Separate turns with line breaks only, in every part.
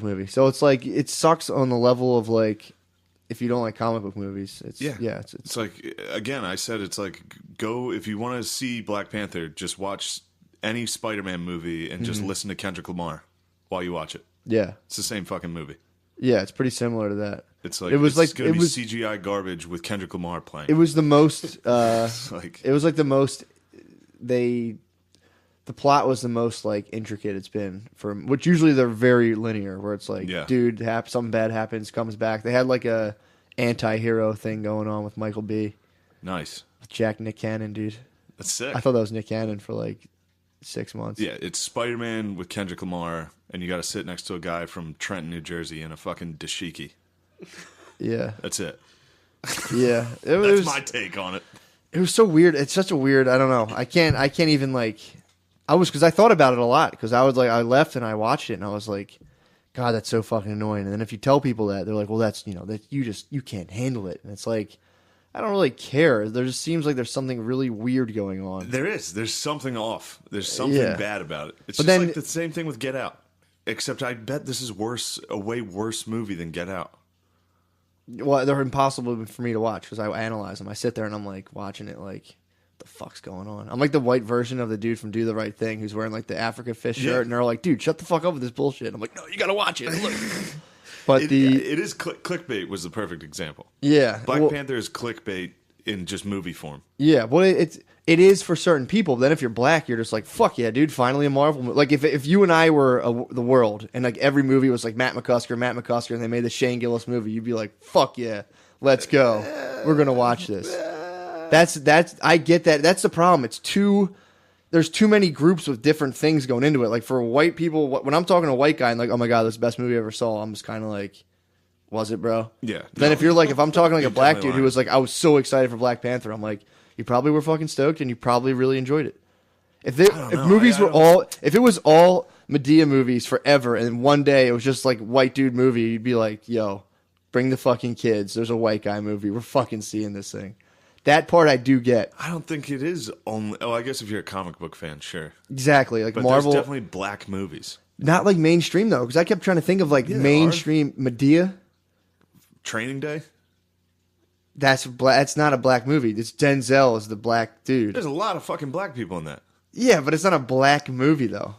movie. So it's like it sucks on the level of like if you don't like comic book movies.
It's like, again, I said it's like, go if you want to see Black Panther, just watch any Spider-Man movie and just listen to Kendrick Lamar while you watch it.
Yeah,
it's the same fucking movie.
Yeah, it's pretty similar to that.
It's like it's gonna be CGI garbage with Kendrick Lamar playing.
It was the most.
Like,
it was like the most. The plot was the most like intricate it's been for, which usually they're very linear, where it's like, dude, something bad happens, comes back. They had like a anti-hero thing going on with Michael B.
Nice.
With Nick Cannon, dude.
That's sick.
I thought that was Nick Cannon for like 6 months.
Yeah, it's Spider-Man with Kendrick Lamar, and you got to sit next to a guy from Trenton, New Jersey, in a fucking dashiki.
Yeah,
that's it.
Yeah,
that's my take on it.
It was so weird. It's such a weird. I don't know. I can't even like. Because I thought about it a lot. Because I was like, I left and I watched it, and I was like, God, that's so fucking annoying. And then if you tell people that, they're like, well, that's that you can't handle it. And it's like, I don't really care. There just seems like there's something really weird going on.
There's something off. There's something bad about it. It's like the same thing with Get Out. Except I bet this is a way worse movie than Get Out.
Well, they're impossible for me to watch because I analyze them. I sit there and I'm like watching it like, the fuck's going on? I'm like the white version of the dude from Do the Right Thing who's wearing like the Africa fish shirt, and they're like, dude, shut the fuck up with this bullshit. I'm like, no, you gotta watch it. Look. But
it is clickbait was the perfect example.
Yeah,
Black Panther is clickbait in just movie form.
Yeah, well, it is for certain people. But then if you're black, you're just like, fuck yeah, dude, finally a Marvel movie. Like if you and I were the world, and like every movie was like Matt McCusker, and they made the Shane Gillis movie, you'd be like, fuck yeah, let's go, we're gonna watch this. That's I get that. That's the problem. There's too many groups with different things going into it. Like for white people, when I'm talking to a white guy and like, oh my God, this is the best movie I ever saw, I'm just kind of like, was it, bro?
Yeah.
Then if I'm talking like a black dude who was like, I was so excited for Black Panther, I'm like, you probably were fucking stoked and you probably really enjoyed it. If it was all Madea movies forever and one day it was just like white dude movie, you'd be like, yo, bring the fucking kids. There's a white guy movie. We're fucking seeing this thing. That part I do get.
I don't think it is only. Oh, I guess if you're a comic book fan, sure.
Exactly, like
but
Marvel.
There's definitely black movies.
Not like mainstream though, because I kept trying to think of like mainstream Madea.
Training Day.
That's not a black movie. It's Denzel is the black dude.
There's a lot of fucking black people in that.
Yeah, but it's not a black movie though.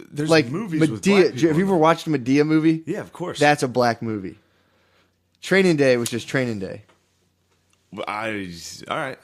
There's
like
movies
Madea.
with black people.
Have you ever watched a Madea movie?
Yeah, of course.
That's a black movie. Training Day was just Training Day.
All right.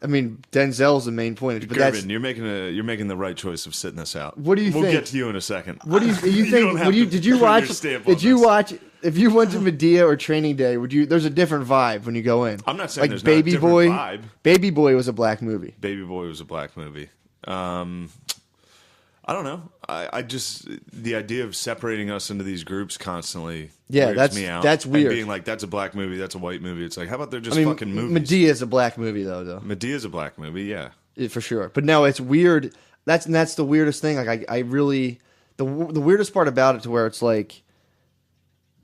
I mean, Denzel's the main point. But
Gervin, you're making the right choice of sitting this out.
What do you think?
We'll get to you in a second.
What do you think? Did you watch? Did you watch? If you went to Madea or Training Day, would you? There's a different vibe when you go in.
I'm not saying
like
there's not a different vibe.
Baby Boy was a black movie.
Baby Boy was a black movie. I don't know. I just the idea of separating us into these groups constantly weirds me out.
That's weird.
And being like, that's a black movie, that's a white movie. It's like, how about they're just fucking movies?
Madea is a black movie though.
Medea's a black movie, yeah,
for sure. But no, it's weird. That's the weirdest thing. Like I really the weirdest part about it to where it's like,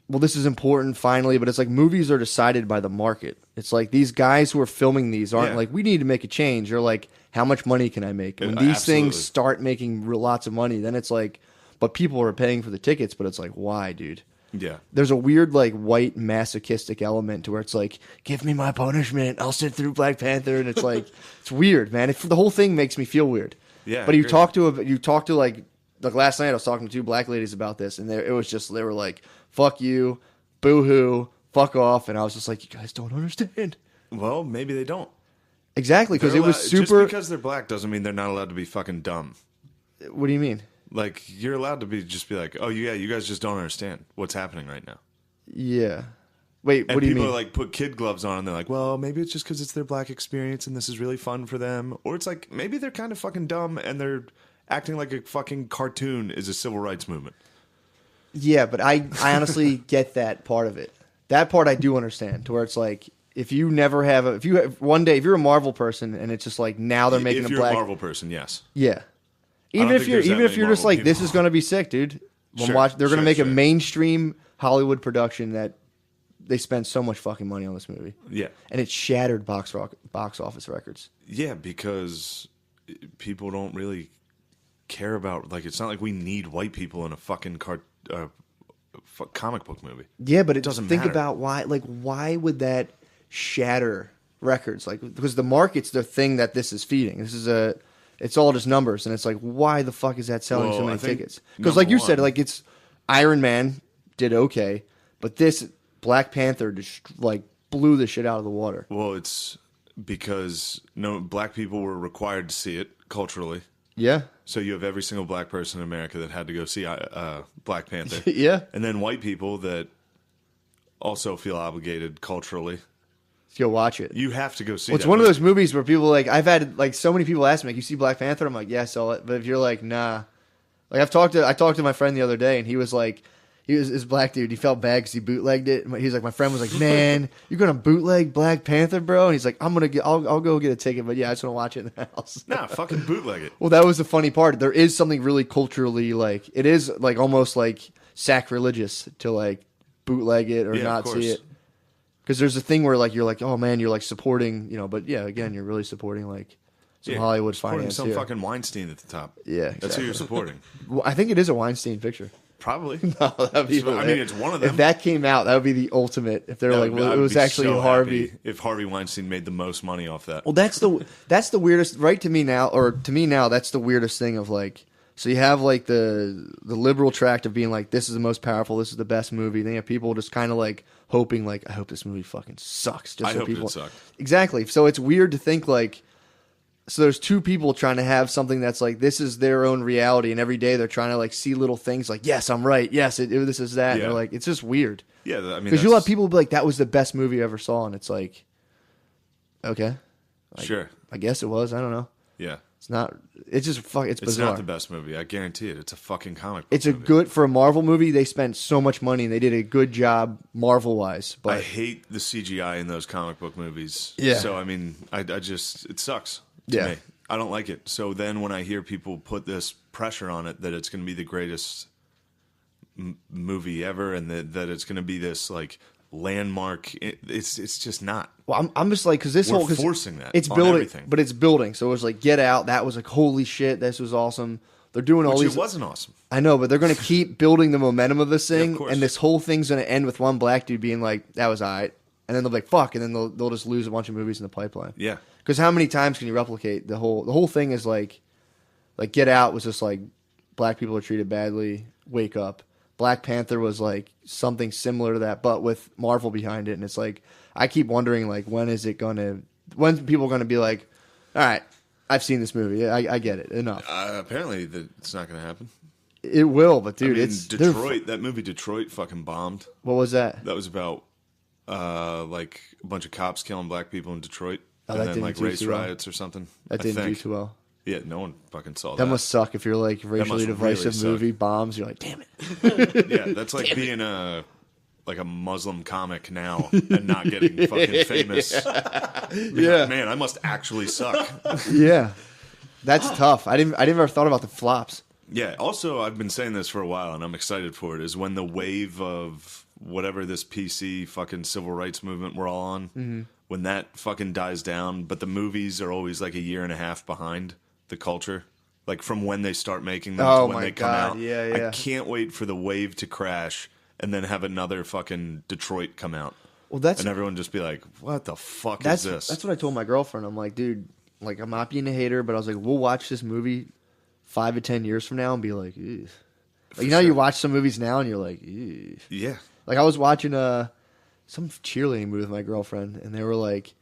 well, this is important finally, but it's like movies are decided by the market. It's like these guys who are filming these aren't like, we need to make a change. They're like, how much money can I make? When these things start making lots of money, then it's like, but people are paying for the tickets, but it's like, why, dude?
Yeah.
There's a weird like white masochistic element to where it's like, give me my punishment. I'll sit through Black Panther. And it's like, it's weird, man. The whole thing makes me feel weird.
Yeah.
But you talk to like last night I was talking to two black ladies about this, and they were like, fuck you, boo-hoo, fuck off. And I was just like, you guys don't understand.
Well, maybe they don't.
Exactly, because it was super...
Just because they're black doesn't mean they're not allowed to be fucking dumb.
What do you mean?
Like, you're allowed to be like, oh, yeah, you guys just don't understand what's happening right now.
Yeah. Wait, what do you mean?
And people like put kid gloves on and they're like, well, maybe it's just because it's their black experience and this is really fun for them. Or it's like, maybe they're kind of fucking dumb and they're acting like a fucking cartoon is a civil rights movement.
Yeah, but I honestly get that part of it. That part I do understand, to where it's like, if you one day, if you're a Marvel person and it's just like now they're making
if
a
you're a Marvel person, yes.
Yeah. Even if you're just like, this is going to be sick, dude. They're going to make a mainstream Hollywood production that they spent so much fucking money on this movie.
Yeah.
And it shattered box office records.
Yeah, because people don't really care about, like, it's not like we need white people in a fucking comic book movie.
Yeah, but it
doesn't
think
matter.
about why would that shatter records? Like, because the market's the thing that this is feeding. It's all just numbers, and it's like, why the fuck is that selling
Well,
so
I
many
think
tickets? Because like you said,
one-
like it's Iron Man did okay, but this Black Panther just like blew the shit out of the water.
Well, it's because black people were required to see it culturally.
Yeah,
So you have every single black person in America that had to go see Black Panther.
yeah.
And then white people that also feel obligated culturally.
Go watch it.
You have to go see
Well, it's
that
one of
movie.
those movies where people like I've had like so many people ask me, like, you see Black Panther? I'm like, yeah, I saw it. But if you're like, nah, like I talked to my friend the other day, and he was like, his black dude. He felt bad because he bootlegged it. He's like, my friend was like, man, you're gonna bootleg Black Panther, bro? And he's like, I'll go get a ticket, but yeah, I just want to watch it in the house.
Nah, fucking bootleg it.
Well, that was the funny part. There is something really culturally like it is like almost like sacrilegious to like bootleg it or
Yeah, of
not
course.
see it. Because there's a thing where like you're like, oh man, you're like supporting, but yeah, again, you're really supporting like some Hollywood
supporting
finance
some
here.
fucking Weinstein at the top.
Yeah,
That's who
exactly.
you're supporting.
Well, I think it is a Weinstein picture.
Probably.
No, that'd be.
I mean, it's one of them.
If that came out, that would be the ultimate. If they're like, well, it was actually Harvey.
If Harvey Weinstein made the most money off that.
Well, that's the weirdest. Right to me now, that's the weirdest thing of like. So you have like the liberal tract of being like, this is the most powerful, this is the best movie. Then you have people just kind of like hoping like, I hope this movie fucking sucks. Just
I
so
hope
people
it sucked.
Exactly. So it's weird to think like, so there's two people trying to have something that's like, this is their own reality, and every day they're trying to like see little things like, yes, I'm right, yes, this is that. And
Yeah.
they're like, it's just weird.
Yeah, I mean,
Because you'll have people be like, that was the best movie I ever saw, and it's like, okay,
Sure.
I guess it was. I don't know.
Yeah.
It's not. It's just fuck. It's
It's
bizarre.
not the best movie. I guarantee it. It's a fucking comic book
It's a
movie.
good for a Marvel movie. They spent so much money and they did a good job Marvel wise.
I
But
hate the CGI in those comic book movies.
Yeah.
So, I mean, I just, it sucks to
Yeah.
me. I don't like it. So then when I hear people put this pressure on it that it's going to be the greatest movie ever and that it's going to be this, like, landmark, it's just not.
well, I'm just like because this
We're
whole 'cause
forcing that
it's
on
building,
everything.
but it's building. So it was like Get Out. That was like holy shit. This was awesome. They're doing all
Which
these.
it wasn't awesome.
I know, but they're going to keep building the momentum of this thing,
course.
and this whole thing's going to end with one black dude being like, "That was alright," and then they'll be like, "Fuck," and then they'll just lose a bunch of movies in the pipeline.
Yeah.
Because how many times can you replicate the whole thing? Is like Get Out was just like black people are treated badly. Wake Up. Black Panther was like something similar to that, but with Marvel behind it, and it's like I keep wondering like when people gonna be like, all right, I've seen this movie, I get it, enough.
Apparently, it's not going to happen.
It will, but dude,
I mean,
it's they're-
Detroit. That movie Detroit fucking bombed.
What was that?
That was about like a bunch of cops killing black people in Detroit,
Oh,
and
that
then
didn't
like
do
race
too well.
riots or something.
That
I
didn't
think.
do too well.
Yeah, no one fucking saw
That
that.
must suck if you're like racially
must
divisive
really suck.
movie bombs. You're like, damn it.
Yeah, that's like being a Muslim comic now and not getting fucking famous.
Yeah.
Man, I must actually suck.
Yeah, that's tough. I didn't ever thought about the flops.
Yeah. Also, I've been saying this for a while, and I'm excited for it. Is when the wave of whatever this PC fucking civil rights movement we're all on,
Mm-hmm.
when that fucking dies down, but the movies are always like a year and a half behind the culture, like from when they start making them
Oh
to when
my
they come
God,
out.
yeah, yeah.
I can't wait for the wave to crash and then have another fucking Detroit come out.
Well, that's
And everyone just be like, "What the fuck
that's
is this?"
that's what I told my girlfriend. I'm like, dude, like I'm not being a hater, but I was like, we'll watch this movie 5 to 10 years from now and be like, ew. Like, you know,
sure.
you watch some movies now and you're like, ew.
Yeah.
Like I was watching some cheerleading movie with my girlfriend, and they were like,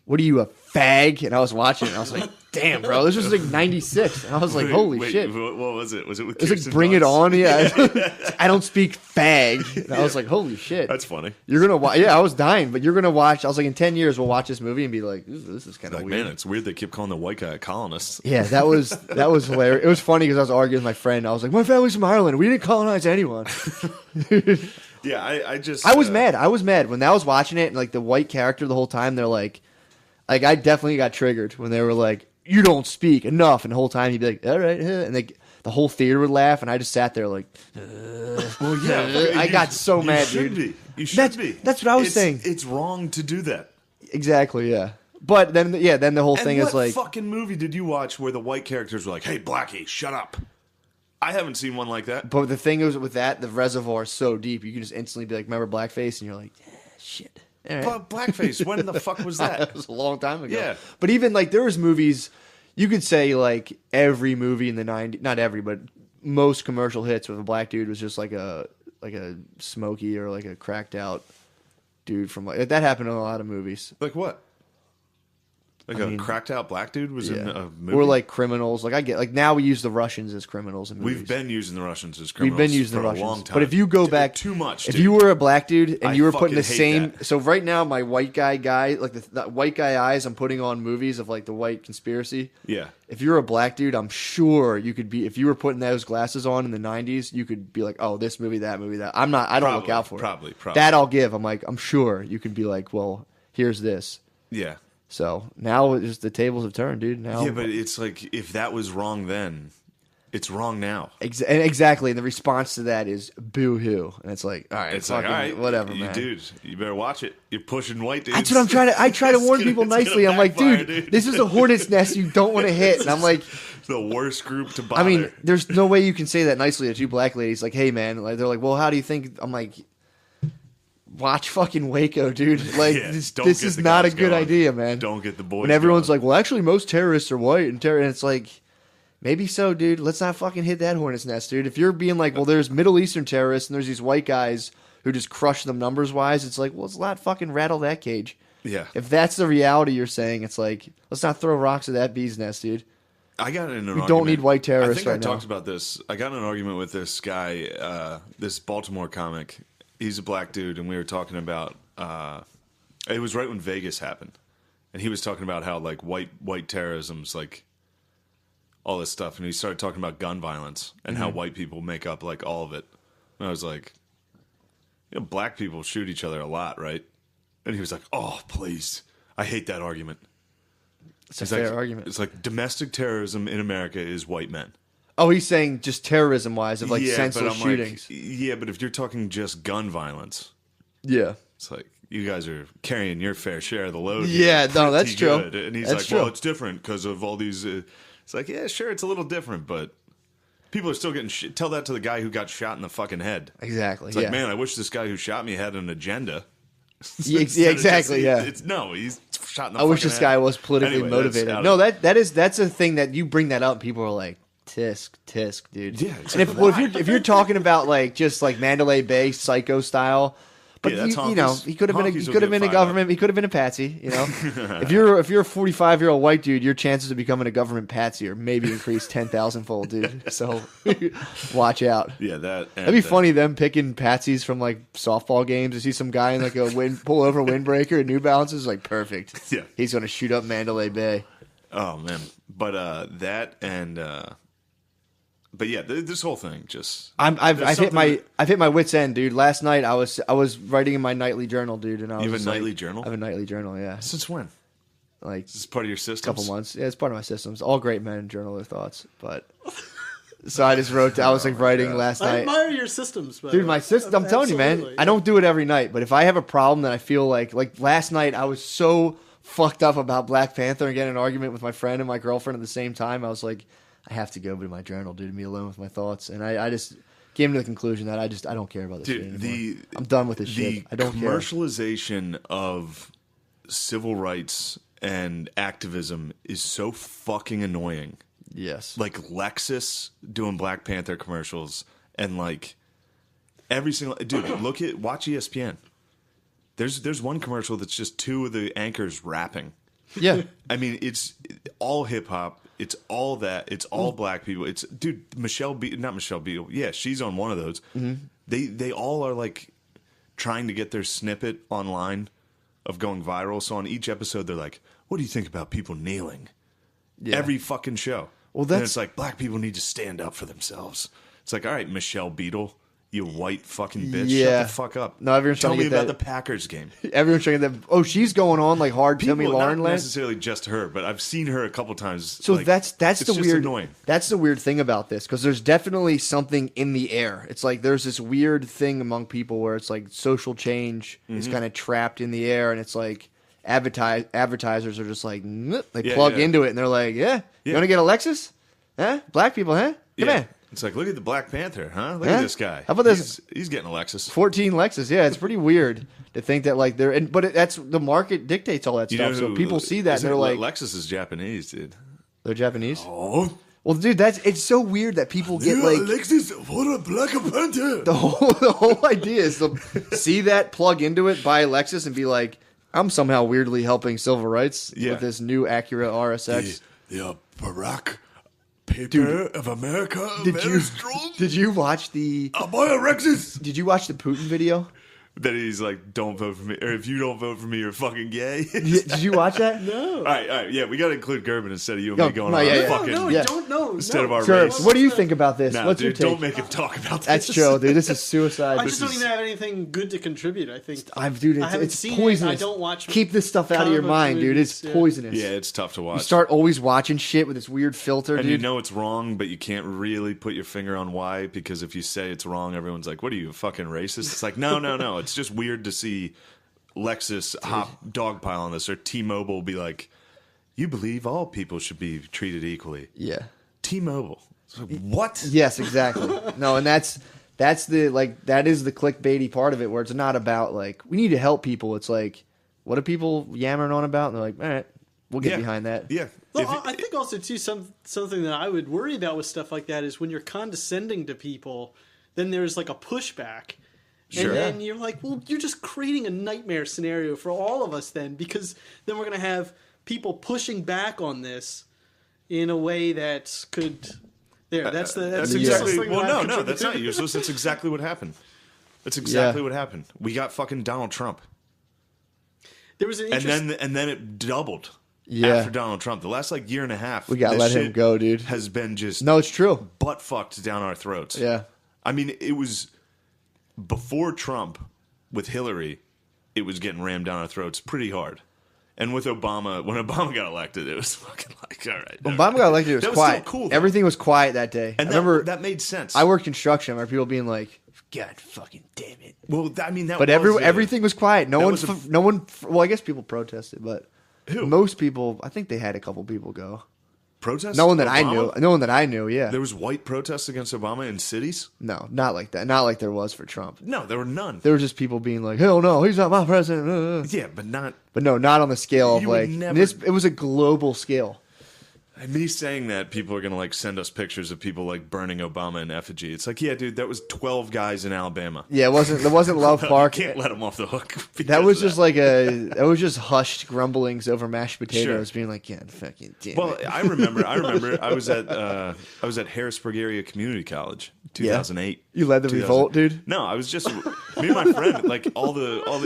"What are you, a fag?" And I was watching it, and I was like, "Damn, bro, this was like '96," and I was like,
Wait,
"Holy
wait,
shit!"
What was it? Was it with
It was like
Kirsten
Bring It
Dunst?
On, yeah. I don't speak fag, and I was like, "Holy shit!"
That's funny.
You're gonna watch? Yeah, I was dying, but you're gonna watch. I was like, in 10 years, we'll watch this movie and be like, "Ooh, this is kind of
Like,
weird."
man, it's weird they keep calling the white guy a colonist.
Yeah, that was hilarious. It was funny because I was arguing with my friend. I was like, "My family's from Ireland. We didn't colonize anyone."
Yeah, I just...
I was mad. I was mad when I was watching it, and like the white character the whole time. They're like I definitely got triggered when they were like, "You don't speak enough," and the whole time he'd be like, "All right," and the whole theater would laugh, and I just sat there like,
Well, yeah.
I got so mad,
should
dude.
Be. You should
That's what I was
It's-
saying.
It's wrong to do that.
Exactly, yeah. But then the whole thing
and
is like,
what fucking movie did you watch where the white characters were like, "Hey, Blackie, shut up"? I haven't seen one like that.
But the thing is with that, the reservoir is so deep, you can just instantly be like, remember blackface? And you're like, yeah, shit. All right.
But blackface, when the fuck was that?
That was a long time ago.
Yeah.
But even like there was movies, you could say like every movie in the 90s, not every, but most commercial hits with a black dude was just like a smoky or like a cracked out dude from like that happened in a lot of movies.
Like what? Like a cracked out black dude was in a movie?
Or like criminals. Like I get like now we use the Russians as criminals in movies.
We've been using the Russians as criminals.
We've been using
for
the Russians.
a long time.
But if you go back
too much,
if
dude.
you were a black dude and you were putting the
fucking
same
hate that.
so right now my white guy like the white guy eyes I'm putting on movies of like the white conspiracy.
Yeah.
If you're a black dude, I'm sure you could be if you were putting those glasses on in the 90s, you could be like, "Oh, this movie, that movie, that." I don't look out for it.
Probably.
That I'll give. I'm sure you could be like, "Well, here's this."
Yeah.
So now it's just the tables have turned, dude. Now,
Yeah, but it's like if that was wrong then, it's wrong now.
Exactly. And the response to that is boo hoo. And it's like, all right,
It's like, all right,
whatever, man.
Dude, you better watch it. You're pushing white dudes.
That's what I'm trying to. I try to warn people nicely. I'm like, dude, this is a hornet's nest you don't want to hit. And I'm like,
the worst group to bother.
I mean, there's no way you can say that nicely to two black ladies. Like, hey, man. Like, they're like, well, how do you think? I'm like, watch fucking Waco, dude. Like,
Yeah,
this is not a good idea, man.
Don't get the boys.
When everyone's
going.
like, well, actually, most terrorists are white, and it's like, maybe so, dude. Let's not fucking hit that hornet's nest, dude. If you're being like, well, there's Middle Eastern terrorists and there's these white guys who just crush them numbers wise, it's like, well, let's not fucking rattle that cage.
Yeah.
If that's the reality you're saying, it's like, let's not throw rocks at that bee's nest, dude.
I got in an argument.
We don't need white terrorists
I think
right
I
now.
talked about this. I got in an argument with this guy, this Baltimore comic. He's a black dude, and we were talking about. It was right when Vegas happened, and he was talking about how like white terrorism's like all this stuff, and he started talking about gun violence and how white people make up like all of it. And I was like, you know, black people shoot each other a lot, right? And he was like, oh, please, I hate that argument.
It's a fair argument.
It's like domestic terrorism in America is white men.
Oh, he's saying just terrorism wise of like
Yeah, but
senseless
I'm
shootings.
like, yeah, but if you're talking just gun violence,
Yeah.
it's like you guys are carrying your fair share of the load.
Yeah,
here
no, that's
pretty
true.
good. And he's
That's
like,
true.
well, it's different because of all these. It's like, yeah, sure, it's a little different, but people are still getting shit. Tell that to the guy who got shot in the fucking head.
Exactly.
It's like,
yeah.
man, I wish this guy who shot me had an agenda.
Yeah,
Instead of
exactly. Yeah.
He's shot in the
I wish
fucking
this
head.
guy was politically
Anyway,
motivated.
that's
No,
out
that's a thing that you bring that up. And people are like, tisk, dude.
Yeah, it's
And
like,
if you're talking about like just like Mandalay Bay Psycho style, but
Yeah, that's
you know
honkies.
he could have been
Honkies
he
will
could have
get
been a
fired
government. He could have been a patsy. You know, if you're a 45-year-old white dude, your chances of becoming a government patsy are maybe increased 10,000-fold, dude. So watch out.
Yeah, that.
That'd be funny, them picking patsies from like softball games. To see some guy in like a pull over windbreaker and New Balances, like perfect.
Yeah.
He's gonna shoot up Mandalay Bay.
Oh man, but that and but yeah, this whole thing just
I've hit
something
my wit's end, dude. Last night I was writing in my nightly journal, dude, and I was
You have a
just like-
nightly journal?
I have a nightly journal, yeah.
since when?
Like
This is part of your system.
couple months. Yeah, it's part of my systems. All great men journal their thoughts, but so I just wrote. I was like writing last
I
night.
admire your systems, but
Dude, my system. I'm telling you, man.
Absolutely.
I don't do it every night, but if I have a problem that I feel like last night, I was so fucked up about Black Panther and getting in an argument with my friend and my girlfriend at the same time. I was like, I have to go to my journal, dude, and be alone with my thoughts. And I just came to the conclusion that I don't care about this shit
Dude,
anymore. I'm done with this shit. I don't care.
commercialization of civil rights and activism is so fucking annoying.
Yes.
Like Lexus doing Black Panther commercials and like every single dude, watch ESPN. There's one commercial that's just two of the anchors rapping.
Yeah.
I mean, it's all hip hop. It's all that. It's all black people. It's dude, not Michelle Beadle. Yeah, she's on one of those. Mm-hmm. They all are like trying to get their snippet online of going viral. So on each episode, they're like, "What do you think about people kneeling?"
Yeah.
Every fucking show.
Well,
and
that's-
it's like black people need to stand up for themselves. It's like, all right, Michelle Beadle, you white fucking bitch,
Yeah.
shut the fuck up.
No, everyone's
Tell
trying to
me
get
about
that-
the Packers game.
Everyone's trying that. Oh, she's going on like hard. Timmy
People,
Lauren
not
land.
necessarily just her, but I've seen her a couple times.
So
like,
that's
it's
the
just
weird.
annoying.
That's the weird thing about this because there's definitely something in the air. It's like there's this weird thing among people where it's like social change is
Mm-hmm.
kind of trapped in the air, and it's like advertisers are just like they
Yeah,
plug
yeah.
into it, and they're like, "Yeah, you
Yeah.
want to get a Lexus? Huh? Black people, huh? Come
Yeah.
here."
It's like, look at the Black Panther, huh? Look at this guy.
How about this?
He's getting a Lexus.
14 Lexus. Yeah, it's pretty weird to think that like they're. But that's the market dictates all that stuff. So people see that and they're like,
Lexus is Japanese, dude.
They're Japanese.
Oh.
Well, dude, it's so weird that people get like
Lexus for a Black Panther.
The whole idea is to see that, plug into it, buy a Lexus, and be like, I'm somehow weirdly helping civil rights with this new Acura RSX.
The Barack paper of America.
Did you watch the?
I'll buy a Lexus.
Did you watch the Putin video?
That he's like, don't vote for me, or if you don't vote for me, you're fucking gay.
Did you watch that?
No.
All right, yeah, we got to include Gerben instead of you and me going on fucking.
Don't know.
Instead of our
race. What do you think about this?
Nah,
What's
dude,
your take?
don't make him talk about this.
That's true, dude. This is suicide.
I just don't even have anything good to contribute. I think.
It's poisonous.
I don't watch.
Keep this stuff out of your mind, dude. It's poisonous.
Yeah, it's tough to watch.
You start always watching shit with this weird filter,
and
dude.
you know it's wrong, but you can't really put your finger on why, because if you say it's wrong, everyone's like, "What are you, a fucking racist?" It's like, no. It's just weird to see Lexus hop dogpile on this, or T-Mobile be like, "You believe all people should be treated equally."
Yeah.
T-Mobile. What?
Yes, exactly. No, and that's the that is the clickbaity part of it, where it's not about like we need to help people. It's like, what are people yammering on about? And they're like, all right, we'll get behind that.
Yeah.
Well, I think also too something that I would worry about with stuff like that is when you're condescending to people, then there's like a pushback.
Sure.
And then you're like, well, you're just creating a nightmare scenario for all of us then, because then we're going to have people pushing back on this in a way that could... That's
exactly... Well, no, that's not useless. That's exactly what happened. That's exactly what happened. We got fucking Donald Trump.
There was an
and then it doubled after Donald Trump. The last year and a half,
we got to let him go, dude.
Has been just...
No, it's true.
Butt fucked down our throats.
Yeah.
I mean, it was... Before Trump, with Hillary, it was getting rammed down our throats pretty hard. And with Obama, when Obama got elected, it was fucking like, all right.
When Obama got elected, it was quiet.
Still cool,
everything was quiet that day.
And
I remember
that made sense.
I worked construction, where people being like, God fucking damn it.
Well, I mean, that
but
was
everything was quiet. No one, well, I guess people protested, but most people, I think they had a couple people go.
Protests?
No one that I knew. No one that I knew, yeah.
There was white protests against Obama in cities?
No, not like that. Not like there was for Trump.
No, there were none.
There were just people being like, hell no, he's not my president.
Yeah, but not...
But no, not on the scale of it was a global scale.
And me saying that, people are going to send us pictures of people burning Obama in effigy. It's like, yeah, dude, that was 12 guys in Alabama.
Yeah, there wasn't Love Park.
You can't let them off the hook.
That was just that was just hushed grumblings over mashed potatoes, being like, yeah, fucking damn it.
Well, I remember. I was at Harrisburg Area Community College, 2008.
You led the revolt, dude?
No, I was just me and my friend.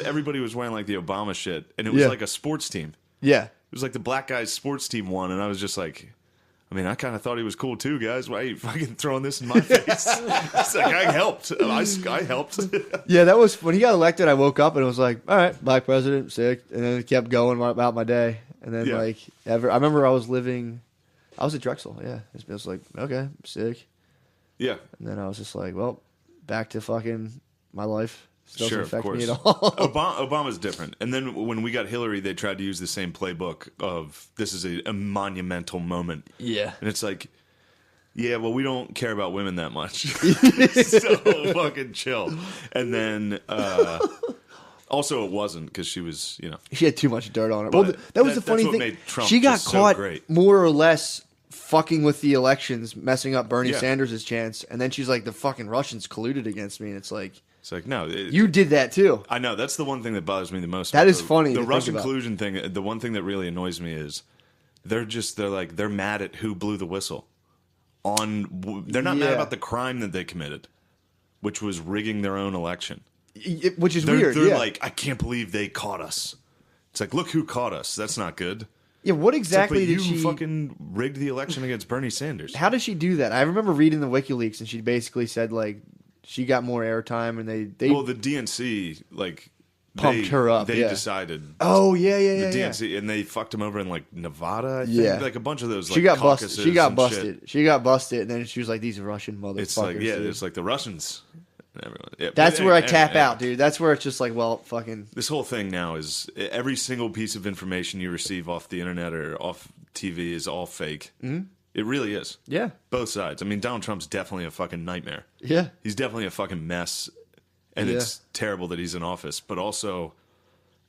Everybody was wearing the Obama shit, and it was like a sports team.
Yeah.
It was like the black guy's sports team won, and I was just like, I mean, I kind of thought he was cool too, guys. Why are you fucking throwing this in my face? It's like, I helped. I helped.
Yeah, that was when he got elected. I woke up and it was like, all right, black president, sick, and then it kept going about my day. And then I remember I was at Drexel. Yeah, it was like, okay, I'm sick.
Yeah,
and then I was just like, well, back to fucking my life. Doesn't affect me at all.
Obama's different. And then when we got Hillary, they tried to use the same playbook of this is a monumental moment.
Yeah.
And it's like, yeah, well, we don't care about women that much. So fucking chill. And then also it wasn't because she was,
she had too much dirt on her. Well, that was the funny thing. She got caught more or less fucking with the elections, messing up Bernie Sanders' chance. And then she's like, the fucking Russians colluded against me. And it's like...
It's like, no.
You did that too.
I know. That's the one thing that bothers me the most.
That is funny.
The Russian collusion thing, the one thing that really annoys me is they're mad at who blew the whistle. They're not mad about the crime that they committed, which was rigging their own election.
Which is weird.
They're like, I can't believe they caught us. It's like, look who caught us. That's not good.
Yeah, what exactly did she...
You fucking rigged the election against Bernie Sanders.
How did she do that? I remember reading the WikiLeaks, and she basically said, she got more airtime, and they
well, the DNC
pumped her up.
They decided.
Oh yeah.
The DNC and they fucked him over in Nevada. I think. A bunch of those.
She got busted. She got busted. She got busted, and then she was like, "These Russian motherfuckers."
It's like the Russians. Everyone. Yeah,
that's where I tap out, dude. That's where it's just like, well, fucking.
This whole thing now is every single piece of information you receive off the internet or off TV is all fake.
Mm-hmm.
It really is.
Yeah.
Both sides. I mean, Donald Trump's definitely a fucking nightmare.
Yeah.
He's definitely a fucking mess, and it's terrible that he's in office. But also,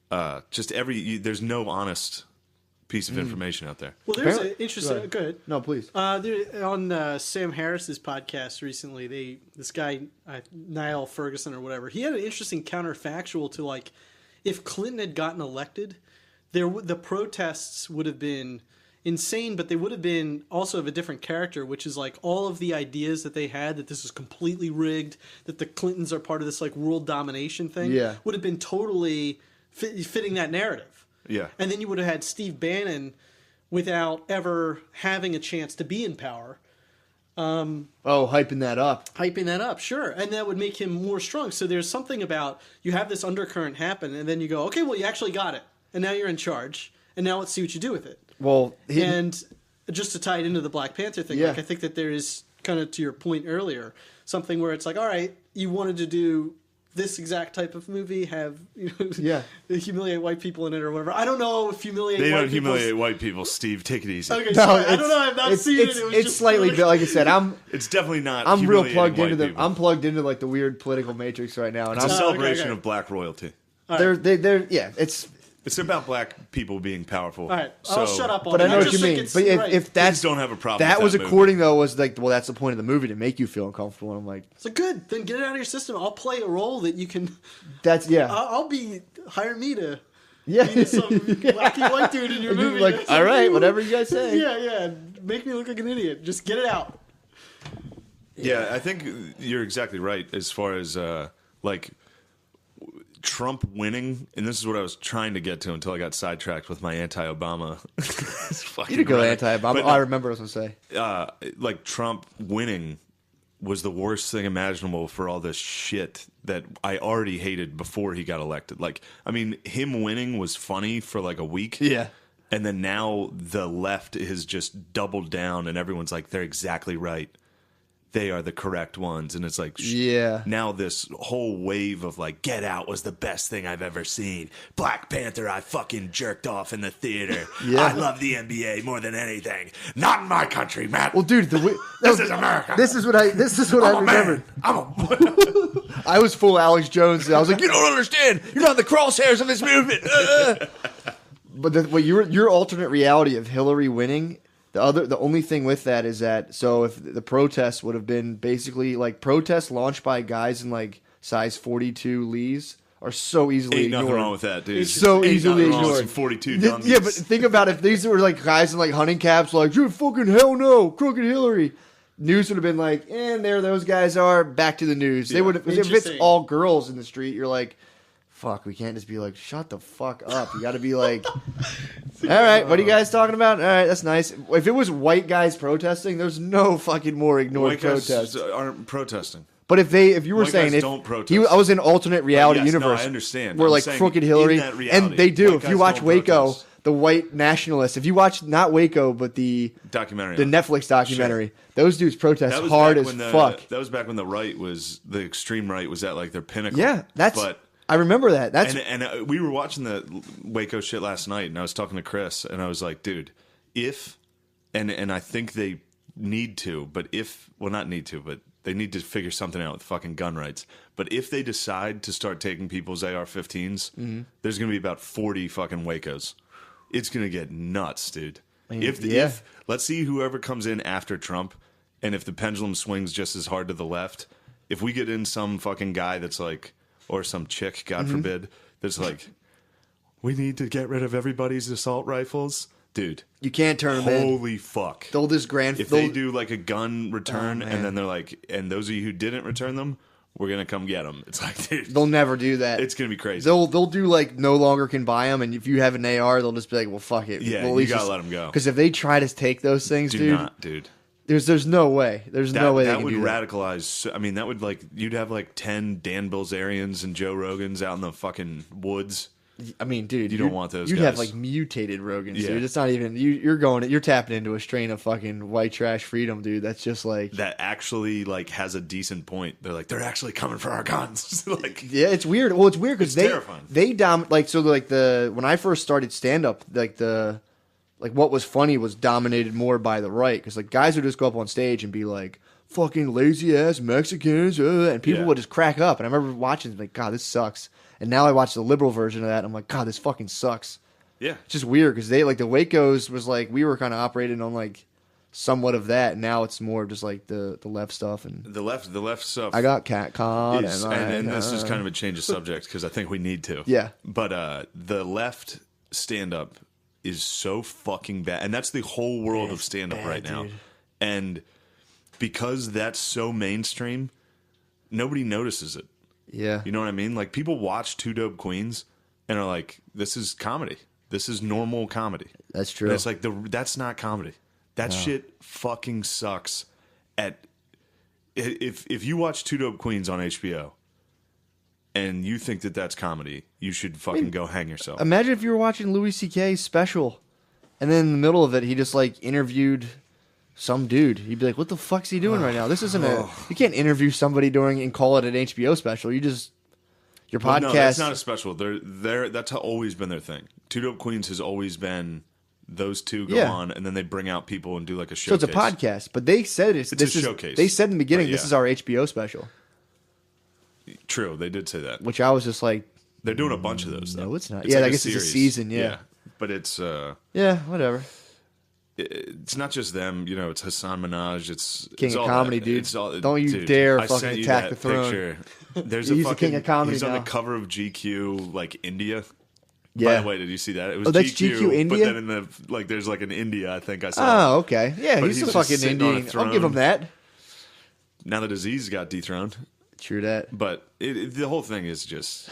there's no honest piece of information out there.
Well, there's an interesting. Go ahead.
No, please.
On Sam Harris's podcast recently, this guy Niall Ferguson or whatever, he had an interesting counterfactual to like, if Clinton had gotten elected, the protests would have been insane, but they would have been also of a different character, which is like all of the ideas that they had that this was completely rigged, that the Clintons are part of this like world domination thing, would have been totally fitting that narrative.
Yeah.
And then you would have had Steve Bannon without ever having a chance to be in power.
Hyping that up.
Hyping that up, sure. And that would make him more strong. So there's something about you have this undercurrent happen, and then you go, okay, well, you actually got it. And now you're in charge. And now let's see what you do with it.
Well,
and just to tie it into the Black Panther thing, like I think that there is, kind of to your point earlier, something where it's like, all right, you wanted to do this exact type of movie, have humiliate white people in it or whatever. I don't know if
humiliate white people. Steve, take it easy.
Okay, sorry. I don't know. I've not seen it.
It's slightly, like I said,
It's definitely not.
I'm real plugged into
them.
I'm plugged into like the weird political matrix right now, and
it's a celebration of black royalty. It's about black people being powerful.
All right, I'll shut up.
But I know what you mean. But if that's
don't have a problem.
That
was
according though was like, well, that's the point of the movie, to make you feel uncomfortable. And I'm like,
so good. Then get it out of your system. I'll play a role that you can. I'll hire me to.
Yeah,
be some wacky white dude in your movie.
Like, all right, whatever you guys say.
Yeah. Make me look like an idiot. Just get it out.
Yeah, I think you're exactly right as far as like. Trump winning, and this is what I was trying to get to until I got sidetracked with my anti-Obama.
You did go anti-Obama. I remember what I was going to
say. Like, Trump winning was the worst thing imaginable for all this shit that I already hated before he got elected. Like, I mean, him winning was funny for like a week.
Yeah.
And then now the left has just doubled down, and everyone's like, they're exactly right. They are the correct ones. And it's like, now this whole wave of like, Get Out was the best thing I've ever seen. Black Panther, I fucking jerked off in the theater. I love the NBA more than anything. Not in my country, Matt.
Well, dude,
this is America.
This is what I remembered. I was full Alex Jones. I was like, you don't understand. You're not in the crosshairs of this movement. But your alternate reality of Hillary winning. The only thing with that is that, so if the protests would have been basically like protests launched by guys in like size 42 Lees are so easily ignored.
Nothing wrong with that, dude.
It's so easily ignored.
42 dungeons.
Yeah, but think about if these were like guys in like hunting caps, like, you're fucking hell no, crooked Hillary. News would have been like, and there those guys are, back to the news. They would have, if it's all girls in the street, you're like, fuck, we can't just be like, shut the fuck up. You got to be like, all right, what are you guys talking about? All right, that's nice. If it was white guys protesting, there's no fucking more ignored protests.
White guys aren't protesting.
But if you were
white
saying
don't protest.
I was in alternate reality universe.
No, I understand.
Where like crooked Hillary, and they do. If you watch Waco, the white nationalists. If you watch not Waco, but the
documentary,
the Netflix documentary, those dudes protest hard as fuck.
That was back when the extreme right was at like their pinnacle.
Yeah, I remember that.
And we were watching the Waco shit last night, and I was talking to Chris, and I was like, dude, and I think they need to, but they need to figure something out with fucking gun rights. But if they decide to start taking people's AR-15s, there's going to be about 40 fucking Wacos. It's going to get nuts, dude. If let's see whoever comes in after Trump, and if the pendulum swings just as hard to the left, if we get in some fucking guy that's like, or some chick, God forbid, that's like, we need to get rid of everybody's assault rifles. Dude.
You can't turn them in.
Holy fuck.
They'll just
If they do like a gun return, and then they're like, and those of you who didn't return them, we're going to come get them. It's like, dude.
They'll never do that.
It's going to be crazy.
They'll do like no longer can buy them, and if you have an AR, they'll just be like, well, fuck it.
Yeah,
you
got to let them go.
Because if they try to take those things,
do not, dude.
There's no way. There's no way they can do that.
That would radicalize. I mean, that would like, you'd have like 10 Dan Bilzerians and Joe Rogans out in the fucking woods.
I mean, dude,
you don't want those.
You'd
guys.
have like mutated Rogans, dude. It's not even you're tapping into a strain of fucking white trash freedom, dude. That's just like
that actually like has a decent point. They're like, they're actually coming for our guns. Like,
yeah, it's weird. Well, it's weird because
terrifying.
When I first started stand up, like like what was funny was dominated more by the right, because like guys would just go up on stage and be like, fucking lazy ass Mexicans, and people would just crack up. And I remember watching, like, God, this sucks. And now I watch the liberal version of that, and I'm like, God, this fucking sucks.
Yeah.
It's just weird, because they, like, the Wacos was like, we were kind of operating on, like, somewhat of that, and now it's more just like the left stuff. And
the left stuff.
I got catcalled,
and this is kind of a change of subject, because I think we need to.
Yeah.
But the left stand-up is so fucking bad. And that's the whole world of stand-up
bad,
right now.
dude.
And because that's so mainstream, nobody notices it.
Yeah.
You know what I mean? Like, people watch Two Dope Queens and are like, this is comedy. This is normal comedy.
That's true.
And it's like, that's not comedy. That shit fucking sucks. If you watch Two Dope Queens on HBO and you think that that's comedy, you should fucking go hang yourself.
Imagine if you were watching Louis C.K.'s special, and then in the middle of it, he just, like, interviewed some dude. He'd be like, what the fuck's he doing right now? This isn't you can't interview somebody during and call it an HBO special. You just, your podcast.
No, that's not a special. That's always been their thing. Two Dope Queens has always been those two go on, and then they bring out people and do like a showcase.
So it's a podcast, but they said
it's a showcase.
They said in the beginning,
Right,
this is our HBO special.
True, they did say that.
Which I was just like,
they're doing a bunch of those, though.
no, it's not.
It's
Yeah,
like
I guess it's a season, yeah.
But it's
yeah, whatever.
it's not just them, you know. It's Hassan Minaj. It's
King
it's
of
all
comedy,
that.
dude.
It's all,
Don't you
dude,
dare
I
fucking
sent you
attack
that
the throne.
picture. There's
He's
a
the
fucking
king of comedy
He's on
now.
the cover of GQ, like India.
Yeah.
By the way, did you see that? It was
that's GQ India?
But then in the like, there's like an India. I think I saw.
Oh, okay. Yeah,
But
he's a
he's just
fucking
sitting on a
Indian. I'll give
throne.
him that.
Now the disease got dethroned,
True that.
but the whole thing is just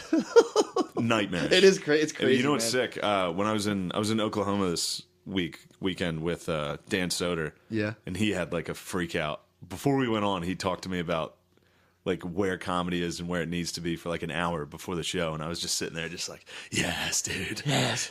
nightmarish.
It is crazy. It's crazy.
You know what's
man.
sick? When I was in Oklahoma this weekend with Dan Soder.
Yeah.
And he had like a freak out. Before we went on, he talked to me about like where comedy is and where it needs to be for like an hour before the show, and I was just sitting there just like, yes, dude. Yes.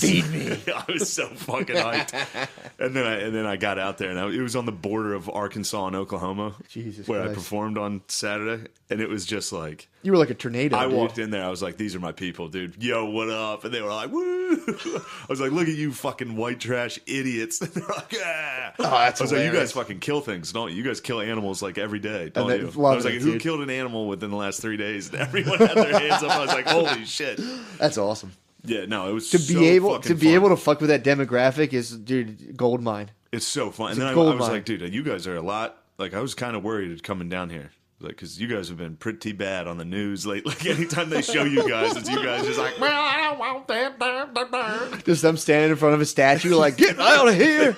Feed me.
I was so fucking hyped. And then I got out there, and it was on the border of Arkansas and Oklahoma,
Jesus
where I
Christ.
performed on Saturday, and it was just like,
You were like a tornado.
I
dude.
walked in there. I was like, "These are my people, dude. Yo, what up?" And they were like, "Woo!" I was like, "Look at you, fucking white trash idiots!" And they're like, "Yeah."
Oh, that's
I was like, "You guys
hilarious.
fucking kill things, don't you? You guys kill animals like every day, don't
they
you?"
love
I was like,
it,
"Who
dude.
killed an animal within the last 3 days?" And everyone had their hands up. I was like, "Holy shit!"
That's awesome.
Yeah, no, it was
To
so
be able
fucking
to
fun.
fuck with that demographic is, dude, gold mine.
It's so fun. And
a
then I
gold
was
mine.
like, "Dude, you guys are a lot." Like, I was kind of worried coming down here. Like, because you guys have been pretty bad on the news lately. Like, anytime they show you guys, it's you guys just like, well, I don't want that.
Just them standing in front of a statue, like, get out of here.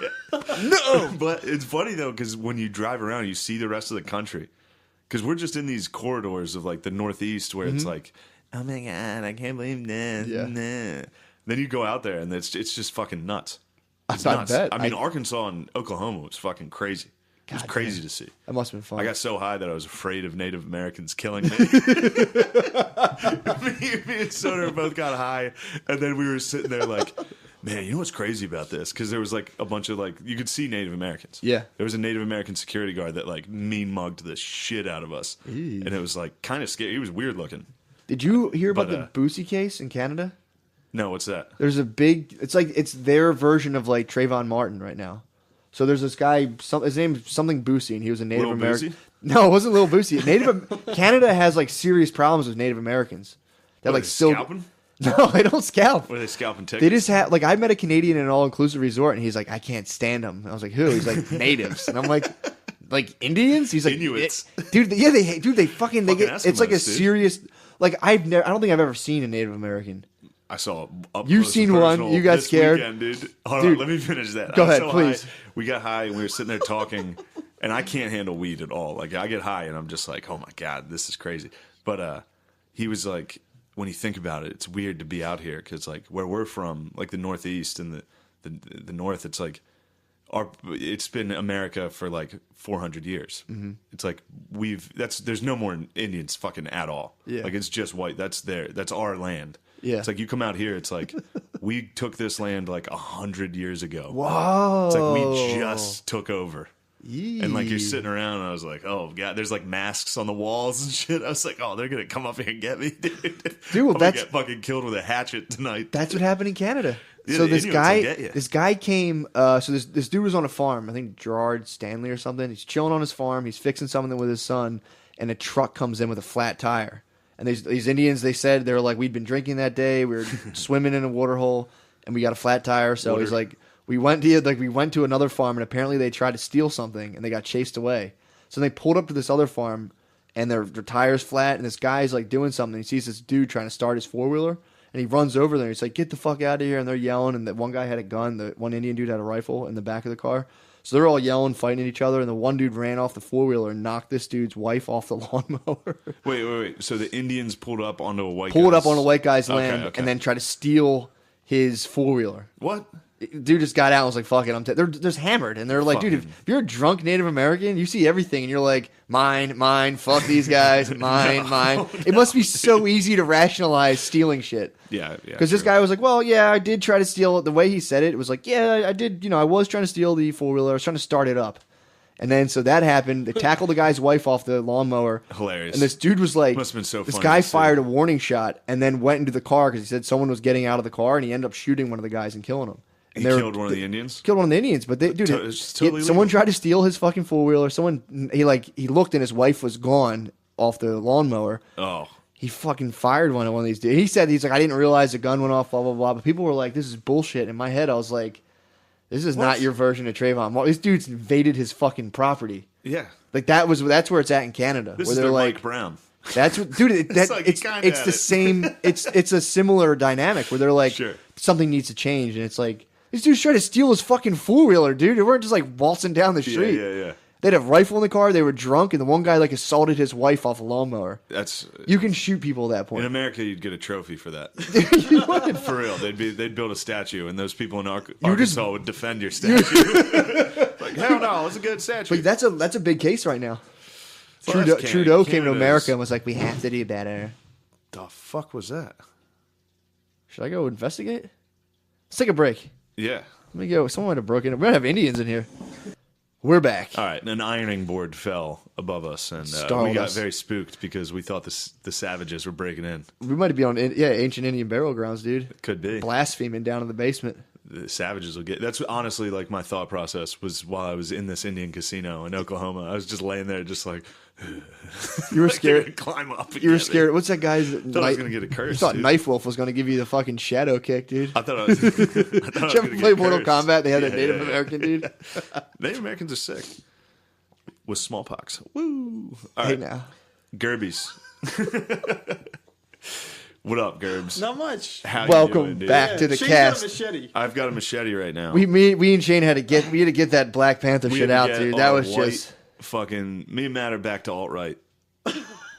No.
But it's funny, though, because when you drive around, you see the rest of the country. Because we're just in these corridors of, like, the Northeast where it's like, oh, my God, I can't believe this.
Yeah.
Nah. Then you go out there, and it's just fucking nuts. It's
I
nuts.
bet.
I mean, Arkansas and Oklahoma was fucking crazy. It was
God
crazy
damn.
to see.
That must have been fun.
I got so high that I was afraid of Native Americans killing me. me and Soder both got high, and then we were sitting there like, man, you know what's crazy about this? Because there was like a bunch of like, you could see Native Americans.
Yeah.
There was a Native American security guard that like mean mugged the shit out of us. And it was like kind of scary. He was weird looking.
Did you hear about
But,
the Boosie case in Canada?
No, what's that?
There's a big. It's like it's their version of like Trayvon Martin right now. So there's this guy. His name's something Boosie, and he was a Native
Lil
American.
Boosie?
No, it wasn't Lil Boosie. Canada has like serious problems with Native Americans. That
What,
like
they
still.
scalping?
No, they don't scalp.
Were they scalping tickets?
They just have like I met a Canadian in an all-inclusive resort, and he's like, I can't stand them. I was like, who? He's like, natives, and I'm like Indians? He's like,
Inuits.
dude. Yeah, they fucking
Fucking
get. It's like a
Eskimos, dude.
serious. Like I don't think I've ever seen a Native American.
I saw up
You've
close
seen
and
one.
personal
You got
this
scared.
weekend, dude. Hold
Dude,
on, let me finish that.
go
I was
ahead, please.
High. We got high and we were sitting there talking, and I can't handle weed at all. Like I get high and I'm just like, oh my god, this is crazy. But he was like, when you think about it, it's weird to be out here because like where we're from, like the Northeast and the North, it's like it's been America for like 400 years. Mm-hmm. It's like there's no more Indians fucking at all.
Yeah.
Like it's just white. That's our land.
Yeah.
It's like you come out here, it's like we took this land like 100 years ago.
Whoa!
It's like we just took over.
Yee.
And like you're sitting around, and I was like, "Oh god!" There's like masks on the walls and shit. I was like, "Oh, they're gonna come up here and get me, dude.
Dude,
I'm gonna get fucking killed with a hatchet tonight."
That's what happened in Canada.
Yeah,
So
the Inuits will get ya.
this guy came. So this dude was on a farm. I think Gerard Stanley or something. He's chilling on his farm. He's fixing something with his son, and a truck comes in with a flat tire. And these Indians, they said they were like, we'd been drinking that day. We were swimming in a water hole, and we got a flat tire. So he's like, we went to another farm, and apparently they tried to steal something, and they got chased away. So they pulled up to this other farm, and their tire's flat, and this guy's like doing something. He sees this dude trying to start his four-wheeler, and he runs over there. He's like, get the fuck out of here. And they're yelling, and the one guy had a gun. The one Indian dude had a rifle in the back of the car. So they're all yelling, fighting at each other, and the one dude ran off the four-wheeler and knocked this dude's wife off the lawnmower.
Wait. So the Indians pulled up onto a white
guy's land and then tried to steal his four-wheeler.
What?
Dude just got out and was like, fuck it. They're just hammered. And they're like, dude, if you're a drunk Native American, you see everything. And you're like, mine, fuck these guys, mine. It must be so easy to rationalize stealing shit.
Yeah.
Because this guy was like, well, yeah, I did try to steal it. The way he said it was like, yeah, I did. I was trying to steal the four-wheeler. I was trying to start it up. And then so that happened. They tackled the guy's wife off the lawnmower.
Hilarious.
And this dude was like,
must have been so
this
funny
guy
to see.
fired a warning shot and then went into the car because he said someone was getting out of the car, and he ended up shooting one of the guys and killing him. And
He killed one of the Indians?
Killed one of the Indians, but
It's totally
someone
legal.
tried to steal his fucking four-wheeler. He looked and his wife was gone off the lawnmower.
Oh.
He fucking fired one of these dudes. He's like, I didn't realize the gun went off, blah, blah, blah. But people were like, this is bullshit. In my head, I was like, this is not your version of Trayvon. This dude's invaded his fucking property.
Yeah.
Like that's where it's at in Canada.
This
where
is
they're
their
like,
Mike Brown.
that's what, dude.
It's like
It's
kinda
the
at it.
same. It's a similar dynamic where they're like,
Sure.
something needs to change, and it's like these dudes tried to steal his fucking four-wheeler, dude. They weren't just like waltzing down the street.
Yeah.
They had a rifle in the car. They were drunk, and the one guy like assaulted his wife off a lawnmower.
That's
You can shoot people at that
in
point.
America. You'd get a trophy for that.
You would.
For real, they'd build a statue, and those people in Arkansas would defend your statue. Like, hell no, it's a good statue.
But that's a big case right now.
Well, that's
Trudeau came to
Canada's-
America and was like, we have to do better.
The fuck was that?
Should I go investigate? Let's take a break.
Yeah.
Let me go. Someone might have broken it. We might have Indians in here. We're back.
All right, an ironing board fell above us, and we
Startled
got
us.
very spooked because we thought the savages were breaking in.
We might be on ancient Indian burial grounds, dude.
Could be.
Blaspheming down in the basement.
The savages will get. That's honestly like my thought process was while I was in this Indian casino in Oklahoma. I was just laying there, just like
You were
like they're
scared.
gonna climb up.
You were scared. What's that guy's?
Thought I was gonna get a curse.
You thought
dude.
Knife Wolf was going to give you the fucking shadow kick, dude.
I thought I was.
Did you ever play Mortal Kombat? They had that Native American dude.
Native Americans are sick with smallpox. Woo! All
Hey
right,
now.
Gerbies. What up, Gerbs?
Not much.
How you
Welcome
doing, dude?
back to the
Shane's
cast.
got a machete.
I've got a machete right now.
We and Shane had to get that Black Panther
We
shit
had
out,
to get
dude. That
all
was
white
just.
fucking me and Matt are back to alt right.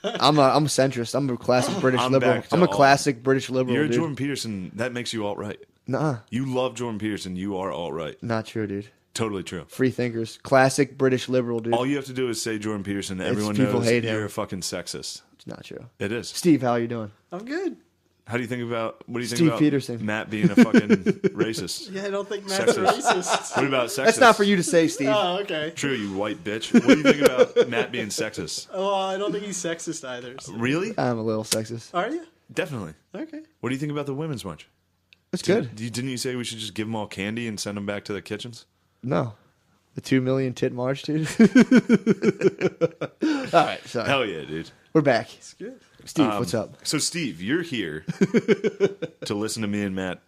I'm a centrist. I'm a classic British
I'm
liberal.
back to
I'm a
alt.
classic British liberal,
You're
dude.
Jordan Peterson. That makes you alt right.
Nuh-uh.
You love Jordan Peterson. You are alt right.
Not true, dude.
Totally true.
Free thinkers. Classic British liberal, dude.
All you have to do is say Jordan Peterson. Everyone
people
knows
hate
you're
him.
a fucking sexist.
It's not true.
It is.
Steve, how are you doing?
I'm good.
How do you think about what do you think
Steve
about
Peterson.
Matt being a fucking racist?
Yeah, I don't think Matt's
Sexist.
racist.
What about sexist?
That's not for you to say, Steve.
Oh, okay.
True, you white bitch. What do you think about Matt being sexist?
Oh, I don't think he's sexist either. So.
Really?
I'm a little sexist.
Are you?
Definitely.
Okay.
What do you think about the women's march?
It's good.
Didn't you say we should just give them all candy and send them back to their kitchens?
No. The 2 million tit march, dude. All right, sorry.
Hell yeah, dude.
We're back.
It's good.
Steve, what's up?
So, Steve, you're here to listen to me and Matt.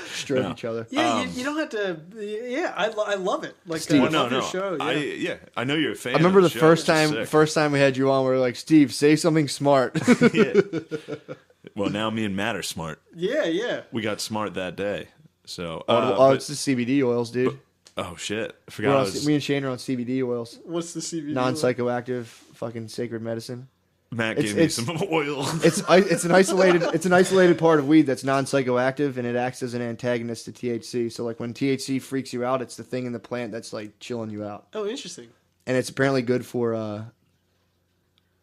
Stroke each other.
Yeah, you don't have to. Yeah, I love it. Like,
Steve-
I
Well,
love
no.
your show. Yeah.
I know you're a fan.
I remember
of
the
show,
first
which is
time
sick.
we had you on, we were like, Steve, say something smart.
Yeah. Well, now me and Matt are smart.
Yeah.
We got smart that day. So,
It's the CBD oils, dude.
oh shit, I
We're
forgot. I
on,
was,
me and Shane are on CBD oils.
What's the CBD?
Non-psychoactive, fucking sacred medicine.
Matt
it's-
gave me
it's-
some oil.
It's an isolated part of weed that's non-psychoactive, and it acts as an antagonist to THC. So like when THC freaks you out, it's the thing in the plant that's like chilling you out,
Oh, interesting.
and it's apparently good for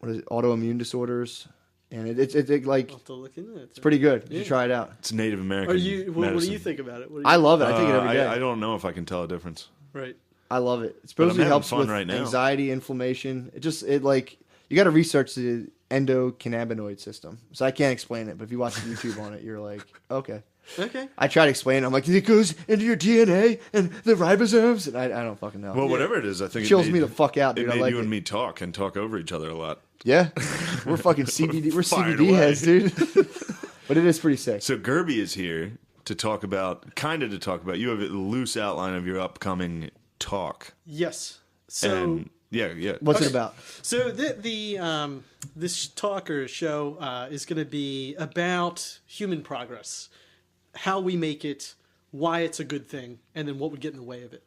autoimmune disorders, and it's like
I'll have to look into it.
it's pretty good. You
Yeah.
should try it out.
It's Native American.
Are you? What do
medicine.
you think about it? What do you
I love it. I take it every day.
I don't know if I can tell a difference.
Right.
I love it. It
I'm
supposedly
having
helps
fun
with
right now.
anxiety, inflammation. It like you got to research endocannabinoid system. So I can't explain it, but if you watch YouTube on it, you're like, okay.
Okay.
I try to explain it. I'm like, it goes into your DNA and the ribosomes, and I don't fucking know.
Well, whatever it is, I think
Chills
it
me the fuck out, dude.
It
I
made
like
you
it.
and me talk over each other a lot.
Yeah, we're fucking CBD. We're
Fired
CBD
away.
heads, dude. But it is pretty sick.
So Gerby is here to talk about. You have a loose outline of your upcoming talk.
Yes. So.
And yeah.
What's it about?
So this talk or show is going to be about human progress, how we make it, why it's a good thing, and then what would get in the way of it.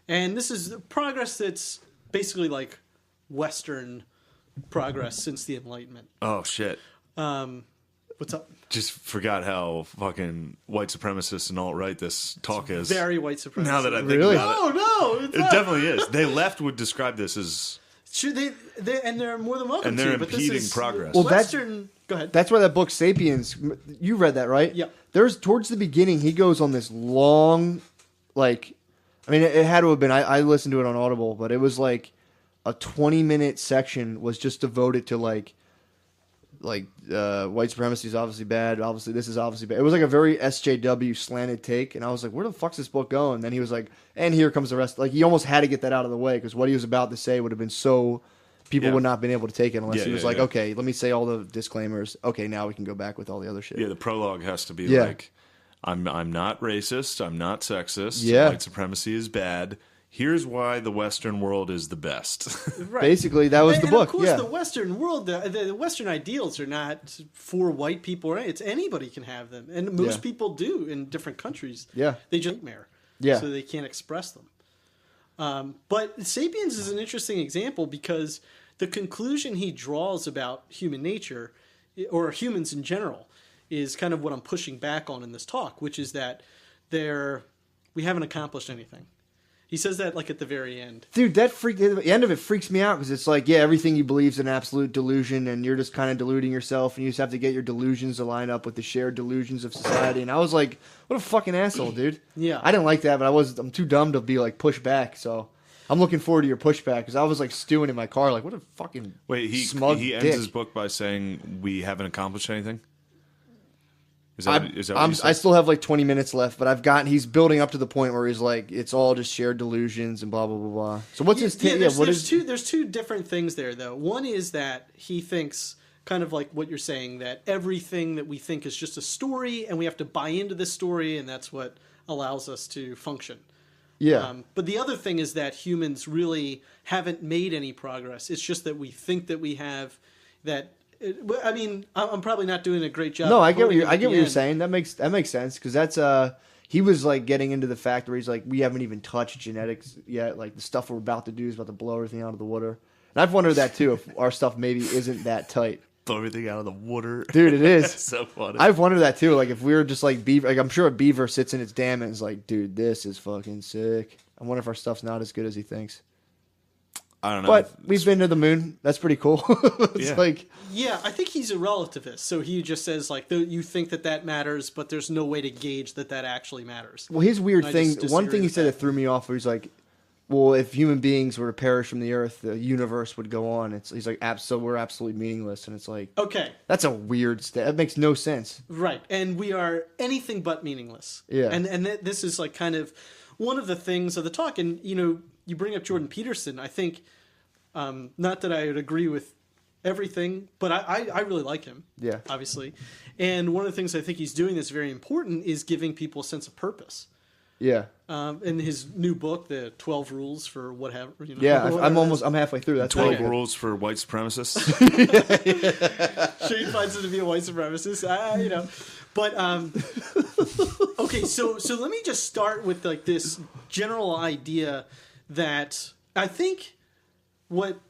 And this is progress that's basically like Western progress since the Enlightenment.
Oh shit.
What's up?
Just forgot how fucking white supremacist and alt-right this talk is.
Very white supremacist.
Now that I think
Really?
about it.
Oh no!
It definitely is. They left would describe this as,
Should they and they're more than welcome
and they're
to. But this
impeding
is
progress.
Well, that's-
Western. Go ahead.
That's why that book *Sapiens*. You read that, right?
Yeah.
There's towards the beginning, he goes on this long, like, I mean, it had to have been. I listened to it on Audible, but it was like a 20-minute section was just devoted to like white supremacy is obviously bad. Obviously, this is obviously bad. It was like a very SJW slanted take, and I was like, "Where the fuck's this book going?" And then he was like, "And here comes the rest." Like he almost had to get that out of the way because what he was about to say would have been so people
Yeah.
would not have been able to take it unless
Yeah,
he was
yeah,
like,
yeah.
"Okay, let me say all the disclaimers. Okay, now we can go back with all the other shit."
Yeah, the prologue has to be
Yeah.
like, I'm not racist. I'm not sexist.
Yeah.
White supremacy is bad. Here's why the Western world is the best.
Right.
Basically, that was the
And
book.
of course,
Yeah.
the Western world, the Western ideals are not for white people. Right? It's anybody can have them, and most
Yeah.
people do in different countries.
Yeah.
they just nightmare.
Yeah.
so they can't express them. But *Sapiens* is an interesting example because the conclusion he draws about human nature, or humans in general, is kind of what I'm pushing back on in this talk, which is that we haven't accomplished anything. He says that like at the very end.
Dude, the end of it freaks me out because it's like, yeah, everything you believe is an absolute delusion, and you're just kind of deluding yourself, and you just have to get your delusions to line up with the shared delusions of society. And I was like, what a fucking asshole, dude.
Yeah.
I didn't like that, but I'm too dumb to be like pushed back. So I'm looking forward to your pushback because I was like stewing in my car, like, what a fucking
Wait,
smug
he ends
dick.
his book by saying we haven't accomplished anything? Is
I
that what you said?
I still have like 20 minutes left, but he's building up to the point where he's like, it's all just shared delusions and blah, blah, blah, blah. So what's his take?
There's two different things there, though. One is that he thinks, kind of like what you're saying, that everything that we think is just a story, and we have to buy into this story, and that's what allows us to function.
Yeah.
But the other thing is that humans really haven't made any progress. It's just that we think that we have. I mean, I'm probably not doing a great job.
No, I get what
quoting it at the
you're
end.
saying. That makes sense because that's he was like getting into the fact where he's like, we haven't even touched genetics yet. Like the stuff we're about to do is about to blow everything out of the water. And I've wondered that too, if our stuff maybe isn't that tight.
Blow everything out of the water.
Dude, it is.
That's so funny.
I've wondered that too. Like if we were just like beaver, like I'm sure a beaver sits in its dam and is like, dude, this is fucking sick. I wonder if our stuff's not as good as he thinks.
I don't know.
But we've been to the moon. That's pretty cool. It's
Yeah.
like,
Yeah, I think he's a relativist. So he just says, like, you think that matters, but there's no way to gauge that actually matters.
well, his weird
I
thing,
just
one
disagree
thing he
with
said
that.
that threw me off was like, well, if human beings were to perish from the earth, the universe would go on. He's like, so we're absolutely meaningless. And it's like,
Okay,
that's a weird that makes no sense.
right. And we are anything but meaningless.
Yeah.
And this is, like, kind of one of the things of the talk. And, you bring up Jordan Peterson. I think, not that I would agree with everything, but I really like him.
Yeah.
Obviously. And one of the things I think he's doing that's very important is giving people a sense of purpose.
Yeah.
In his new book, the 12 Rules for whatever.
Yeah.
whatever
I'm halfway through. That's
12
really good.
rules for white supremacists.
Shane finds it to be a white supremacist. But okay, so let me just start with like this general idea that I think what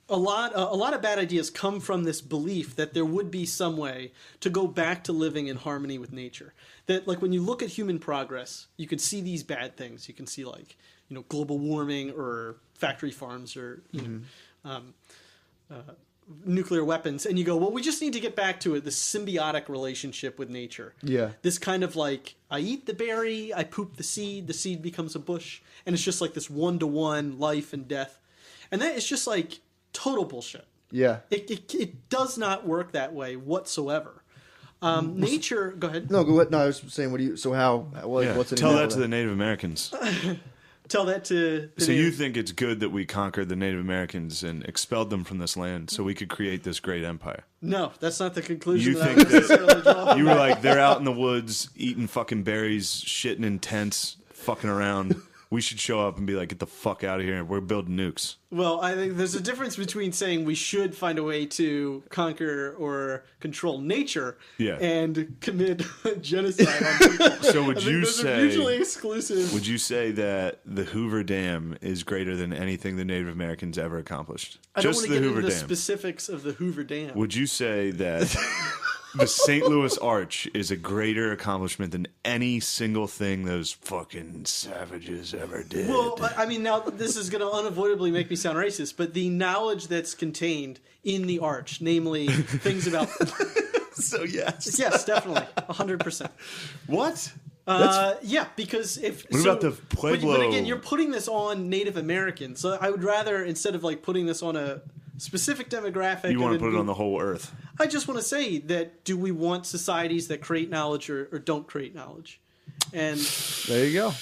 a lot of bad ideas come from this belief that there would be some way to go back to living in harmony with nature. That like when you look at human progress, you can see these bad things. You can see like global warming or factory farms or nuclear weapons, and you go, well, we just need to get back to this symbiotic relationship with nature.
Yeah.
This kind of like, I eat the berry, I poop the seed becomes a bush, and it's just like this one-to-one life and death. And that is just like total bullshit.
Yeah.
It does not work that way whatsoever. Nature. Go ahead.
No, go ahead. No, I was saying, what do you? So how?
Yeah.
What's an
Tell that
example
to the Native Americans.
Tell that to.
So you think it's good that we conquered the Native Americans and expelled them from this land so we could create this great empire?
No, that's not the conclusion.
You
that I
think
would necessarily draw.
You were like, they're out in the woods eating fucking berries, shitting in tents, fucking around. We should show up and be like, get the fuck out of here. We're building nukes.
Well, I think there's a difference between saying we should find a way to conquer or control nature and commit genocide on people.
So would you say,
mutually exclusive?
Would you say that the Hoover Dam is greater than anything the Native Americans ever accomplished?
I don't
Just
want to
the
get
Hoover
into the
Dam.
specifics of the Hoover Dam.
Would you say that the St. Louis Arch is a greater accomplishment than any single thing those fucking savages ever did?
Well, I mean, now this is going to unavoidably make me sound racist, but the knowledge that's contained in the arch, namely things about...
So yes.
Yes, definitely. 100%.
What?
Yeah, because if...
What about the Pueblo?
But again, you're putting this on Native Americans. So I would rather, instead of like putting this on a specific demographic...
You want to put it on the whole earth.
I just want to say that do we want societies that create knowledge or don't create knowledge? And
There you go.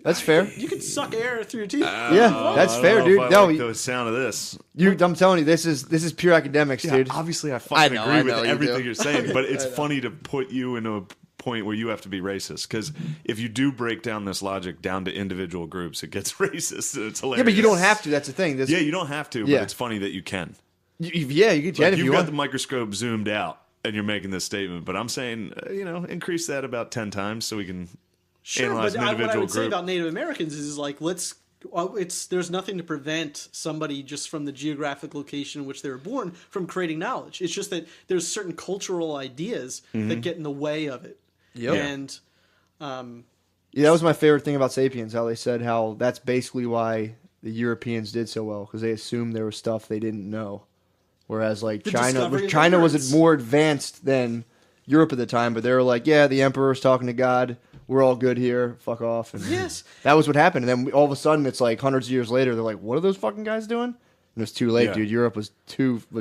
That's fair.
you can suck air through your teeth.
Yeah, that's
I don't
fair,
know
dude.
if I
No,
like the sound of this.
I'm telling you, this is pure academics, dude.
Obviously, I fucking
I
agree
know
with
you
everything
do.
you're saying, but it's funny to put you in a point where you have to be racist, because if you do break down this logic down to individual groups, it gets racist. And it's hilarious.
Yeah, but you don't have to. That's the thing.
Yeah, you don't have to,
Yeah.
but it's funny that you can.
Yeah, you can
Like,
if
you've
you
got
want.
the microscope zoomed out, and you're making this statement, but I'm saying, increase that about 10 times so we can analyze
but
an
what I
individual
would say
group.
about Native Americans is like there's nothing to prevent somebody just from the geographic location in which they were born from creating knowledge. It's just that there's certain cultural ideas that get in the way of it.
Yep.
And
Yeah, that was my favorite thing about Sapiens. How they said how that's basically why the Europeans did so well, because they assumed there was stuff they didn't know, whereas like
The discovery of
China was
ignorance.
more advanced than Europe at the time, but they were like, yeah, the emperor's talking to God. We're all good here. Fuck off. And
yes,
that was what happened. And then all of a sudden, it's like hundreds of years later, they're like, what are those fucking guys doing? And it was too late,
Yeah.
dude. Europe was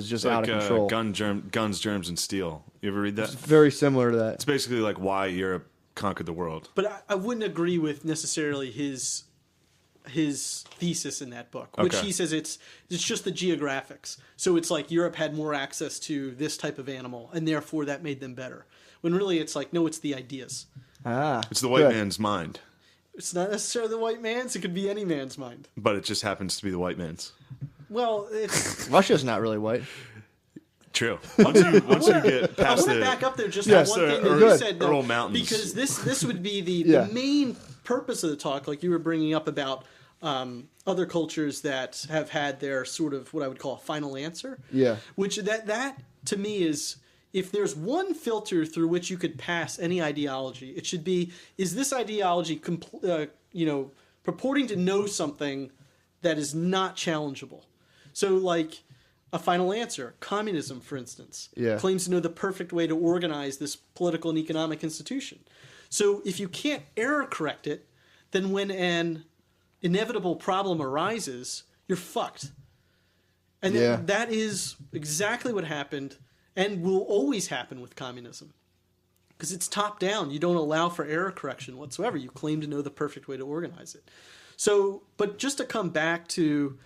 just out of control.
Guns, Germs, and Steel. You ever read that?
It's very similar to that.
It's basically like why Europe conquered the world.
but I wouldn't agree with necessarily his thesis in that book, which
Okay.
he says it's just the geographics. So it's like Europe had more access to this type of animal, and therefore that made them better. When really it's like, no, it's the ideas.
It's the white
good.
man's mind,
It's not necessarily the white man's. It could be any man's mind.
but it just happens to be the white man's.
Well, it's...
Russia's not really white.
True. Once you get
I
past
want to
the
back up there just
Yes,
on one
sir.
thing that you
Good.
said.
Ural Mountains.
Because this would be
Yeah.
the main purpose of the talk, like you were bringing up about other cultures that have had their sort of what I would call a final answer.
Yeah.
Which that to me is... If there's one filter through which you could pass any ideology, it should be: is this ideology, purporting to know something that is not challengeable? So, like a final answer, communism, for instance, claims to know the perfect way to organize this political and economic institution. So, if you can't error correct it, then when an inevitable problem arises, you're fucked. And that is exactly what happened. And will always happen with communism. Because it's top down. You don't allow for error correction whatsoever. You claim to know the perfect way to organize it. So, but just to come back to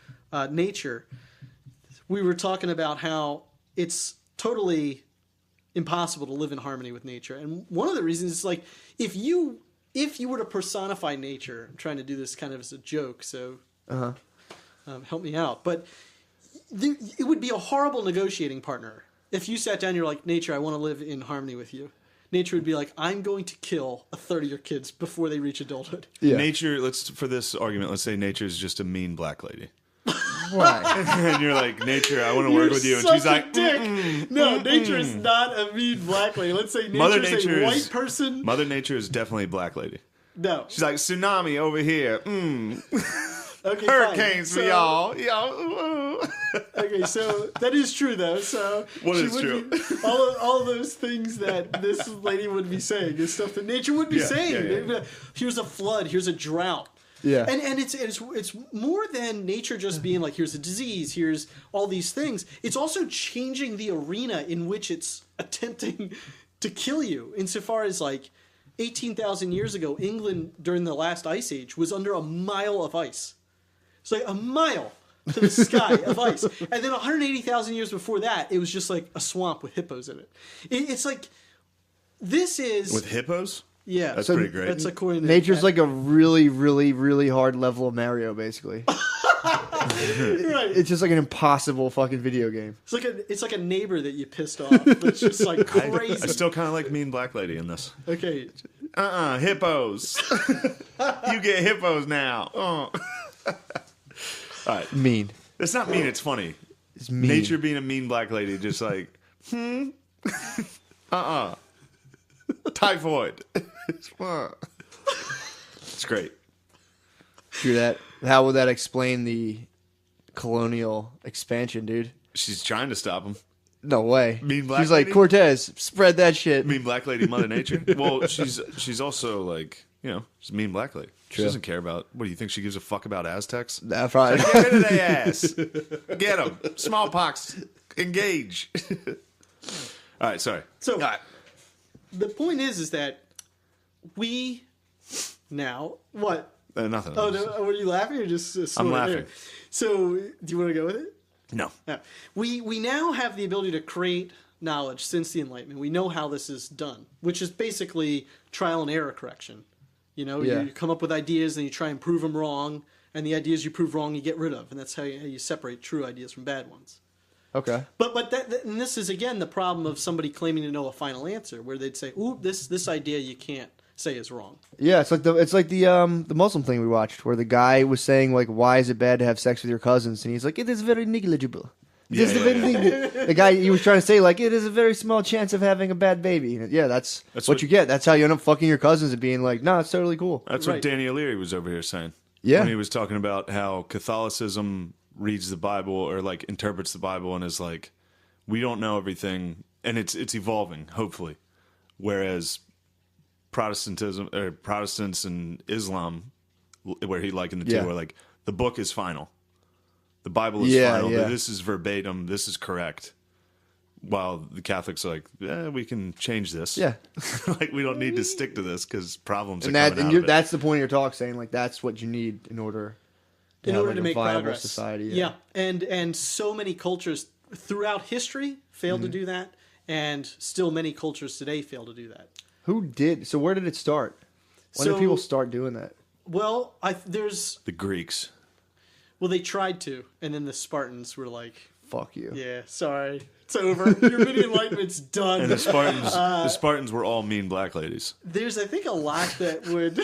nature, we were talking about how it's totally impossible to live in harmony with nature. And one of the reasons is like, if you were to personify nature, I'm trying to do this kind of as a joke, so help me out. But it would be a horrible negotiating partner. If you sat down and you're like, nature, I want to live in harmony with you. Nature would be like, I'm going to kill a third of your kids before they reach adulthood.
Yeah.
nature. For this argument, let's say nature is just a mean black lady.
Why?
And you're like, nature, I want to work with you. And
Such
she's like,
a dick. No, nature is not a mean black lady. Let's say
Mother
nature is
Nature
a
is-
white person.
Mother Nature is definitely a black lady.
No.
She's like, tsunami over here.
Okay,
Hurricanes
fine.
for y'all. Y'all.
Okay, so that is true, though. So
What
she
is
would
true?
be- all those things that this lady would be saying is stuff that nature would be
Yeah,
saying.
yeah, yeah.
They'd be like, here's a flood. Here's a drought.
Yeah.
And it's more than nature just being like, here's a disease, here's all these things. It's also changing the arena in which it's attempting to kill you. Insofar as like 18,000 years ago, England during the last ice age was under a mile of ice. It's like a mile to the sky of ice. And then 180,000 years before that, it was just like a swamp with hippos in it. It's like, this is...
With hippos?
Yeah.
That's pretty great.
That's according to
Nature's
that.
like a really, really, really hard level of Mario, basically.
Right.
It's just like an impossible fucking video game.
It's like a neighbor that you pissed off. That's just like crazy.
I still kind of like Mean Black Lady in this.
Okay.
Hippos. You get hippos now. All right.
Mean.
It's not mean, it's funny.
It's mean.
Nature being a mean black lady, just like, typhoid. It's great.
True that. How would that explain the colonial expansion, dude?
She's trying to stop him.
No way.
Mean black
She's like,
lady?
Cortez, spread that shit.
Mean black lady, Mother Nature. Well, she's also like, she's a mean black lady. She
True.
doesn't care about, what do you think she gives a fuck about Aztecs?
Nah, probably.
Get rid of their ass. Get them. Smallpox. Engage. All right, sorry.
So the point is that we now what?
Nothing.
Oh no! Were you laughing or just?
I'm laughing.
So do you want to go with it?
No.
Yeah. We now have the ability to create knowledge since the Enlightenment. We know how this is done, which is basically trial and error correction.
Yeah.
You come up with ideas and you try and prove them wrong, and the ideas you prove wrong you get rid of, and that's how you separate true ideas from bad ones.
Okay.
But and this is again the problem of somebody claiming to know a final answer, where they'd say, "Ooh, this idea you can't say is wrong."
Yeah, it's like the Muslim thing we watched, where the guy was saying like, "Why is it bad to have sex with your cousins?" And he's like, "It is very negligible." The guy, he was trying to say like, "It is a very small chance of having a bad baby." And yeah, that's what you get. That's how you end up fucking your cousins and being like, "No, it's totally cool."
That's
Right.
what Danny O'Leary was over here saying.
Yeah.
When he was talking about how Catholicism reads the Bible or like interprets the Bible and is like, we don't know everything, and it's evolving, hopefully. Whereas Protestantism or Protestants and Islam, where he likened the two, are like, the book is final. The Bible is final.
Yeah.
This is verbatim. This is correct. While the Catholics are like, we can change this.
Yeah.
Like, we don't need to stick to this because problems are
And
coming out of it.
that's the point of your talk, saying like that's what you need in order to have, like,
to
a
make
viable
progress.
society.
Yeah. And so many cultures throughout history failed to do that, and still many cultures today fail to do that.
Who did? So where did it start? When did people start doing that?
Well, there's
The Greeks.
they tried to, and then the Spartans were like,
Fuck you.
"Yeah, sorry, it's over. Your mini enlightenment's done."
And the Spartans were all mean black ladies.
There's, I think, a lot that would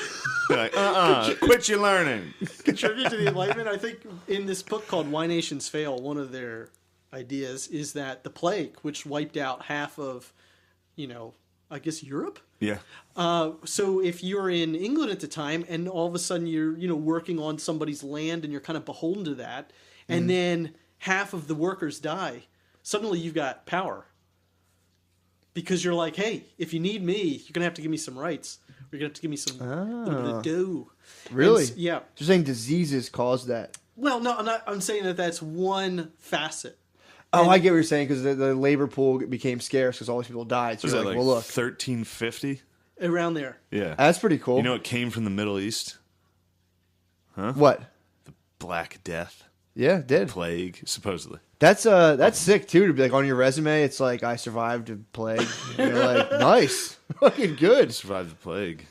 They're like, quit your learning.
contribute to the Enlightenment. I think in this book called Why Nations Fail, one of their ideas is that the plague, which wiped out half of, I guess Europe.
Yeah.
So if you're in England at the time, and all of a sudden you're working on somebody's land, and you're kind of beholden to that, and then half of the workers die, suddenly you've got power. Because you're like, hey, if you need me, you're gonna have to give me some rights. You're gonna have to give me some little bit of dough.
Really?
Yeah.
You're saying diseases caused that?
Well, no, I'm saying that's one facet.
Oh, I get what you're saying, because the labor pool became scarce because all these people died. So
Was
you're
that
like,
like
well, look,
1350?
Around there.
Yeah.
that's pretty cool.
You know it came from the Middle East?
What?
Black Death.
Yeah, it did.
Plague, supposedly.
That's sick too, to be like on your resume. It's like, I survived a plague. And you're like, nice, fucking good.
Survived the plague.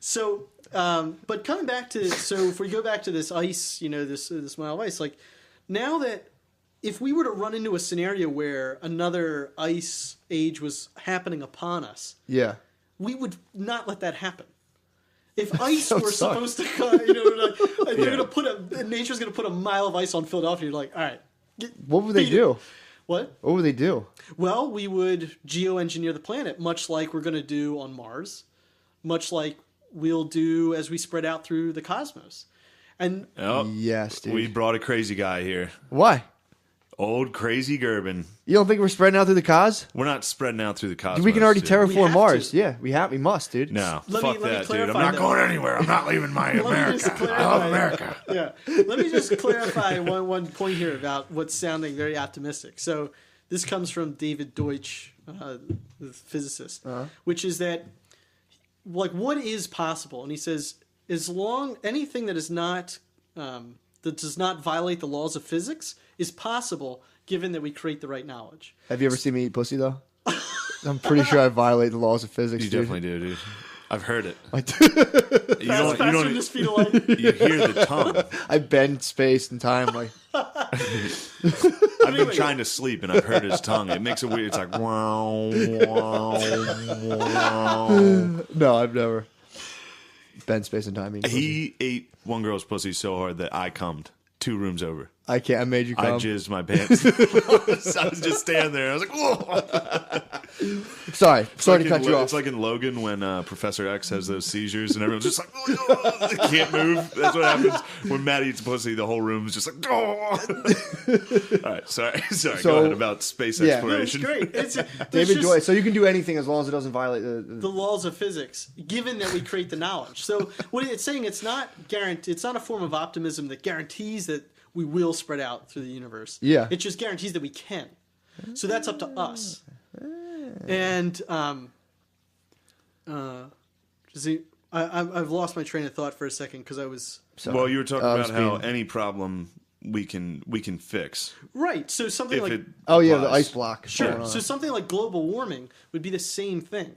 So, but coming back to, if we go back to this ice, this mile of ice, like now that if we were to run into a scenario where another ice age was happening upon us,
Yeah.
we would not let that happen. If ice
That
were
suck.
supposed to come, they're going to put nature's going to put a mile of ice on Philadelphia. You're like, all right.
What would they
beat it.
do?
What?
What would they do?
Well, we would geoengineer the planet, much like we're going to do on Mars, much like we'll do as we spread out through the cosmos. And
Oh,
Yes, dude.
we brought a crazy guy here.
Why?
Old crazy Gerben.
You don't think we're spreading out through the cosmos?
We're not spreading out through the cosmos.
We can already
dude.
We
terraform
have
Mars.
to.
Yeah, we must, dude.
No,
Let
fuck
me
that, dude. I'm
clarify
not
that.
going anywhere. I'm not leaving my
Let me
America.
just clarify-
I love America.
Yeah. Let me just clarify one point here about what's sounding very optimistic. So this comes from David Deutsch, the physicist, which is that, like, what is possible? And he says, as long anything that is not that does not violate the laws of physics is possible, given that we create the right knowledge.
Have you ever seen me eat pussy though? I'm pretty sure I violate the laws of physics.
You
dude.
definitely do, dude. I've heard it.
I do.
You don't.
Faster than the speed of light.
You hear the tongue.
I bend space and time like.
I've been trying to sleep and I've heard his tongue. It makes it weird. It's like wow, wow, wow.
No, I've never bend space and time.
He ate one girl's pussy so hard that I cummed 2 rooms over.
I can't. I made you
I
come.
jizzed my pants. I was just standing there. I was like, whoa.
Sorry to cut you off.
It's like in Logan when Professor X has those seizures and everyone's just like, oh, they can't move. That's what happens when Matt eats pussy. The whole room is just like, oh. All right, sorry.
So,
Go ahead about space
yeah.
exploration.
No, it's great. It's,
David Joy. So you can do anything as long as it doesn't violate
the laws of physics, given that we create the knowledge. So what it's saying, it's not guaranteed. It's not a form of optimism that guarantees that we will spread out through the universe.
Yeah.
It just guarantees that we can. So that's up to us. And I've lost my train of thought for a second because I was
Sorry.
Well, you were talking about how
being-
any problem we can fix.
right. So something
If
like
it
Oh yeah, the
applies.
ice block.
sure.
going on.
So something like global warming would be the same thing.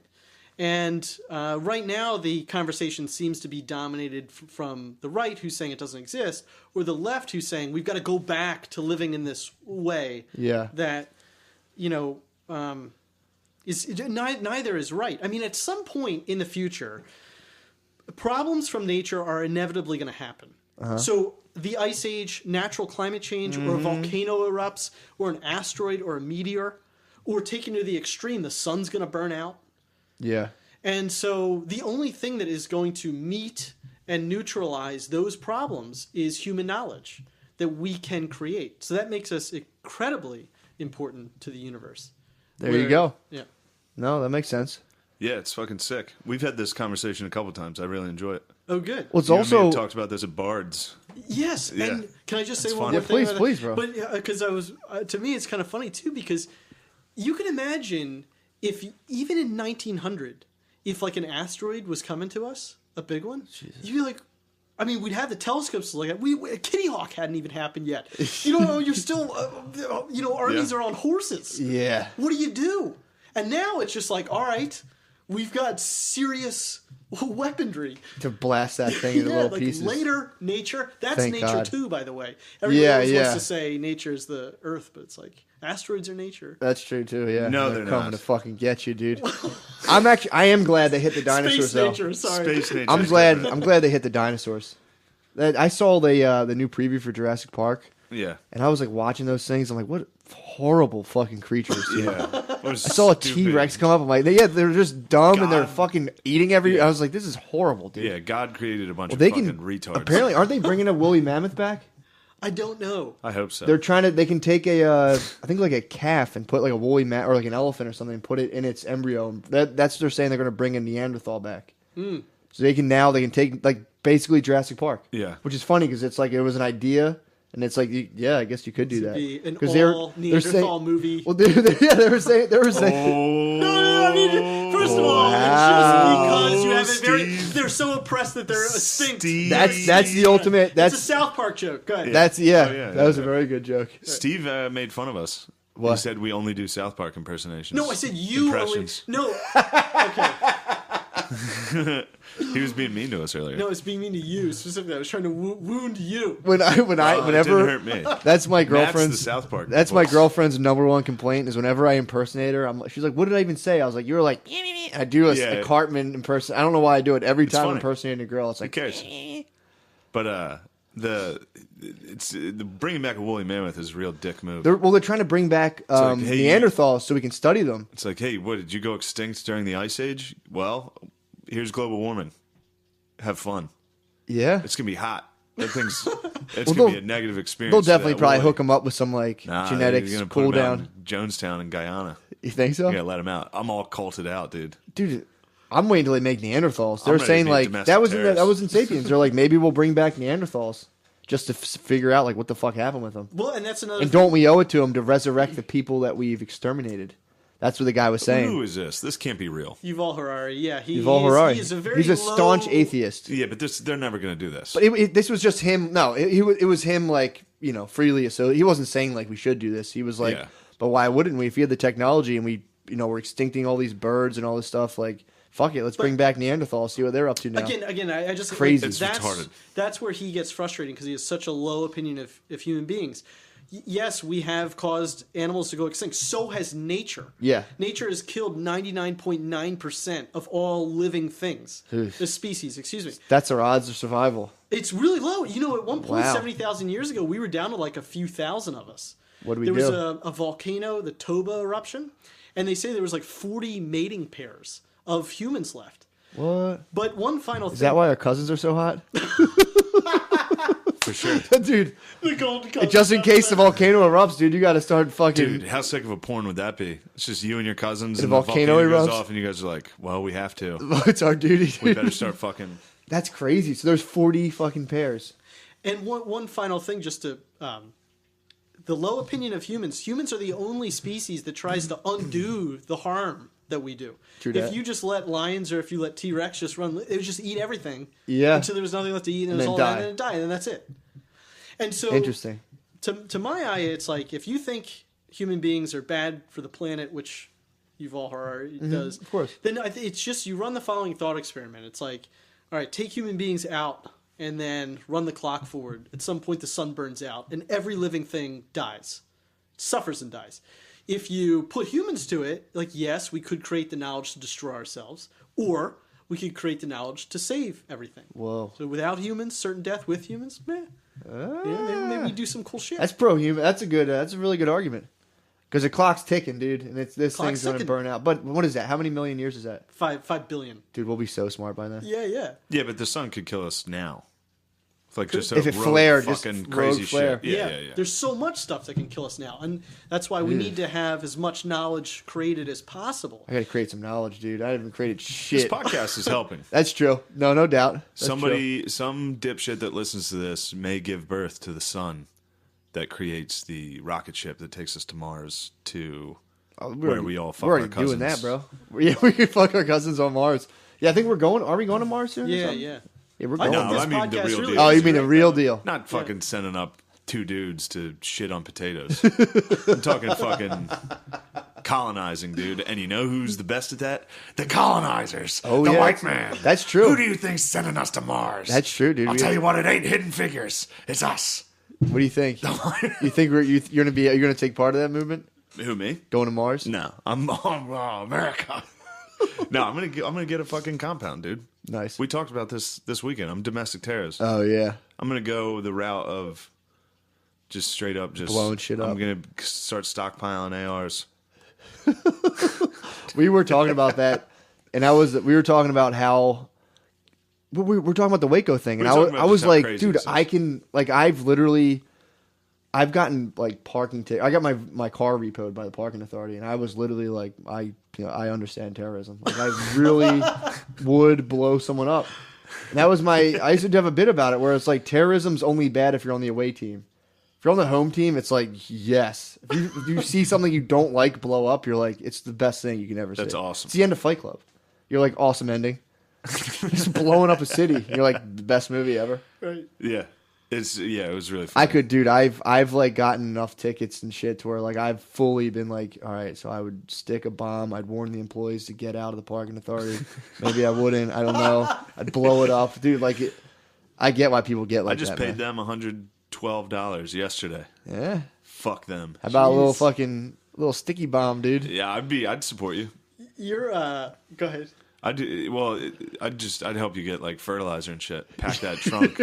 And right now, the conversation seems to be dominated from the right, who's saying it doesn't exist, or the left, who's saying we've got to go back to living in this way.
Yeah.
That, neither is right. I mean, at some point in the future, problems from nature are inevitably going to happen. So the ice age, natural climate change, or a volcano erupts, or an asteroid or a meteor, or taken to the extreme, the sun's going to burn out.
Yeah.
And so the only thing that is going to meet and neutralize those problems is human knowledge that we can create. So that makes us incredibly important to the universe.
There you go.
Yeah.
No, that makes sense.
Yeah, it's fucking sick. We've had this conversation a couple times. I really enjoy it.
Oh, good.
Well, it's
You and me
also
have talked about this at Bards.
Yes.
Yeah.
And can I just say
That's
one
fine.
more
Yeah,
thing?
please,
about
please,
that?
bro.
But because to me, it's kind of funny too, because you can imagine if even in 1900, if like an asteroid was coming to us, a big one, you'd be like, I mean, we'd have the telescopes to look at. Kitty Hawk hadn't even happened yet. You're still, armies are on horses.
yeah.
What do you do? And now it's just like, all right, we've got serious weaponry.
To blast that thing into little
like
pieces.
later nature. That's
Thank
nature
God.
too, by the way. Everybody
Yeah,
always
yeah.
wants to say nature is the Earth, but it's like asteroids are nature.
That's true too. Yeah.
No,
they're
they're
coming
not.
to fucking get you, dude. I am glad they hit the dinosaurs
Space
though.
nature. Sorry.
Space nature.
I'm glad they hit the dinosaurs. I saw the new preview for Jurassic Park,
Yeah.
and I was like watching those things. I'm like, what horrible fucking creatures. Dude.
Yeah.
I saw a T-Rex come up. I'm like, they're just dumb and they're
God.
fucking eating every. I was like, this is horrible, dude.
Yeah, God created a bunch of
They
fucking
can
retards.
apparently aren't they bringing a woolly mammoth back?
I don't know.
I hope so.
They're trying to. They can take I think like a calf and put like a woolly or like an elephant or something and put it in its embryo. That's what they're saying. They're going to bring a Neanderthal back. So they can take like basically Jurassic Park.
Yeah.
Which is funny because it's like it was an idea and it's like yeah, I guess you could do that.
Be an
'Cause
all Neanderthal movie.
Well, they were saying.
Oh,
No, I mean, first of all,
Wow.
it's just because you have a
Steve.
they're so oppressed that they're extinct.
Steve.
That's the ultimate.
It's a
That's
South Park joke. Go ahead.
that
yeah,
was
yeah.
a very good joke.
Steve made fun of us.
What?
He said we only do South Park impersonations.
No, I said you
Impressions.
only. No. Okay.
He was being mean to us earlier.
No, it's being mean to you specifically. I was trying to wound you.
Whenever
It didn't hurt me.
that's my
Matt's
girlfriend's
the South Park.
That's my
voice.
girlfriend's number one complaint is whenever I impersonate her, she's like, "What did I even say?" I was like, "You were like," I do a
Yeah.
Cartman imperson. I don't know why I do it every time
funny.
impersonating a girl. It's
Who
like,
cares? But the bringing back a woolly mammoth is a real dick move.
they're trying to bring back
like, hey,
Neanderthals so we can study them.
It's like, hey, what, did you go extinct during the Ice Age? Well, here's global warming. Have fun.
Yeah,
It's going to be hot. That thing's It's going to be a negative experience.
They'll definitely
to that
probably
boy.
hook him up with some like genetics
you're gonna
cool
put him out
down.
in Jonestown in Guyana.
You think so?
You gotta let him out. I'm all culted out, dude.
Dude, I'm waiting till they make Neanderthals.
I'm
They're
ready
saying
to be a
like
domestic
that was in
terrorist.
Sapiens. They're like maybe we'll bring back Neanderthals just to figure out like what the fuck happened with them.
Well, and that's another.
And don't we owe it to them to resurrect the people that we've exterminated? That's what the guy was saying.
Who is this? This can't be real.
Yuval Harari. Yeah,
Yuval Harari.
He is a very
He's a staunch
low-
atheist.
Yeah, but they're never going to do this.
But this was just him. No, it was him like freely. So he wasn't saying like we should do this. He was like,
Yeah.
but why wouldn't we? If we had the technology and we we're extincting all these birds and all this stuff, like fuck it, let's bring back Neanderthals. See what they're up to now.
Again, I just
Crazy.
It's retarded.
That's where he gets frustrating because he has such a low opinion of human beings. Yes, we have caused animals to go extinct. So has nature.
Yeah.
Nature has killed 99.9% of all living things.
Oof.
The species, excuse me.
That's our odds of survival.
It's really low. At one point,
Wow.
70,000 years ago, we were down to like a few thousand of us.
What do we
There was
do?
a volcano, the Toba eruption, and they say there was like 40 mating pairs of humans left.
What?
But one final thing.
Is that why our cousins are so hot?
For sure.
The
Dude,
golden cousins.
just in case the volcano erupts, dude, you got to start fucking.
Dude, how sick of a porn would that be? It's just you and your cousins,
And
and
a
the
volcano
volcano goes
erupts?
off, and you guys are like, well, we have to.
It's our duty.
We
Dude.
better start fucking.
That's crazy. So there's 40 fucking pairs.
And one final thing, just to the low opinion of humans. Humans are the only species that tries to undo the harm that we do.
True
if
that.
you just let lions or if you let T-Rex just run, it would just eat everything.
Yeah.
Until there was nothing left to eat, and,
And
it was
then
all
die.
and then die, and then that's it. And so,
Interesting.
to my eye, it's like if you think human beings are bad for the planet, which Yuval Harari does,
of course.
then it's just you run the following thought experiment. It's like, all right, take human beings out and then run the clock forward. At some point, the sun burns out, and every living thing dies, suffers and dies. If you put humans to it, like, yes, we could create the knowledge to destroy ourselves, or we could create the knowledge to save everything.
Whoa.
So without humans, certain death. With humans, meh. Maybe do some cool shit.
That's pro-human. That's a really good argument. Because the clock's ticking, dude, and this
Clock's
thing's going to
ticking.
burn out. But what is that? How many million years is that?
5 billion.
Dude, we'll be so smart by then.
Yeah.
Yeah, but the sun could kill us now. It's like just
If
a
it
rogue
flared, just
fucking
rogue
crazy
flare.
shit. Yeah.
There's so much stuff that can kill us now, and that's why we need to have as much knowledge created as possible.
I got to create some knowledge, dude. I haven't created
This
shit.
podcast is helping.
That's true. No doubt. That's
Some dipshit that listens to this may give birth to the sun that creates the rocket ship that takes us to Mars to
true.
where we all fuck
We're
our
already
cousins.
doing that, bro. Yeah, we can fuck our cousins on Mars. Yeah, I think we're going. Are we going to Mars soon? or
Yeah,
something?
yeah.
Yeah, we're
I
going.
think this
I mean the
podcast
real
really
deal.
Oh,
is
you mean a
great,
real
though.
deal?
Not fucking sending up two dudes to shit on potatoes. I'm talking fucking colonizing, dude. And you know who's the best at that? The colonizers.
Oh,
the
yeah.
white man.
That's true.
Who do you think's sending us to Mars?
That's true, dude.
I'll tell you what, it ain't Hidden Figures. It's us.
What do you think? You think you're gonna take part of that movement,
Who, me?
going to Mars?
No, I'm America. No, I'm gonna get a fucking compound, dude.
Nice.
We talked about this weekend. I'm domestic terrorist.
Oh yeah.
I'm gonna go the route of just straight up just
Blowing shit up.
I'm gonna start stockpiling ARs.
We were talking about that, and we were talking about how we're talking about the Waco thing, and
We were talking about
I was
just how
like,
crazy
dude,
this is.
I can like I've gotten like parking tickets. I got my car repoed by the parking authority, and I was literally like, I understand terrorism. Like I really would blow someone up. And that was I used to have a bit about it where it's like terrorism's only bad if you're on the away team. If you're on the home team, it's like, yes. If you see something you don't like blow up, you're like, it's the best thing you can ever see.
That's awesome.
It's the end of Fight Club. You're like, awesome ending. Just blowing up a city. You're like, the best movie ever.
Right.
Yeah. It was really fun.
I could, dude. I've like gotten enough tickets and shit to where like I've fully been like, all right, so I would stick a bomb. I'd warn the employees to get out of the parking authority. Maybe I wouldn't. I don't know. I'd blow it up, dude. Like, I get why people get like
I just
that.
paid
man.
them $112 yesterday.
Yeah.
Fuck them.
How about a
Jeez.
little sticky bomb, dude?
Yeah, I'd support you.
You're go ahead.
I'd help you get like fertilizer and shit. Pack that trunk.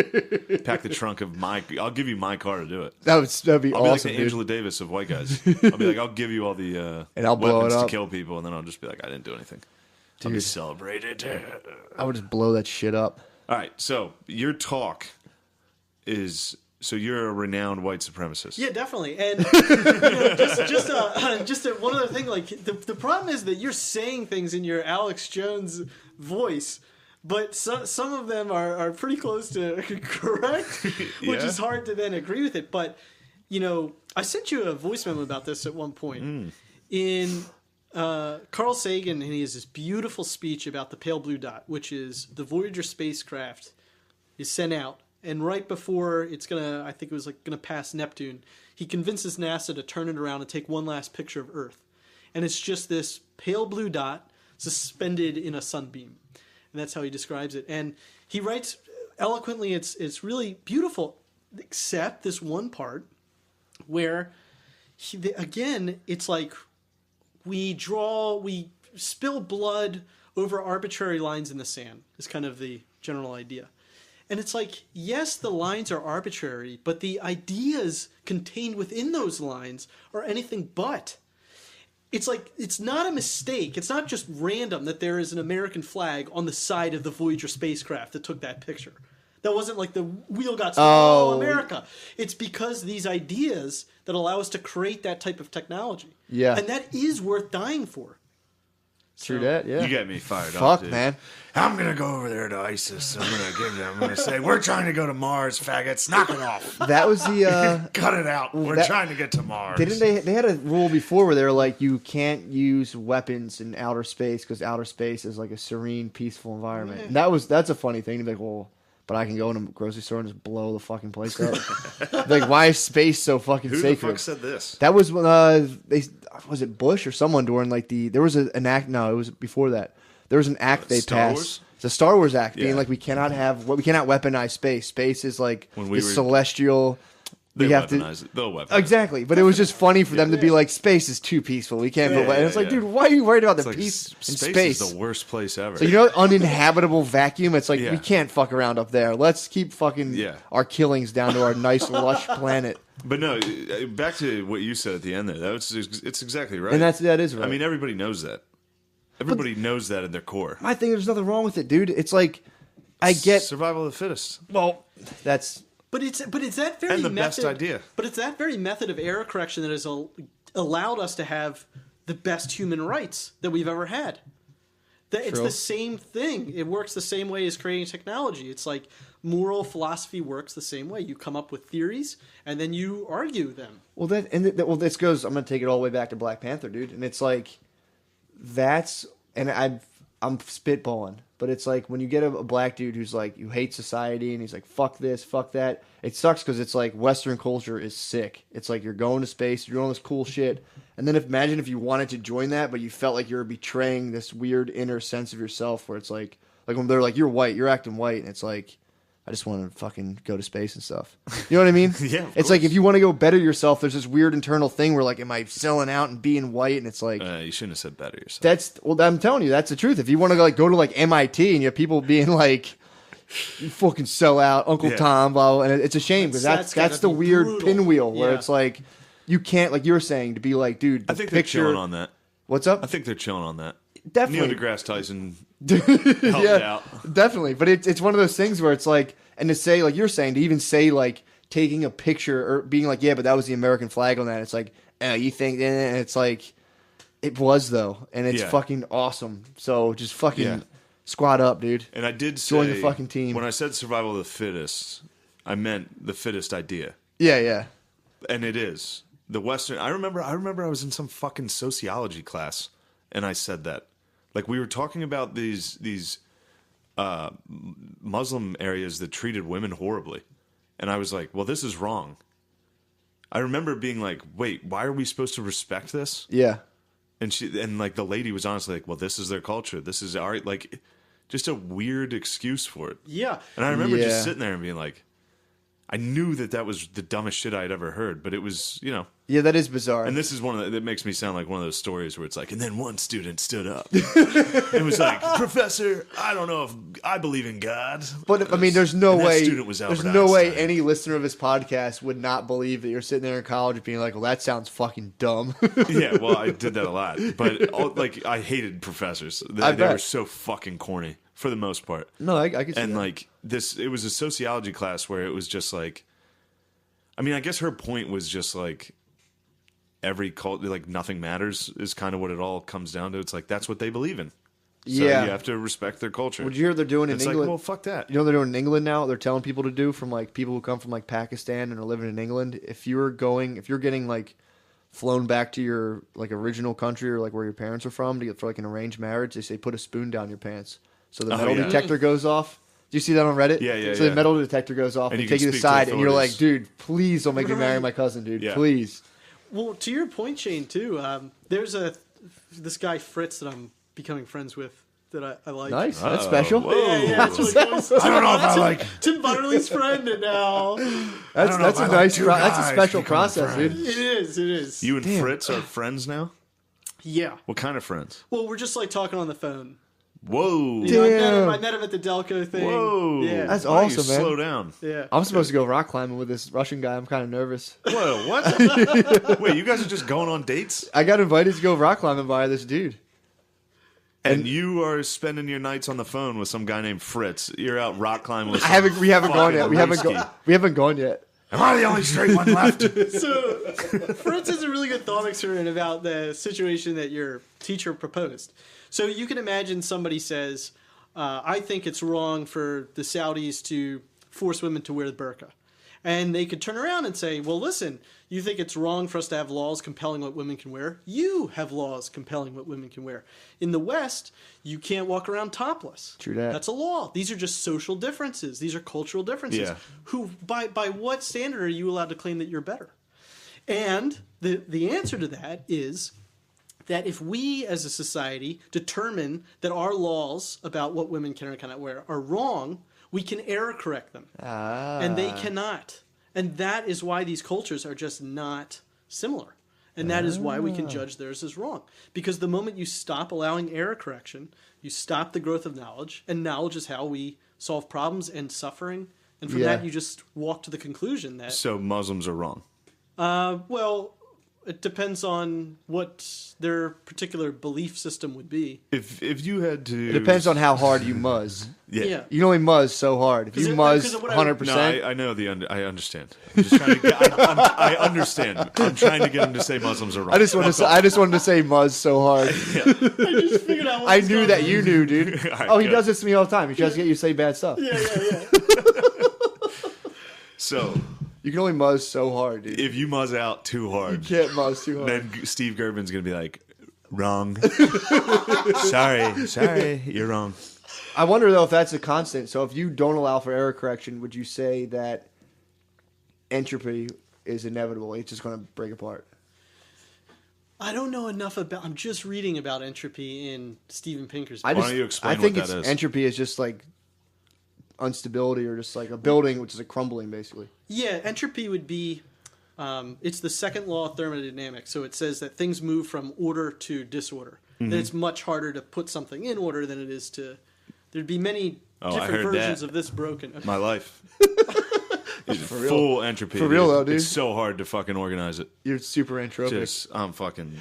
Pack the trunk of I'll give you my car to do it.
That'd be
I'll be like
awesome,
the
dude.
Angela Davis of white guys. I'll be like, I'll give you all the
And I'll blow it
weapons
up.
to kill people, and then I'll just be like, I didn't do anything. I'll be
Dude.
celebrated.
I would just blow that shit up.
All right, so your talk is So you're a renowned white supremacist.
Yeah, definitely. And one other thing, like the problem is that you're saying things in your Alex Jones voice, but some of them are pretty close to correct, which is hard to then agree with it. But I sent you a voice memo about this at one point. In Carl Sagan, and he has this beautiful speech about the pale blue dot, which is the Voyager spacecraft is sent out. And right before it's I think it was gonna pass Neptune, he convinces NASA to turn it around and take one last picture of Earth. And it's just this pale blue dot suspended in a sunbeam. And that's how he describes it. And he writes eloquently, it's really beautiful, except this one part where, again, it's like we spill blood over arbitrary lines in the sand, is kind of the general idea. And it's like, yes, the lines are arbitrary, but the ideas contained within those lines are anything but. It's like, it's not a mistake. It's not just random that there is an American flag on the side of the Voyager spacecraft that took that picture. That wasn't like the wheel got stuck, America. It's because these ideas that allow us to create that type of technology.
Yeah.
And that is worth dying for.
True that, yeah.
You get me fired up,
Fuck,
dude.
man.
I'm going to go over there to ISIS. I'm going to say, we're trying to go to Mars, faggots. Knock it off.
That was the...
Cut it out. We're trying to get to Mars.
Didn't they had a rule before where they were like, you can't use weapons in outer space because outer space is like a serene, peaceful environment. And that's a funny thing to be like, well, but I can go in a grocery store and just blow the fucking place up. Like, why is space so fucking
Who
sacred?
the fuck said this?
That was when was it Bush or someone during like there was an act. No, it was before that. There was an act they
Star
passed.
Wars?
It's a Star Wars act, being
Yeah.
like we cannot weaponize space. Space is like
When we
this
were-
celestial.
They'll
We have
weaponize it. They'll weaponize
Exactly, but it was just funny for them to be like, space is too peaceful. We can't.
Yeah,
and it's like,
yeah.
dude, why are you worried about
It's
the
like
peace in
space
space?
is the worst place ever.
So you know, uninhabitable vacuum. It's like
Yeah.
we can't fuck around up there. Let's keep fucking our killings down to our nice lush planet.
But no, back to what you said at the end there. It's exactly right.
And that is right.
I mean, everybody knows that. Everybody knows that in their core.
I think there's nothing wrong with it, dude. It's like I get
survival of the fittest.
well, that's.
But it's that very
And the
method,
best idea.
But it's that very method of error correction that has allowed us to have the best human rights that we've ever had. It's the same thing. It works the same way as creating technology. It's like moral philosophy works the same way. You come up with theories and then you argue them.
Well, this goes. I'm gonna take it all the way back to Black Panther, dude. And it's like I'm spitballing, but it's like when you get a black dude who's like, you hate society, and he's like, fuck this, fuck that. It sucks because it's like Western culture is sick. It's like you're going to space, you're doing all this cool shit, and then imagine if you wanted to join that, but you felt like you were betraying this weird inner sense of yourself, where it's like when they're like, you're white, you're acting white, and it's like, I just want to fucking go to space and stuff. You know what I mean?
Yeah,
it's like if you want to go better yourself, there's this weird internal thing where like, am I selling out and being white? And it's like
You shouldn't have said better yourself.
I'm telling you, that's the truth. If you want to go to like MIT and you have people being like, you fucking sell out, Uncle Tom, blah, blah, and it's a shame because that's the weird
brutal.
pinwheel where
Yeah.
it's like you can't, like you were saying, to be like, dude,
I think they're
picture,
chilling on that.
what's up?
I think they're chilling on that.
Definitely.
Neil deGrasse Tyson helped out.
Definitely. But it's one of those things where it's like, and to say, like you're saying, to even say like taking a picture or being like, yeah, but that was the American flag on that. It's like, you think, and it's like, it was though, and it's fucking awesome. So just fucking squat up, dude.
And I did
Join
say,
the fucking team.
when I said survival of the fittest, I meant the fittest idea.
Yeah.
And it is. The Western. I remember I was in some fucking sociology class, and I said that. Like, we were talking about these Muslim areas that treated women horribly. And I was like, well, this is wrong. I remember being like, wait, why are we supposed to respect this?
Yeah.
And like the lady was honestly like, well, this is their culture. This is our, like, just a weird excuse for it.
Yeah.
And I remember
Yeah.
just sitting there and being like, I knew that was the dumbest shit I had ever heard, but it was,
Yeah, that is bizarre.
and this is that makes me sound like one of those stories where it's like, and then one student stood up. It was like, Professor, I don't know if I believe in God.
But I mean, there's no
And that
way.
student was
There's
Albert
no way
Einstein.
any listener of this podcast would not believe that you're sitting there in college being like, "Well, that sounds fucking dumb."
Yeah, well, I did that a lot, but I hated professors. They
bet.
were so fucking corny for the most part.
No, I could see
And
that.
like it was a sociology class where it was just like, I mean, I guess her point was just like every cult, like nothing matters is kind of what it all comes down to. It's like that's what they believe in. So
Yeah.
you have to respect their culture.
Would you hear they're doing in
It's
England?
like, well, fuck that.
You know what they're doing in England now? They're telling people to do from like people who come from like Pakistan and are living in England. If you're getting like flown back to your like original country or like where your parents are from to get for like an arranged marriage, they say put a spoon down your pants so the metal detector goes off. Do you see that on Reddit?
Yeah.
So the metal detector goes off and
you
they take
can
you to the
speak to
side and you're like,
authorities.
dude, please don't make me marry my cousin, dude.
Yeah.
Please.
Well, to your point, Shane, too, there's this guy Fritz that I'm becoming friends with that I like.
Nice. That's special.
Whoa.
Yeah, it's really cool.
I don't know if I like.
Tim Butterly's friend, and now
That's a nice. That's a special process, dude.
it is.
You and Fritz are friends now?
Yeah.
What kind of friends?
Well, we're just like talking on the phone.
Whoa.
You know,
Damn.
I met him at the Delco thing.
Whoa.
Yeah.
That's
Why don't
awesome,
you
man.
Slow down.
Yeah.
I'm supposed to go rock climbing with this Russian guy. I'm kind of nervous.
Whoa, what? Wait, you guys are just going on dates?
I got invited to go rock climbing by this dude.
And you are spending your nights on the phone with some guy named Fritz. You're out rock climbing with
We haven't gone yet. We haven't
Fucking
we haven't gone yet.
Am I the only straight one left?
So, Fritz has a really good thought experiment about the situation that your teacher proposed. So, you can imagine somebody says, I think it's wrong for the Saudis to force women to wear the burqa. And they could turn around and say, well, listen, you think it's wrong for us to have laws compelling what women can wear? You have laws compelling what women can wear. In the West, you can't walk around topless.
True that.
That's a law. These are just social differences. These are cultural differences.
Yeah.
Who, by what standard are you allowed to claim that you're better? And the answer to that is that if we as a society determine that our laws about what women can or cannot wear are wrong, we can error correct them. And they cannot. And that is why these cultures are just not similar. And that is why we can judge theirs as wrong. Because the moment you stop allowing error correction, you stop the growth of knowledge, and knowledge is how we solve problems and suffering. And from that, you just walk to the conclusion that,
So Muslims are wrong.
well, it depends on what their particular belief system would be.
If you had to...
It depends on how hard you muzz.
Yeah.
You can only muzz so hard. If
'Cause
you
it-
muzz
because of what
100%,
No, I know I understand. I'm just trying to get, I understand. I'm trying to get him to say Muslims are wrong.
I just wanted to say muzz so hard.
I just figured out what
I
was
knew
going
that
on.
you knew, dude.
All right,
Oh, he
good.
does this to me all the time. He tries to get you to say bad stuff.
Yeah.
So,
You can only muzz so hard, dude.
if you muzz out too hard,
Can't muzz too hard.
then Steve Gerben's going to be like, wrong. Sorry, you're wrong.
I wonder though if that's a constant. So if you don't allow for error correction, would you say that entropy is inevitable? It's just going to break apart.
I don't know enough about. I'm just reading about entropy in Steven Pinker's
I
book.
just,
don't you explain
I think
what that is?
entropy is just like instability or just like a building which is a crumbling basically.
Yeah, entropy would be. It's the second law of thermodynamics. So it says that things move from order to disorder. That it's much harder to put something in order than it is to. There'd be many
I
different
heard
versions
that.
of this broken.
My life. It's
real.
full entropy.
For real, though, dude.
It's so hard to fucking organize it.
You're super entropic.
I'm fucking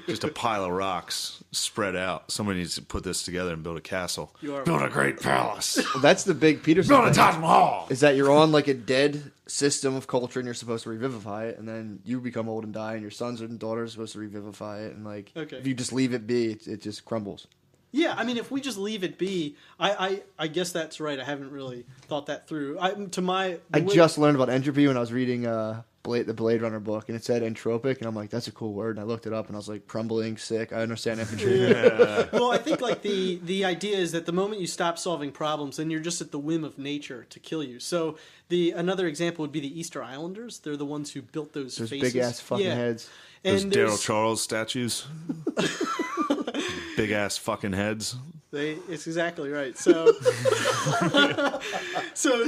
just a pile of rocks spread out. Somebody needs to put this together and build a castle.
You are-
Build a great palace.
Well, that's the big Peterson
Build a
thing,
Taj Mahal.
is that you're on like a dead system of culture and you're supposed to revivify it, and then you become old and die, and your sons and daughters are supposed to revivify it, and like
Okay.
if you just leave it be, it just crumbles.
Yeah, I mean, if we just leave it be, I guess that's right. I haven't really thought that through.
I just learned about entropy when I was reading the Blade Runner book, and it said entropic, and I'm like, that's a cool word. And I looked it up, and I was like, crumbling, sick. I understand infantry.
Well, I think like the idea is that the moment you stop solving problems, then you're just at the whim of nature to kill you. So another example would be the Easter Islanders. They're the ones who built those
Those
faces.
big ass fucking
Yeah.
heads.
Those
And
Daryl
there's-
Charles statues. Big ass fucking heads.
It's exactly right. So, so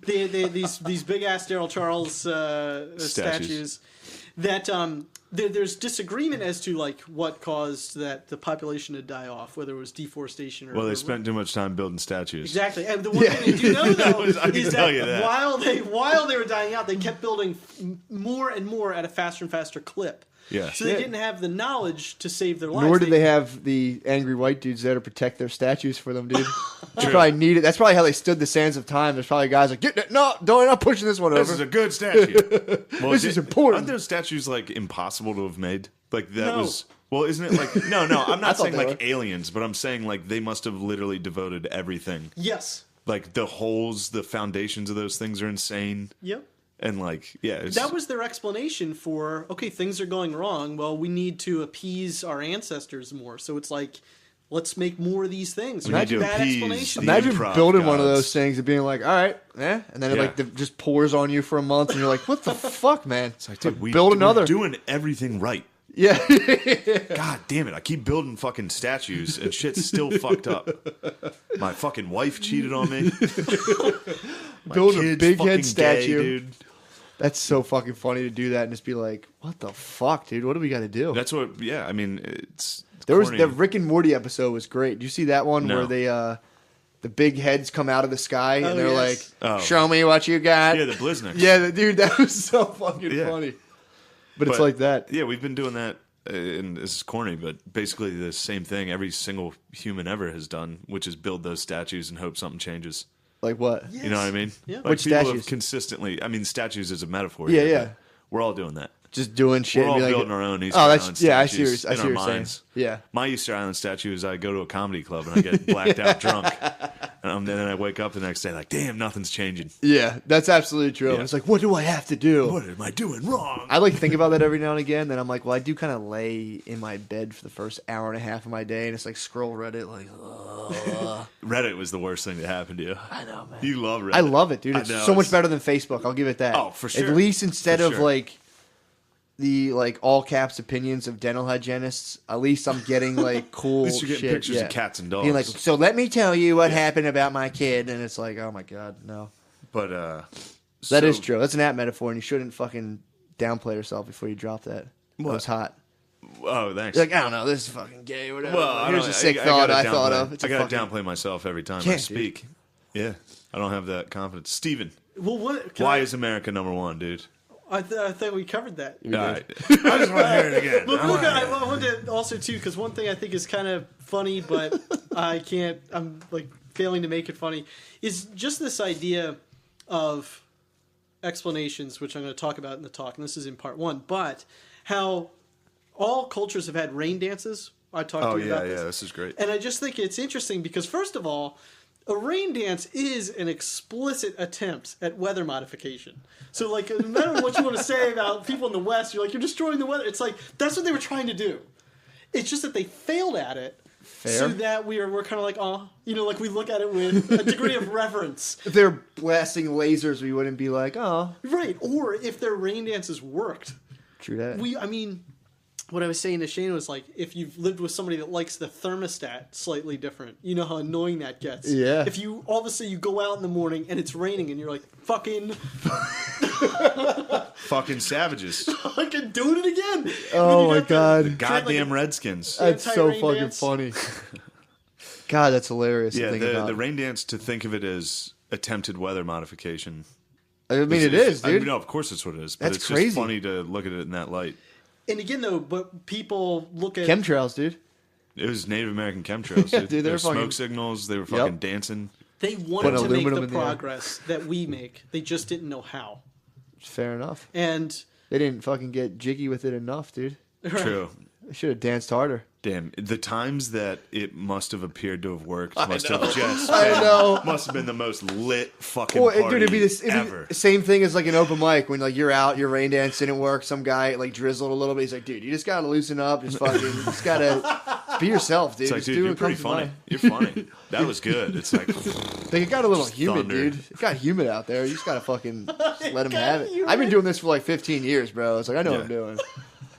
these big ass Daryl Charles statues that there's disagreement as to like what caused the population to die off, whether it was deforestation or
Well, they spent too much time building statues.
exactly. And the one thing they do know though
I can
is
tell
that,
you that.
while they were dying out, they kept building more and more at a faster and faster clip.
Yeah.
So they didn't have the knowledge to save their lives.
Nor did they have the angry white dudes there to protect their statues for them, dude. They probably needed. That's probably how they stood the sands of time. There's probably guys like, not pushing this one over.
This is a good statue. Well,
this is important.
Aren't those statues like impossible to have made? Like that
No.
was. Well, isn't it like no? I'm not saying
they
like
were.
aliens, but I'm saying like they must have literally devoted everything.
Yes.
Like the holes, the foundations of those things are insane.
Yep.
And like, yeah,
That was their explanation for, okay, things are going wrong. Well, we need to appease our ancestors more. So it's like, let's make more of these things.
We need to
Bad
appease
explanation.
the
Imagine
improv
building one of
gods.
those things and being like, all right, and then it like just pours on you for a month, and you're like, what the fuck, man?
It's like, dude,
build another.
We're doing everything right.
Yeah.
God damn it! I keep building fucking statues and shit's still fucked up. My fucking wife cheated on me. My
Build a
kid's
big
fucking
head
gay,
statue.
dude.
That's so fucking funny to do that and just be like, what the fuck, dude? What do we got to do?
That's what. Yeah, I mean, it's
There was
corny.
the Rick and Morty episode was great. Did you see that one
No.
where they the big heads come out of the sky and they're
yes.
like,
Oh.
"Show me what you got."
Yeah, the Blizniks.
Yeah, dude, that was so fucking
Yeah.
funny. But it's like that.
Yeah, we've been doing that, and this is corny, but basically the same thing every single human ever has done, which is build those statues and hope something changes.
Like what?
You know what I mean?
Yeah.
Like
Which
people
statues?
have consistently. I mean, statues is a metaphor.
Yeah,
here,
yeah.
but we're all doing that.
Just doing shit.
We're all
and be like,
building our own Easter
oh,
Island
that's yeah. I see.
statues
I see
in
what
our
you're saying.
minds.
Yeah.
My Easter Island statue is I go to a comedy club and I get blacked out drunk, and then I wake up the next day like, damn, nothing's changing.
Yeah, that's absolutely true.
Yeah.
It's like, what do I have to do?
What am I doing wrong?
I like think about that every now and again. Then I'm like, well, I do kind of lay in my bed for the first hour and a half of my day, and it's like scroll Reddit, like, ugh.
Reddit was the worst thing to happen to you.
I know, man.
You love Reddit.
I love it, dude.
I
It's
know,
so much
it's-
better than Facebook. I'll give it that.
Oh, for sure.
At least instead
For
of
sure.
like the like all caps opinions of dental hygienists, at least I'm getting like cool.
At least you're getting
shit.
pictures
Yeah.
of cats and dogs.
Being like, so let me tell you what happened about my kid, and it's like, oh my god, no.
But
That is true. That's an app metaphor, and you shouldn't fucking downplay yourself before you drop that. That was hot.
Oh, thanks.
You're like, I don't know, this is fucking gay, or whatever.
Well,
Here's a sick thought
gotta
I thought
downplay-
of. It's
I
a
gotta
fucking-
downplay myself every time I
Can't, dude.
speak. Yeah, I don't have that confidence. Steven,
Well, what?
why is America number one, dude?
I think we covered that.
All right. I just want to hear it again.
But look, I wanted to also too, because one thing I think is kind of funny, but I can't. I'm like failing to make it funny. Is just this idea of explanations, which I'm going to talk about in the talk, and this is in part one. But how all cultures have had rain dances. I talked
Oh
to you about
yeah,
this.
this is great.
And I just think it's interesting because, first of all, a rain dance is an explicit attempt at weather modification. So, like, no matter what you want to say about people in the West, you're like, you're destroying the weather. It's like, that's what they were trying to do. It's just that they failed at it.
Fair.
So that we're kind of like, oh, you know, like we look at it with a degree of reverence.
If they're blasting lasers, we wouldn't be like, oh,
Right. Or if their rain dances worked.
true that.
I mean, what I was saying to Shane was like, if you've lived with somebody that likes the thermostat slightly different, you know how annoying that gets.
Yeah.
If you all of a sudden you go out in the morning and it's raining and you're like, fucking
Fucking savages.
doing it again.
Oh my God.
Goddamn Redskins.
That's so
anti-rain
fucking
dance.
funny. God, that's hilarious
Yeah,
to think about.
the rain dance, to think of it as attempted weather modification.
I mean, it is,
I
dude.
mean, no, of course it's what it is. But
That's
it's
crazy.
just funny to look at it in that light.
And again, though, but people look at
Chemtrails, dude.
It was Native American chemtrails.
Yeah,
dude.
dude, they
There
were
were smoke
fucking-
signals. They were fucking dancing.
they wanted
Put
to make
aluminum
the
in the air.
progress that we make. They just didn't know how.
Fair enough.
And
They didn't fucking get jiggy with it enough, dude.
True.
They should have danced harder.
Damn, the times that it must have appeared to have worked must have just
I know.
must have been the most lit fucking
Well,
party
dude, it'd be
ever.
the same thing as like an open mic when like you're out, your rain dance didn't work. Some guy like drizzled a little bit. He's like, dude, you just gotta loosen up. Just fucking, just gotta be yourself, dude.
It's like,
Just
dude,
do
you're
what
pretty
comes to
funny.
mind.
You're funny. That was good. It's like,
Like it got a little
Just
humid,
thunder.
dude. It got humid out there. You just gotta fucking just let him have it.
humid.
I've been doing this for like 15 years, bro. It's like I know what I'm doing.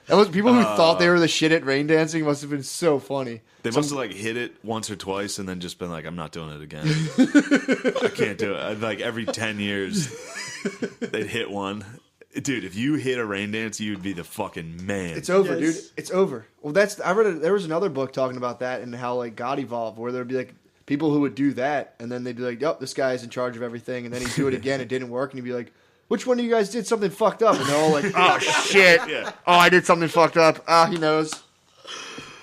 That was people who thought they were the shit at rain dancing must have been so funny.
they must have like hit it once or twice and then just been like, I'm not doing it again. I can't do it. Like every 10 years, they'd hit one. Dude, if you hit a rain dance, you'd be the fucking man.
It's over,
Yes.
dude. It's over. Well, there was another book talking about that and how like God evolved, where there'd be like people who would do that, and then they'd be like, "Yep, this guy's in charge of everything," and then he'd do it again, it didn't work, and he'd be like, which one of you guys did something fucked up? And they're all like, oh, shit.
Yeah.
Oh, I did something fucked up. Ah, he knows.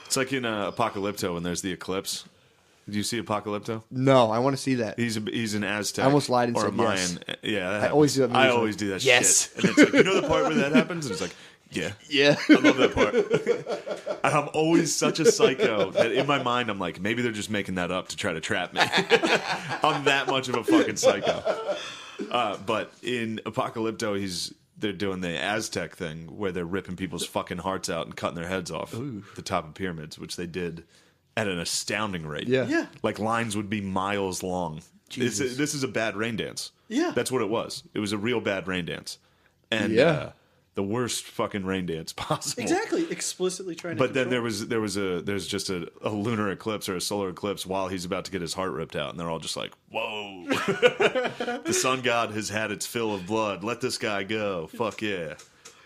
It's like in Apocalypto when there's the eclipse. Did you see Apocalypto?
No, I want to see that.
He's an Aztec.
I almost lied and
or
said
a Mayan.
yes.
Yeah, that
I always do that.
I always do that
yes.
shit. And it's like, you know the part where that happens? And it's like, yeah.
Yeah.
I love that part. And I'm always such a psycho that in my mind I'm like, maybe they're just making that up to try to trap me. I'm that much of a fucking psycho. But in Apocalypto, they're doing the Aztec thing where they're ripping people's fucking hearts out and cutting their heads off the top of pyramids, which they did at an astounding rate.
Yeah.
Yeah.
Like lines would be miles long. This is a bad rain dance.
Yeah.
That's what it was. It was a real bad rain dance. And the worst fucking rain dance possible.
Exactly. Explicitly trying to
But then
control.
there's just a lunar eclipse or a solar eclipse while he's about to get his heart ripped out, and they're all just like, whoa. The sun god has had its fill of blood. Let this guy go. Fuck yeah.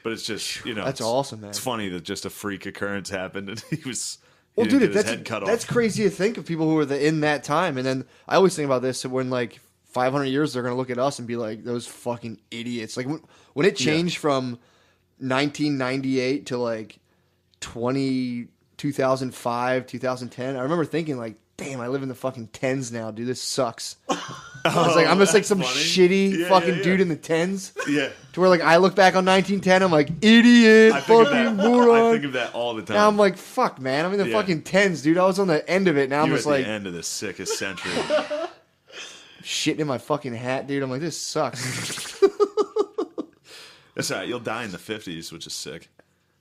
But it's just,
That's awesome, man.
It's funny that just a freak occurrence happened and he
Well,
didn't
dude,
get his head cut off.
that's crazy to think of people who were in that time. And then I always think about this when, like, 500 years, they're going to look at us and be like, those fucking idiots. Like, when it changed from 1998 to, like, 2005, 2010, I remember thinking, like, damn, I live in the fucking tens now, dude. This sucks. I was like, I'm just like some
funny.
shitty fucking dude in the tens.
Yeah.
To where, like, I look back on 1910, I'm like, idiot, fucking moron.
I think of that all the time.
Now I'm like, fuck, man. I'm in the fucking tens, dude. I was on the end of it. Now I'm
You're
just
at
like
the end of the sickest century.
shitting in my fucking hat, dude. I'm like, this sucks.
That's all right. You'll die in the 50s, which is sick.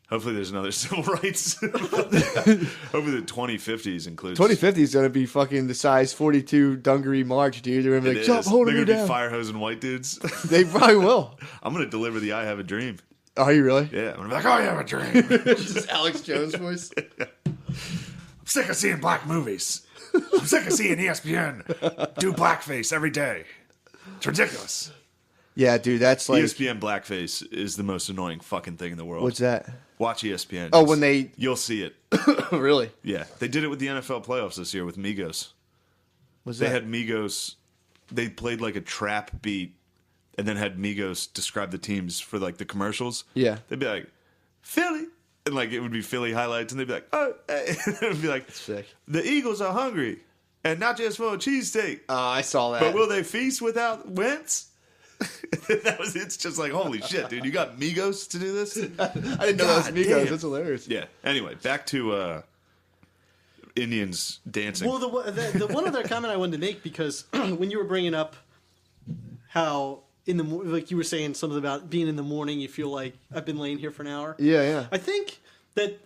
Hopefully there's another civil rights. Hopefully the 2050s includes...
2050 is going to be fucking the size 42 dungaree march, dude. They're going to be like, stop holding me
down. They're going to be fire hosing white dudes.
They probably will.
I'm going to deliver the I Have a Dream.
Are you really?
Yeah. I'm going to be like, I have a dream.
Just Alex Jones voice.
I'm sick of seeing black movies. I'm sick of seeing ESPN do blackface every day. It's ridiculous.
Yeah, dude, that's like...
ESPN blackface is the most annoying fucking thing in the world.
What's that?
Watch ESPN.
Oh, when they...
You'll see it.
Really?
Yeah. They did it with the NFL playoffs this year with Migos.
What's
They
that?
had Migos... They played like a trap beat and then had Migos describe the teams for like the commercials.
Yeah.
They'd be like, Philly. And like it would be Philly highlights and they'd be like, oh, hey. It would be like,
sick.
The Eagles are hungry and not just for a cheesesteak.
I saw that.
But will they feast without Wentz? It's just like, holy shit, dude. You got Migos to do this?
I didn't know that was
God
Migos.
damn.
That's hilarious.
Yeah. Anyway, back to Indians dancing.
Well, the one other comment I wanted to make, because when you were bringing up how like you were saying something about being in the morning, you feel like I've been laying here for an hour.
Yeah.
I think that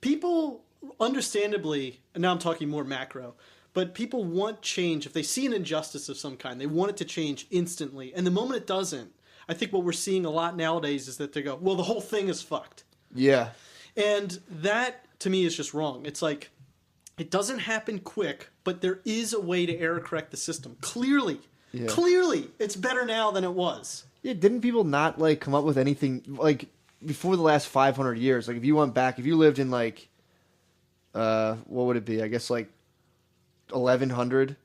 people understandably, and now I'm talking more macro, but people want change. If they see an injustice of some kind, they want it to change instantly. And the moment it doesn't, I think what we're seeing a lot nowadays is that they go, well, the whole thing is fucked.
Yeah.
And that, to me, is just wrong. It's like, it doesn't happen quick, but there is a way to error correct the system. Clearly, it's better now than it was.
Yeah, didn't people not, like, come up with anything, like, before the last 500 years? Like, if you went back, if you lived in, like, what would it be? I guess, like, 1100.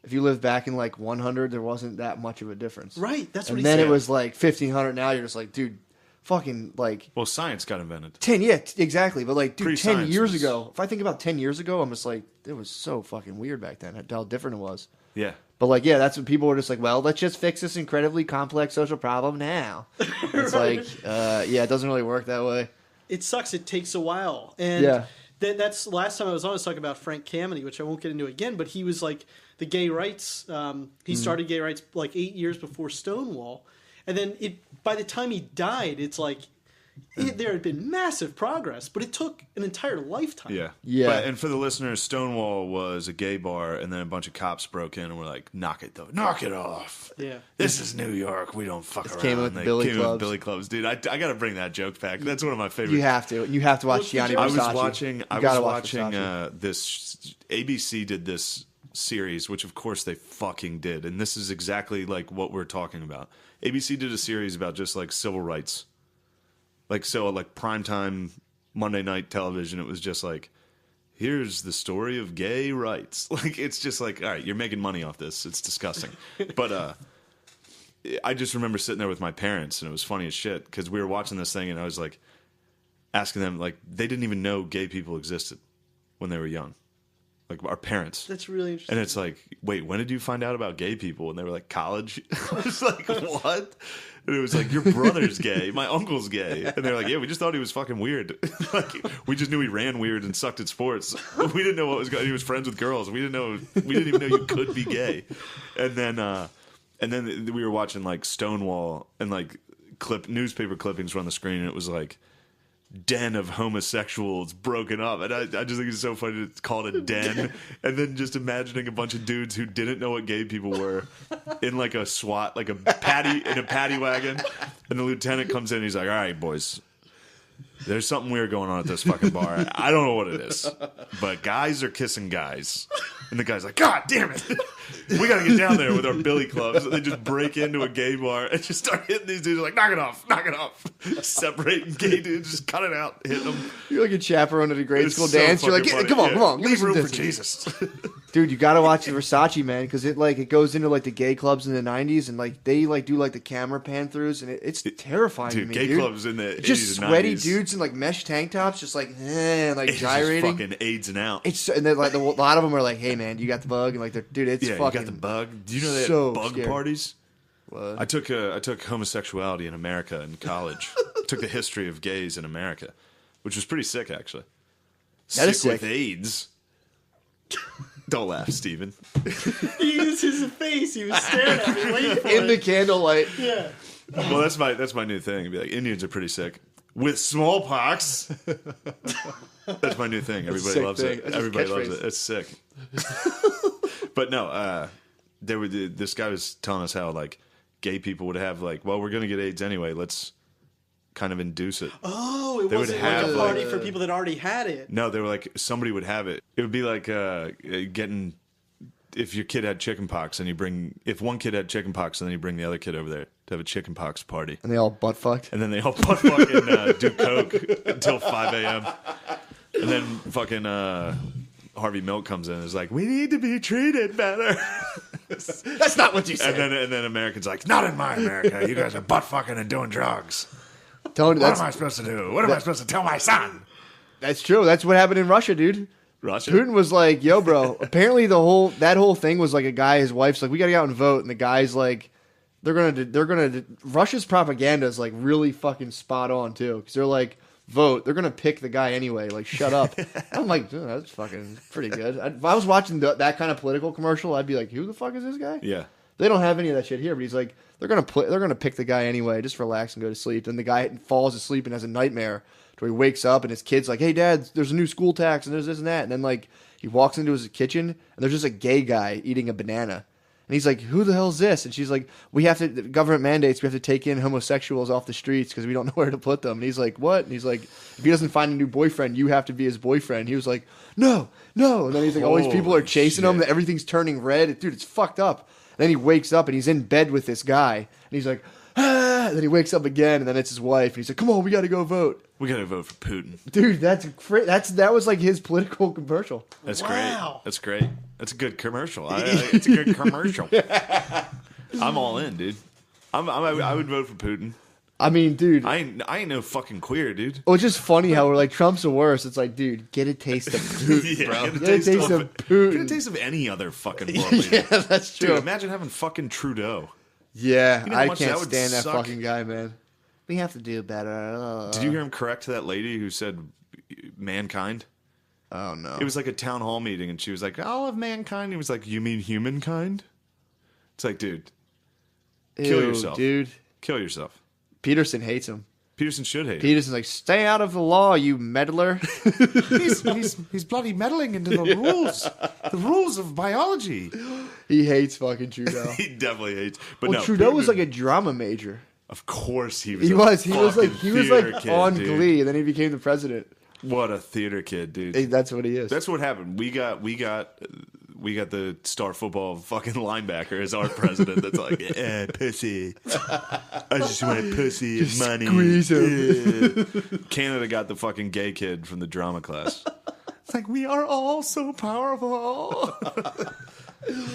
If you lived back in, like, 100, there wasn't that much of a difference.
Right, that's what
and
he
then
said.
it was, like, 1500. Now you're just like, dude, fucking, like...
Well, science got invented.
10, yeah, exactly. But, like, dude, 10
Pre-science
years
was-
ago, if I think about 10 years ago, I'm just like, it was so fucking weird back then, how different it was.
Yeah.
But, like, yeah, that's when people were just like, well, let's just fix this incredibly complex social problem now. It's like, yeah, it doesn't really work that way.
It sucks. It takes a while. And
Yeah.
that's last time I was on, I was talking about Frank Kameny, which I won't get into again, but he was like the gay rights. He started gay rights like 8 years before Stonewall. And then by the time he died, it's like there had been massive progress, but it took an entire lifetime.
Yeah.
Yeah.
But, and for the listeners, Stonewall was a gay bar, and then a bunch of cops broke in and were like, knock it off.
Yeah.
This is New York. We don't fuck around.
came with
They
billy
came
clubs.
with billy clubs. Dude, I got to bring that joke back. That's one of my favorite.
You have to. You have to watch Gianni
I
I
was
Versace.
was watching this. ABC did this series, which of course they fucking did, and this is exactly like what we're talking about. ABC did a series about just like civil rights, like primetime Monday night television. It was just like, here's the story of gay rights. Like it's just like, all right, you're making money off this. It's disgusting, but I just remember sitting there with my parents, and it was funny as shit because we were watching this thing, and I was like asking them, like, they didn't even know gay people existed when they were young. Like, our parents.
That's really interesting.
And it's like, wait, when did you find out about gay people? And they were like, college. I was like, what? And it was like, your brother's gay. My uncle's gay. And they're like, yeah, we just thought he was fucking weird. Like, we just knew he ran weird and sucked at sports. We didn't know what was going on. He was friends with girls. We didn't even know you could be gay. And then we were watching like Stonewall and like newspaper clippings were on the screen, and it was like, den of homosexuals broken up, and I just think it's so funny to call it a den. And then just imagining a bunch of dudes who didn't know what gay people were in like a SWAT, like a paddy wagon, and the lieutenant comes in and he's like, all right, boys, there's something weird going on at this fucking bar. I don't know what it is, but guys are kissing guys. And the guy's like, God damn it. We got to get down there with our billy clubs. And they just break into a gay bar and just start hitting these dudes. Like, knock it off. Separating gay dudes, just cut it out, hit them.
You're like a chaperone at a grade school dance. You're like, come on,
leave room
for
Jesus.
Dude, you got to watch the Versace, man, because it goes into like the gay clubs in the 90s, and like they like do like the camera pan throughs, and it's terrifying to me,
gay clubs in the 80s
just
and
sweaty
90s.
dudes in like mesh tank tops, just like like
It's
gyrating.
just fucking AIDS and out.
And then like a lot of them are like, hey man, you got the bug, and like dude, it's
Yeah,
fucking.
you got the bug. Do you know they
so
had bug
scary.
parties?
What?
I took homosexuality in America in college. Took the history of gays in America, which was pretty sick, actually.
That is
with
sick.
AIDS. Don't laugh, Steven.
He used his face. He was staring at me, waiting for
In the
it.
candlelight.
Yeah.
Well, that's my new thing. It'd be like, Indians are pretty sick with smallpox. That's my new thing. Everybody
sick
loves
thing.
it.
That's his
Everybody loves
catchphrase.
it. It's sick. But no, this guy was telling us how like gay people would have like, well, we're gonna get AIDS anyway. Let's kind of induce it.
Oh, it
They would
wasn't like
have,
a party
like-
for people that already had it.
No, they were like, somebody would have it. It would be like getting, if your kid had chickenpox and if one kid had chickenpox and then you bring the other kid over there to have a chickenpox party.
And they all butt fucked.
And then they all butt fucking do coke until 5 a.m. And then fucking Harvey Milk comes in and is like, we need to be treated better.
That's not what you said.
And then Americans like, not in my America. You guys are butt fucking and doing drugs.
Tony,
What am I supposed to do? What am I supposed to tell my son?
that's true. That's what happened in Russia, dude.
Russia?
Putin was like, "Yo, bro." Apparently, that whole thing was like a guy. His wife's like, "We got to go out and vote," and the guy's like, "They're gonna." Russia's propaganda is like really fucking spot on too, because they're like, "Vote." They're gonna pick the guy anyway. Like, shut up. I'm like, dude, that's fucking pretty good. If I was watching that kind of political commercial, I'd be like, "Who the fuck is this guy?"
Yeah.
They don't have any of that shit here, but he's like, they're gonna pick the guy anyway. Just relax and go to sleep. Then the guy falls asleep and has a nightmare where he wakes up and his kid's like, "Hey, Dad, there's a new school tax and there's this and that." And then like he walks into his kitchen and there's just a gay guy eating a banana. And he's like, "Who the hell is this?" And she's like, the government mandates we have to take in homosexuals off the streets because we don't know where to put them." And he's like, "What?" And he's like, "If he doesn't find a new boyfriend, you have to be his boyfriend." He was like, "No." And then he's like, all these people are
Holy
chasing him.
shit.
Everything's turning red. Dude, it's fucked up. Then he wakes up and he's in bed with this guy. And he's like, ah! And then he wakes up again and then it's his wife. And he's like, "Come on, we got to go vote."
We got to vote for Putin.
Dude, that was like his political commercial.
That's
Wow.
great. That's great. That's a good commercial. It's a good commercial. I'm all in, dude. I would vote for Putin.
I mean, dude.
I ain't no fucking queer, dude.
Well, it's just funny how we're like, Trump's the worst. It's like, dude, get a taste of Putin, bro. Get a taste of
Get a
Putin.
taste of any other fucking world leader.
Yeah, that's true.
Dude, imagine having fucking Trudeau.
Yeah,
You know how
I
much
can't
that would
stand that
suck?
fucking guy, man. We have to do better.
Did you hear him correct that lady who said mankind?
Oh, no.
It was like a town hall meeting, and she was like, all of mankind. He was like, you mean humankind? It's like, dude, kill
Ew,
yourself.
dude.
Kill yourself.
Peterson hates him.
Peterson should hate him.
Peterson's like, stay out of the law, you meddler.
He's bloody meddling into the rules of biology.
He hates fucking Trudeau.
He definitely hates. But
Well,
no,
Trudeau
Putin-
was like a drama major.
Of course he was.
He
a
was. He was like
fucking theater kid,
on
dude.
Glee, and then he became the president.
What a theater kid, dude.
Hey, that's what he is.
That's what happened. We got the star football fucking linebacker as our president. That's like, pussy. I just want pussy and money.
squeeze him.
Canada got the fucking gay kid from the drama class. It's like, we are all so powerful.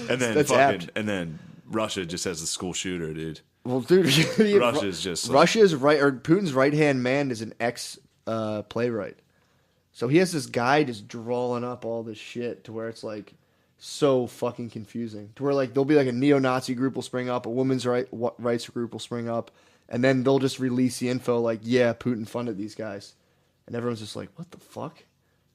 And then
That's apt.
and then Russia just has the school shooter, dude.
Well, dude,
Russia's just like,
Russia's right or Putin's right hand man is an ex playwright, so he has this guy just drawing up all this shit to where it's like so fucking confusing. To where like there'll be like a neo-Nazi group will spring up, a women's rights group will spring up, and then they'll just release the info like, yeah, Putin funded these guys, and everyone's just like, what the fuck?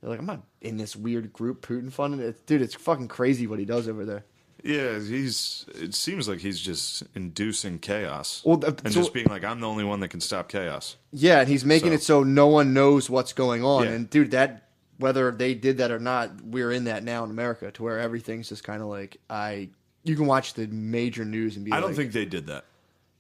They're like, I'm not in this weird group Putin funded it, dude. It's fucking crazy what he does over there.
yeah, it seems like he's just inducing chaos.
Well,
and just being like, I'm the only one that can stop chaos.
Yeah, and he's making it so no one knows what's going on.
Yeah.
And dude, that whether they did that or not, we're in that now in America, to where everything's just kind of like you can watch the major news and be.
I don't think they did that.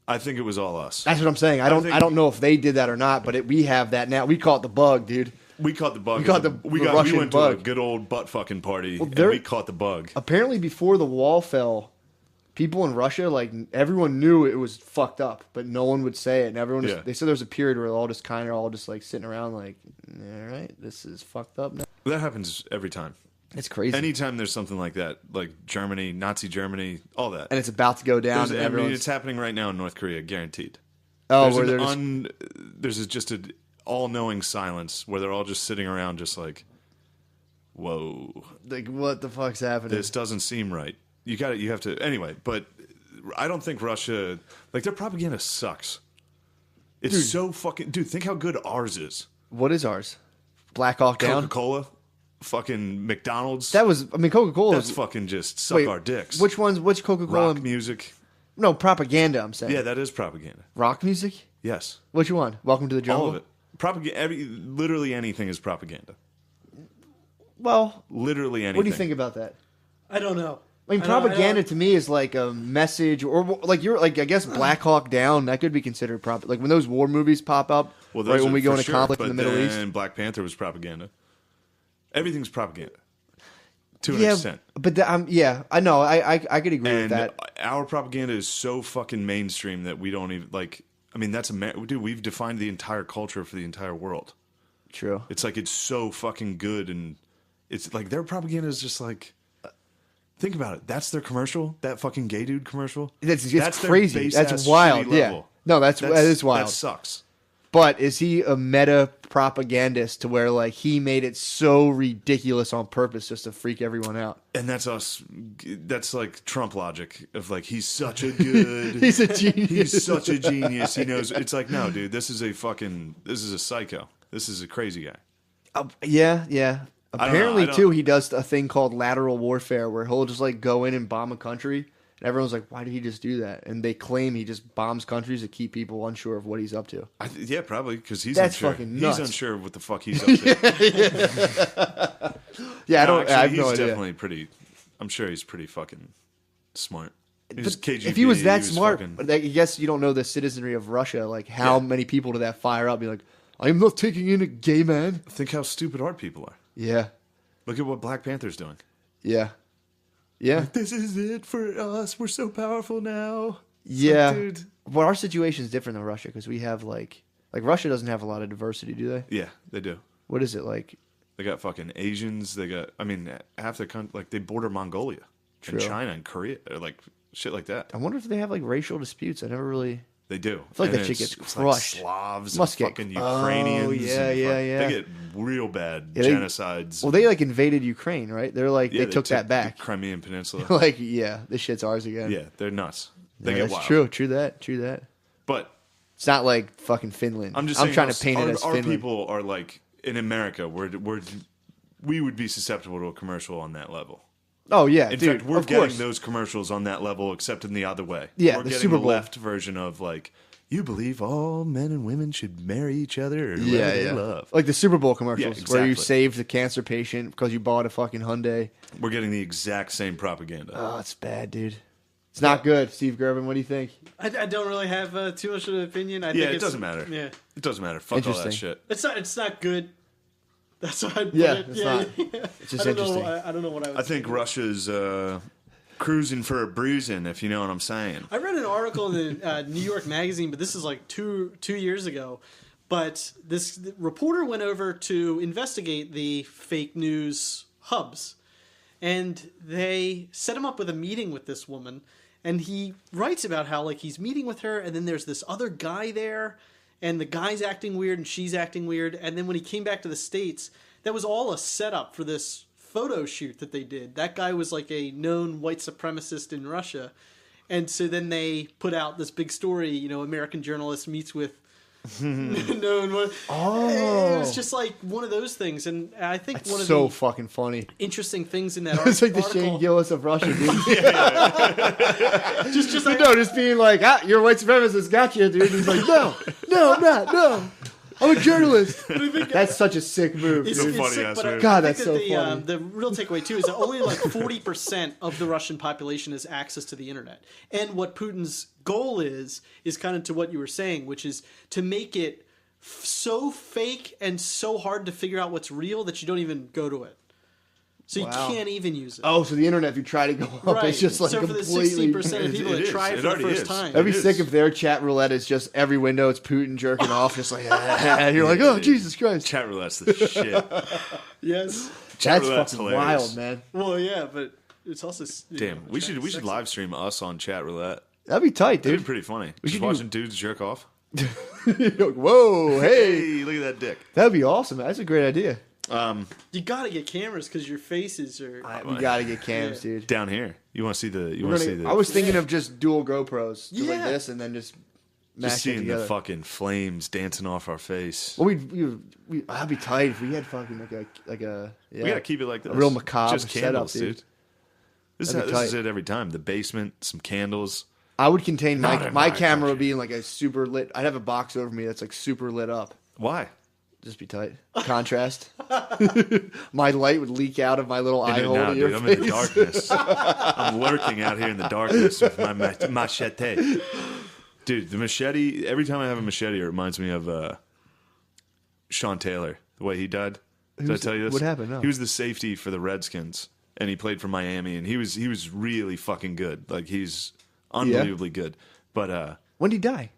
I think it was all us.
That's what I'm saying. I don't know if they did that or not, but we have that now. We call it the bug, dude.
We caught the bug.
We
We went
bug.
to a good old butt fucking party,
Well,
and we caught the bug.
Apparently, before the wall fell, people in Russia, like everyone knew it was fucked up, but no one would say it. And everyone, they said there was a period where all just kind of all just like sitting around, like, all right, this is fucked up now.
That happens every time.
It's crazy.
Anytime there's something like that, like Germany, Nazi Germany, all that,
And it's about to go down. And
it's happening right now in North Korea, guaranteed.
Oh,
There's just an all-knowing silence where they're all just sitting around, just like, whoa,
like, what the fuck's happening?
this doesn't seem right. You have to anyway. But I don't think Russia, like, their propaganda sucks. It's so fucking, dude. Think how good ours is.
What is ours? Black Hawk Down?
Coca-Cola, fucking McDonald's.
Coca-Cola.
That's fucking just suck our dicks.
Which Coca-Cola?
Rock music.
No, propaganda. I'm saying.
Yeah, that is propaganda.
Rock music.
Yes.
Which one? Welcome to the Jungle.
All of it. Literally anything is propaganda.
Well,
Literally anything.
what do you think about that?
I don't know.
I mean, propaganda to me is like a message, or like I guess Black Hawk Down. That could be considered like when those war movies pop up,
Well,
right when we go into
sure,
conflict in the Middle East.
And Black Panther was propaganda. Everything's propaganda to an extent.
But I know. I could agree with that.
Our propaganda is so fucking mainstream that we don't even like. I mean, dude. We've defined the entire culture for the entire world.
True.
It's like it's so fucking good, and it's like their propaganda is just like. Think about it. That's their commercial. That fucking gay dude commercial.
That's
their
crazy.
base-ass
That's wild.
shitty
Yeah.
level.
No, that is wild.
That sucks.
But is he a meta propagandist to where like he made it so ridiculous on purpose just to freak everyone out?
And that's us. That's like Trump logic of like he's such a good.
He's a genius.
He's such a genius. He knows. It's like no, dude. This is a psycho. This is a crazy guy.
Yeah. Apparently,
I don't-
too, he does a thing called lateral warfare where he'll just like go in and bomb a country. And everyone's like, why did he just do that? And they claim he just bombs countries to keep people unsure of what he's up to.
Yeah, probably because he's
That's
unsure.
fucking nuts.
He's unsure of what the fuck he's up to.
Yeah, I have
he's
no idea.
definitely pretty. I'm sure he's pretty fucking smart. He's
But
KGB,
if he was that smart,
fucking-
I guess you don't know the citizenry of Russia. Like, how many people did that fire up? Be like, I am not taking in a gay man.
think how stupid our people are.
Yeah.
Look at what Black Panther's doing.
Yeah.
This is it for us. We're so powerful now.
Yeah.
Like, dude.
But our situation is different than Russia because we have like Russia doesn't have a lot of diversity, do they?
Yeah, they do.
What is it like?
They got fucking Asians. They got, half their country, like they border Mongolia and China and Korea, or like shit like that.
I wonder if they have like racial disputes. I never really.
They do.
I feel like
And
that shit gets
it's
crushed.
Like Slavs
Must
and
get-
fucking
oh,
Ukrainians.
yeah,
and
yeah.
They get real bad
Yeah, they-
genocides.
Well, they like invaded Ukraine, right? They're like
Yeah,
they took that back.
The Crimean Peninsula.
Like, yeah, this shit's ours again.
Yeah, they're nuts. They
Yeah,
get
that's
wild.
true. True that.
But
It's not like fucking Finland.
I'm just saying,
trying to paint it as
our
Finland.
people are like in America. We would be susceptible to a commercial on that level.
Oh yeah,
In
dude.
fact, we're
of
getting
course.
those commercials on that level, except in the other way.
Yeah,
we're
the
getting
Super
the
Bowl.
left version of like, you believe all men and women should marry each other or whoever
Yeah,
they
yeah.
love.
Like the Super Bowl commercials
Yeah,
where you
exactly.
saved the cancer patient because you bought a fucking Hyundai.
We're getting the exact same propaganda.
Oh, it's bad, dude. It's not good. Steve Gervin, what do you think?
I don't really have too much of an opinion. I think
it
it's,
doesn't matter.
Yeah,
It doesn't matter. Fuck all that
Interesting.
shit.
it's not good. That's what I'd put
Yeah,
it.
it's not.
Yeah.
It's just
I don't know.
interesting.
I don't know what I would.
I think
say.
Russia's cruising for a bruising, if you know what I'm saying.
I read an article in the New York Magazine, but this is like two years ago. But the reporter went over to investigate the fake news hubs, and they set him up with a meeting with this woman. And he writes about how like he's meeting with her, and then there's this other guy there, and the guy's acting weird, and she's acting weird. And then when he came back to the States, that was all a setup for this photo shoot that they did. That guy was like a known white supremacist in Russia. And so then they put out this big story, you know, American journalist meets with known one.
Oh.
It was just like one of those things. And I think
That's
one of
so
the
fucking funny.
interesting things in that
It's like the
article...
Shane Gillis of Russia, dude.
just like,
No, just being like, you're a white supremacist, gotcha, dude. And he's like, no, I'm not, no. I'm a journalist. That's such a sick move.
It's,
So
it's
funny,
sick,
I
but
swear.
God,
I think
that's so
that
funny.
the real takeaway, too, is that only like 40% of the Russian population has access to the internet. And what Putin's goal is kind of to what you were saying, which is to make it so fake and so hard to figure out what's real that you don't even go to it. So you
Wow.
can't even use it.
Oh, so the internet, if you try to go up,
right.
it's just like
so for the
completely...
60% of people
It
that
is.
try it
It
for the
already
first
is.
time.
That'd be
It
sick
is.
if their chat roulette is just every window it's Putin jerking off, just like, and you're like, oh, Jesus Christ.
Chat roulette's the shit.
Yes.
That's
roulette's
fucking
hilarious.
wild, man.
Well, yeah, but it's also...
Damn, we should live stream us on chat roulette.
That'd be tight,
That'd be
dude.
pretty funny.
We
Just
should do-
watching dudes jerk off.
Whoa, hey.
Hey, look at that dick.
That'd be awesome. That's a great idea.
You gotta get cameras because your faces are...
We gotta get cams, dude.
Down here, you want to see the? You
We're
want to
gonna-
see the?
I was thinking of just dual GoPros, just like
Yeah.
this, and then just mash
just
it
seeing
together.
the fucking flames dancing off our face.
Well, that'd be tight if we had fucking like a yeah.
We gotta keep it like this.
real macabre
Just candles,
setup, dude.
dude. This
That'd be
is
tight.
it every time. The basement, some candles.
I would contain
Not in
my
my
camera would
country.
be in like a super lit. I'd have a box over me that's like super lit up.
Why?
Just be tight. Contrast. My light would leak out of my little eye
And
hole
now,
in your
dude, I'm
face.
in the darkness. I'm lurking out here in the darkness with my machete. Dude, the machete, every time I have a machete, it reminds me of Sean Taylor, the way he died. Did I tell you this?
What happened? No.
He was the safety for the Redskins, and he played for Miami, and he was really fucking good. Like, he's unbelievably good. But
When did he die?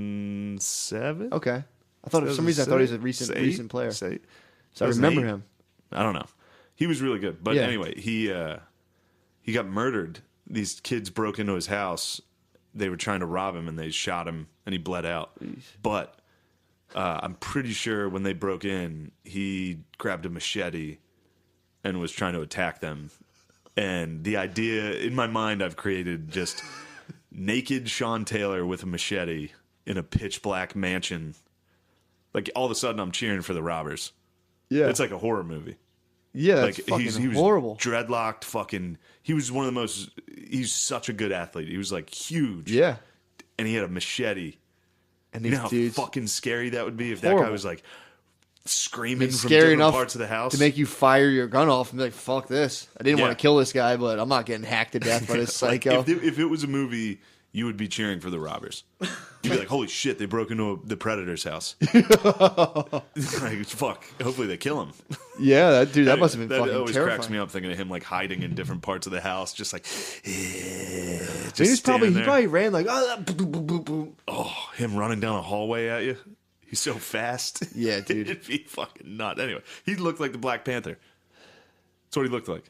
2007?
Okay. I thought for some reason I thought he was a recent player. So I remember him.
I don't know. He was really good. But
Yeah.
anyway, he got murdered. These kids broke into his house. They were trying to rob him, and they shot him, and he bled out. But I'm pretty sure when they broke in, he grabbed a machete and was trying to attack them. And the idea, in my mind, I've created just naked Sean Taylor with a machete in a pitch black mansion. Like, all of a sudden, I'm cheering for the robbers.
Yeah.
It's like a horror movie.
Yeah, that's
Like,
fucking
he was
horrible.
dreadlocked, fucking. He was one of the most. He's such a good athlete. He was like huge.
Yeah.
And he had a machete.
And
You
these
know how
dudes
fucking scary that would be if that guy
Horrible.
was like screaming
it's
from
scary
different
enough
parts of the house
to make you fire your gun off and be like, fuck this. I didn't
Yeah.
want to kill this guy, but I'm not getting hacked to death by this
Like,
psycho.
if it was a movie, you would be cheering for the robbers. You'd be like, "Holy shit! They broke into the Predator's house." Like, fuck. Hopefully they kill him.
Yeah, that must have been
That
fucking
always
terrifying.
cracks me up thinking of him like hiding in different parts of the house, just like. Just
He
standing there.
probably ran like, boom, boom, boom, boom.
Oh, him running down a hallway at you. He's so fast.
Yeah, dude.
It'd be fucking nuts. Anyway, he looked like the Black Panther. That's what he looked like.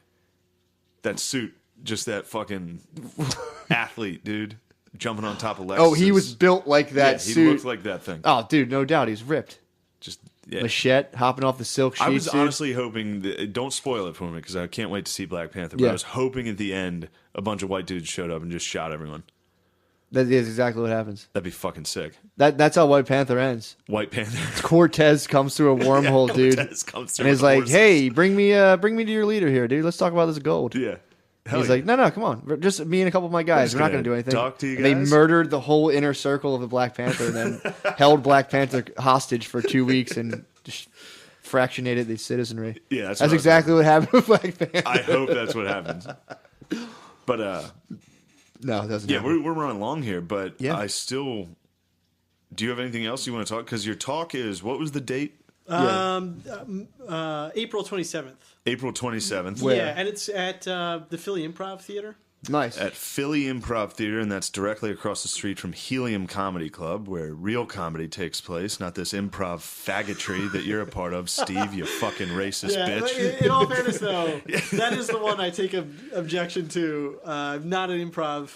That suit, just that fucking athlete, dude, jumping on top of Lexus.
Oh, he was built like that
Yeah, he
suit.
looked like that thing.
Oh, dude, no doubt. He's ripped.
Just yeah.
Machete, hopping off the silk sheets.
I was
dude.
honestly hoping that, don't spoil it for me because I can't wait to see Black Panther. But
Yeah.
I was hoping at the end a bunch of white dudes showed up and just shot everyone.
That is exactly what happens.
That'd be fucking sick.
That's how White Panther ends.
White Panther.
Cortez comes through a wormhole, dude,
Cortez comes through
and he's
with
like,
horses.
"Hey, bring me to your leader here, dude. Let's talk about this gold."
Yeah. Hell
He's
yeah.
like, no, come on. Just me and a couple of my guys.
just
We're not
gonna
going to do anything.
talk to you
And they
guys?
murdered the whole inner circle of the Black Panther and then held Black Panther hostage for 2 weeks and just fractionated the citizenry.
Yeah, that's
That's
what I
exactly what happened with Black Panther.
I hope that's what happens. But
No, it doesn't
yeah,
happen.
we're running long here. But
Yeah.
I still. Do you have anything else you want to talk? Because your talk is what was the date?
April 27th.
April 27th.
Where?
Yeah, and it's at the Philly Improv Theater.
Nice.
At Philly Improv Theater, and that's directly across the street from Helium Comedy Club, where real comedy takes place, not this improv faggotry that you're a part of, Steve, you fucking racist bitch.
In all fairness, though, that is the one I take objection to. Not an improv.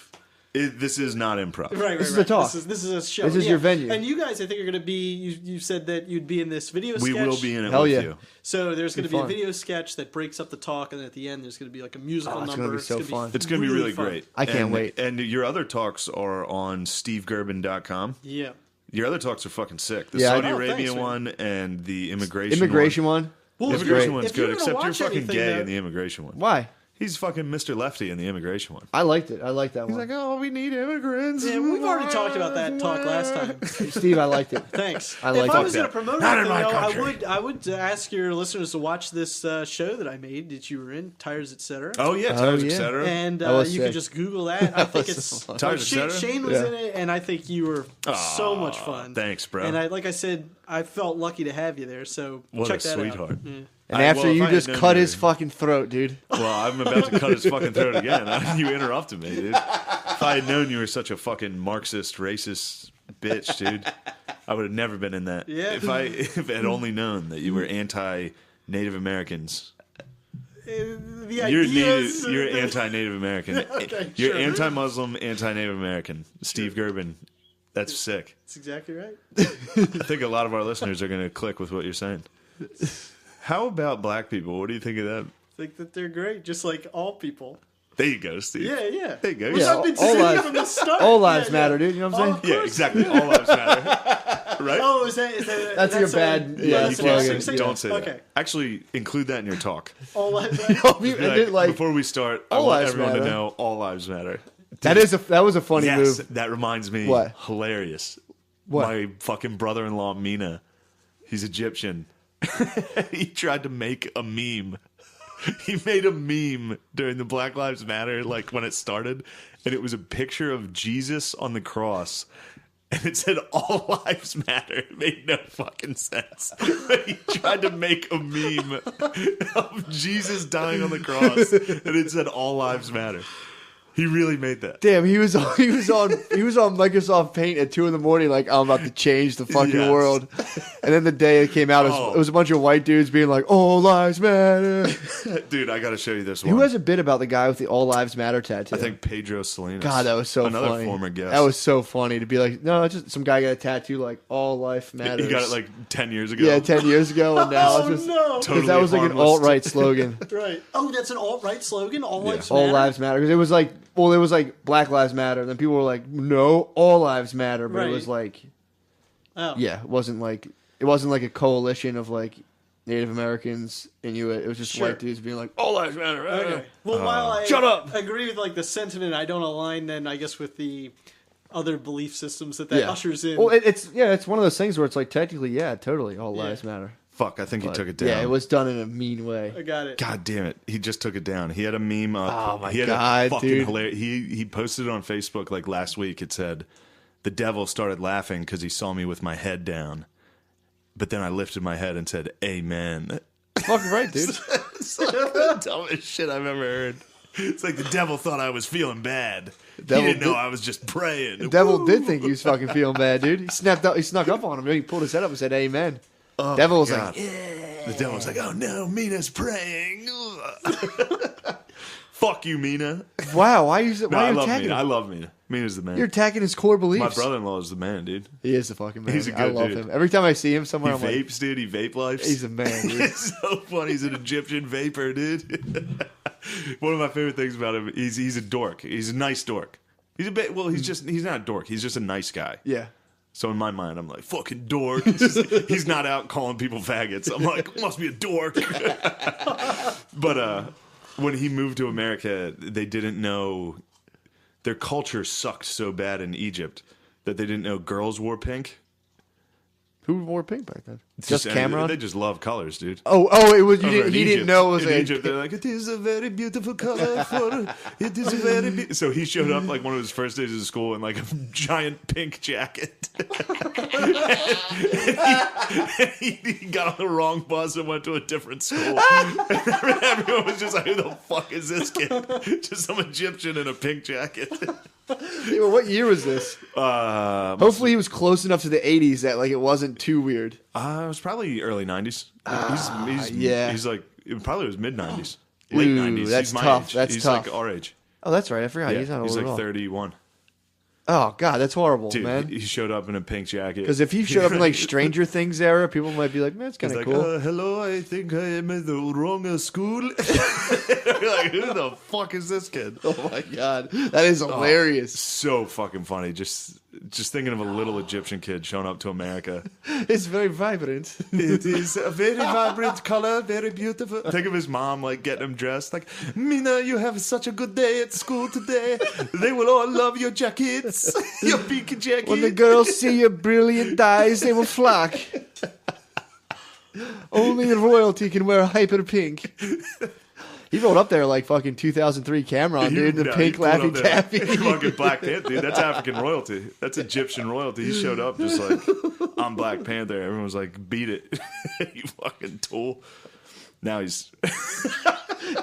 This is not improv.
Right.
This is a talk.
This is a show.
This is your venue.
And you guys, I think, are going to be. You said that you'd be in this video sketch.
We will be in it
Hell
with
yeah.
you.
So there's going to be a
fun.
video sketch that breaks up the talk, and at the end, there's going to be like a musical
it's
number.
gonna be so fun.
It's going to be really
fun.
great.
I can't wait.
And your other talks are on stevegerben.com.
Yeah.
Your other talks are fucking sick. The
Yeah,
Saudi
Oh,
Arabian
thanks, man.
one and the immigration
one.
Well, if
Immigration
you're-
one's
if you're
good,
gonna
except you're
watch
fucking
anything,
gay
though-
in the immigration one.
Why?
He's fucking Mr. Lefty in the immigration one.
I liked it. I liked that
He's
one.
like, oh, we need immigrants.
Yeah, we've already talked about that talk last time.
Steve, I liked it.
Thanks.
I
If
like
I
it.
was going to promote
Not
it,
in my
though,
country.
I would ask your listeners to watch this show that I made that you were in, Tires Etc.
Oh, yeah,
Oh,
Tires,
yeah.
etc.
And
That was
you can
sick.
just Google that. I think
was
it's
so fun.
Tires, etc.?
Shane was
Yeah.
in it, and I think you were so much fun.
Thanks, bro.
And like I said, I felt lucky to have you there. So
What
check
a
that
sweetheart.
out. Yeah.
And after
well, if
you
I had
just
known
cut
you-
his fucking throat, dude.
Well, I'm about to cut his fucking throat again. You interrupted me, dude. If I had known you were such a fucking Marxist, racist bitch, dude, I would have never been in that.
Yeah.
If I had only known that you were anti-Native Americans.
The
You're
ideas.
You're anti-Native American.
Okay,
You're
sure.
anti-Muslim, anti-Native American. Steve Gerben. That's sick.
That's exactly right.
I think a lot of our listeners are going to click with what you're saying. How about black people? What do you think of that?
Think that they're great, just like all people.
There you go, Steve.
Yeah.
There you go.
Which
Yeah,
I've been
all
saying
lives-
from the start.
All lives
Yeah,
matter,
yeah.
dude. You know what I'm
Oh,
saying?
of
Yeah,
course.
exactly. All lives matter. Right?
Oh, is that
That's your
a-
bad-
Yeah,
yeah,
you
that's
can't
slogan.
say, don't say that.
Okay.
Actually, include that in your talk.
All lives
You
Be
ended
like,
like
before we start, I
all
want
lives
everyone to
matter.
know all lives matter.
that was a funny
Yes,
move.
that reminds me.
What?
Hilarious.
What?
My fucking brother-in-law, Mina, he's Egyptian. He tried to make a meme. He made a meme during the Black Lives Matter, like when it started, and it was a picture of Jesus on the cross. And it said, all lives matter. It made no fucking sense. But he tried to make a meme of Jesus dying on the cross. And it said, all lives matter. He really made that.
Damn, he was on Microsoft Paint at 2 a.m. like, I'm about to change the fucking
Yes.
world. And then the day it came out,
Oh.
it was a bunch of white dudes being like, all lives matter.
Dude, I got to show you this one.
Who has a bit about the guy with the all lives matter tattoo?
I think Pedro Salinas.
God, that was so
Another
funny.
former guest.
That was so funny to be like, no, it's just some guy got a tattoo like all life matters.
He got it like 10 years ago.
yeah, 10 years ago, and now
Oh
it's just
no!
'cause
Totally
that was like an
harmless.
alt-right slogan.
Right. Oh, that's an alt-right slogan. All lives
All
matter.
lives matter. 'Cause it was like, well, it was like Black Lives Matter. And then people were like, no, all lives matter. But
Right.
it was like,
Oh.
yeah, it wasn't like a coalition of like Native Americans, Inuit. It was just
Sure.
white dudes being like, all lives matter.
Okay. Well, while I
Shut up.
agree with like the sentiment, I don't align then. I guess with the other belief systems that
Yeah.
ushers in.
Well, it's one of those things where it's like technically, yeah, totally, all
Yeah.
lives matter.
Fuck, I think he
But,
took it down.
yeah, it was done in a mean way.
I got it.
God damn it. He just took it down. He had a meme up.
Oh, my
he had
God,
a fucking
dude.
hilarious. He posted it on Facebook like last week. It said, the devil started laughing because he saw me with my head down. But then I lifted my head and said, amen.
Fucking right, dude.
It's like the dumbest shit I've ever heard. It's like the devil thought I was feeling bad.
devil
He didn't know
did-
I was just praying.
The devil did think he was fucking feeling bad, dude. He snuck up on him. He pulled his head up and said, "Amen." Devil was
God.
like,
The devil's like, oh no, Mina's praying. Fuck you, Mina.
"Wow, why are you
No, I
attacking
love Mina. I
him?
love Mina. Mina's the man.
You're attacking his core beliefs."
My brother-in-law is the man, dude.
He is the fucking man.
He's a
I
good
love
dude.
him. Every time I see him somewhere,
He
I'm like,
vapes, dude. He vape lives.
he's a man, dude.
It's so funny. He's an Egyptian vapor, dude. One of my favorite things about him, he's a dork. He's a nice dork. He's a bit. Well, he's not a dork. He's just a nice guy.
Yeah.
So in my mind, I'm like, fucking dork. He's not out calling people faggots. I'm like, must be a dork. But when he moved to America, they didn't know their culture sucked so bad in Egypt that they didn't know girls wore pink.
Who wore pink back then? Just
They
Cameron?
just love colors, dude.
Oh, it was.
Over in
He
Egypt.
didn't know it was
in
a.
Egypt. They're like, it is a very beautiful color. It is a very. So he showed up like one of his first days of school in like a giant pink jacket. and he got on the wrong bus and went to a different school. And everyone was just like, "Who the fuck is this kid?" Just some Egyptian in a pink jacket.
What year was this? Hopefully, he was close enough to the '80s that like it wasn't too weird.
It was probably early '90s. He's like it probably was mid '90s, late
Ooh,
'90s.
that's
He's my
tough.
age.
That's
he's
tough.
like our age.
Oh, that's right. I forgot.
Yeah,
He's not
he's
old
like
at all.
31.
Oh God, that's horrible,
Dude,
man.
he showed up in a pink jacket.
Because if he showed up in like Stranger Things era, people might be like, "Man, it's kind
He's
of
like,
cool."
hello, I think I am at the wrong school. You're like, who the fuck is this kid?
Oh my God, that is hilarious.
So fucking funny. Just thinking of a little Egyptian kid showing up to America.
It's very vibrant.
It is a very vibrant color, very beautiful. Think of his mom like getting him dressed. Like, Mina, you have such a good day at school today. They will all love your jackets, your pink jacket.
When the girls see your brilliant eyes, they will flock. Only royalty can wear hyper pink. He rolled up there like fucking 2003 Cameron, dude. The pink Laffy Taffy.
Fucking Black Panther, dude. That's African royalty. That's Egyptian royalty. He showed up just like, I'm Black Panther. Everyone was like, beat it. You fucking tool. Now he's...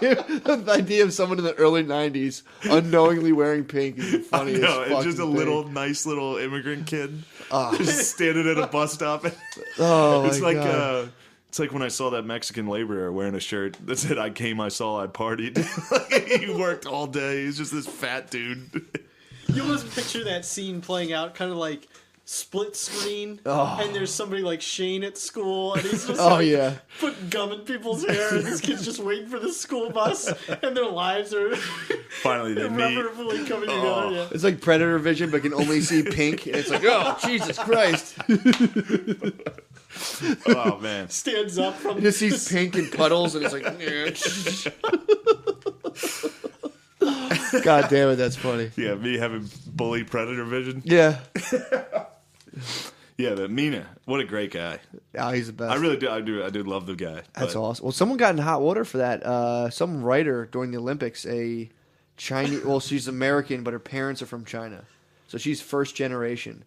The idea of someone in the early 90s unknowingly wearing pink is the funniest
it's just a
fucking
little,
thing.
nice little immigrant kid. Just standing at a bus stop.
Oh,
It's
my
like...
God.
It's like when I saw that Mexican laborer wearing a shirt that said, I came, I saw, I partied. He worked all day. He's just this fat dude.
You almost picture that scene playing out kind of like split screen, and there's somebody like Shane at school, and he's just putting gum in people's hair, and this kid's just waiting for the school bus, and their lives are
Finally they meet.
irreparably coming together. Yeah.
It's like Predator vision, but can only see pink. And it's like, oh, Jesus Christ.
Oh, man.
Stands up from
He just sees pink and puddles, and it's like, God damn it, that's funny.
Yeah, me having bully predator vision.
Yeah.
Yeah, but Mina, what a great guy.
Oh, he's the best.
I really do. I do love the guy.
That's
but-
awesome. Well, someone got in hot water for that. Some writer during the Olympics, a Chinese. Well, she's American, but her parents are from China, so she's first generation.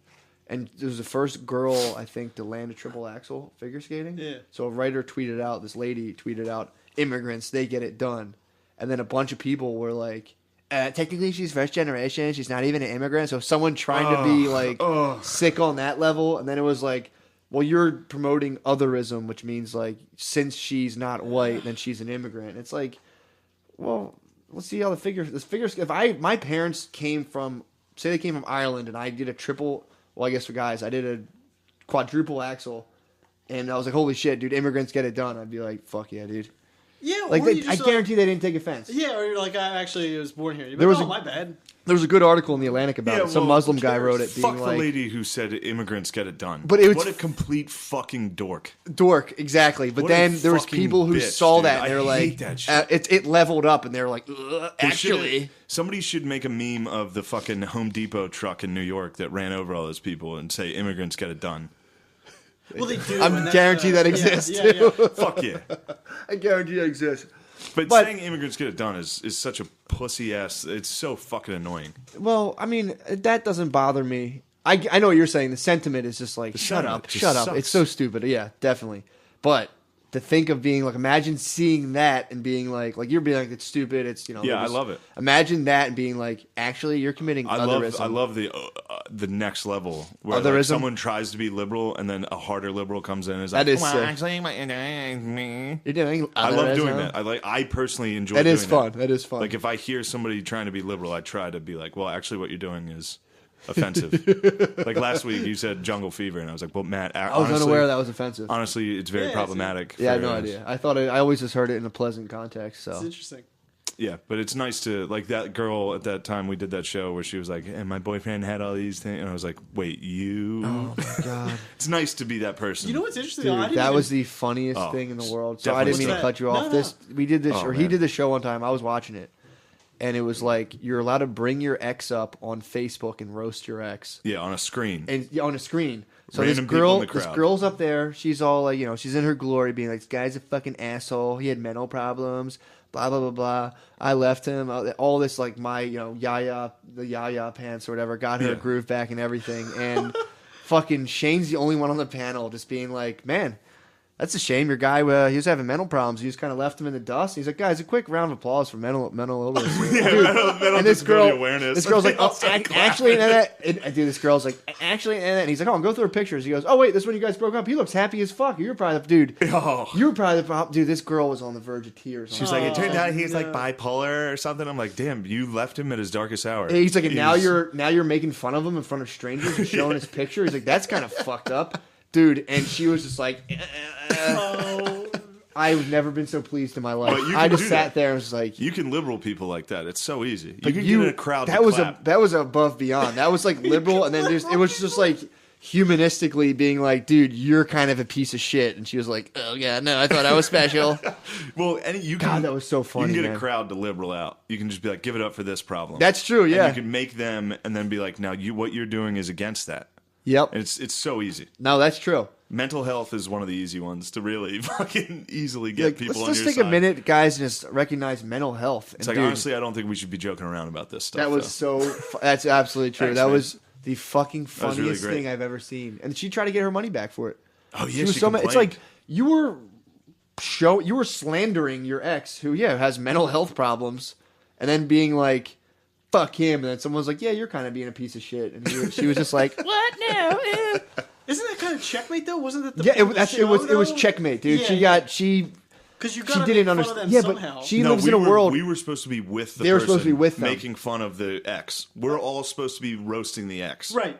And it was the first girl, I think, to land a triple axel figure skating.
Yeah.
So a writer tweeted out, this lady tweeted out, immigrants, they get it done. And then a bunch of people were like, technically she's first generation, she's not even an immigrant. So someone trying to be like sick on that level. And then it was like, well, you're promoting otherism, which means like, since she's not white, then she's an immigrant. It's like, well, let's see how my parents came from, say they came from Ireland and I did a triple, well, I guess for guys, I did a quadruple axel, and I was like, holy shit, dude, immigrants get it done. I'd be like, fuck yeah, dude.
Yeah,
Like,
or you
I
just
guarantee they didn't take offense.
Yeah, or you're like, I actually was born here. You're
There
like,
was
my bad.
There was a good article in the Atlantic about it. Some Muslim guy
cares?
wrote it, being
Fuck the
like,
lady who said immigrants get it done.
But it was-
what a complete fucking dork.
dork, exactly. But
What a
then there was
fucking
people who
bitch,
saw
dude.
that, and they were
I hate
like,
that shit.
it leveled up, and they were like, actually.
Somebody should make a meme of the fucking Home Depot truck in New York that ran over all those people and say immigrants get it done.
Well, they do.
I'm
and that's,
guarantee that exists, too.
Fuck yeah.
I guarantee that exists.
But saying immigrants get it done is such a pussy ass. It's so fucking annoying.
Well, I mean, that doesn't bother me. I know what you're saying. The sentiment is just like, shut
sentiment
up,
just
shut up.
sucks.
It's so stupid. Yeah, definitely. But to think of being like, imagine seeing that and being like you're being like, it's stupid. It's, you know.
Yeah, I love it.
Imagine that and being like, actually, you're committing otherism.
I love the next level where
Otherism?
like, someone tries to be liberal and then a harder liberal comes in and is like,
That is
well,
sick.
actually,
You're doing
I love doing
otherism?
that. I personally enjoy
That
doing
is fun. That is fun.
Like if I hear somebody trying to be liberal, I try to be like, well, actually, what you're doing is offensive. Like last week, you said jungle fever, and I was like, well, Matt,
I was unaware that was offensive.
Honestly, it's very problematic.
Yeah, I had
for-
no idea. I always just heard it in a pleasant context.
It's
So
interesting.
Yeah, but it's nice to like that girl at that time we did that show where she was like, and my boyfriend had all these things, and I was like, wait, you?
oh my god.
It's nice to be that person.
You know what's interesting?
Dude,
though? I didn't
that
even-
was the funniest thing in the world. So I
definitely
didn't mean to
so.
cut you off.
No,
This we did this,
Oh,
or he
man.
did the show one time. I was watching it, and it was like you're allowed to bring your ex up on Facebook and roast your ex.
Yeah, on a screen.
And on a screen. So
Random people in the
this
crowd.
girl's up there. She's all like, she's in her glory, being like, "This guy's a fucking asshole. He had mental problems. Blah blah blah blah. I left him. All this like my the Yaya pants or whatever got her groove back and everything." And fucking Shane's the only one on the panel, just being like, "Man, that's a shame. Your guy, he was having mental problems. You just kind of left him in the dust." He's like, "Guys, a quick round of applause for mental illness." Dude,
mental
and this girl,
awareness.
this girl's like, "Oh, actually, dude, this girl's like, actually, and he's like, "Oh, go through her pictures." He goes, "Oh, wait, this one you guys broke up. He looks happy as fuck. You're probably the dude. You're probably the dude." This girl was on the verge of tears.
She's like, "It turned out he's like bipolar or something." I'm like, "Damn, you left him at his darkest hour."
And he's like, "And now you're making fun of him in front of strangers and showing his picture." He's like, "That's kind of fucked up." Dude, and she was just like, I've never been so pleased in my life. I just sat there and was like,
you can liberal people like that. It's so easy.
Like
you can get a crowd
that
to
was
clap.
that was above beyond. That was like liberal, and then it was just like humanistically being like, "Dude, you're kind of a piece of shit." And she was like, "Oh yeah, no, I thought I was special."
Well,
God, that was so funny.
You can get
man.
a crowd to liberal out. You can just be like, "Give it up for this problem."
That's true. Yeah,
And you can make them, and then be like, "Now, what you're doing is against that."
Yep.
And it's so easy.
No, that's true.
Mental health is one of the easy ones to really fucking easily get people on your side.
Let's take a minute, guys, and just recognize mental health.
It's like, honestly, I don't think we should be joking around about this stuff.
That was that's absolutely true.
Thanks,
that
man.
was the fucking
really
funniest
great.
thing I've ever seen. And she tried to get her money back for it.
Oh yeah,
She was
she
so mad. It's
complained.
like you were slandering your ex who has mental health problems, and then being like, "Fuck him," and then someone's like, "Yeah, you're kind of being a piece of shit," and she was just like, "What now?"
Isn't that kind of checkmate though? Wasn't it?
It was checkmate, dude.
Yeah.
Because
you
she didn't understand. Yeah,
somehow.
but she lives in a world.
We were supposed to be with the
They were
person
supposed to be with them.
making fun of the ex. We're all supposed to be roasting the ex.
Right.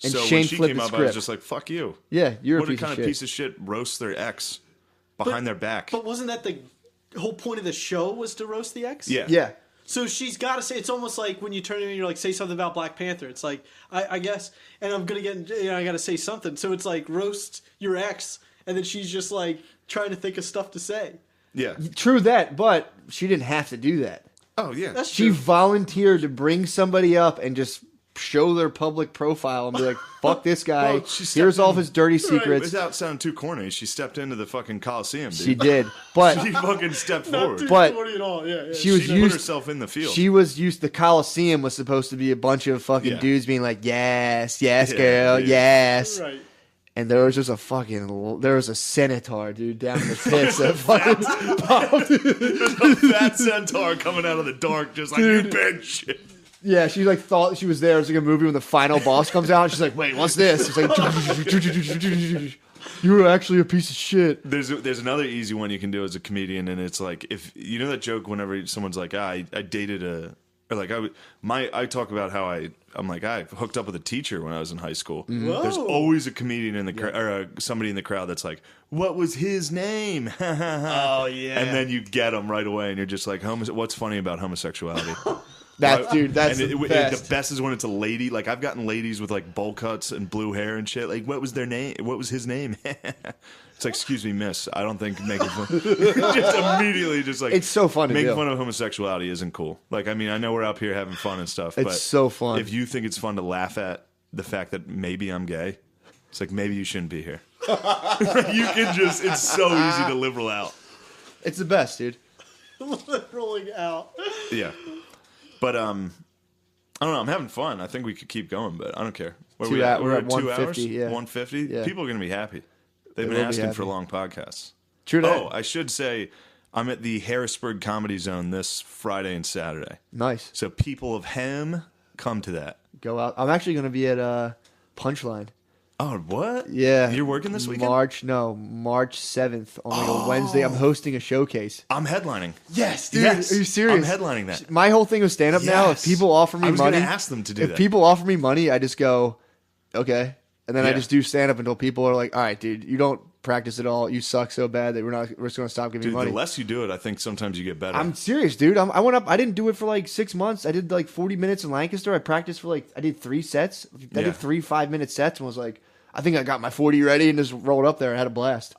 And
So
Shane
when she
flipped
came
the
up, I was
script.
just like, "Fuck you."
Yeah, you're
What
a piece
kind
of
of
shit.
piece of shit roasts their ex behind their back?
But wasn't that the whole point of the show was to roast the ex?
Yeah.
Yeah.
So she's got to say, it's almost like when you turn in and you're like, say something about Black Panther. It's like, I guess, and I'm going to get, I got to say something. So it's like, roast your ex, and then she's just like trying to think of stuff to say.
Yeah.
True that, but she didn't have to do that.
Oh yeah.
That's
She
true.
volunteered to bring somebody up and just show their public profile and be like, "Fuck this guy.
Well, she stepped
Here's all of
in-
his dirty
Right,
secrets."
without sounding too corny, she stepped into the fucking Coliseum, dude.
She did, but
She fucking stepped
Not
forward.
too
But
corny at all. Yeah, yeah.
she was
She put
used.
herself in the field.
She was used. The Coliseum was supposed to be a bunch of fucking
Yeah.
dudes being like, "Yes, yes,
Yeah,
girl,
dude.
yes."
Right.
And there was just there was a centaur, dude, down in the pits that fucking popped.
That centaur coming out of the dark, just like, "You bitch." shit.
Yeah, she like thought she was there. It's like a movie when the final boss comes out. And she's like, "Wait, what's this?" It's like, "You were actually a piece of shit."
There's another easy one you can do as a comedian, and it's like, if you know that joke whenever someone's like, I dated a, or like I talk about how I'm like, I hooked up with a teacher when I was in high school.
Whoa.
There's always a comedian in the crowd, or somebody in the crowd that's like, "What was his name?"
Oh yeah,
And then you get them right away, and you're just like, "What's funny about homosexuality?"
that's
And
the best.
the best is when it's a lady. Like, I've gotten ladies with like bowl cuts and blue hair and shit. Like, what was their name? What was his name? It's like, "Excuse me, miss. I don't think making fun." Just immediately, just like,
It's so fun to
making
do.
fun of homosexuality isn't cool. Like, I mean, I know we're up here having fun and stuff,
It's
but
so fun.
If you think it's fun to laugh at the fact that maybe I'm gay, it's like, maybe you shouldn't be here. You can just. It's so easy to liberal out.
It's the best, dude.
Rolling out.
Yeah. But I don't know. I'm having fun. I think we could keep going, but I don't care. Where
We're at
2 hours?
150, yeah.
150?
Yeah.
People are going to be happy. They've
They
been
will be
asking for
happy.
long podcasts.
True that.
Oh, I should say I'm at the Harrisburg Comedy Zone this Friday and Saturday.
Nice.
So people of Hem, come to that.
Go out. I'm actually going to be at Punchline.
Oh, what?
Yeah.
You're working this weekend?
March 7th on like a Wednesday. I'm hosting a showcase.
I'm headlining.
Yes, dude.
Yes.
Are you serious?
I'm headlining that.
My whole thing with stand up now, if
Yes.
people offer me
I was
money,
gonna ask them to do
if
that.
people offer me money, I just go, okay. And then I
Yeah.
just do stand up until people are like, all right, dude, you don't practice at all. You suck so bad that we're just going to stop giving
Dude,
you money.
the less you do it, I think sometimes you get better.
I'm serious, dude. I went up. I didn't do it for like 6 months. I did like 40 minutes in Lancaster. I practiced for I did 3 sets. I
Yeah.
did 3 5-minute sets and was like, I think I got my 40 ready and just rolled up there and had a blast.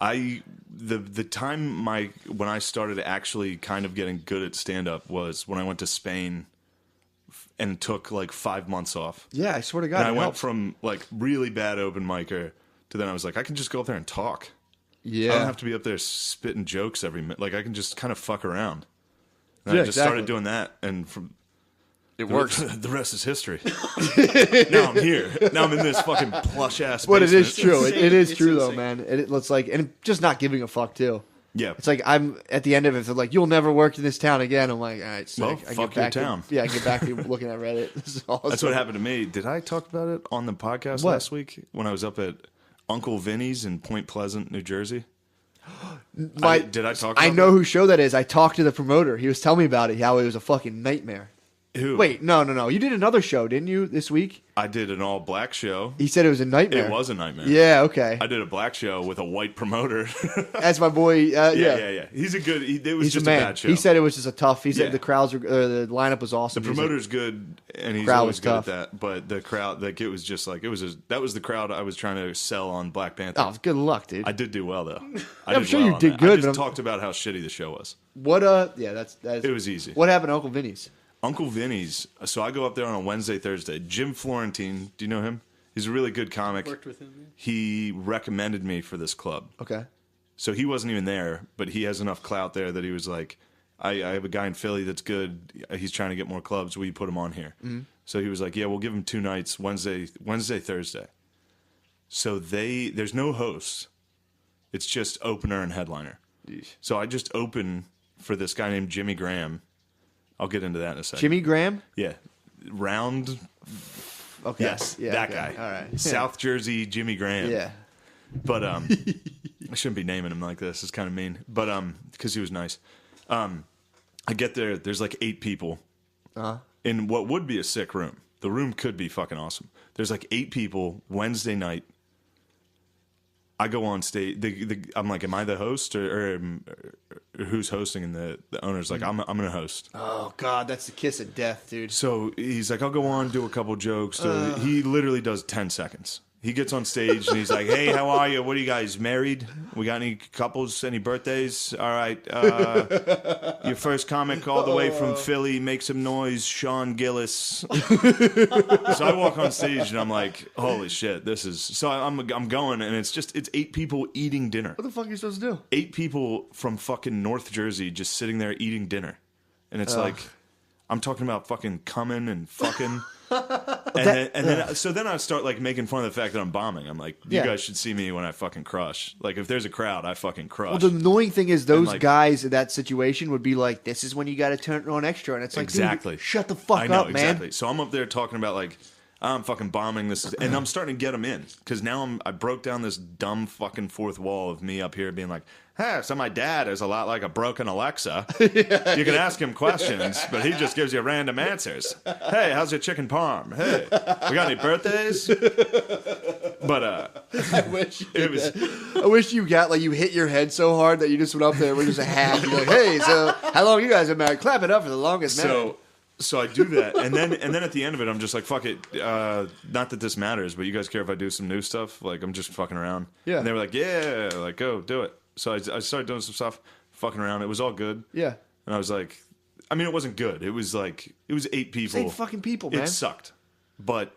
the time when I started actually kind of getting good at stand up was when I went to Spain and took like 5 months off.
Yeah, I swear to God,
And I went
helps.
from like really bad open micer to then I was like, I can just go up there and talk.
Yeah,
I don't have to be up there spitting jokes every minute. Like I can just kind of fuck around. And
Yeah,
I just started
exactly.
doing that, and from
it works.
the rest is history. Now I'm here. Now I'm in this fucking plush ass.
But it is true.
insane.
It is
It's
true though,
insane.
man. It's like, and just not giving a fuck too.
Yeah.
It's like I'm at the end of it. They're like, "You'll never work in this town again." I'm like, "All right, sick."
Well,
I
fuck
get back
your
to-
town.
Yeah, I get back to looking at Reddit. This is awesome.
That's what happened to me. Did I talk about it on the podcast
What?
last week when I was up at Uncle Vinny's in Point Pleasant, New Jersey? Did I talk about
I know
that?
who show that is. I talked to the promoter. He was telling me about it. How it was a fucking nightmare.
Who?
Wait, no. You did another show, didn't you, this week?
I did an all black show.
He said it was a nightmare.
It was a nightmare.
Yeah, okay.
I did a black show with a white promoter.
That's my boy.
yeah. He's a good. It was
He's
just
a
a
man.
bad show.
He said it was just a tough. He said
Yeah.
the crowds were, the lineup was awesome.
the
He's like,
promoter's good, and he's
Crowd
always
was
good
tough.
at that. But the crowd, like, it was just like that was the crowd I was trying to sell on Black Panther.
oh, good luck, dude.
I did do well though.
I'm sure you
on
did
that.
good,
I
but
just
I'm-
talked about how shitty the show was.
What? Yeah, that is.
It was easy.
What happened to Uncle Vinny's?
Uncle Vinny's. So I go up there on a Wednesday, Thursday. Jim Florentine, do you know him? He's a really good comic.
Worked with him. Yeah.
He recommended me for this club.
Okay.
So he wasn't even there, but he has enough clout there that he was like, I have a guy in Philly that's good. He's trying to get more clubs. Will you put him on here? Mm-hmm. So he was like, yeah, we'll give him 2 nights, Wednesday, Thursday. So there's no host. It's just opener and headliner. So I just open for this guy named Jimmy Graham. I'll get into that in a second.
Jimmy Graham.
Yeah. Round.
Okay.
Yes.
Yeah,
that
okay.
guy.
All right.
South Jersey Jimmy Graham.
Yeah.
But I shouldn't be naming him like this. It's kind of mean. But because he was nice. I get there. There's like 8 people in what would be a sick room. The room could be fucking awesome. There's like 8 people. Wednesday night. I go on stage. I'm like, am I the host or who's hosting? And the owner's like, I'm gonna host.
Oh God, that's the kiss of death, dude.
So he's like, I'll go on, do a couple jokes. He literally does 10 seconds. He gets on stage and he's like, hey, how are you? What are you guys, married? We got any couples, any birthdays? All right. Your first comic all the way from Philly, make some noise, Sean Gillis. So I walk on stage and I'm like, holy shit, this is... So I'm going and it's 8 people eating dinner.
What the fuck are you supposed to do?
8 people from fucking North Jersey just sitting there eating dinner. And it's like, I'm talking about fucking coming and fucking... So then I start like making fun of the fact that I'm bombing. I'm like, you
Yeah.
guys should see me when I fucking crush. Like if there's a crowd, I fucking crush.
Well, the annoying thing is those
like-
guys in that situation would be like, "This is when you got to turn it on extra," and it's like,
Exactly.
dude, shut the fuck
I know,
up, man.
exactly. So I'm up there talking about like, I'm fucking bombing this, and I'm starting to get them in because now I broke down this dumb fucking fourth wall of me up here being like, hey, so my dad is a lot like a broken Alexa. You can ask him questions, but he just gives you random answers. Hey, how's your chicken parm? Hey, we got any birthdays? But
I wish
it was.
I wish you got like you hit your head so hard that you just went up there with just a hat. You're like, "Hey, so how long you guys been married? Clap it up for the longest married."
So I do that, and then at the end of it, I'm just like, fuck it. Not that this matters, but you guys care if I do some new stuff? Like I'm just fucking around.
Yeah.
And they were like, yeah, like go do it. So I started doing some stuff, fucking around. It was all good.
Yeah.
And I was like, I mean, it wasn't good. It was like it was 8 people.
8 fucking people, man.
It sucked, but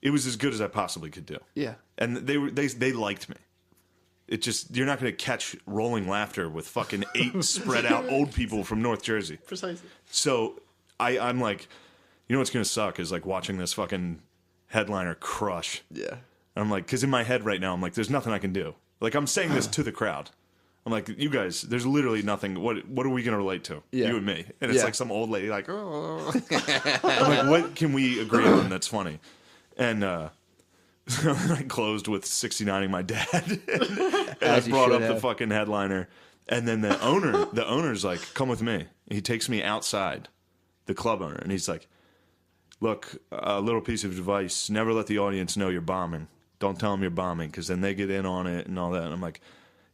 it was as good as I possibly could do.
Yeah.
And they liked me. It just you're not going to catch rolling laughter with fucking 8 spread out old people from North Jersey.
Precisely.
So I'm like, you know what's going to suck is like watching this fucking headliner crush.
Yeah.
And I'm like, because in my head right now, I'm like, there's nothing I can do. Like I'm saying this to the crowd. I'm like, you guys, there's literally nothing. What are we going to relate to?
Yeah.
You and me. And it's
Yeah.
like some old lady like, oh. I'm like, what can we agree on that's funny? And so I closed with 69ing my dad. and I
As you
brought
should
up the
have.
fucking headliner. And then the owner's like, come with me. He takes me outside, the club owner. And he's like, look, a little piece of advice. Never let the audience know you're bombing. Don't tell them you're bombing because then they get in on it and all that. And I'm like,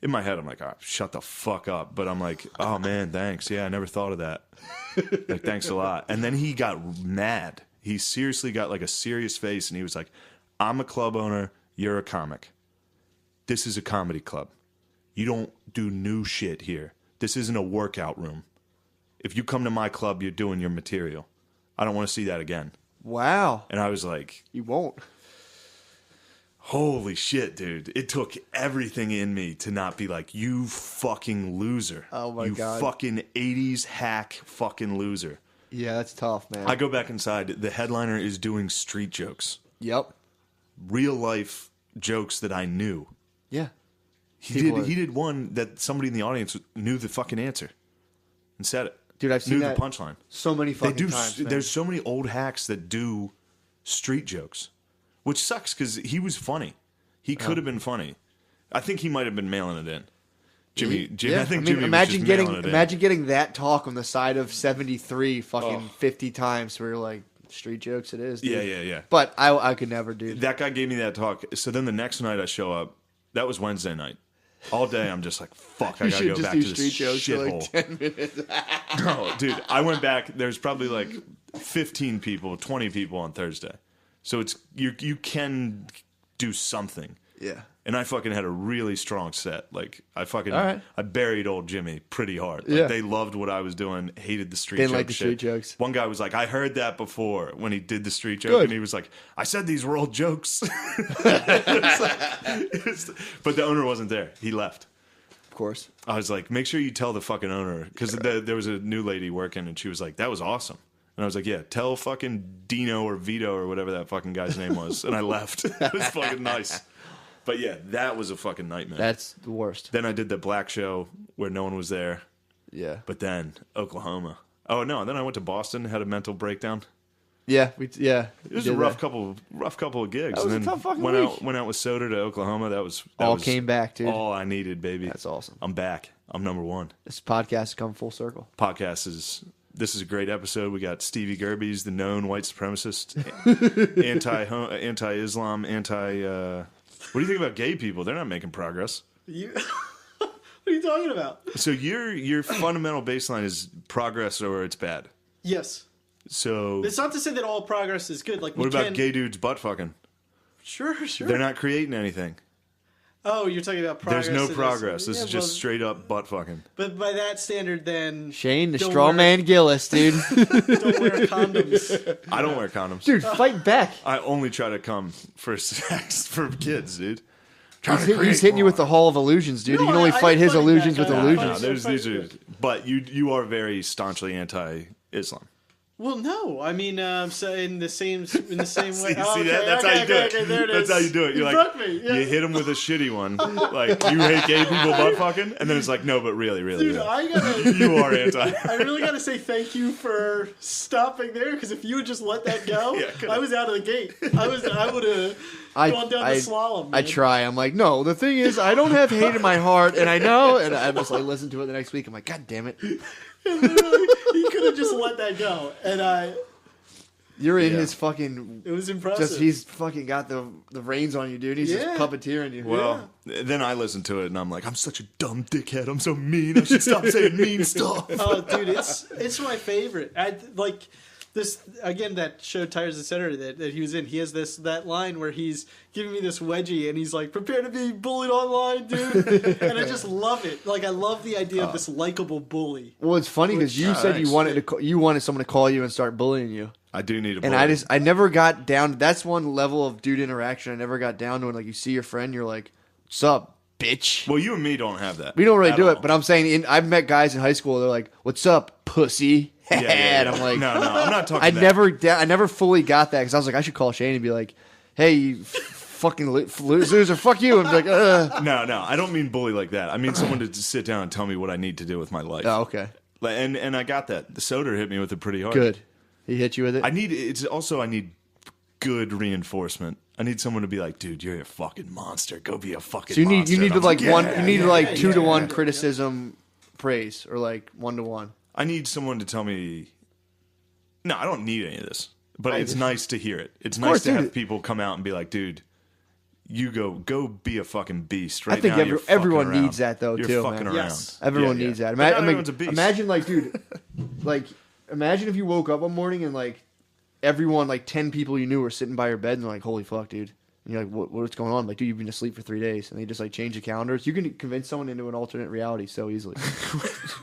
in my head, I'm like, oh, shut the fuck up. But I'm like, oh, man, thanks. Yeah, I never thought of that. Like, thanks a lot. And then he got mad. He seriously got like a serious face. And he was like, I'm a club owner. You're a comic. This is a comedy club. You don't do new shit here. This isn't a workout room. If you come to my club, you're doing your material. I don't want to see that again.
Wow.
And I was like,
You won't.
holy shit, dude. It took everything in me to not be like, you fucking loser.
Oh, my God.
You fucking 80s hack fucking loser.
Yeah, that's tough, man.
I go back inside. The headliner is doing street jokes.
Yep.
Real life jokes that I knew.
Yeah.
He did one that somebody in the audience knew the fucking answer and said it.
Dude, I've seen
knew
that
the punchline.
so many fucking times, man.
There's so many old hacks that do street jokes, which sucks because he was funny. He could have been funny. I think he might have been mailing it in. Jimmy,
Yeah.
I think Jimmy
imagine
was just
getting
mailing it in.
imagine getting that talk on the side of 73 fucking 50 times where you're like, street jokes it is, dude.
Yeah.
But I could never do that.
That guy gave me that talk. So then the next night I show up. That was Wednesday night. All day I'm just like, fuck, I gotta go back to this
street jokes for
shithole.
like 10 minutes.
No, dude, I went back. There's probably like 15 people, 20 people on Thursday. So it's you can do something.
Yeah.
And I fucking had a really strong set. Like I fucking
All right.
I buried old Jimmy pretty hard. Like,
Yeah.
they loved what I was doing, hated the street
Didn't
joke
like the
shit.
street jokes.
One guy was like, I heard that before when he did the street joke,
Good.
and he was like, I said these were old jokes. But the owner wasn't there. He left.
Of course.
I was like, make sure you tell the fucking owner. Because there was a new lady working, and she was like, that was awesome. And I was like, yeah, tell fucking Dino or Vito or whatever that fucking guy's name was. And I left. It was fucking nice. But yeah, that was a fucking nightmare.
That's the worst.
Then I did the black show where no one was there.
Yeah.
But then Oklahoma. Oh no! Then I went to Boston, had a mental breakdown.
Yeah.
It was a rough couple of gigs.
That was
and
a
then
tough fucking
went
week.
out went out with Soda to Oklahoma. That was
Came back, dude.
all I needed, baby.
That's awesome.
I'm back. I'm number one.
This podcast has come full circle.
This is a great episode. We got Stevie Gerbies, the known white supremacist, anti-Islam, what do you think about gay people? They're not making progress.
What are you talking about?
So your fundamental baseline is progress or it's bad.
Yes.
So
It's not to say that all progress is good. Like,
what about gay dudes butt fucking?
Sure.
They're not creating anything.
Oh, you're talking about progress.
There's no
in
progress. This
Yeah,
is just
well,
straight up butt fucking.
But by that standard, then
Shane, the
Don't
straw
wear-
man Gillis, dude.
don't wear condoms.
I don't wear condoms.
Dude, fight back.
I only try to come for sex for kids, dude.
He's hitting you with the Hall of Illusions, dude.
No,
you can only
I
fight his
fight
illusions
back.
with
I-
illusions.
I-
These are, but you are very staunchly anti-Islam.
Well, no, I mean, so in the same way.
See
Oh, okay,
that? That's
okay,
how you do
okay,
it.
okay, there it
That's
is.
how you do it. You're
You
like,
broke me, yeah.
you hit him with a shitty one, like you hate gay people butt fucking, and then it's like, no, but really,
Dude,
really. You are anti.
I really gotta say thank you for stopping there, because if you would just let that go,
Yeah,
I was out of the gate. I would have gone down the slalom.
I
man.
try. I'm like, no, the thing is, I don't have hate in my heart, and I know, and I just like listen to it the next week. I'm like, God damn it.
Literally, he could have just let that go, and
You're in
Yeah.
his fucking.
it was impressive.
Just he's fucking got the reins on you, dude. He's
Yeah.
just puppeteering you.
Well, then I listen to it and I'm like, I'm such a dumb dickhead. I'm so mean. I should stop saying mean stuff.
Oh, dude, it's my favorite. I like this again. That show Tires Etc. that he was in. He has that line where he's giving me this wedgie, and he's like, "Prepare to be bullied online, dude." And I just love it. Like I love the idea of this likable bully.
Well, it's funny because you said you wanted someone to call you and start bullying you,
I do need a
and
bully.
I never got down. That's one level of dude interaction I never got down to. When like you see your friend, you're like, "What's up, bitch?"
Well, you and me don't have that.
We don't really
at
do
all.
it, but I'm saying I've met guys in high school. They're like, "What's up, pussy?"
Yeah.
And I'm like,
no, I'm not talking
I
that.
I never fully got that because I was like, I should call Shane and be like, "Hey, you fucking loser, fuck you." And be like, "Ugh."
No, I don't mean bully like that. I mean someone to just sit down and tell me what I need to do with my life.
Oh, okay,
And I got that. The Soda hit me with it pretty hard.
good. He hit you with it.
I need good reinforcement. I need someone to be like, dude, you're a fucking monster. Go be a fucking
So you
monster.
need
And
to
I'm
like
yeah,
one. You need
yeah,
to like
yeah,
2-to-1
yeah.
criticism, praise, or like 1-to-1.
I need someone to tell me. No, I don't need any of this. But it's nice to hear it. It's nice
course,
to have
dude.
people come out and be like, dude, you go be a fucking beast. Right
I think
now, you're fucking
everyone
around.
needs that, though,
You're
too,
fucking
man.
around.
Yes.
Everyone
Yeah,
needs
yeah.
that.
But not everyone's a beast.
Imagine like, dude, like, imagine if you woke up one morning and like everyone, like 10 people you knew were sitting by your bed and they're like, holy fuck, dude, And you're like, what's going on? I'm like, dude, you've been asleep for 3 days. And they just like change the calendars. You can convince someone into an alternate reality so easily.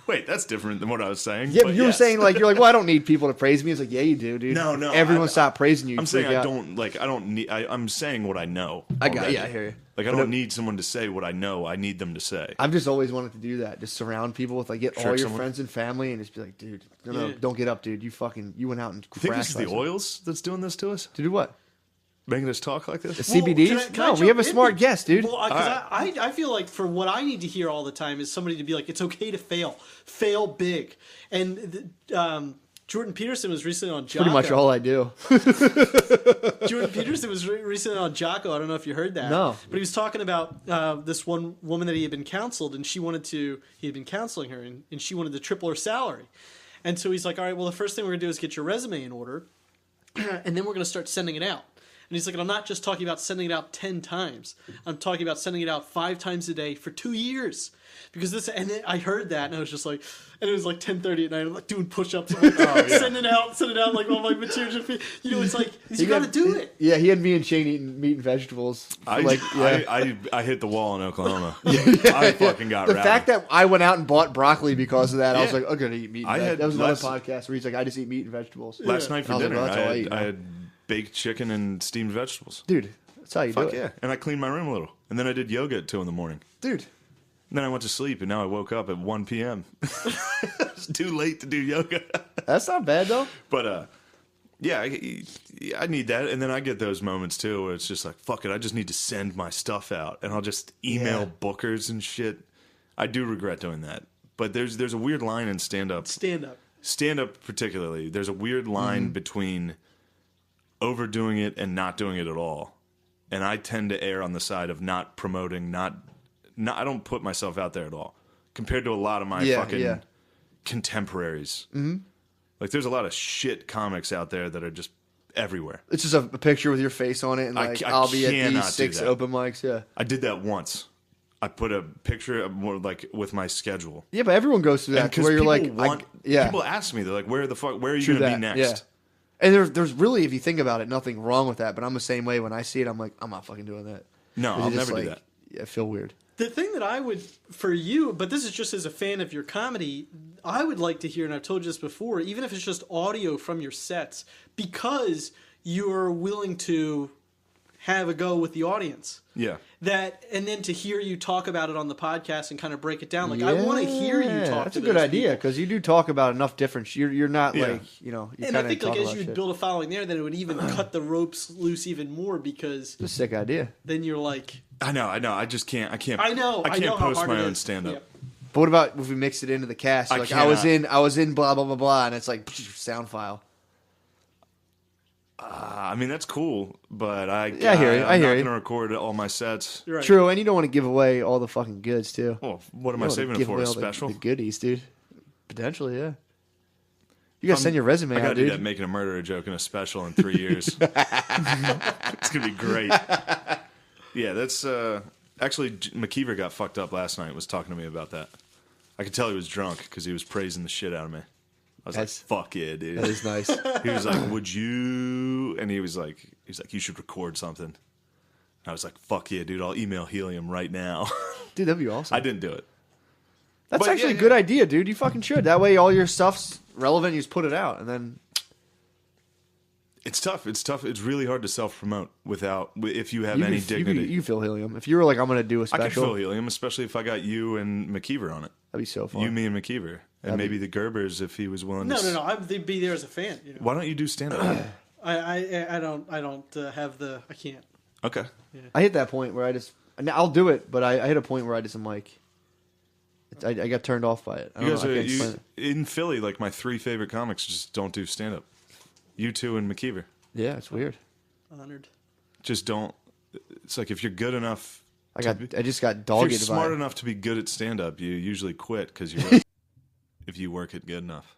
Wait, that's different than what I was saying.
Yeah, but you were saying like, you're like, well, I don't need people to praise me. It's like, yeah, you do, dude.
No.
Everyone stop praising you.
I'm saying I don't need. I'm saying what I know.
I hear you.
Like I don't need someone to say what I know. I need them to say.
I've just always wanted to do that. Just surround people with like, get all your friends and family and just be like, dude, no, don't get up, dude. You went out and crashed.
You think this is the oils that's doing this to us?
To do what?
Making us talk like this?
CBDs? No, we have a smart guest, dude.
Well, I feel like for what I need to hear all the time is somebody to be like, it's okay to fail big. And Jordan Peterson was recently on Jocko.
Pretty much all I do.
Jordan Peterson was recently on Jocko. I don't know if you heard that.
No.
But he was talking about this one woman that he had been counseled, and he had been counseling her, and she wanted to triple her salary. And so he's like, all right, well, the first thing we're going to do is get your resume in order, and then we're going to start sending it out. And he's like, and I'm not just talking about sending it out 10 times. I'm talking about sending it out 5 times a day for 2 years. Because and then I heard that, and I was just like, and it was like 10:30 at night. I'm like doing push-ups, like, sending it out, like all my materials. You know, it's like you got to do it.
Yeah, he had me and Shane eating meat and vegetables.
I hit the wall in Oklahoma. I fucking got
the
rowdy.
fact that I went out and bought broccoli because of that, I was like, I'm gonna eat meat. And that was another podcast where he's like, I just eat meat and vegetables.
Last night for dinner,
like,
I had baked chicken and steamed vegetables.
Dude, that's how you do it.
Yeah, and I cleaned my room a little, and then I did yoga at 2 a.m.
Dude.
And then I went to sleep, and now I woke up at 1 p.m. It's too late to do yoga.
That's not bad, though.
But, yeah, I need that. And then I get those moments, too, where it's just like, fuck it, I just need to send my stuff out. And I'll just email bookers and shit. I do regret doing that. But there's a weird line in stand-up. Stand-up particularly. There's a weird line between overdoing it and not doing it at all. And I tend to err on the side of not promoting, I don't put myself out there at all compared to a lot of my fucking contemporaries. Mm-hmm. Like, there's a lot of shit comics out there that are just everywhere.
It's just a picture with your face on it, and like, I'll be at these 6 open mics. Yeah,
I did that once. I put a picture of more like with my schedule.
Yeah, but everyone goes through that where you're like,
people ask me, they're like, where are you going to be next?
Yeah. And there's really, if you think about it, nothing wrong with that. But I'm the same way. When I see it, I'm like, I'm not fucking doing that.
No, I'll never do that.
Yeah, I feel weird.
The thing that I would, for you, but this is just as a fan of your comedy, I would like to hear, and I've told you this before, even if it's just audio from your sets, because you're willing to have a go with the audience.
Yeah.
And then to hear you talk about it on the podcast and kind of break it down. Like, I want to hear you talk.
That's a good idea, because you do talk about enough different. You're not like, you
and I think like as you build a following there, then it would even cut the ropes loose even more, because
it's a sick idea.
Then you're like,
I know. I just can't. I can't
post
my own stand up.
Yeah.
But what about if we mix it into the cast? Like, I was in blah blah blah blah, and it's like sound file.
I mean, that's cool, but I
hear you.
I'm not going to record all my sets.
Right.
True, and you don't want to give away all the fucking goods too.
Well, what am I saving it for? A special?
The goodies, dude. Potentially, yeah. You got to send your resume out, dude. I got to
do that making a murderer joke in a special in 3 years. It's going to be great. Yeah, that's... actually, McKeever got fucked up last night, was talking to me about that. I could tell he was drunk because he was praising the shit out of me. I was like, fuck yeah, dude.
That is nice.
He was like, would you... And he was like, you should record something. I was like, fuck yeah, dude, I'll email Helium right now.
Dude, that'd be awesome.
I didn't do it.
That's actually a good idea, dude. You fucking should. That way all your stuff's relevant, you just put it out, and then...
It's tough. It's really hard to self-promote if you have any dignity.
You feel Helium. If you were like, I'm going to do a special...
I could feel Helium, especially if I got you and McKeever on it.
That'd be so fun.
You, me, and McKeever. And maybe the Gerbers if he was willing to...
No. I'd be there as a fan. You know?
Why don't you do stand-up?
I don't have the... I can't.
Okay.
Yeah.
I hit that point where I'll do it, but I hit a point where I'm like... I got turned off by it.
In Philly, like my 3 favorite comics just don't do stand-up. You two and McKeever.
Yeah, it's weird.
Honored.
Just don't... It's like if you're good enough...
I just got dogged.
If you're smart enough to be good at stand-up, you usually quit because if you work it good enough.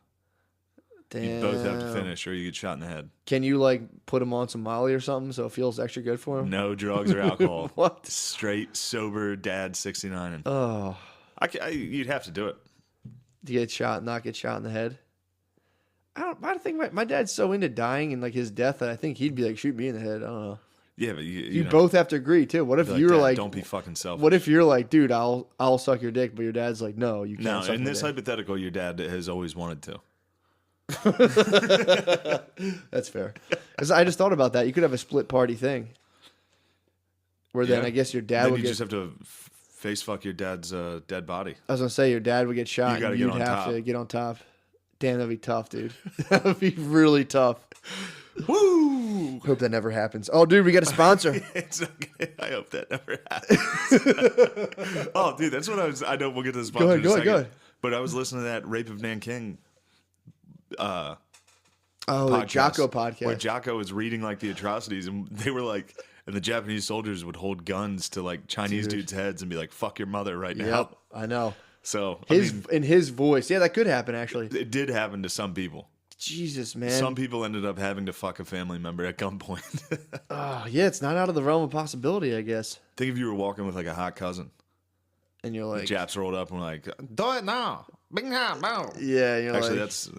Damn.
You both have to finish or you get shot in the head.
Can you like put him on some Molly or something so it feels extra good for him?
No drugs or alcohol.
What?
Straight, sober, dad, 69. And
oh.
You'd have to do it.
To get shot, not get shot in the head? I think my dad's so into dying and like his death that I think he'd be like, shoot me in the head. I don't know.
Yeah, but
You
know,
both have to agree too. What if
like,
you're
Dad,
like,
don't be fucking selfish.
what if you're like, dude, I'll suck your dick, but your dad's like, no, you can't.
No,
suck
in
my
this
dick.
hypothetical, your dad has always wanted to.
That's fair. Because I just thought about that. You could have a split party thing, where then
Yeah.
I guess your dad
Then
would
you
get.
just have to face fuck your dad's dead body.
I was gonna say your dad would get shot,
You gotta
and
get
you'd
on
have
top.
to get on top. Damn, that'd be tough, dude. That'd be really tough.
Woo!
Hope that never happens. Oh, dude, we got a sponsor.
It's okay. I hope that never happens. Oh, dude, that's what I was. I know we'll get to the sponsor in a second.
Go ahead.
But I was listening to that Rape of Nanking
Oh, the
podcast,
Jocko podcast.
where Jocko was reading like the atrocities, and they were like, and the Japanese soldiers would hold guns to like Chinese dudes' heads and be like, "Fuck your mother right now."
Yep, I know.
So
In his voice, yeah, that could happen actually.
it did happen to some people.
Jesus, man.
Some people ended up having to fuck a family member at gunpoint.
Oh, yeah, it's not out of the realm of possibility, I guess.
Think if you were walking with like a hot cousin,
And you're like,
Japs rolled up and were like, "Do it now, bing now."
yeah, you're
Actually,
like,
that's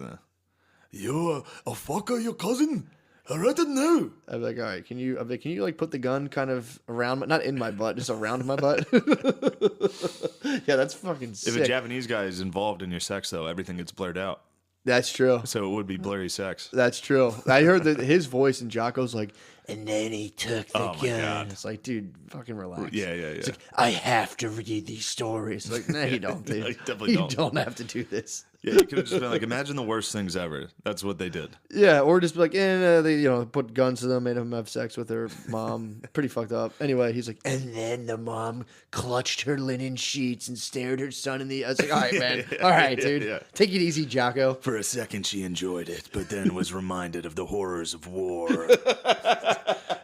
you a fucker, your cousin. I didn't know.
I'd be like, all right, can you like put the gun kind of around, not in my butt, just around my butt? Yeah, that's fucking sick.
If a Japanese guy is involved in your sex, though, everything gets blurred out.
That's true.
So it would be blurry sex.
That's true. I heard that his voice and Jocko's like, and then he took the
Oh my
gun.
God.
It's like, dude, fucking relax.
Yeah.
It's like, I have to read these stories. Like, no, you don't, dude.
No, you definitely
You
don't.
have to do this.
Yeah, you could have just been like, imagine the worst things ever. That's what they did.
Yeah, or just be like, they put guns to them, made them have sex with their mom. Pretty fucked up. Anyway, he's like, and then the mom clutched her linen sheets and stared her son in the. I was like, all right, man, all right, dude,
yeah.
take it easy, Jocko.
For a second, she enjoyed it, but then was reminded of the horrors of war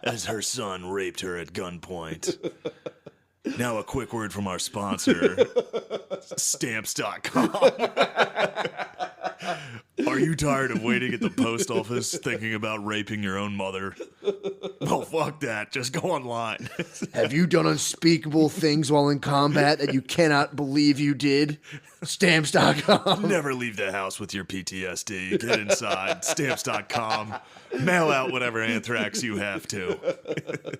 as her son raped her at gunpoint. Now, a quick word from our sponsor, Stamps.com. Are you tired of waiting at the post office thinking about raping your own mother? Well, fuck that. Just go online.
Have you done unspeakable things while in combat that you cannot believe you did? Stamps.com.
Never leave the house with your PTSD. Get inside. Stamps.com. Mail out whatever anthrax you have to.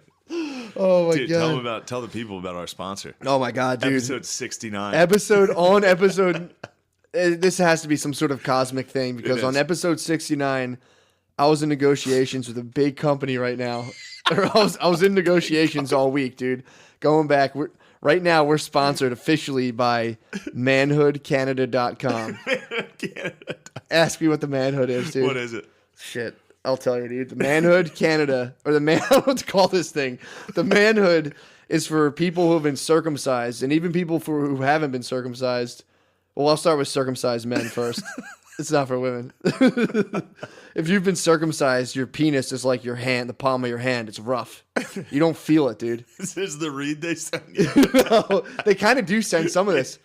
Oh my
Dude,
god.
tell the people about our sponsor.
Oh my god, dude.
Episode 69.
Episode. This has to be some sort of cosmic thing because
It
on
is.
episode 69, I was in negotiations with a big company right now. I was in negotiations all week, dude. Going back, right now we're sponsored officially by manhoodcanada.com. Ask me what the manhood is, dude.
What is it?
Shit. I'll tell you, dude. The Manhood Canada, or the man, I don't know what to call this thing. The Manhood is for people who have been circumcised, and even people who haven't been circumcised. Well, I'll start with circumcised men first. It's not for women. If you've been circumcised, your penis is like your hand, the palm of your hand. It's rough. You don't feel it, dude.
This is the read they sent you.
No, they kind of do send some of this.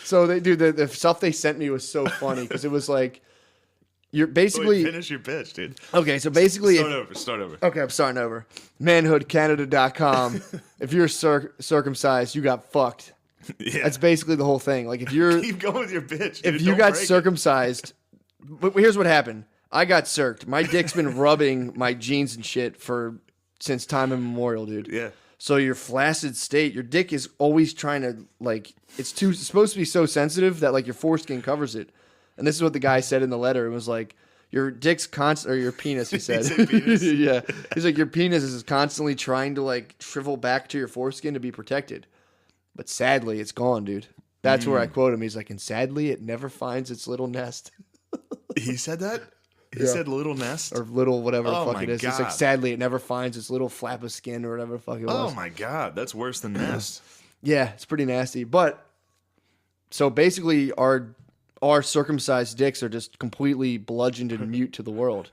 So they do the stuff they sent me was so funny because it was like you're basically
Finish your pitch, dude.
okay. So basically,
Start over.
okay, I'm starting over. Manhoodcanada.com. If you're circumcised, you got fucked.
Yeah.
That's basically the whole thing. Like if you're
Keep going with your pitch.
if
dude.
you
Don't
got
break it.
circumcised, but here's what happened. I got circed. My dick's been rubbing my jeans and shit since time immemorial, dude.
Yeah.
So your flaccid state, your dick is always trying to like it's supposed to be so sensitive that like your foreskin covers it. And this is what the guy said in the letter. It was like your dick's or your penis, he said.
said penis?
Yeah. He's like your penis is constantly trying to like shrivel back to your foreskin to be protected. But sadly, it's gone, dude. That's where I quote him. He's like, and sadly, it never finds its little nest.
He said that? He
Yeah.
said little nest?
Or little whatever the
Oh
fuck
my
it is. It's like,
God.
sadly, it never finds its little flap of skin or whatever the fuck it was.
Oh my God. That's worse than nest.
Yeah, it's pretty nasty. But, so basically, our circumcised dicks are just completely bludgeoned and mute to the world.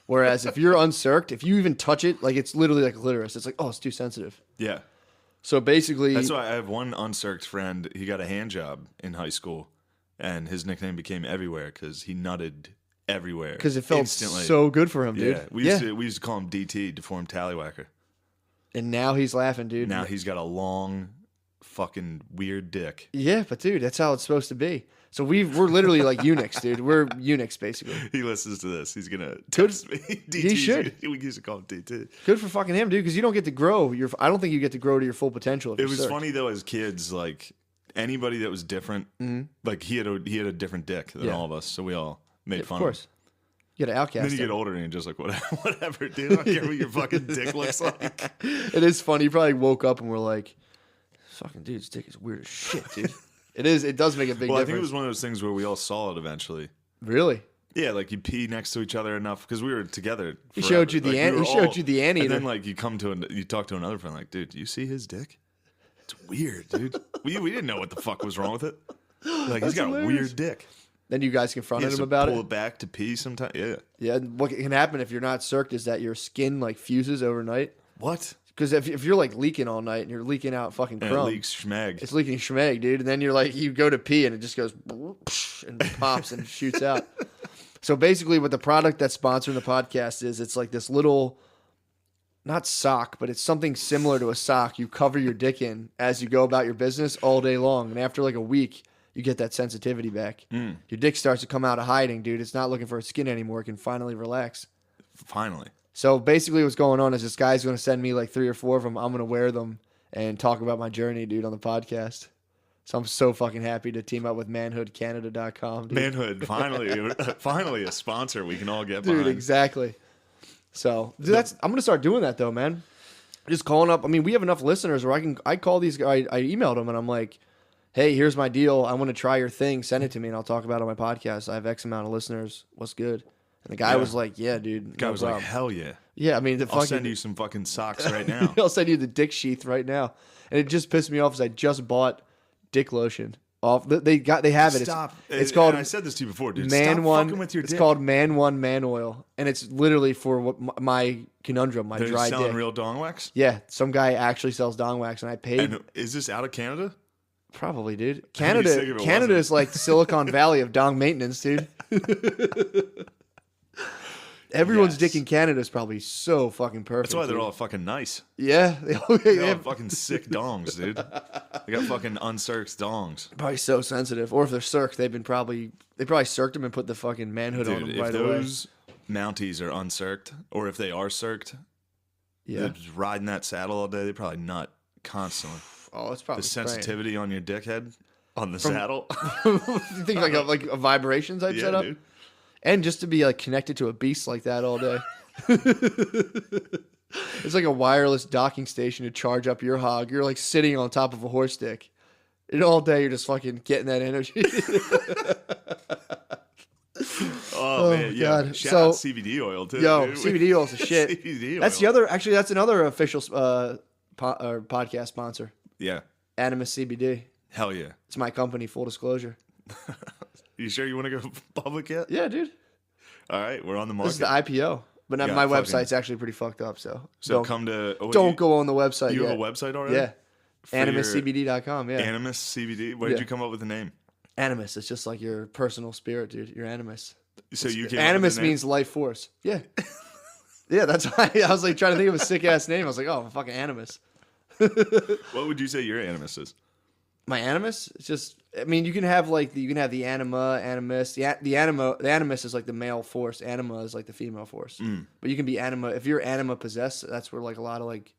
Whereas if you're uncirced, if you even touch it, like it's literally like a clitoris. It's like, oh, it's too sensitive.
Yeah.
So basically,
That's why I have one uncirced friend. He got a hand job in high school, and his nickname became Everywhere because he nutted everywhere.
because it felt
instantly.
so good for him, dude.
Yeah, we used to call him DT, deformed tallywhacker.
And now he's laughing, dude.
Now he's got a long, fucking weird dick.
Yeah, but dude, that's how it's supposed to be. So we're literally like eunuchs, dude. We're eunuchs basically.
He listens to this. He's gonna text me. DT,
he should.
We used to call him DT.
Good for fucking him, dude. Because you don't get to grow. I don't think you get to grow to your full potential. If
It
you're
was
circ.
funny though, as kids, like anybody that was different, like he had a different dick than all of us, so we all made fun
Of course. You got to outcast.
Then you
him.
get older and you're just like, whatever, dude. I don't care what your fucking dick looks like.
It is funny. You probably woke up and were like, "Fucking dude's dick is weird as shit, dude." It is. It does make a big
Well,
difference.
I think it was one of those things where we all saw it eventually.
Really?
Yeah, like you pee next to each other enough because we were together.
He
forever.
showed you the
Like, we were
he showed
all-
you the anteater.
And then like you talk to another friend like, dude, do you see his dick? It's weird, dude. we didn't know what the fuck was wrong with it. Like he's got a
hilarious.
weird dick.
Then you guys
He
confronted
has
him
to
about
pull
it.
it back to pee sometimes. Yeah.
Yeah. And what can happen if you're not circed is that your skin like fuses overnight.
What?
Because if you're like leaking all night and you're leaking out fucking
And
crumb,
it leaks schmeg.
it's leaking schmeg, dude. And then you're like, you go to pee and it just goes and pops and shoots out. So basically, what the product that's sponsoring the podcast is, it's like this little, not sock, but it's something similar to a sock. You cover your dick in as you go about your business all day long, and after like a week, you get that sensitivity back. Your dick starts to come out of hiding, dude. It's not looking for its skin anymore. It can finally relax.
Finally.
So basically what's going on is this guy's going to send me like 3 or 4 of them. I'm going to wear them and talk about my journey, dude, on the podcast. So I'm so fucking happy to team up with manhoodcanada.com, dude.
Manhood, finally a sponsor we can all get
Dude,
behind.
exactly. So dude, I'm going to start doing that though, man. Just calling up. I mean, we have enough listeners where I call these guys. I emailed them and I'm like, hey, here's my deal. I want to try your thing. Send it to me and I'll talk about it on my podcast. I have X amount of listeners. What's good? And the guy was like, yeah, dude.
The guy was like, hell yeah.
yeah, I mean,
I'll send you some fucking socks right now.
I'll send you the dick sheath right now. And it just pissed me off because I just bought dick lotion. They have it.
Stop.
It's called.
And I said this to you before, dude.
Man
Stop
One.
fucking with your
It's
dick.
called Man One Man Oil, and it's literally for what my conundrum, my
They're
dry
selling
dick.
real dong wax?
Yeah, some guy actually sells dong wax, and I paid.
And is this out of Canada?
Probably, dude.
sick if
Canada
it
is
wasn't.
like the Silicon Valley of dong maintenance, dude. Everyone's
Yes.
dick in Canada is probably so fucking perfect.
That's why they're
dude.
all fucking nice.
Yeah, they
They all
have
have fucking sick dongs, dude. They got fucking uncirced dongs.
probably so sensitive. Or if they're circed, they probably circed them and put the fucking manhood on
Dude,
them
if
right away.
those Mounties are uncirced, or if they are circed,
Yeah.
they're just riding that saddle all day, they probably nut constantly.
Oh, it's probably
The
spraying.
sensitivity on your dickhead on the saddle.
You think like a vibration type
Yeah,
setup,
dude.
and just to be like connected to a beast like that all day. It's like a wireless docking station to charge up your hog. You're like sitting on top of a horse dick, and all day you're just fucking getting that energy.
Oh, man, yeah.
God.
Shout
So-
out CBD oil too.
Yo,
dude.
CBD oil's a shit.
CBD oil.
That's the other. Actually, that's another official podcast sponsor.
Yeah.
Animus CBD.
Hell yeah.
It's my company. Full disclosure.
You sure you want to go public yet?
Yeah, dude.
All right, we're on the
This is
market.
the IPO, but
Yeah,
my
fucking-
website's actually pretty fucked up. So
So come to. Oh,
don't go on the website.
You
yet.
have a website already?
Yeah.
For your
AnimusCBD.com. Yeah.
Animus CBD. Where did
Yeah.
you come up with the name?
Animus. It's just like your personal spirit, dude. Your animus.
So you came up with
Animus
the name?
means life force. Yeah. Yeah, that's why I was like trying to think of a sick ass name. I was like, oh, fucking Animus.
What would you say your animus is?
My animus? It's just. I mean, you can have the anima, animus. The animus is like the male force. Anima is like the female force. But you can be anima if you're anima possessed. That's where like a lot of like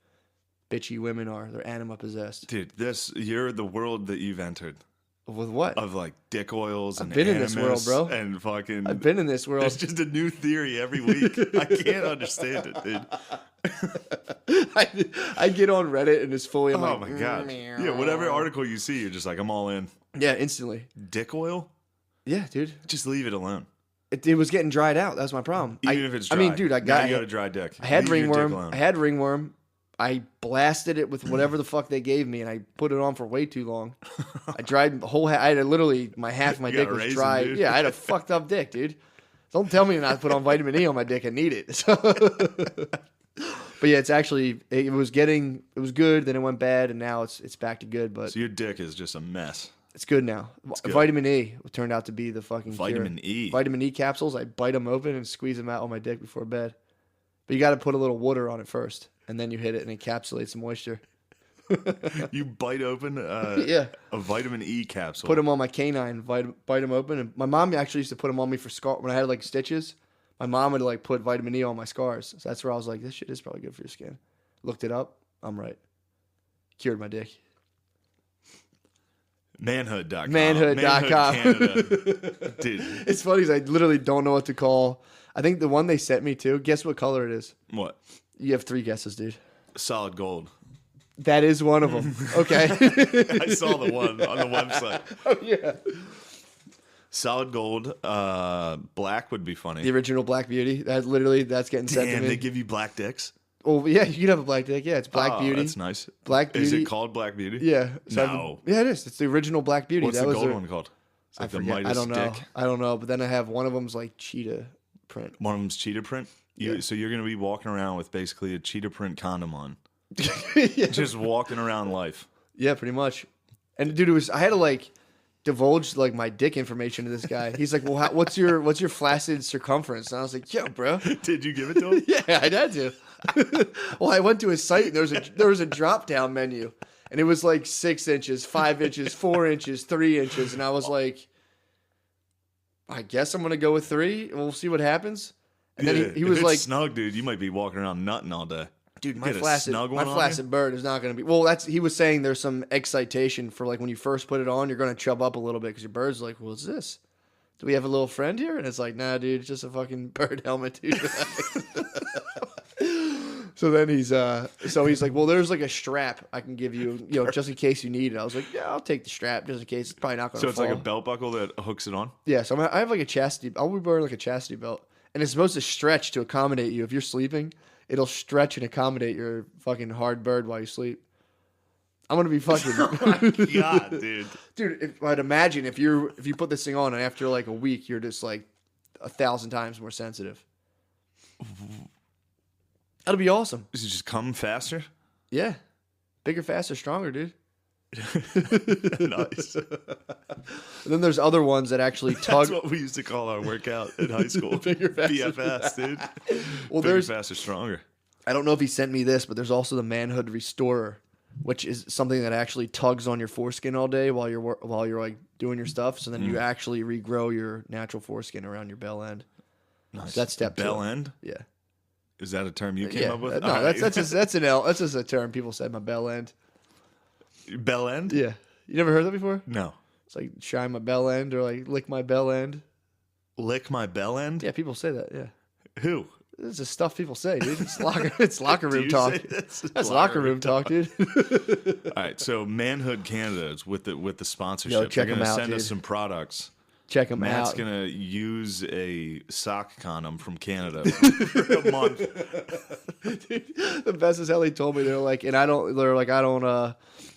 bitchy women are. They're anima possessed.
Dude, you're the world that you've entered
With what?
of like dick oils and
been in this
animus
world, bro.
And fucking.
I've been in this world.
There's just a new theory every week. I can't understand it, dude.
I get on Reddit and it's fully. I'm
Oh
like,
my god. Yeah, whatever article you see, you're just like, I'm all in.
Yeah, instantly.
Dick oil?
Yeah, dude.
Just leave it alone.
It was getting dried out. That was my problem.
Even if it's dry.
I mean, dude,
Now you got a dry dick.
I had
Leave your dick
ringworm.
alone.
I had ringworm. I blasted it with whatever the fuck they gave me, and I put it on for way too long. I dried the whole. I had literally half my
You
dick
got a
was
raisin,
dry.
dude.
Yeah, I had a fucked up dick, dude. Don't tell me not to put on vitamin E on my dick. I need it. So. But yeah, it's actually it was good, then it went bad, and now it's back to good. But
So your dick is just a mess.
it's good now.
good.
Vitamin E turned out to be the fucking
Vitamin
cure.
E.
Vitamin E capsules. I bite them open and squeeze them out on my dick before bed. But you got to put a little water on it first, and then you hit it and encapsulates the moisture.
You bite open
Yeah.
a vitamin E capsule.
Put them on my canine, bite them open. And my mom actually used to put them on me for scar when I had like stitches. My mom would like put vitamin E on my scars. So that's where I was like, this shit is probably good for your skin. Looked it up. I'm right. Cured my dick.
Manhood.com.
Manhood.com.
Canada. Dude.
It's funny 'cause I literally don't know what to call. I think the one they sent me to, guess what color it is?
What?
You have 3 guesses, dude.
Solid gold.
That is one of them. Okay.
I saw the one on the website.
Oh, yeah.
Solid gold. Black would be funny.
The original Black Beauty. That's getting sent to
Damn,
me.
they give you black dicks?
Oh, yeah, you can have a black dick. Yeah, it's Black Beauty.
That's nice.
Black Beauty.
Is it called Black Beauty?
Yeah.
No.
Yeah, it is. It's the original Black Beauty.
What's
that
the
was
gold one called? It's
I
like the
forget.
Midas
I don't know.
dick.
I don't know. But then I have one of them's like cheetah print.
One of them's cheetah print?
Yeah.
So you're going to be walking around with basically a cheetah print condom on.
Yeah.
Just walking around life.
Yeah, pretty much. And dude, I had to like divulge like my dick information to this guy. He's like, "Well, what's your flaccid circumference?" And I was like, "Yo, bro."
Did you give it to him?
Yeah, I had to. Well, I went to his site and there was a drop down menu, and it was like 6 inches, 5 inches, 4 inches, 3 inches, and I was like, I guess I'm gonna go with 3. We'll see what happens. And then he
if
was
it's
like,
snug, dude, you might be walking around nutting all day.
dude,
You
my
get a snug one on you?
flaccid bird is not gonna be. Well, he was saying there's some excitation for like when you first put it on, you're gonna chub up a little bit because your bird's like, what's this? Do we have a little friend here? And it's like, nah, dude, it's just a fucking bird helmet, dude. So then he's like, well, there's like a strap I can give you, just in case you need it. I was like, yeah, I'll take the strap just in case. It's probably not going to
So it's
fall.
like a belt buckle that hooks it on?
Yeah, so I have like a chastity. I'll be wearing like a chastity belt, and it's supposed to stretch to accommodate you. If you're sleeping, it'll stretch and accommodate your fucking hard bird while you sleep. I'm gonna be fucking.
Oh my God, dude.
Dude, I'd imagine if you put this thing on and after like a week you're just like 1,000 times more sensitive. That'll be awesome.
Does it just come faster?
Yeah, bigger, faster, stronger, dude.
Nice.
And then there's other ones that actually tug.
That's what we used to call our workout in high school.
Bigger, faster.
BFS, dude.
Well,
Bigger,
there's.
faster, stronger.
I don't know if he sent me this, but there's also the Manhood Restorer, which is something that actually tugs on your foreskin all day while you're like doing your stuff. So then you actually regrow your natural foreskin around your bell end.
Nice.
So that's step 2.
Bell end?
Yeah.
Is that a term you came up with?
No,
All right.
that's just a term people said. My bell end.
Bell end?
Yeah. You never heard that before?
No.
It's like shine my bell end or like lick my bell end.
Lick my bell end?
Yeah, people say that. Yeah.
Who?
This is stuff people say, dude. It's locker
Do
room
you
talk.
say this?
That's locker room talk, dude.
All right, so Manhood Canada is with the sponsorship.
Yo, check
They're going
them
to
out,
send us
dude.
some products.
Check them
Matt's
out.
gonna use a sock condom from Canada for a month.
Dude, the best is how they told me I don't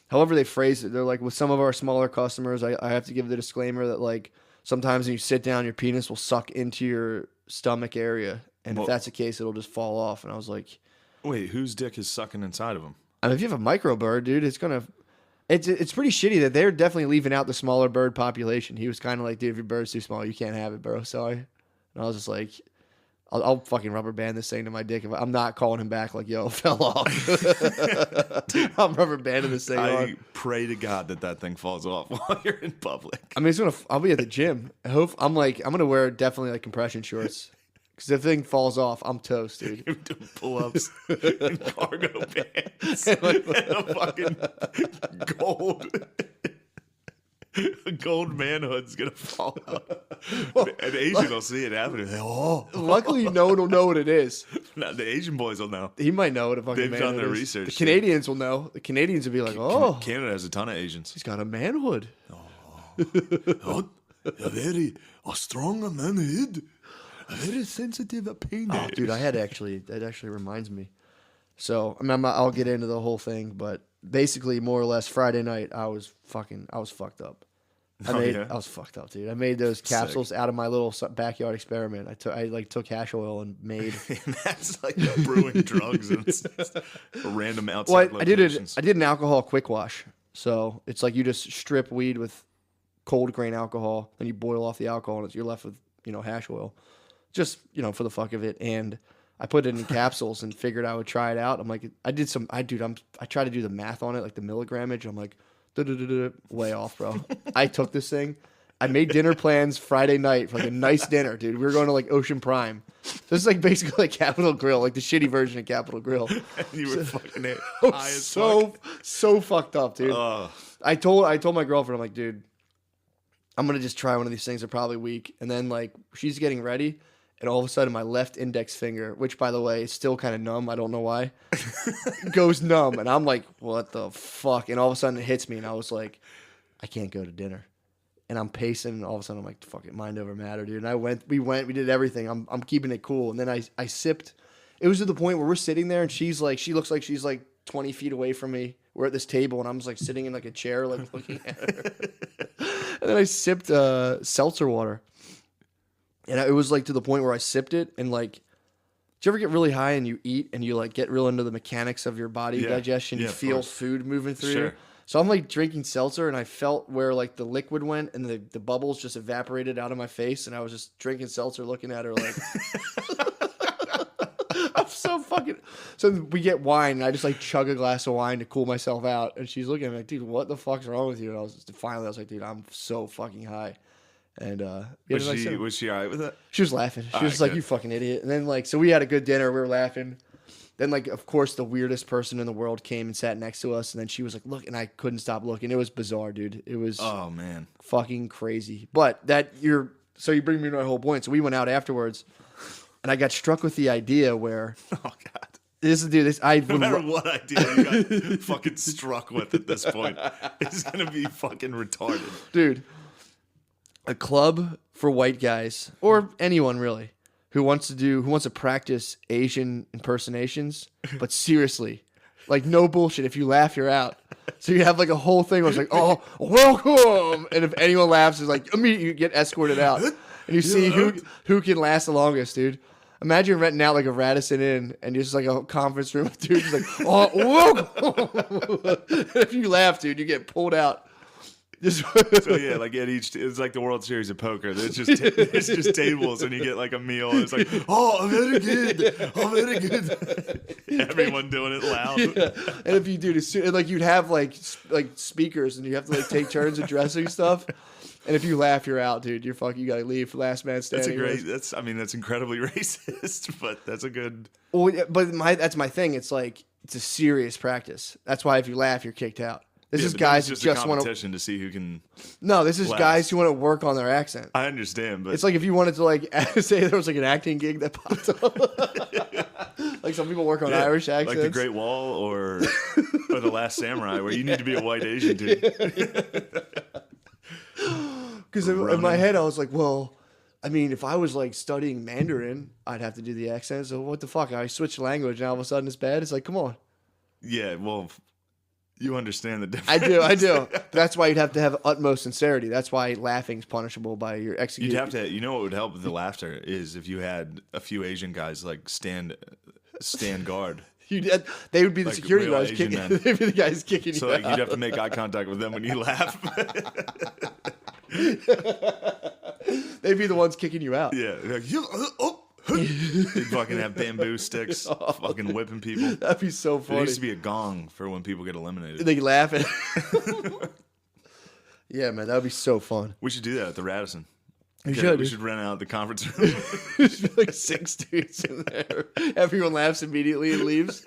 however they phrase it, they're like, with some of our smaller customers, I have to give the disclaimer that like sometimes when you sit down your penis will suck into your stomach area, and if that's the case it'll just fall off. And I was like,
Wait, whose dick is sucking inside of him?
I mean, if you have a micro bird, dude, it's pretty shitty that they're definitely leaving out the smaller bird population. He was kind of like, dude, if your bird's too small, you can't have it, bro. Sorry. And I was just like, I'll fucking rubber band this thing to my dick. I'm not calling him back like, yo, it fell off. I'm rubber banding this thing
I
on.
pray to God that thing falls off while you're in public.
I mean, I'll be at the gym. I'm going to wear definitely like compression shorts. Because if the thing falls off, I'm toast, dude.
You're doing pull-ups in cargo pants and a fucking gold manhood's gonna fall out. An Asian will see it happening. Oh,
Luckily, no one will know what it is.
now the Asian boys will know.
He might know what a fucking
They've done
manhood
their
is.
research.
The Canadians will know. The Canadians will be like, oh,
Canada has a ton of Asians.
he's got a manhood.
Oh, a very strong manhood, a very sensitive penis.
Oh, dude, that actually reminds me. So, I mean, I'll get into the whole thing, but basically, more or less, Friday night, I was fucked up. I was fucked up, dude. I made those capsules out of my little backyard experiment. I took hash oil and made.
And that's like brewing drugs and random outside locations.
I did an alcohol quick wash. So it's like you just strip weed with cold grain alcohol, then you boil off the alcohol, and you're left with hash oil, just for the fuck of it. And I put it in capsules and figured I would try it out. I'm like, I try to do the math on it, like the milligrammage. I'm like, way off, bro. I took this thing. I made dinner plans Friday night for like a nice dinner, dude. We were going to like Ocean Prime. So this is like basically like Capital Grill, like the shitty version of Capital Grill.
And you were fucking high as fuck.
So fucked up, dude. I told my girlfriend, I'm like, dude, I'm gonna just try one of these things. They're probably weak. And then like she's getting ready, and all of a sudden my left index finger, which by the way is still kind of numb, I don't know why, goes numb, and I'm like, what the fuck? And all of a sudden it hits me, and I was like, I can't go to dinner. And I'm pacing, and all of a sudden I'm like, fuck it, mind over matter, dude. And we did everything. I'm keeping it cool. And then I sipped. It was to the point where we're sitting there, and she looks like she's like 20 feet away from me. We're at this table, and I'm just like sitting in like a chair, like looking at her. And then I sipped seltzer water. And it was like to the point where I sipped it, and like, do you ever get really high and you eat and you like get real into the mechanics of your body digestion? You feel food moving through you. So I'm like drinking seltzer, and I felt where like the liquid went, and the bubbles just evaporated out of my face, and I was just drinking seltzer, looking at her like, I'm so fucking. So we get wine, and I just like chug a glass of wine to cool myself out, and she's looking at me like, dude, what the fuck's wrong with you? And finally I was like, dude, I'm so fucking high. And
was she all right with it?
She was laughing. She was like, you fucking idiot. And then like, so we had a good dinner. We were laughing. Then, like, of course, the weirdest person in the world came and sat next to us. And then she was like, look, and I couldn't stop looking. It was bizarre, dude. It was fucking crazy. But so you bring me to my whole point. So we went out afterwards, and I got struck with the idea where,
oh, God.
No
matter what idea you got fucking struck with at this point, it's going to be fucking retarded.
Dude, a club for white guys, or anyone really, who wants to practice Asian impersonations, but seriously, like no bullshit. If you laugh, you're out. So you have like a whole thing where it's like, oh, welcome, and if anyone laughs, it's like immediately you get escorted out, and you see who can last the longest, dude. Imagine renting out like a Radisson Inn, and just like a conference room with dudes just like, oh, welcome. If you laugh, dude, you get pulled out.
So yeah, like at each, it's like the World Series of Poker. It's just tables, and you get like a meal, and it's like, oh, I'm very good. Everyone doing it loud.
Yeah. And if you do this, like you'd have like speakers, and you have to like take turns addressing stuff. And if you laugh, you're out, dude. You gotta leave. Last man standing.
That's incredibly racist, but that's a good.
Well, but that's my thing. It's like it's a serious practice. That's why if you laugh, you're kicked out. This is guys who just want
to see who can.
No, this is guys who want to work on their accent.
I understand, but
it's like if you wanted to like say there was like an acting gig that popped up. Like some people work on Irish accents,
like The Great Wall or The Last Samurai, where you need to be a white Asian dude.
Because in my head I was like, well, I mean, if I was like studying Mandarin, I'd have to do the accent. So what the fuck? I switched language, and all of a sudden it's bad. It's like, come on.
Yeah, well. You understand the difference.
I do. That's why you'd have to have utmost sincerity. That's why laughing's punishable by your execution.
You'd have to. You know what would help with the laughter is if you had a few Asian guys like stand guard.
They would be the like security guys kicking. They'd be the guys kicking
so
you
like
out.
You'd have to make eye contact with them when you laugh.
They'd be the ones kicking you out.
Yeah. Like, they'd fucking have bamboo sticks, fucking whipping people.
That'd be so funny.
There used to be a gong for when people get eliminated.
They laugh at. Yeah, man, that would be so fun.
We should do that at the Radisson.
We
should rent out the conference room.
There's like 6 dudes in there. Everyone laughs immediately and leaves.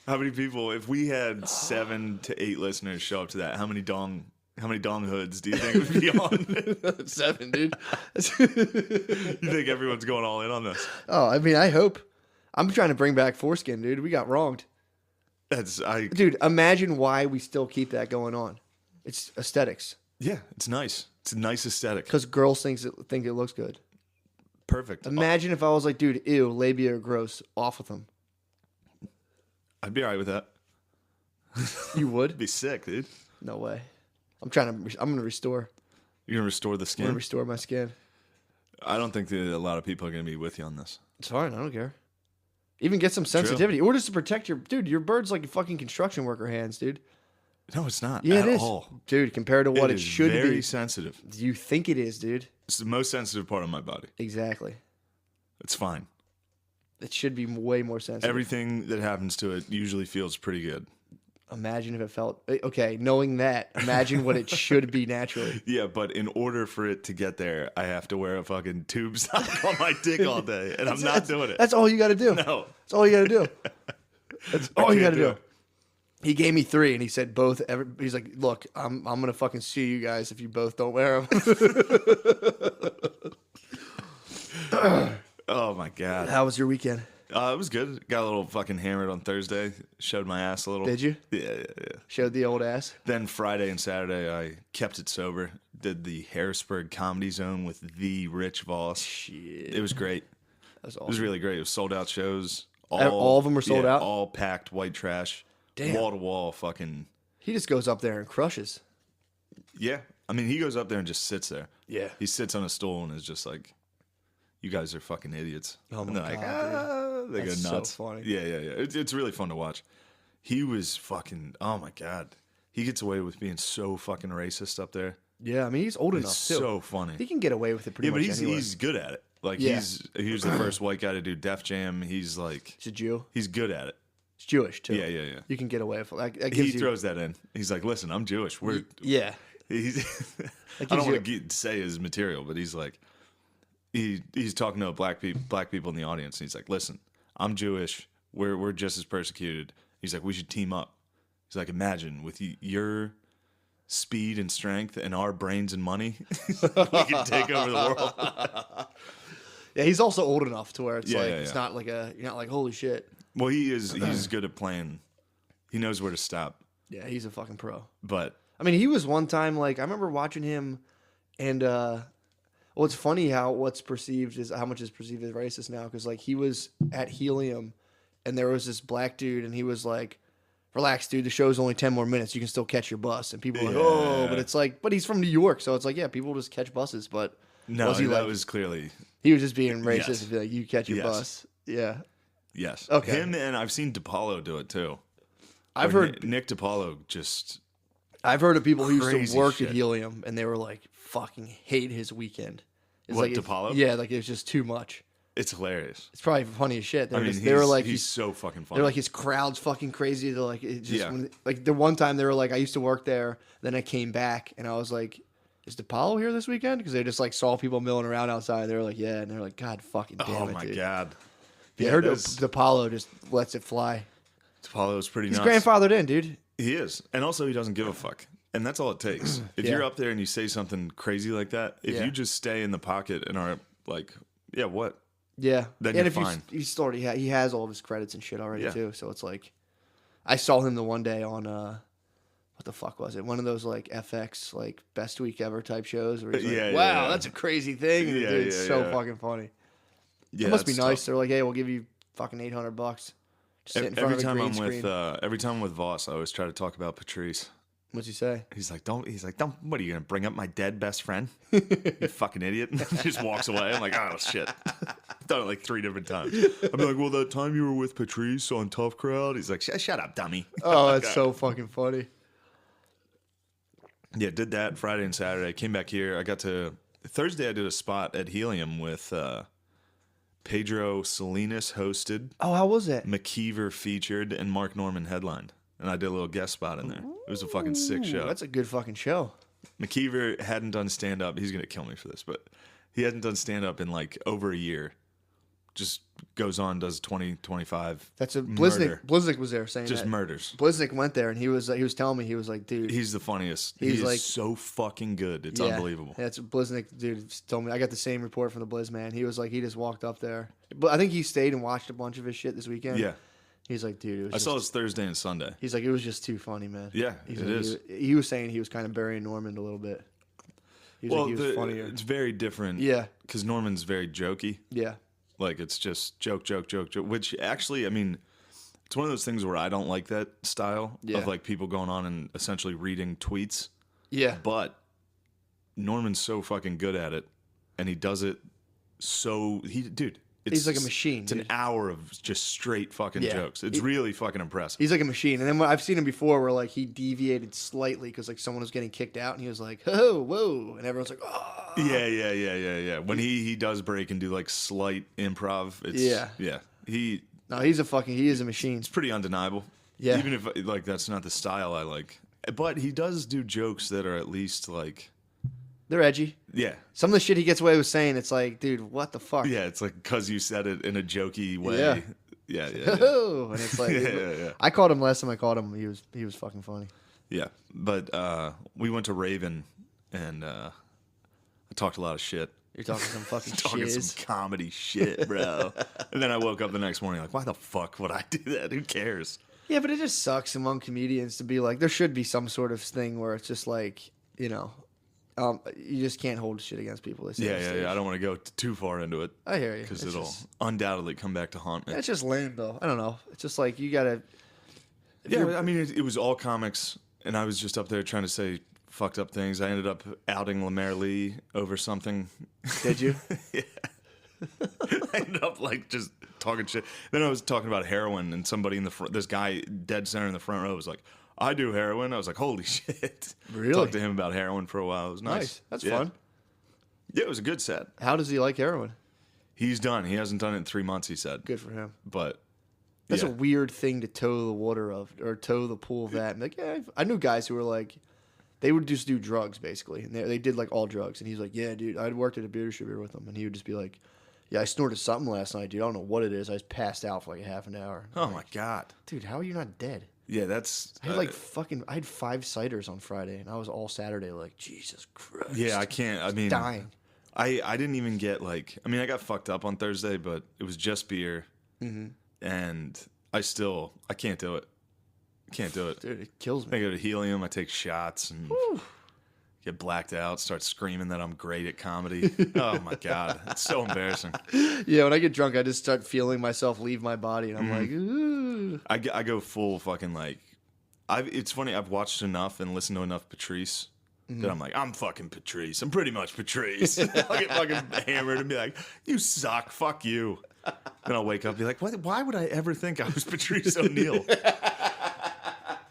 How many people? If we had 7 to 8 listeners show up to that, how many dong hoods do you think would be on?
7, dude.
You think everyone's going all in on this?
Oh, I mean, I hope. I'm trying to bring back foreskin, dude. We got wronged. Dude, imagine why we still keep that going on. It's aesthetics.
Yeah, it's nice. It's a nice aesthetic.
Because girls think it looks good.
Perfect.
Imagine if I was like, dude, ew, labia are gross. Off with them.
I'd be all right with that.
You would?
It'd be sick, dude.
No way. I'm going to restore.
You're going to restore the skin?
I'm going to restore my skin.
I don't think that a lot of people are going to be with you on this.
It's fine. I don't care. Even get some sensitivity. True. Or just to protect your bird's like fucking construction worker hands, dude.
No, it's not.
Yeah,
at
it is.
all.
Dude, compared to what it should be.
Very sensitive.
You think it is, dude.
It's the most sensitive part of my body.
Exactly.
It's fine.
It should be way more sensitive.
Everything that happens to it usually feels pretty good.
Imagine if it felt okay. Knowing that, imagine what it should be naturally.
Yeah, but in order for it to get there, I have to wear a fucking tube sock on my dick all day, and I'm not doing it.
That's all you got to do.
No,
that's all you got to do. That's all you got to do.
it.
He gave me 3, and he said both. He's like, "Look, I'm gonna fucking sue you guys if you both don't wear them."
Oh my god.
How was your weekend?
It was good. Got a little fucking hammered on Thursday. Showed my ass a little.
Did you?
Yeah.
Showed the old ass.
Then Friday and Saturday, I kept it sober. Did the Harrisburg Comedy Zone with the Rich Voss.
Shit.
It was great.
That was awesome.
It was really great. It was sold out shows.
All of them were sold out?
All packed white trash.
Damn.
Wall to wall fucking.
He just goes up there and crushes.
Yeah. I mean, he goes up there and just sits there.
Yeah.
He sits on a stool and is just like, you guys are fucking idiots.
Oh my
and they're like,
God,
they
That's
go nuts.
so funny.
Yeah. It's really fun to watch. He was fucking, oh my God. He gets away with being so fucking racist up there.
Yeah, I mean, he's old enough,
It's
too.
so funny.
He can get away with it pretty
Yeah, but
much anywhere.
he's good at it. Like,
Yeah.
he was the first white guy to do Def Jam. He's like,
He's a Jew.
he's good at it.
He's Jewish, too.
Yeah.
You can get away with it. That
He
gives you...
throws that in. He's like, listen, I'm Jewish.
Yeah.
He's, I don't want to say his material, but he's like, he's talking to black people in the audience. And he's like, listen, I'm Jewish. We're just as persecuted. He's like, we should team up. He's like, imagine with your speed and strength and our brains and money, we can take over the world.
Yeah, he's also old enough to where it's
Yeah,
it's not like you're not like, holy shit.
Well, he's good at playing. He knows where to stop.
Yeah, he's a fucking pro.
But
I mean, he was one time, like, I remember watching him, and well, it's funny how much is perceived as racist now, because, like, he was at Helium, and there was this black dude, and he was like, relax, dude, the show's only 10 more minutes, you can still catch your bus, and people were like, oh, but it's like, but he's from New York, so it's like, yeah, people just catch buses, but
no,
was he
that
like,
was clearly...
he was just being racist
Yes.
and be like, you catch your
Yes.
bus. Yeah.
Yes.
Okay.
Him, and I've seen DePaulo do it, too.
I've
But
heard
Nick DePaulo just...
I've heard of people who used
Crazy
to work
shit.
at Helium, and they were like, fucking hate his weekend. It's
What,
like
DePaulo?
Yeah, like it was just too much.
It's hilarious.
It's probably funny as shit.
I mean,
They were like,
he's so fucking funny.
they're like, his crowd's fucking crazy. They're like, it just
Yeah.
like the one time they were like, I used to work there, then I came back, and I was like, is DePaulo here this weekend? Because they just like saw people milling around outside. They were like, yeah, and they're like, God fucking damn
oh
it,
my
dude.
God.
Yeah, I heard
that's-
DePaulo just lets it fly.
DePaulo's pretty
He's
nuts.
grandfathered in, dude.
He is. And also, he doesn't give a fuck. And that's all it takes. If
Yeah.
you're up there and you say something crazy like that, if
Yeah.
you just stay in the pocket and are like, yeah, what?
Yeah,
Then
and
you're
if
fine.
he's already he has all of his credits and shit already
Yeah.
too. So it's like, I saw him the one day on what the fuck was it? One of those like FX like best week ever type shows where he's like,
Yeah,
wow,
yeah.
that's a crazy thing.
Yeah,
Dude, it's
yeah,
so
yeah.
fucking funny.
Yeah,
It must be
that's
nice.
tough.
They're like, hey, we'll give you fucking $800. Just sit in front
Every
of a
time
green
I'm
screen.
with every time I'm with Voss, I always try to talk about Patrice.
What'd you say?
He's like, don't. What are you gonna bring up my dead best friend? You fucking idiot! He just walks away. I'm like, oh shit. I've done it like 3 different times. I'd be like, well, that time you were with Patrice on Tough Crowd. He's like, shut up, dummy.
Oh, that's so fucking funny.
Yeah, did that Friday and Saturday. Came back here. I got to Thursday. I did a spot at Helium with Pedro Salinas hosted,
Oh, how was it?
McKeever featured, and Mark Norman headlined. And I did a little guest spot in there. It was a fucking sick show.
That's a good fucking show.
McKeever hadn't done stand up. He's gonna kill me for this, but he hadn't done stand up in like over a year. Just goes on, does 20, 25.
That's a
murder.
Bliznick was there saying
Just
that.
murders.
Bliznick went there and he was telling me, he was like, dude,
He's the funniest.
He's
He's
like-
so fucking good. It's
yeah,
unbelievable.
That's Bliznick, dude. Just told me. I got the same report from the Blizz man. He was like, he just walked up there, but I think he stayed and watched a bunch of his shit this weekend.
Yeah.
He's like, dude, it was
I saw
just,
his Thursday and Sunday.
he's like, it was just too funny, man.
Yeah,
He's
it
like,
is.
He was saying he was kind of burying Norman a little bit. He was
Well,
like, he was funnier.
it's very different.
Yeah.
Because Norman's very jokey.
Yeah.
Like, it's just joke, which actually, I mean, it's one of those things where I don't like that style
Yeah.
of like people going on and essentially reading tweets.
Yeah.
But Norman's so fucking good at it, and he does it dude,
He's like a machine.
It's an
dude.
hour of just straight fucking
Yeah.
jokes. It's really fucking impressive.
He's like a machine. And then I've seen him before where like he deviated slightly because like someone was getting kicked out and he was like, oh, whoa. And everyone's like, oh.
Yeah. When he does break and do like slight improv, it's yeah.
No, he is a machine.
It's pretty undeniable.
Yeah.
Even if like that's not the style I like. But he does do jokes that are at least like
They're edgy.
yeah.
Some of the shit he gets away with saying, it's like, dude, what the fuck?
Yeah, it's like because you said it in a jokey way.
Yeah.
Yeah.
Oh, and it's like,
Yeah.
I called him last time I called him. He was fucking funny.
Yeah. But we went to Raven and I talked a lot of shit.
You're talking some fucking
Talking
shiz.
some comedy shit, bro. And then I woke up the next morning like, why the fuck would I do that? Who cares?
Yeah, but it just sucks among comedians to be like, there should be some sort of thing where it's just like, you know, you just can't hold shit against people. They say on stage.
Yeah. I don't want to go too far into it.
I hear you.
Because
It's
it'll
just-
undoubtedly come back to haunt me.
It's just lame, though. I don't know. It's just like, you gotta...
Yeah, I mean, it was all comics, and I was just up there trying to say fucked up things. I ended up outing Lemaire Lee over something.
Did you?
Yeah. I ended up like just talking shit. Then I was talking about heroin, and somebody in the front, this guy dead center in the front row was like, I do heroin. I was like, holy shit.
Really?
Talked to him about heroin for a while. It was nice.
That's
Yeah.
fun.
Yeah, it was a good set.
How does he like heroin?
He's done. He hasn't done it in 3 months, he said.
Good for him.
But
That's
yeah.
a weird thing to toe the water of, or toe the pool of that. And like, yeah, I knew guys who were like, they would just do drugs basically, and they did like all drugs. And he's like, yeah, dude, I'd worked at a beer distributor with him, and he would just be like, yeah, I snorted something last night, dude. I don't know what it is. I just passed out for like a half an hour.
Oh my God.
Dude, how are you not dead?
Yeah, that's.
I had I had 5 ciders on Friday, and I was all Saturday like, Jesus Christ.
Yeah, I can't. I mean,
dying.
I didn't even get like. I mean, I got fucked up on Thursday, but it was just beer, and I can't do it. Can't do it.
Dude, it kills
I
me.
go to helium. I take shots and get blacked out. Start screaming that I'm great at comedy. Oh my God, it's so embarrassing.
Yeah, when I get drunk, I just start feeling myself leave my body, and I'm like, ooh.
I go full fucking like. It's funny. I've watched enough and listened to enough Patrice. That I'm like, I'm fucking Patrice. I'm pretty much Patrice. I'll get fucking hammered and be like, you suck. Fuck you. Then I'll wake up and be like, why would I ever think I was Patrice O'Neill?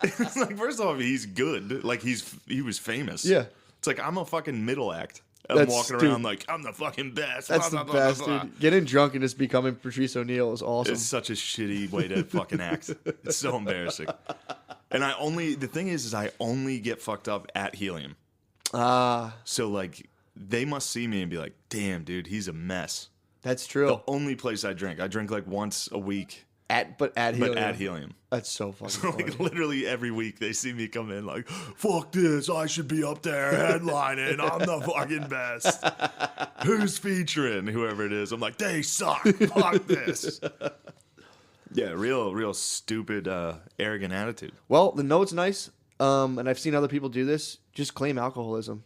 It's like, first off, he's good. Like, he was famous.
Yeah.
It's like, I'm a fucking middle act. I'm
That's-
walking
dude,
around like, I'm the fucking best.
That's
Blah,
the
blah, blah,
best,
blah, blah.
dude. Getting drunk and just becoming Patrice O'Neill is awesome.
It's such a shitty way to fucking act. It's so embarrassing. And the thing is I only get fucked up at Helium. So, like, they must see me and be like, damn, dude, he's a mess.
That's true.
The only place I drink like once a week,
But at Helium.
Helium.
That's so fucking
So,
funny.
like, literally every week they see me come in like, fuck this, I should be up there headlining, I'm the fucking best. Who's featuring? Whoever it is. I'm like, they suck, fuck this. Yeah, real stupid, arrogant attitude.
Well, the note's nice, and I've seen other people do this. Just claim alcoholism,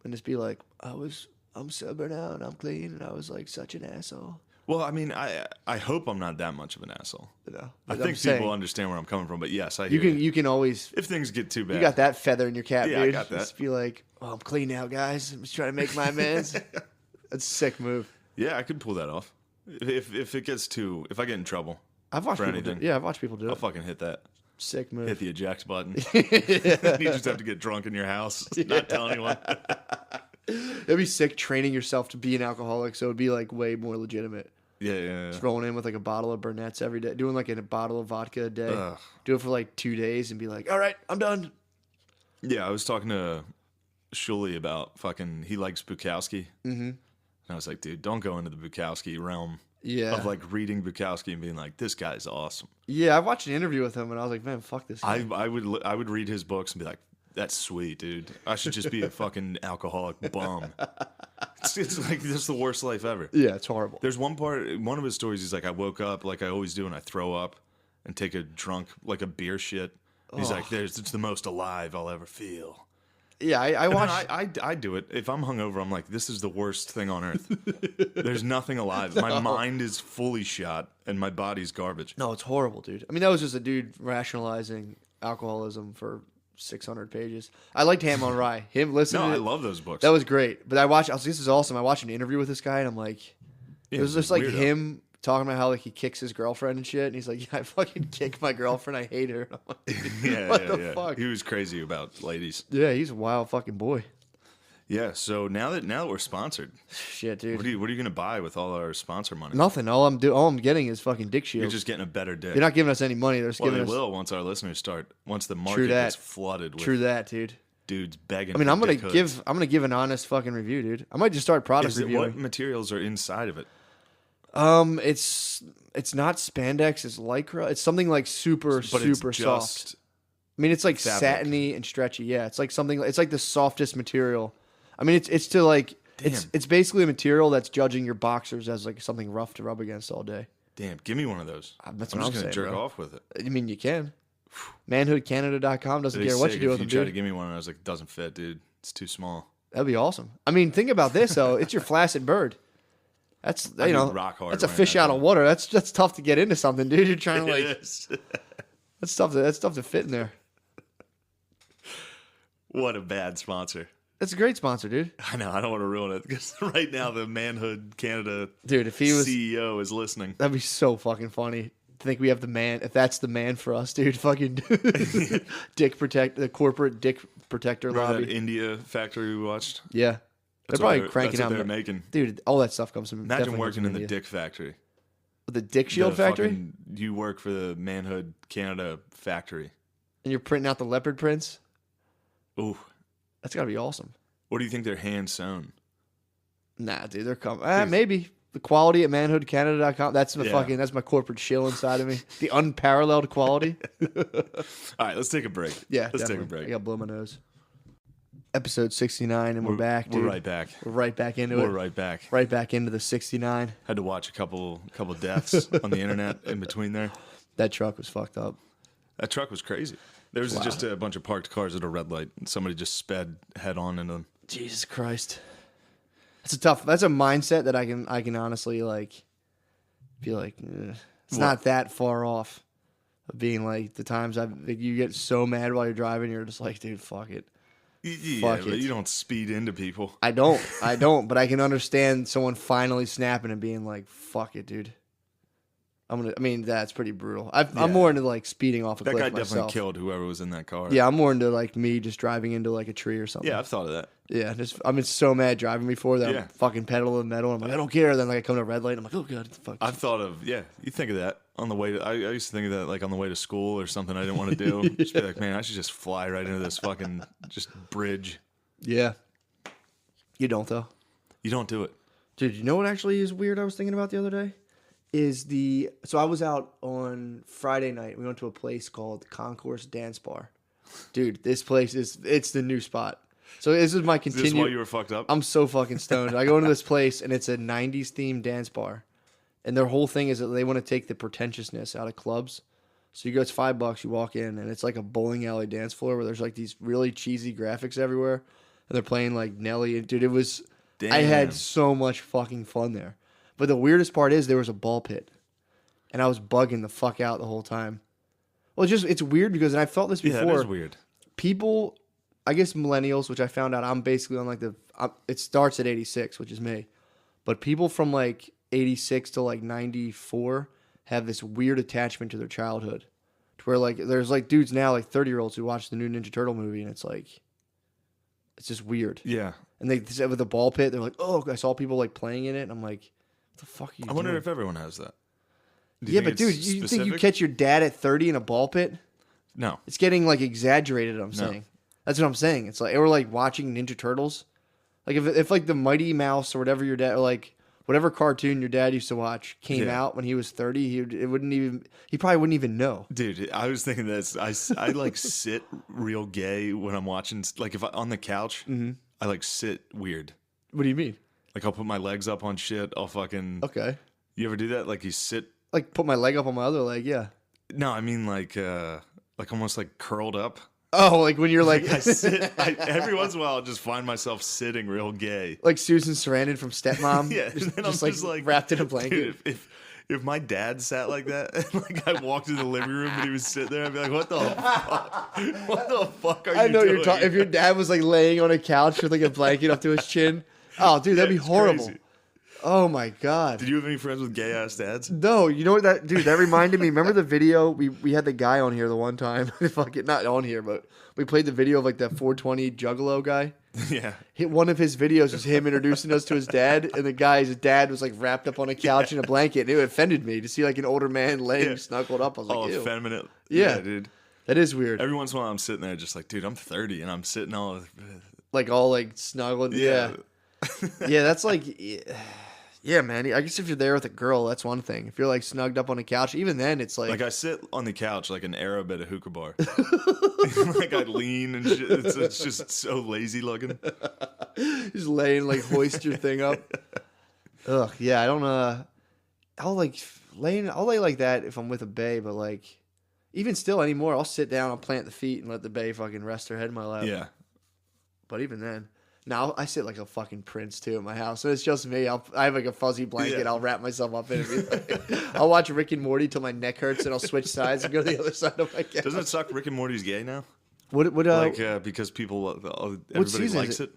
and just be like, I'm sober now and I'm clean, and I was like such an asshole.
Well, I mean, I hope I'm not that much of an asshole.
You know,
I
But
think
I'm saying,
people understand where I'm coming from, but yes, I
You
hear
can always.
if things get too bad.
You got that feather in your cap,
Yeah, I
dude.
got that.
Just be like, I'm clean now, guys. I'm just trying to make my amends. That's a sick move.
Yeah, I could pull that off. If it gets if I get in trouble,
I've watched
For
people do.
anything.
Yeah, I've watched people do
I'll
it.
fucking hit that.
Sick move.
Hit the eject button. You just have to get drunk in your house, not tell anyone.
It'd be sick training yourself to be an alcoholic, so it'd be like way more legitimate.
Yeah.
Just rolling in with like a bottle of Burnett's every day, doing like a bottle of vodka a day.
Ugh.
Do it for like 2 days and be like, all right, I'm done.
Yeah, I was talking to Shuley about he likes Bukowski. Mm-hmm. And I was like, dude, don't go into the Bukowski realm
Yeah.
of like reading Bukowski and being like, this guy's awesome.
Yeah, I watched an interview with him and I was like, man, fuck this guy.
I would read his books and be like, that's sweet, dude. I should just be a fucking alcoholic bum. It's like this is the worst life ever.
Yeah, it's horrible.
There's one of his stories. He's like, I woke up like I always do, and I throw up and take a drunk like a beer shit. He's like, it's the most alive I'll ever feel.
Yeah, I
And
watched.
I do it. If I'm hungover, I'm like, this is the worst thing on earth. There's nothing alive. My mind is fully shot, and my body's garbage.
No, it's horrible, dude. I mean, that was just a dude rationalizing alcoholism for 600 pages. I liked Ham on Rye. Him listening.
No,
to
I
it,
love those books.
That was great. But I watched. This is awesome. I watched an interview with this guy, and I'm like, It was
he's
just
a
like
weirdo.
him talking about how like he kicks his girlfriend and shit, and he's like, "Yeah, I fucking kick my girlfriend. I hate her." And I'm like,
Yeah,
what
yeah,
the
yeah.
fuck?
He was crazy about ladies.
Yeah, he's a wild fucking boy.
Yeah. So now that we're sponsored,
Shit, dude.
what are you gonna buy with all our sponsor money?
Nothing. All I'm getting is fucking dick shields.
You're just getting a better dick.
They're not giving us any money. They're just
well,
giving
they
us.
will once our listeners start. Once the
True
market
that.
gets flooded with
True that, dude.
dudes begging.
I mean,
for
I'm gonna
dick hoods.
give an honest fucking review, dude. I might just start product
Is it,
reviewing.
what materials are inside of it?
It's not spandex. It's lycra. It's something like super
But
super
it's
soft.
just
I mean, it's like
fabric.
satiny and stretchy. Yeah, it's like something. It's like the softest material. I mean, it's to like it's basically a material that's judging your boxers as like something rough to rub against all day.
damn. Give me one of those.
That's
I'm
what
just
I'm
gonna
saying,
jerk
bro.
off with it.
I mean, you can. Manhoodcanada.com doesn't
It'd be
care what you
sick
do
if
with
you
them,
tried to
dude.
give me one, and I was like, doesn't fit, dude. It's too small.
That'd be awesome. I mean, think about this though. It's your flaccid bird. That's
I'd
you
be
know,
rock hard
that's a
wearing
fish
that
out of
thing.
water. That's tough to get into something, dude. You're trying to like
It is.
that's tough to fit in there.
What a bad sponsor.
That's a great sponsor, dude.
I know. I don't want to ruin it because right now the Manhood Canada
Dude, if he was,
CEO is listening.
that'd be so fucking funny. I think we have the man. If that's the man for us, dude, fucking the corporate dick protector
Remember
lobby.
that India factory we watched?
Yeah, they're
That's
probably
what
cranking
that's
out.
what they're making.
Dude, all that stuff comes from.
Imagine
definitely
working
comes
in
from
the
India.
dick factory.
The Dick Shield
The
factory,
fucking- you work for the Manhood Canada factory.
and you're printing out the leopard prints.
Ooh.
That's gotta be awesome.
What do you think they're hand sewn?
Nah, dude, they're coming. Maybe the quality at manhoodcanada.com. That's the
Yeah.
that's my corporate shill inside of me. The unparalleled quality.
All right, let's take a break.
Yeah,
let's
definitely.
take a break.
I gotta blow my nose. Episode 69, and we're back, dude.
We're right back.
We're right back into
We're
it.
right back.
Right back into the 69.
Had to watch a couple deaths on the internet in between there.
That truck was fucked up.
That truck was crazy. There was just a bunch of parked cars at a red light, and somebody just sped head on into them.
Jesus Christ. That's a mindset that I can honestly like feel like it's
What?
not that far off of being like the times you get so mad while you're driving, you're just like, dude, fuck it.
Yeah,
Fuck
but
it.
you don't speed into people.
I don't, but I can understand someone finally snapping and being like, fuck it, dude. I mean, that's pretty brutal.
Yeah.
I'm more into like speeding off a
That
cliff
guy definitely
myself.
killed whoever was in that car.
Yeah, I'm more into like me just driving into like a tree or something.
Yeah, I've thought of that.
Yeah, I'm so mad driving before that
Yeah.
I'm fucking pedaling metal. I'm like, I don't care. Then like I come to a red light. I'm like, oh god, fuck.
I've thought of, you think of that on the way to, I used to think of that like on the way to school or something I didn't want to do. Just be like, man, I should just fly right into this fucking just bridge.
Yeah, you don't though,
You don't do it.
dude. You know what actually is weird? I was thinking about the other day so I was out on Friday night. We went to a place called Concourse Dance Bar. Dude, this place it's the new spot. So this is my
Is this
continue.
why you were fucked up?
I'm so fucking stoned. I go into this place and it's a 90s themed dance bar. And their whole thing is that they want to take the pretentiousness out of clubs. So you go, it's $5, you walk in, and it's like a bowling alley dance floor where there's like these really cheesy graphics everywhere. And they're playing like Nelly. And dude, I had
Damn.
so much fucking fun there. But the weirdest part is there was a ball pit. And I was bugging the fuck out the whole time. Well, it's weird because, and I felt this
Yeah,
before.
that is weird.
People, I guess millennials, which I found out I'm basically on like it starts at 86, which is me. But people from like 86 to like 94 have this weird attachment to their childhood. To where like there's like dudes now, like 30-year-olds who watch the new Ninja Turtle movie and it's just weird.
Yeah.
And they said with the ball pit, they're like, oh, I saw people like playing in it. And I'm like, what the fuck are you
I wonder
doing?
if everyone has that. Do you
Yeah,
think
but dude,
it's
you think you
specific?
catch your dad at 30 in a ball pit?
No.
It's getting like exaggerated. I'm saying that's what I'm saying. It's like we're like watching Ninja Turtles. Like if like the Mighty Mouse or whatever your dad or like whatever cartoon your dad used to watch came
Yeah.
out when he was 30, he probably wouldn't even know.
Dude, I was thinking this. I like sit real gay when I'm watching. Like if I on the couch, I like sit weird.
What do you mean?
Like I'll put my legs up on shit. I'll fucking.
Okay,
You ever do that? Like you sit.
like put my leg up on my other leg. Yeah.
No, I mean like almost like curled up.
Oh, like when you're like
I sit. Every once in a while, I'll just find myself sitting real gay.
like Susan Sarandon from Stepmom.
Yeah, and
just,
then
just
I'm
like,
just like
wrapped in a blanket.
Dude, if my dad sat like that, and like I walked into the living room and he was sitting there, I'd be like, "What the fuck? What the fuck are you?"
I know
doing?
you're talking. If your dad was like laying on a couch with like a blanket up to his chin, oh dude, that'd be
it's
horrible.
crazy.
Oh my god.
Did you have any friends with gay ass dads?
No, you know what that dude? That reminded me. Remember the video we had the guy on here the one time. Fuck it, not on here, but we played the video of like that 420 Juggalo guy.
Yeah.
One of his videos was him introducing us to his dad, and his dad was like wrapped up on a couch in a blanket. And it offended me to see like an older man laying snuggled up. I was like,
all
ew.
effeminate.
Yeah,
dude.
That is weird.
Every once in a while, I'm sitting there just like, dude, I'm 30, and I'm sitting all
Like all like snuggled. Yeah. Yeah, that's like. Yeah, man. I guess if you're there with a girl, that's one thing. If you're like snugged up on a couch, even then, it's like
I sit on the couch like an Arab at a hookah bar. Like I lean and shit. It's just so lazy looking.
Just laying like hoist your thing up. Ugh, yeah. I don't I'll lay like that if I'm with a bae, but like even still anymore, I'll sit down, I'll plant the feet, and let the bae fucking rest her head in my lap.
Yeah.
But even then. Now I sit like a fucking prince too at my house, and it's just me. I have like a fuzzy blanket. I'll wrap myself up in it. I'll watch Rick and Morty till my neck hurts, and I'll switch sides and go to the other side of my couch.
Doesn't it suck? Rick and Morty's gay now.
What?
Because everybody likes it.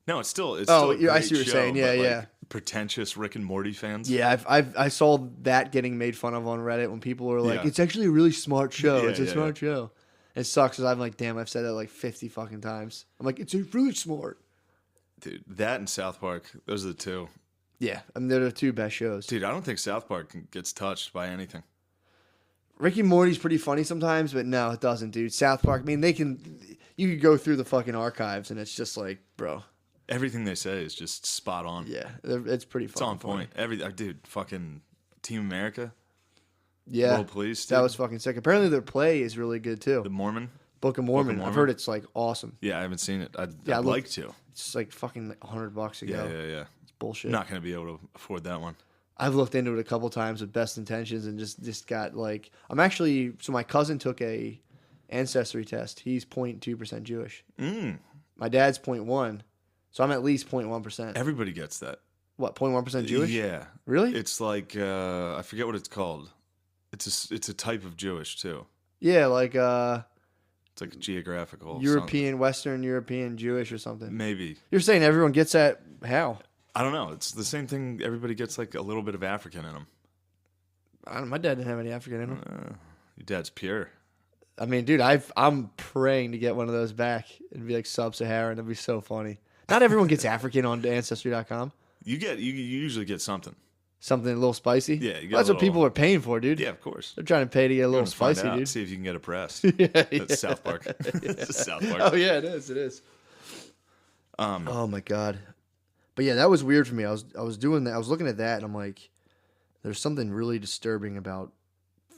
No, it's still.
Oh,
a great
I see what you're
show,
saying. Yeah,
but,
yeah.
Pretentious Rick and Morty fans.
Yeah, I saw that getting made fun of on Reddit when people were like, "It's actually a really smart show. It's a smart show." It sucks because I'm like, damn, I've said that like 50 fucking times. I'm like, it's really smart.
Dude, that and South Park, those are the two.
Yeah, I mean, they're the two best shows.
Dude, I don't think South Park gets touched by anything.
Rick and Morty's pretty funny sometimes, but no, it doesn't, dude. South Park, I mean, you could go through the fucking archives, and it's just like, bro.
Everything they say is just spot on.
Yeah, it's pretty
It's
fucking
on point. Dude, fucking Team America.
Yeah.
World Police, dude.
That was fucking sick. Apparently their play is really good, too.
The Mormon.
Book of Mormon. I've heard it's like awesome.
Yeah, I haven't seen it. I'd
I
like to.
It's like fucking like $100 a go.
Yeah.
It's bullshit.
Not going to be able to afford that one.
I've looked into it a couple times with best intentions and just got like so my cousin took a ancestry test. He's 0.2% Jewish. My dad's 0.1, so I'm at least 0.1%.
Everybody gets that.
What, 0.1% Jewish?
Yeah.
Really?
It's like I forget what it's called. It's a type of Jewish too.
Yeah, like
it's like geographical
European, something. Western European Jewish or something.
Maybe.
You're saying everyone gets that? How? I
don't know. It's the same thing. Everybody gets like a little bit of African in them.
My dad didn't have any African in him.
Your dad's pure.
I mean, dude, I'm praying to get one of those back and be like sub-Saharan. That'd be so funny. Not everyone gets African on Ancestry.com.
You usually get something.
Something a little spicy?
Yeah.
That's what people are paying for, dude.
Yeah, of course.
They're trying to pay to get a little spicy, dude.
See if you can get a press.
Yeah.
That's South Park. That's South Park.
Oh, yeah, it is. Oh, my God. But yeah, that was weird for me. I was doing that. I was looking at that, and I'm like, there's something really disturbing about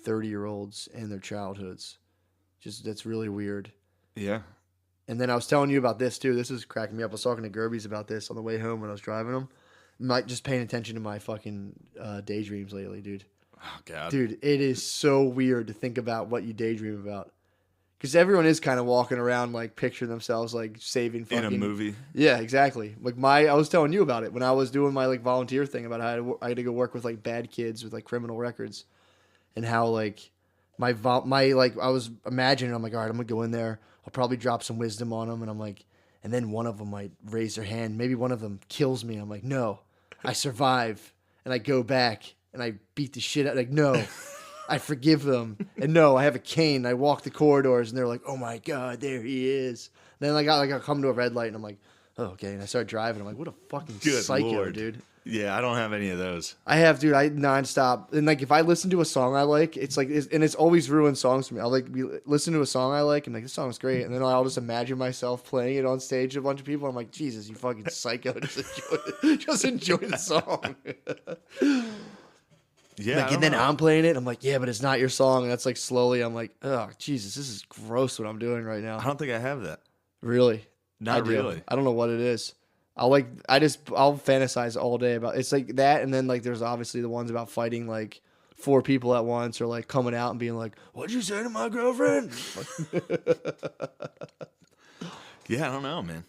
30-year-olds and their childhoods. Just that's really weird.
Yeah.
And then I was telling you about this too. This is cracking me up. I was talking to Gerbies about this on the way home when I was driving them. I'm like just paying attention to my fucking daydreams lately, dude.
Oh God,
dude, it is so weird to think about what you daydream about. Because everyone is kind of walking around like picturing themselves like saving fucking
in a movie.
Yeah, exactly. Like I was telling you about it when I was doing my like volunteer thing about how I had to go work with like bad kids with like criminal records, and how like my like I was imagining I'm like, all right, I'm gonna go in there. I'll probably drop some wisdom on them, and I'm like, and then one of them might raise their hand. Maybe one of them kills me. I'm like, no, I survive, and I go back and I beat the shit out. Like, no. I forgive them. And no, I have a cane. I walk the corridors, and they're like, oh, my God, there he is. And then I come to a red light, and I'm like, oh, okay. And I start driving. I'm like, what a fucking psycho,
Lord.
dude.
Yeah, I don't have any of those.
I have, dude. I nonstop. And, like, if I listen to a song I like, it's like, and it's always ruined songs for me. I'll, like, listen to a song I like, and, like, this song's great. And then I'll just imagine myself playing it on stage to a bunch of people. I'm like, Jesus, you fucking psycho. Just enjoy the song.
Yeah,
like, and then I'm playing it. I'm like, yeah, but it's not your song. And that's like slowly. I'm like, oh, Jesus, this is gross what I'm doing right now.
I don't think I have that.
Really?
Not really.
I don't know what it is. I'll fantasize all day about it's like that. And then like there's obviously the ones about fighting like 4 people at once or like coming out and being like, what'd you say to my girlfriend?
Yeah, I don't know, man.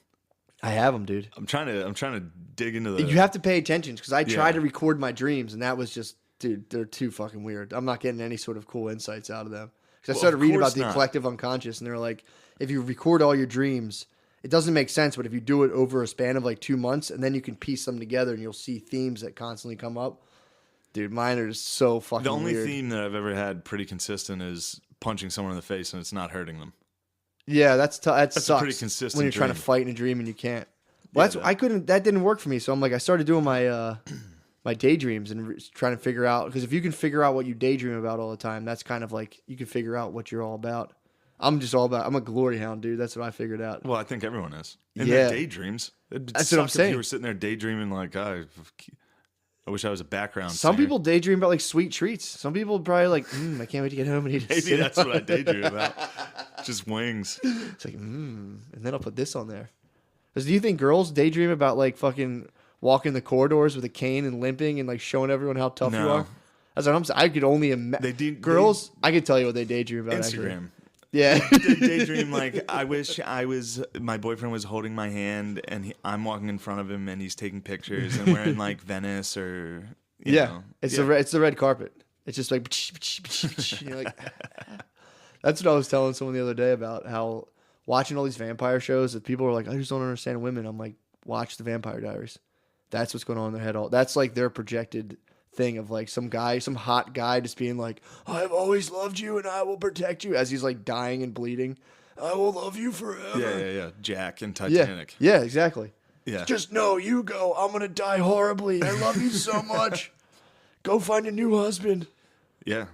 I have them, dude.
I'm trying to dig into the.
You have to pay attention because I tried to record my dreams and that was just. Dude, they're too fucking weird. I'm not getting any sort of cool insights out of them. Because I started reading about the collective unconscious, and they're like, if you record all your dreams, it doesn't make sense. But if you do it over a span of like 2 months, and then you can piece them together, and you'll see themes that constantly come up. Dude, mine are just so fucking
The only
weird.
theme that I've ever had pretty consistent is punching someone in the face and it's not hurting them.
Yeah, that sucks.
a pretty consistent
when you're trying to
dream.
fight in a dream and you can't. Well, that didn't work for me. So I'm like, I started doing my my daydreams and trying to figure out, because if you can figure out what you daydream about all the time, that's kind of like you can figure out what you're all about. I'm a glory hound, dude. That's what I figured out.
Well, I think everyone is. In
Yeah.
their daydreams.
That's what I'm saying.
If you were sitting there daydreaming like, I wish I was a background
Some
singer.
people daydream about like sweet treats. Some people probably like, I can't wait to get home and eat.
Maybe that's what I daydream about. Just wings.
It's like, and then I'll put this on there. Because do you think girls daydream about like fucking walking the corridors with a cane and limping and like showing everyone how tough you
No.
are? That's what I'm saying. I could only imagine. Girls, I could tell you what they daydream about.
Instagram.
Actually. Yeah.
Daydream like, I wish my boyfriend was holding my hand and I'm walking in front of him and he's taking pictures and we're in like Venice or you know.
It's the red carpet. It's just like, you're like that's what I was telling someone the other day about how watching all these vampire shows that people are like, I just don't understand women. I'm like, watch the Vampire Diaries. That's what's going on in their head. That's like their projected thing of like some hot guy just being like, I've always loved you and I will protect you, as he's like dying and bleeding. I will love you forever.
Yeah. Jack and Titanic.
Yeah, exactly.
Yeah.
Just know you go. I'm gonna die horribly. I love you so much. Go find a new husband.
Yeah.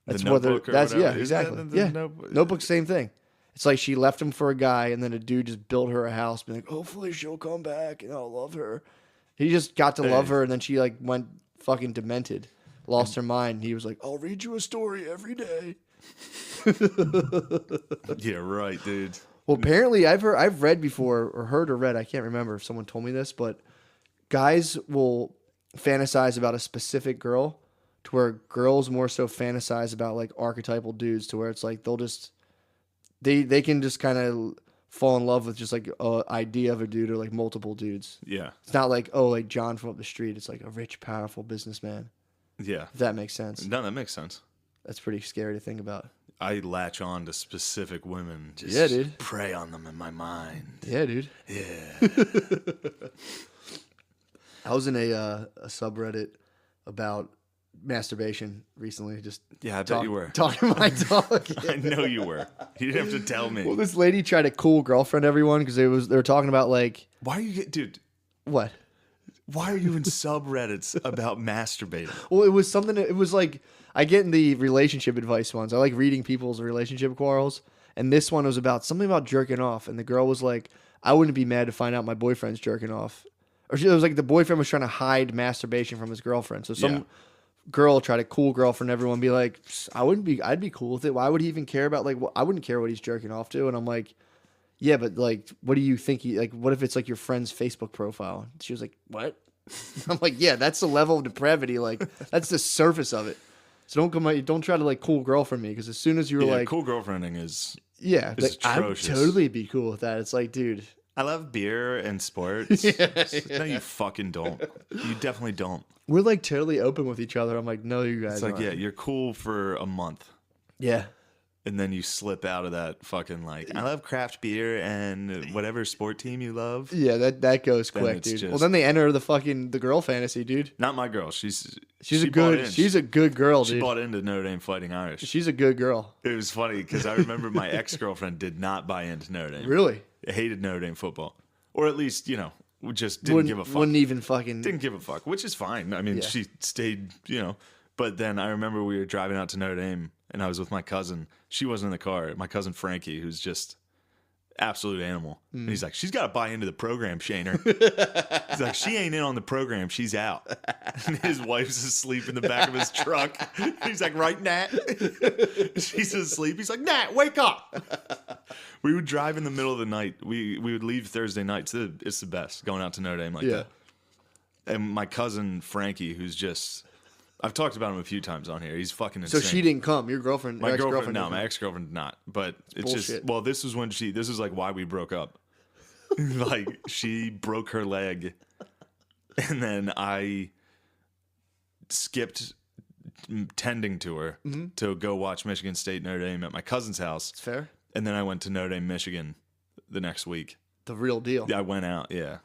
That's
the Notebook or
that's
whatever.
yeah,
Isn't that
exactly.
the
Yeah.
Notebook?
Notebook, same thing. It's like she left him for a guy, and then a dude just built her a house, being like, hopefully she'll come back and I'll love her. He just got to love her, and then she like went fucking demented, lost her mind. And he was like, I'll read you a story every day.
Yeah, right, dude.
Well, apparently I've read before, or heard or read, I can't remember if someone told me this, but guys will fantasize about a specific girl, to where girls more so fantasize about like archetypal dudes, to where it's like they'll just they can just kind of fall in love with just like a idea of a dude or like multiple dudes.
Yeah.
It's not like, oh, like John from up the street. It's like a rich, powerful businessman.
Yeah.
If that makes sense.
No, that makes sense.
That's pretty scary to think about.
I latch on to specific women. Just
Yeah, dude.
prey on them in my mind.
Yeah, dude.
Yeah.
I was in a subreddit about masterbation recently. Just
Yeah, I bet you were.
talking my dog.
I know you were. You didn't have to tell me.
Well, this lady tried to cool girlfriend everyone because they were talking about like
Why are you, dude?
what?
Why are you in subreddits about masturbating?
Well, it was something. It was like I get in the relationship advice ones. I like reading people's relationship quarrels, and this one was about something about jerking off. And the girl was like, "I wouldn't be mad to find out my boyfriend's jerking off," or it was like the boyfriend was trying to hide masturbation from his girlfriend. So some girl tried to cool girlfriend everyone, be like, I'd be cool with it. Why would he even care about like? I wouldn't care what he's jerking off to. And I'm like, yeah, but like, what do you think what if it's like your friend's Facebook profile? She was like, what? I'm like, yeah, that's the level of depravity. Like, that's the surface of it. So don't try to like cool girlfriend me, because as soon as you were like,
cool girlfriending is
yeah,
is
like, I'd
atrocious.
totally be cool with that. It's like, dude,
I love beer and sports. No, you fucking don't. You definitely don't.
we're like totally open with each other. I'm like, no, you guys
It's like,
aren't.
yeah, you're cool for a month.
Yeah.
And then you slip out of that fucking like, I love craft beer and whatever sport team you love.
Yeah, that goes
Then
quick,
it's
dude.
just-
Well, then they enter the girl fantasy, dude.
Not my girl. She's
She's a
bought
good girl,
She
dude.
bought into Notre Dame Fighting Irish.
She's a good girl.
It was funny because I remember my ex-girlfriend did not buy into Notre Dame.
Really?
Hated Notre Dame football. Or at least, just didn't give a fuck.
Wouldn't even fucking.
Didn't give a fuck, which is fine. I mean,
Yeah.
she stayed, But then I remember we were driving out to Notre Dame, and I was with my cousin. She wasn't in the car. My cousin Frankie, who's just absolute animal. And he's like, she's got to buy into the program, Shaner. He's like, she ain't in on the program. She's out. And his wife's asleep in the back of his truck. He's like, right, Nat? She's asleep. He's like, Nat, wake up. We would drive in the middle of the night. We would leave Thursday nights. It's the best, going out to Notre Dame like that. And my cousin Frankie, who's just... I've talked about him a few times on here. He's fucking insane.
So she didn't come. Your girlfriend.
My
your
girlfriend,
ex-girlfriend
no,
didn't
my
come.
ex-girlfriend did not. But it's
Bullshit.
just, well, this is like why we broke up. Like, she broke her leg, and then I skipped tending to her to go watch Michigan State Notre Dame at my cousin's house.
It's fair.
And then I went to Notre Dame, Michigan the next week.
the real deal.
Yeah, I went out. Yeah.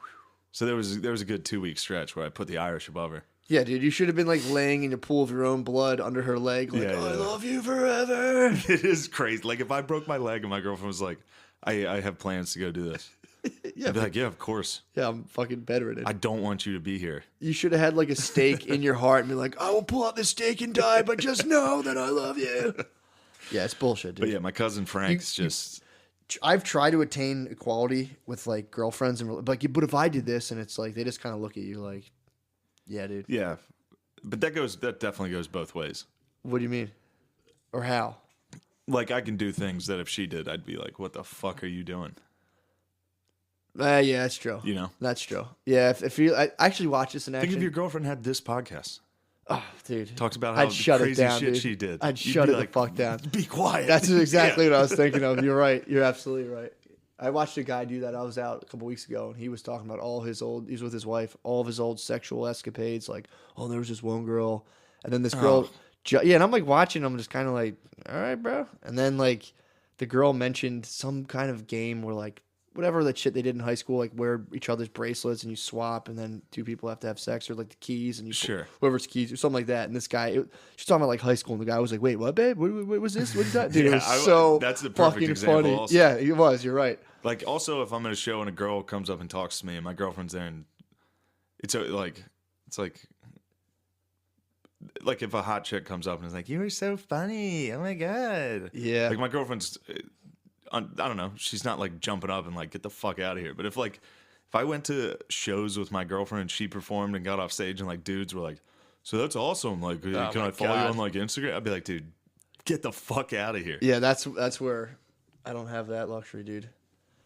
So there was a good 2-week stretch where I put the Irish above her.
Yeah, dude, you should have been like laying in a pool of your own blood under her leg, like, I love you forever.
It is crazy. Like if I broke my leg and my girlfriend was like, I have plans to go do this.
Yeah,
I'd be like, yeah, of course.
Yeah, I'm fucking bedridden.
I don't want you to be here.
You should have had like a stake in your heart and be like, I will pull out this stake and die, but just know that I love you. Yeah, it's bullshit, dude.
But yeah, my cousin Frank's
I've tried to attain equality with like girlfriends and like, but if I did this and it's like they just kind of look at you like, yeah, dude.
Yeah, but that definitely goes both ways.
What do you mean, or how?
Like I can do things that if she did, I'd be like, what the fuck are you doing?
Yeah, that's true.
You know,
that's true. Yeah, if you, I actually watched this in action.
Think if your girlfriend had this podcast.
Oh, dude.
Talks about how
I'd shut
crazy
it down,
shit
dude.
she did.
I'd shut it the fuck down.
Be quiet.
That's exactly what I was thinking of. You're right. You're absolutely right. I watched a guy do that. I was out a couple weeks ago, and he was talking about he's with his wife, all of his old sexual escapades. Like, oh, there was this one girl, and then this girl, and I'm like watching. I'm just kind of like, all right, bro. And then like, the girl mentioned some kind of game where like, whatever that shit they did in high school, like wear each other's bracelets and you swap, and then two people have to have sex, or like the keys and you whoever's keys or something like that. And this guy, she's talking about like high school, and the guy was like, "Wait, what, babe? What was this? What is that?" Dude, it was that's the perfect fucking example funny. Also. Yeah, it was. You're right.
Like also, if I'm at a show and a girl comes up and talks to me, and my girlfriend's there, and it's like if a hot chick comes up and is like, "You were so funny, oh my god,"
yeah,
like my girlfriend's. I don't know. She's not like jumping up and like get the fuck out of here. But if I went to shows with my girlfriend and she performed and got off stage and like dudes were like, "So that's awesome. Like, can I follow you on like Instagram?" I'd be like, "Dude, get the fuck out of here."
Yeah, that's where I don't have that luxury, dude.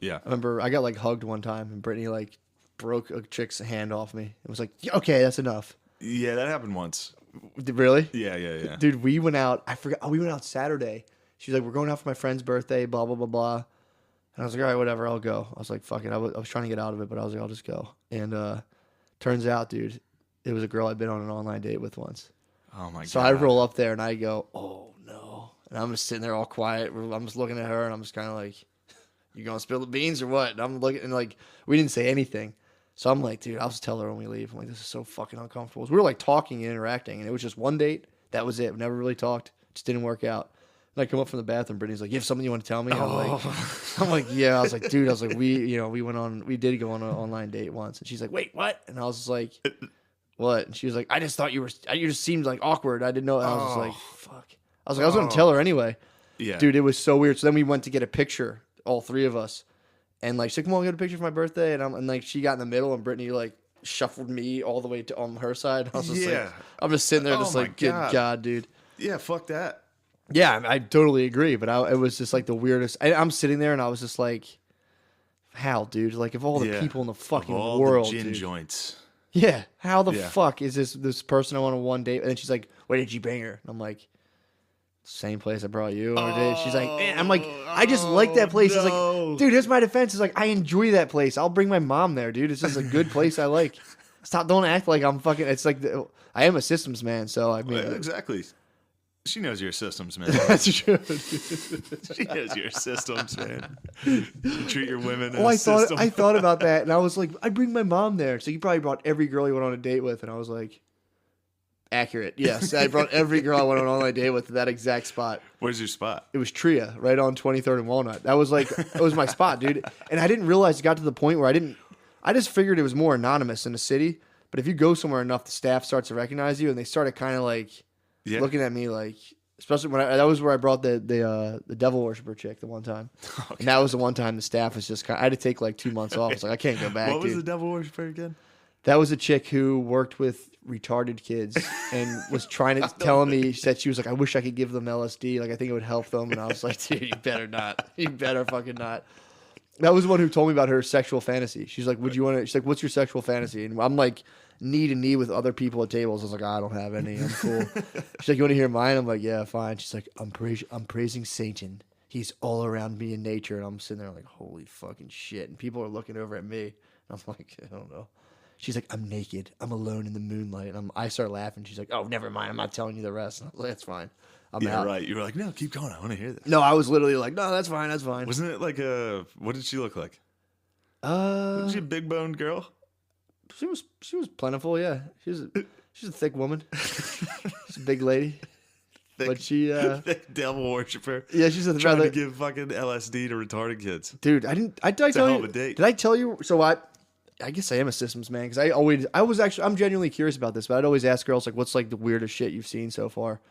Yeah,
I remember I got like hugged one time and Brittany like broke a chick's hand off me. It was like, okay, that's enough.
Yeah, that happened once.
Really?
Yeah.
Dude, we went out. I forgot. Oh, we went out Saturday. She's like, we're going out for my friend's birthday, blah, blah, blah, blah. And I was like, all right, whatever, I'll go. I was like, fuck it. I was trying to get out of it, but I was like, I'll just go. And turns out, dude, it was a girl I'd been on an online date with once.
Oh, my God.
So I roll up there, and I go, oh, no. And I'm just sitting there all quiet. I'm just looking at her, and I'm just kind of like, you going to spill the beans or what? And I'm looking, and like, we didn't say anything. So I'm like, dude, I'll just tell her when we leave. I'm like, this is so fucking uncomfortable. So we were like talking and interacting, and it was just one date. That was it. We never really talked. Just didn't work out. And I come up from the bathroom. Brittany's like, "You have something you want to tell me?" I'm like, "Yeah." I was like, "Dude," I was like, we did go on an online date once." And she's like, "Wait, what?" And I was like, "What?" And she was like, "I just thought you just seemed like awkward. I didn't know." And I was just like, "Fuck." I was like, I was going to tell her anyway.
Yeah.
Dude, it was so weird. So then we went to get a picture, all three of us, and like, she's like, "Come on, get a picture for my birthday." And like, she got in the middle, and Brittany like shuffled me all the way to on her side. I was just like, I'm just sitting there, just like, good God, dude.
Yeah, fuck that.
Yeah, I totally agree, but it was just like the weirdest. I'm sitting there and I was just like, how, dude? Like, of all the people in the fucking world,
the gin
dude.
joints.
Yeah, how the fuck is this person I went on one date? And then she's like, where did you bring her? And I'm like, same place I brought you on a date. She's like, I'm like, I just like that place. She's like, dude, here's my defense. It's like, I enjoy that place. I'll bring my mom there, dude. It's just a good place I like. Don't act like I'm fucking. It's like I am a systems man, so I mean,
exactly. She knows your systems, man.
That's true.
She knows your systems, man. You treat your women as
I thought about that, and I was like, I bring my mom there. So you probably brought every girl you went on a date with, and I was like, accurate. Yes, I brought every girl I went on an online date with to that exact spot.
Where's your spot?
It was Tria, right on 23rd and Walnut. That was like, it was my spot, dude. And I didn't realize it got to the point where I just figured it was more anonymous in the city. But if you go somewhere enough, the staff starts to recognize you, and they started kind of like, looking at me like, especially when that was where I brought the devil worshiper chick the one time, and that was the one time the staff was just I had to take like 2 months off. I was like, I can't go back.
What was the devil worshiper again?
That was a chick who worked with retarded kids and was trying to tell me that she was like, I wish I could give them LSD. Like I think it would help them. And I was like, dude, you better not. You better fucking not. That was the one who told me about her sexual fantasy. She's like, would you want to? She's like, what's your sexual fantasy? And I'm like, knee to knee with other people at tables. I was like, I don't have any. I'm cool. She's like, you want to hear mine? I'm like, yeah, fine. She's like, I'm praising Satan. He's all around me in nature. And I'm sitting there like, holy fucking shit. And people are looking over at me. And I'm like, I don't know. She's like, I'm naked. I'm alone in the moonlight. And I start laughing. She's like, oh, never mind. I'm not telling you the rest. And I was like, that's fine. I'm out.
Right. You were like, no, keep going. I want to hear this.
No, I was literally like, no, that's fine. That's fine.
Wasn't it like what did she look like? Was she a big boned girl?
She was plentiful. Yeah, she's a thick woman. She's a big lady. But she,
thick devil worshiper.
Yeah, she's
trying to give fucking LSD to retarded kids.
Dude, did I tell you? Did I tell you? So I guess I am a systems man because I'm genuinely curious about this, but I'd always ask girls like, what's like the weirdest shit you've seen so far?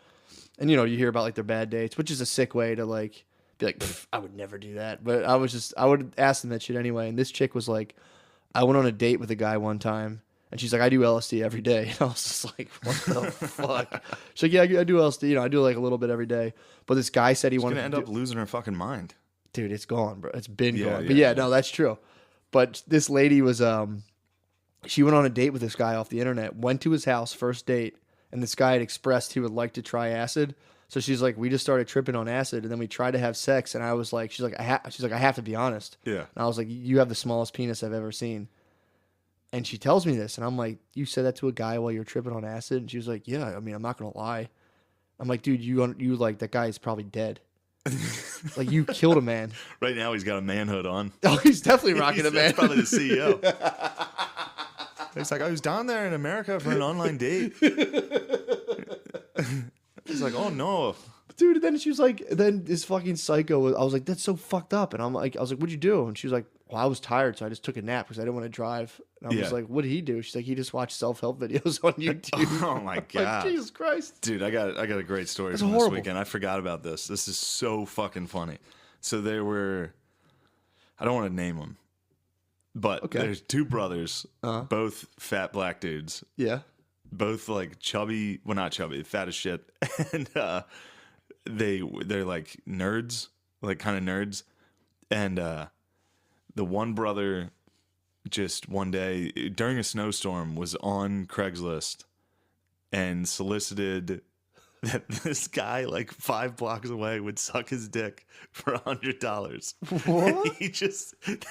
And you hear about like their bad dates, which is a sick way to like be like, I would never do that. But I would ask them that shit anyway. And this chick was like, I went on a date with a guy one time. And she's like, I do LSD every day. And I was just like, what the fuck? She's like, yeah, I do LSD. I do like a little bit every day. But this guy said he wanted to
end up losing her fucking mind.
Dude, it's gone, bro. It's been gone. But yeah, no, that's true. But this lady was, she went on a date with this guy off the internet, went to his house, first date. And this guy had expressed he would like to try acid. So she's like, we just started tripping on acid. And then we tried to have sex. And I was like, she's like, I have to be honest.
Yeah.
And I was like, you have the smallest penis I've ever seen. And she tells me this, and I'm like, you said that to a guy while you're tripping on acid? And she was like, yeah, I mean, I'm not going to lie. I'm like, dude, you like, that guy is probably dead. Like, you killed a man.
Right now, he's got a manhood on.
Oh, he's definitely rocking a man.
He's probably the CEO. He's like, I was down there in America for an online date. He's like, oh, no.
Dude, and then she was like, then this fucking psycho, I was like, that's so fucked up. And I was like, what'd you do? And she was like, well, I was tired, so I just took a nap because I didn't want to drive. And I was like, what did he do? She's like, he just watched self-help videos on YouTube.
Oh my God.
Like, Jesus Christ.
Dude, I got a great story from this weekend. I forgot about this. This is so fucking funny. So there were, I don't want to name them, but there's two brothers, both fat black dudes.
Yeah.
Both like chubby, well not chubby, fat as shit. And they're like nerds, like kind of nerds. And the one brother just one day during a snowstorm was on Craigslist and solicited that this guy like 5 blocks away would suck his dick for $100.
What?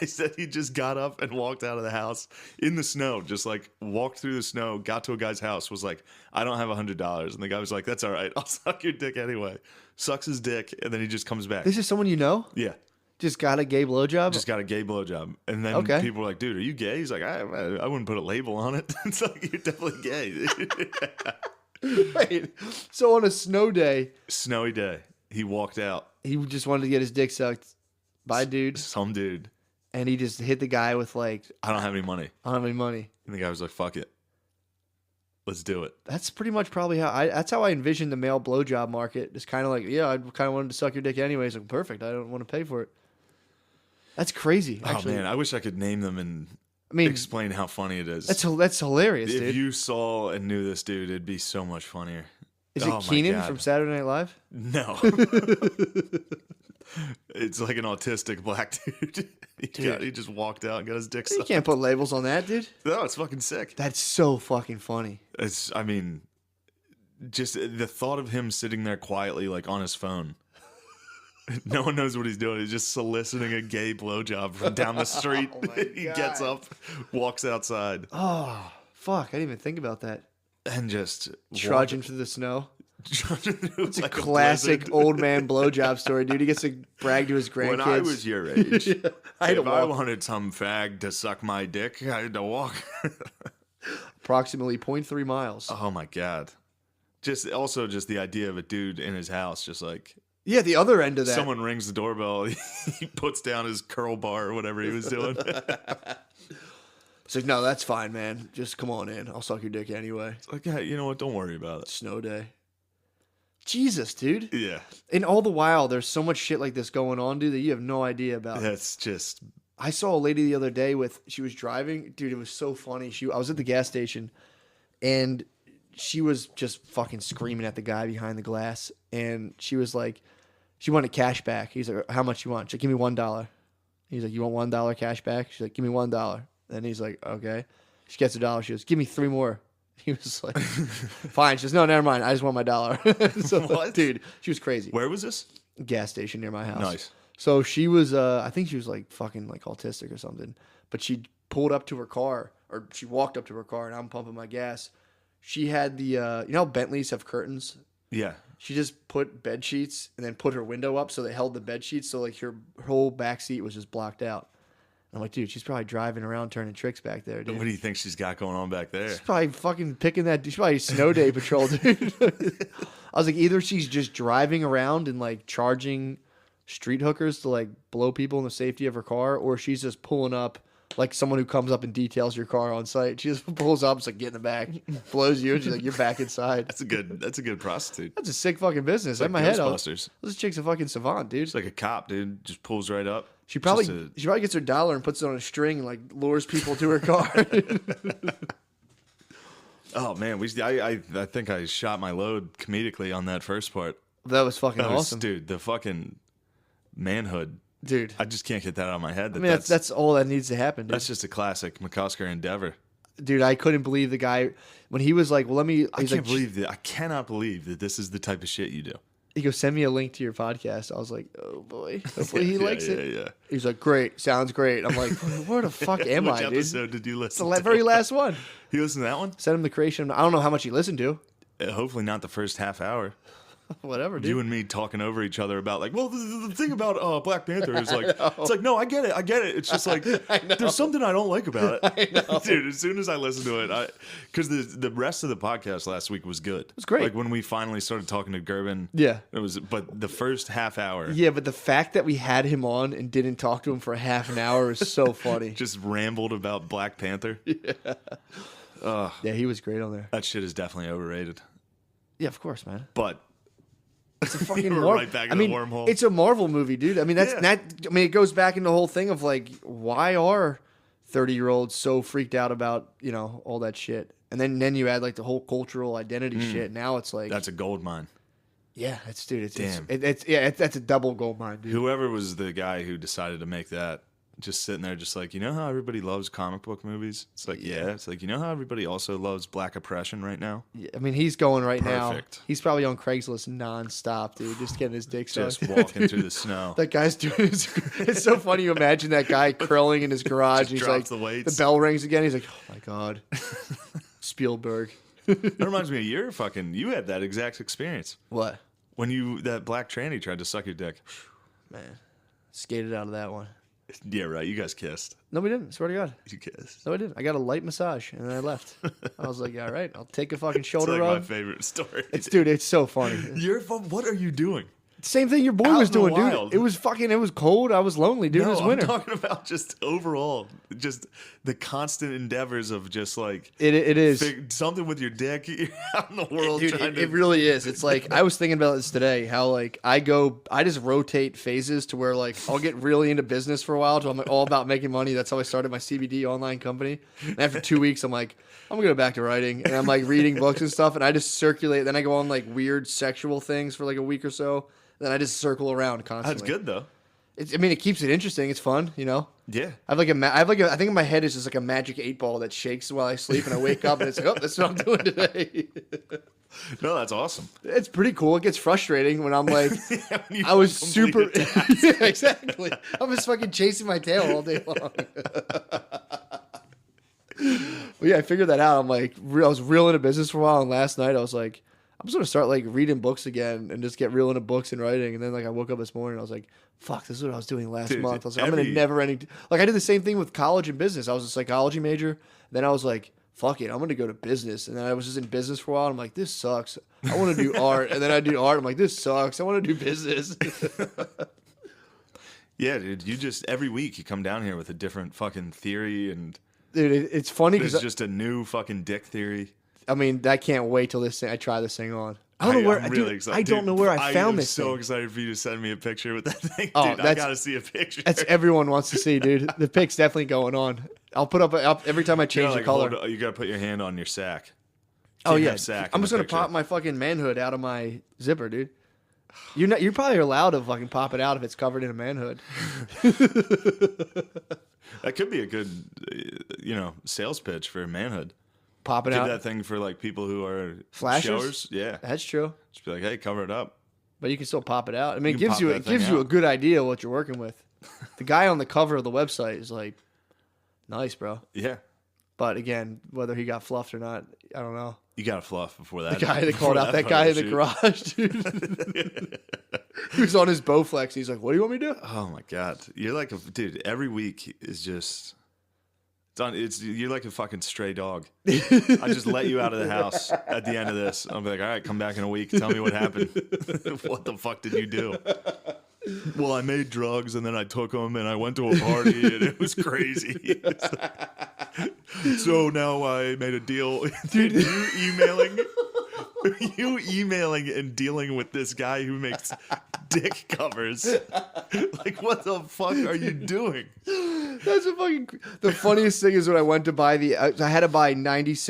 They said he just got up and walked out of the house in the snow, just like walked through the snow, got to a guy's house, was like, I don't have $100. And the guy was like, that's all right, I'll suck your dick anyway. Sucks his dick, and then he just comes back.
This is someone you know?
Yeah.
Just got a gay blowjob?
Just got a gay blowjob. And then people were like, dude, are you gay? He's like, I wouldn't put a label on it. It's like, you're definitely gay.
Wait, so on a
snowy day, he walked out.
He just wanted to get his dick sucked by a dude.
Some dude.
And he just hit the guy with like,
I don't have any money.
I don't have any money.
And the guy was like, fuck it. Let's do it.
That's pretty much probably that's how I envision the male blowjob market. Just kind of like, yeah, I kind of wanted to suck your dick anyways. Like, perfect. I don't want to pay for it. That's crazy. Actually.
Oh man, I wish I could name them and explain how funny it is.
That's hilarious, dude.
If you saw and knew this dude, it'd be so much funnier.
Is it Keenan from Saturday Night Live?
No. It's like an autistic black dude. He just walked out and got his dick sucked.
You can't put labels on that, dude.
No, it's fucking sick.
That's so fucking funny.
Just the thought of him sitting there quietly, like on his phone. No one knows what he's doing. He's just soliciting a gay blowjob from down the street. He gets up, walks outside.
Oh, fuck. I didn't even think about that.
And just
trudging through the snow. It's
like
a classic old man blowjob story, dude. He gets to brag to his grandkids.
When I was your age,
I
wanted some fag to suck my dick, I had to walk.
Approximately 0.3 miles.
Oh my God. Just the idea of a dude in his house, just like...
Yeah, the other end of that.
Someone rings the doorbell. He puts down his curl bar or whatever he was doing.
It's like, no, that's fine, man. Just come on in. I'll suck your dick anyway.
It's like, hey, you know what? Don't worry about it.
Snow day. Jesus, dude.
Yeah.
And all the while, there's so much shit like this going on, dude, that you have no idea about.
That's just...
I saw a lady the other day she was driving. Dude, it was so funny. I was at the gas station, and she was just fucking screaming at the guy behind the glass. And she was like... She wanted cash back. He's like, how much you want? She's like, give me $1. He's like, you want $1 cash back? She's like, give me $1. And he's like, okay. She gets $1. She goes, give me 3 more. He was like, fine. She goes, no, never mind. I just want my $1. So,
what?
Dude, she was crazy.
Where was this?
Gas station near my house.
Nice.
So she was, I think she was like fucking like autistic or something. But she pulled up to her car, or she walked up to her car, and I'm pumping my gas. She had you know how Bentleys have curtains?
Yeah.
She just put bed sheets and then put her window up so they held the bed sheets, so like her whole back seat was just blocked out. I'm like, dude, she's probably driving around turning tricks back there, dude.
What do you think she's got going on back there?
She's probably fucking picking that. She's probably snow day patrol, dude. I was like, either she's just driving around and like charging street hookers to like blow people in the safety of her car, or she's just pulling up like someone who comes up and details your car on site. She just pulls up, it's like, get in the back, blows you, and she's like, you're back inside.
That's a good prostitute.
That's a sick fucking business.
Like
In my head,
Ghostbusters.
This chick's a fucking savant, dude.
It's like a cop, dude. Just pulls right up.
She probably gets her dollar and puts it on a string and like lures people to her car.
Oh man, I think I shot my load comedically on that first part.
That was fucking awesome,
dude. The fucking manhood,
dude.
I just can't get that out of my head.
I mean, that's all that needs to happen, dude.
That's just a classic McCusker endeavor.
Dude, I couldn't believe the guy when he was like, "Well, let me."
I cannot believe that this is the type of shit you do.
He goes, "Send me a link to your podcast." I was like, "Oh boy, hopefully he likes it."
Yeah.
He's like, "Great, sounds great." I'm like, "Where the fuck am I, dude?"
Which episode did you listen?
The very last one.
You listened to that one?
Send him the creation. I don't know how much he listened to.
Hopefully not the first half hour.
Whatever, dude.
You and me talking over each other about like, well, the thing about Black Panther is like, it's like, no, I get it. It's just like, there's something I don't like about it.
I know.
Dude, as soon as I listened to it, because the rest of the podcast last week was good. It
was great.
Like when we finally started talking to Gerben.
Yeah.
But the first half hour.
Yeah, but the fact that we had him on and didn't talk to him for a half an hour is so funny.
Just rambled about Black Panther.
Yeah. Yeah, he was great on there.
That shit is definitely overrated.
Yeah, of course, man.
But
it's a fucking
right back in the wormhole.
It's a Marvel movie, dude. I mean, it goes back into the whole thing of like, why are 30-year-olds so freaked out about, all that shit? And then you add like the whole cultural identity shit. Now it's like
that's a gold mine.
Yeah,
Damn.
That's a double gold mine, dude.
Whoever was the guy who decided to make that, just sitting there, just like, you know how everybody loves comic book movies? It's like, yeah. It's like, you know how everybody also loves black oppression right now?
Yeah, I mean, he's going now.
Perfect.
He's probably on Craigslist nonstop, dude, just getting his dick sucked.
Just walking through the snow.
That guy's doing it's so funny. You imagine that guy curling in his garage.
Just
He's
drops
like,
the weights.
The bell rings again. He's like, oh my God. Spielberg.
That reminds me of you had that exact experience.
What?
When that black tranny tried to suck your dick.
Man, skated out of that one.
Yeah, right. You guys kissed.
No, we didn't. Swear to God.
You kissed.
No, I didn't. I got a light massage and then I left. I was like, all right, I'll take a fucking shoulder
It's like
rub.
my favorite story.
It's so funny.
What are you doing?
Same thing your boy
Out
was
in the
doing, dude.
wild.
It was cold. I was lonely, dude.
No,
It was winter.
I'm talking about just overall, just the constant endeavors of just like
It is.
something with your dick. You're out in the world
Dude,
trying to.
it really is. It's like I was thinking about this today. How like I just rotate phases to where like I'll get really into business for a while till I'm like all about making money. That's how I started my CBD online company. And after 2 weeks, I'm like, I'm gonna go back to writing, and I'm like reading books and stuff, and I just circulate. Then I go on like weird sexual things for like a week or so. Then I just circle around constantly.
That's good though.
It keeps it interesting. It's fun,
Yeah.
I think in my head is just like a magic 8-ball that shakes while I sleep, and I wake up and it's like, oh, that's what I'm doing today.
No, that's awesome.
It's pretty cool. It gets frustrating when I'm like,
When you
I was
complete
super.
a task.
Yeah, exactly. I'm just fucking chasing my tail all day long. Well, yeah, I figured that out. I'm like, I was real into business for a while, and last night I was like, I'm just gonna start like reading books again and just get real into books and writing. And then like I woke up this morning and I was like, fuck, this is what I was doing last month. I was like, I'm gonna never ending. Like I did the same thing with college and business. I was a psychology major. Then I was like, fuck it, I'm gonna go to business. And then I was just in business for a while. And I'm like, this sucks. I want to do art. And then I do art. I'm like, this sucks. I want to do business.
Yeah, dude. You just every week you come down here with a different fucking theory, and
Dude, it's funny
there's
because
just a new fucking dick theory.
I mean, I can't wait till I try this thing on. I don't know where.
I'm really excited.
I don't know where I found this.
I'm so
thing.
excited for you to send me a picture with that thing,
Oh,
dude. I gotta see a picture.
That's everyone wants to see, dude. The pic's definitely going on. I'll put up every time I change the color.
You gotta put your hand on your sack.
Oh
Can't
yeah,
have sack
I'm
in
just
the
gonna
picture.
pop my fucking manhood out of my zipper, dude. You're probably allowed to fucking pop it out if it's covered in a manhood.
That could be a good, sales pitch for manhood.
Pop it
Give
out.
that thing for like people who are
Flashers?
showers. Yeah,
That's true.
just be like, hey, cover it up.
But you can still pop it out. I mean, it
You can
gives
pop
you
that thing
a
out.
good idea of what you're working with. The guy on the cover of the website is like, nice, bro.
Yeah,
But again, whether he got fluffed or not, I don't know.
you gotta fluff before that.
The guy that called out that guy in the garage, dude. He was on his Bowflex. He's like, "What do you want me to do?"
Oh my god, you're like a dude. Every week is just done. You're like a fucking stray dog. I just let you out of the house at the end of this. I'll be like, all right, come back in a week. Tell me what happened. What the fuck did you do? Well, I made drugs and then I took them and I went to a party and it was crazy. So now I made a deal. Dude, you emailing and dealing with this guy who makes dick covers. Like, what the fuck are you doing?
That's a fucking. The funniest thing is when I went to buy I had to buy 96%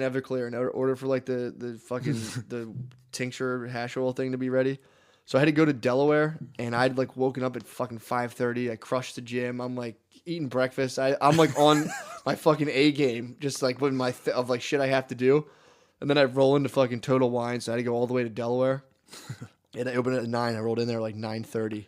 Everclear in order for like the fucking the tincture hash oil thing to be ready. So I had to go to Delaware, and I'd like woken up at fucking 5:30. I crushed the gym. I'm like eating breakfast. I'm like on my fucking A game, just like with my of like shit I have to do. And then I roll into fucking Total Wine, so I had to go all the way to Delaware. And I opened it at 9. I rolled in there like 9:30.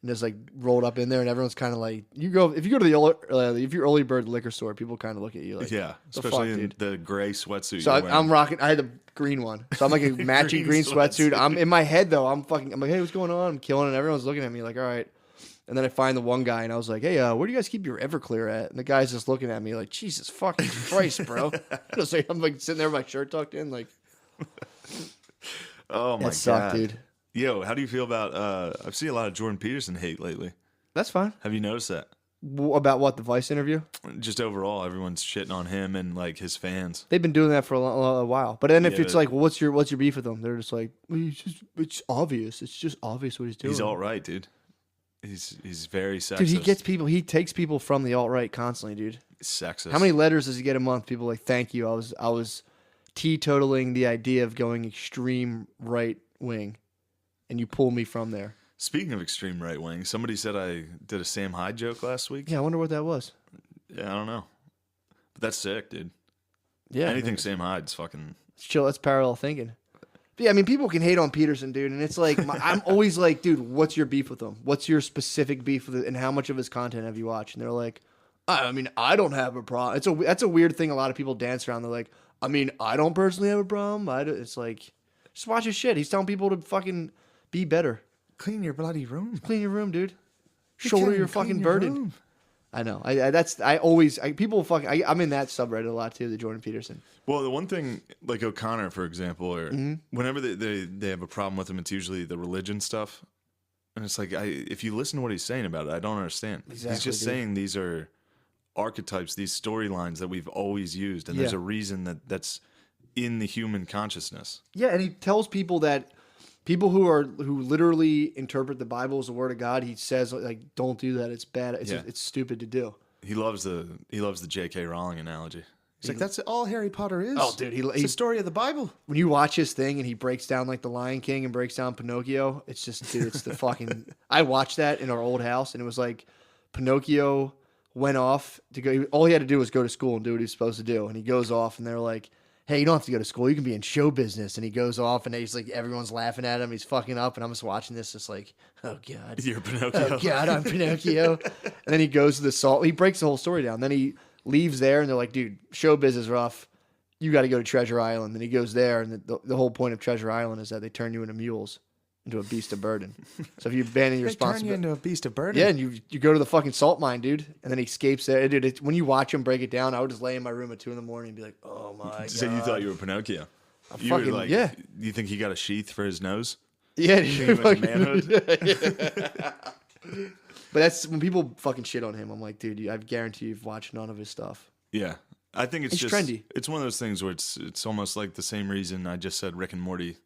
And just like rolled up in there, and everyone's kind of like, if you go to the if you're early bird liquor store, people kind of look at you like,
yeah, especially in the gray sweatsuit.
So I'm rocking. I had the green one, so I'm like a matching green sweatsuit. I'm in my head though. I'm like, hey, what's going on? I'm killing, and everyone's looking at me like, all right. And then I find the one guy, and I was like, hey, where do you guys keep your Everclear at? And the guy's just looking at me like, Jesus fucking Christ, bro. I'm like sitting there with my shirt tucked in, like,
oh my god,
sucked, dude.
Yo, how do you feel about? I've seen a lot of Jordan Peterson hate lately.
That's fine.
Have you noticed that?
About what, the Vice interview?
Just overall, everyone's shitting on him and like his fans.
They've been doing that for a while. But then if it's like, well, what's your beef with them? They're just like, well, it's obvious. It's just obvious what he's doing.
He's alt-right, dude. He's very sexist.
Dude, he takes people from the alt-right constantly, dude.
Sexist.
How many letters does he get a month? People like, thank you. I was teetotaling the idea of going extreme right wing, and you pull me from there.
Speaking of extreme right wing, somebody said I did a Sam Hyde joke last week.
Yeah, I wonder what that was.
Yeah, I don't know. But that's sick, dude.
Yeah.
Anything Sam Hyde's fucking...
It's chill. That's parallel thinking. But yeah, I mean, people can hate on Peterson, dude, and it's like, I'm always like, dude, what's your beef with him? What's your specific beef with it, and how much of his content have you watched? And they're like, I mean, I don't have a problem. That's a weird thing a lot of people dance around. They're like, I mean, I don't personally have a problem. It's like, just watch his shit. He's telling people to fucking be better.
Clean your bloody room.
Clean your room, dude. Shoulder your fucking burden. I know. I'm in that subreddit a lot too, the Jordan Peterson.
Well, the one thing, like O'Connor, for example, or whenever they have a problem with him, it's usually the religion stuff. And it's like, if you listen to what he's saying about it, I don't understand.
Exactly,
he's just saying these are archetypes, these storylines that we've always used. And there's a reason that's in the human consciousness.
Yeah, and he tells people that people who literally interpret the Bible as the Word of God, he says like, don't do that. It's bad. It's stupid to do.
He loves the J.K. Rowling analogy. He's like, that's all Harry Potter is.
Oh, dude,
it's the story of the Bible.
When you watch his thing and he breaks down like the Lion King and breaks down Pinocchio, it's just, dude, it's the fucking. I watched that in our old house, and it was like Pinocchio went off to go. All he had to do was go to school and do what he was supposed to do, and he goes off, and they're like, hey, you don't have to go to school. You can be in show business. And he goes off, and he's like, everyone's laughing at him. He's fucking up, and I'm just watching this, just like, oh god,
you're Pinocchio.
Oh god, I'm Pinocchio. And then he goes to the salt. He breaks the whole story down. Then he leaves there, and they're like, dude, show business rough. You got to go to Treasure Island. Then he goes there, and the whole point of Treasure Island is that they turn you into mules, into a beast of burden. So if you abandon your responsibility,
turn you into a beast of burden.
Yeah, and you go to the fucking salt mine, dude, and then he escapes there. Dude, when you watch him break it down, I would just lay in my room at 2 a.m. and be like, oh my god.
So you thought you were Pinocchio? You were like, you think he got a sheath for his nose?
Yeah,
dude. Manhood.
But that's when people fucking shit on him. I'm like, dude, I guarantee you've watched none of his stuff.
Yeah, I think it's just
trendy.
It's one of those things where it's almost like the same reason I just said Rick and Morty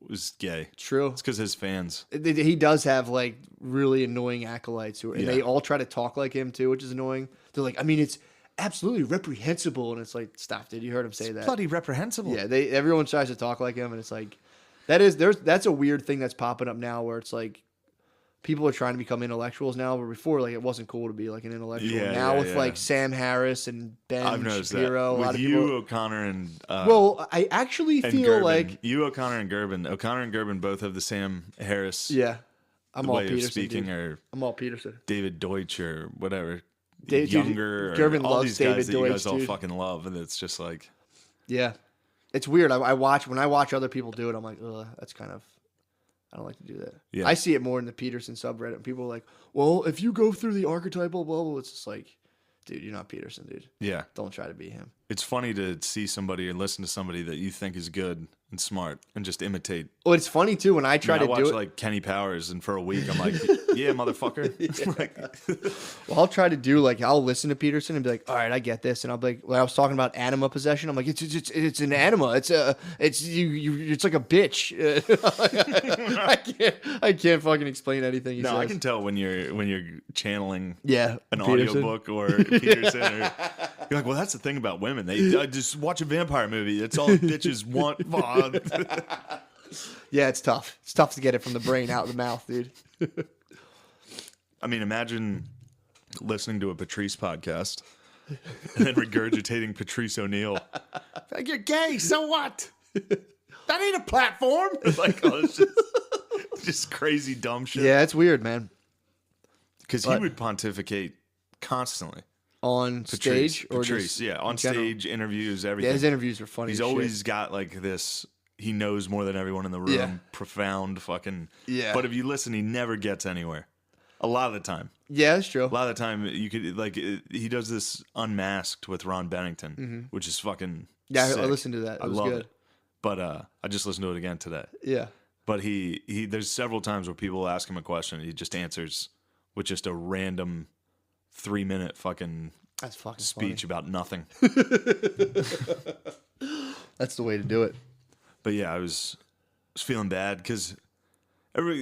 was gay.
True.
It's because his fans.
He does have like really annoying acolytes and they all try to talk like him too, which is annoying. They're like, I mean, it's absolutely reprehensible, and it's like, stop, dude. You heard him say that.
Bloody reprehensible.
Yeah, everyone tries to talk like him, and it's like that's a weird thing that's popping up now, where it's like people are trying to become intellectuals now, but before, like, it wasn't cool to be like an intellectual. Now with like Sam Harris and Ben Shapiro,
that. With you, O'Connor, and
well, I actually feel
Gerben.
like
you, O'Connor, and Gerben. O'Connor and Gerben both have the Sam Harris.
Yeah, I'm all
way
Peterson.
Of speaking,
dude.
or
I'm all Peterson.
David Deutsch or whatever.
Younger. Gerben
all
loves
these guys
David
that
Deutsch,
you guys all
dude.
fucking love, and it's just like,
yeah, it's weird. When I watch other people do it, I'm like, ugh, that's kind of. I don't like to do that.
Yeah.
I see it more in the Peterson subreddit. And people are like, well, if you go through the archetypal bubble, it's just like, dude, you're not Peterson, dude.
Yeah.
Don't try to be him.
It's funny to see somebody and listen to somebody that you think is good and smart and just imitate.
Well, it's funny, too, when I try to
watch
do it.
like Kenny Powers, and for a week I'm like, yeah, motherfucker.
Well, I'll try to do, like, I'll listen to Peterson and be like, all right, I get this. And I'll be like, when I was talking about anima possession, I'm like, it's an anima. It's like a bitch. I can't fucking explain anything he says.
I can tell when you're channeling
an
audiobook or Peterson. Or, you're like, well, that's the thing about women. They just watch a vampire movie. That's all bitches want.
Yeah, it's tough. It's tough to get it from the brain out of the mouth, dude.
I mean, imagine listening to a Patrice podcast and then regurgitating Patrice O'Neill. Like, you're gay, so what? That ain't a platform. Like, it's just crazy dumb shit.
Yeah, it's weird, man.
Because he would pontificate constantly.
On stage or
Patrice,
just
on stage, interviews, everything.
Yeah, his interviews are funny.
He's always got like this. He knows more than everyone in the room.
Yeah.
Profound fucking.
Yeah.
But if you listen, he never gets anywhere. A lot of the time.
Yeah, that's true.
A lot of the time, you could like he does this Unmasked with Ron Bennington, which is fucking.
Yeah,
sick.
I listened to that. It was
love
good.
it. But I just listened to it again today.
Yeah.
But he there's several times where people ask him a question, and he just answers with just a random 3-minute fucking.
That's fucking
speech about nothing.
That's the way to do it.
But yeah, I was feeling bad because never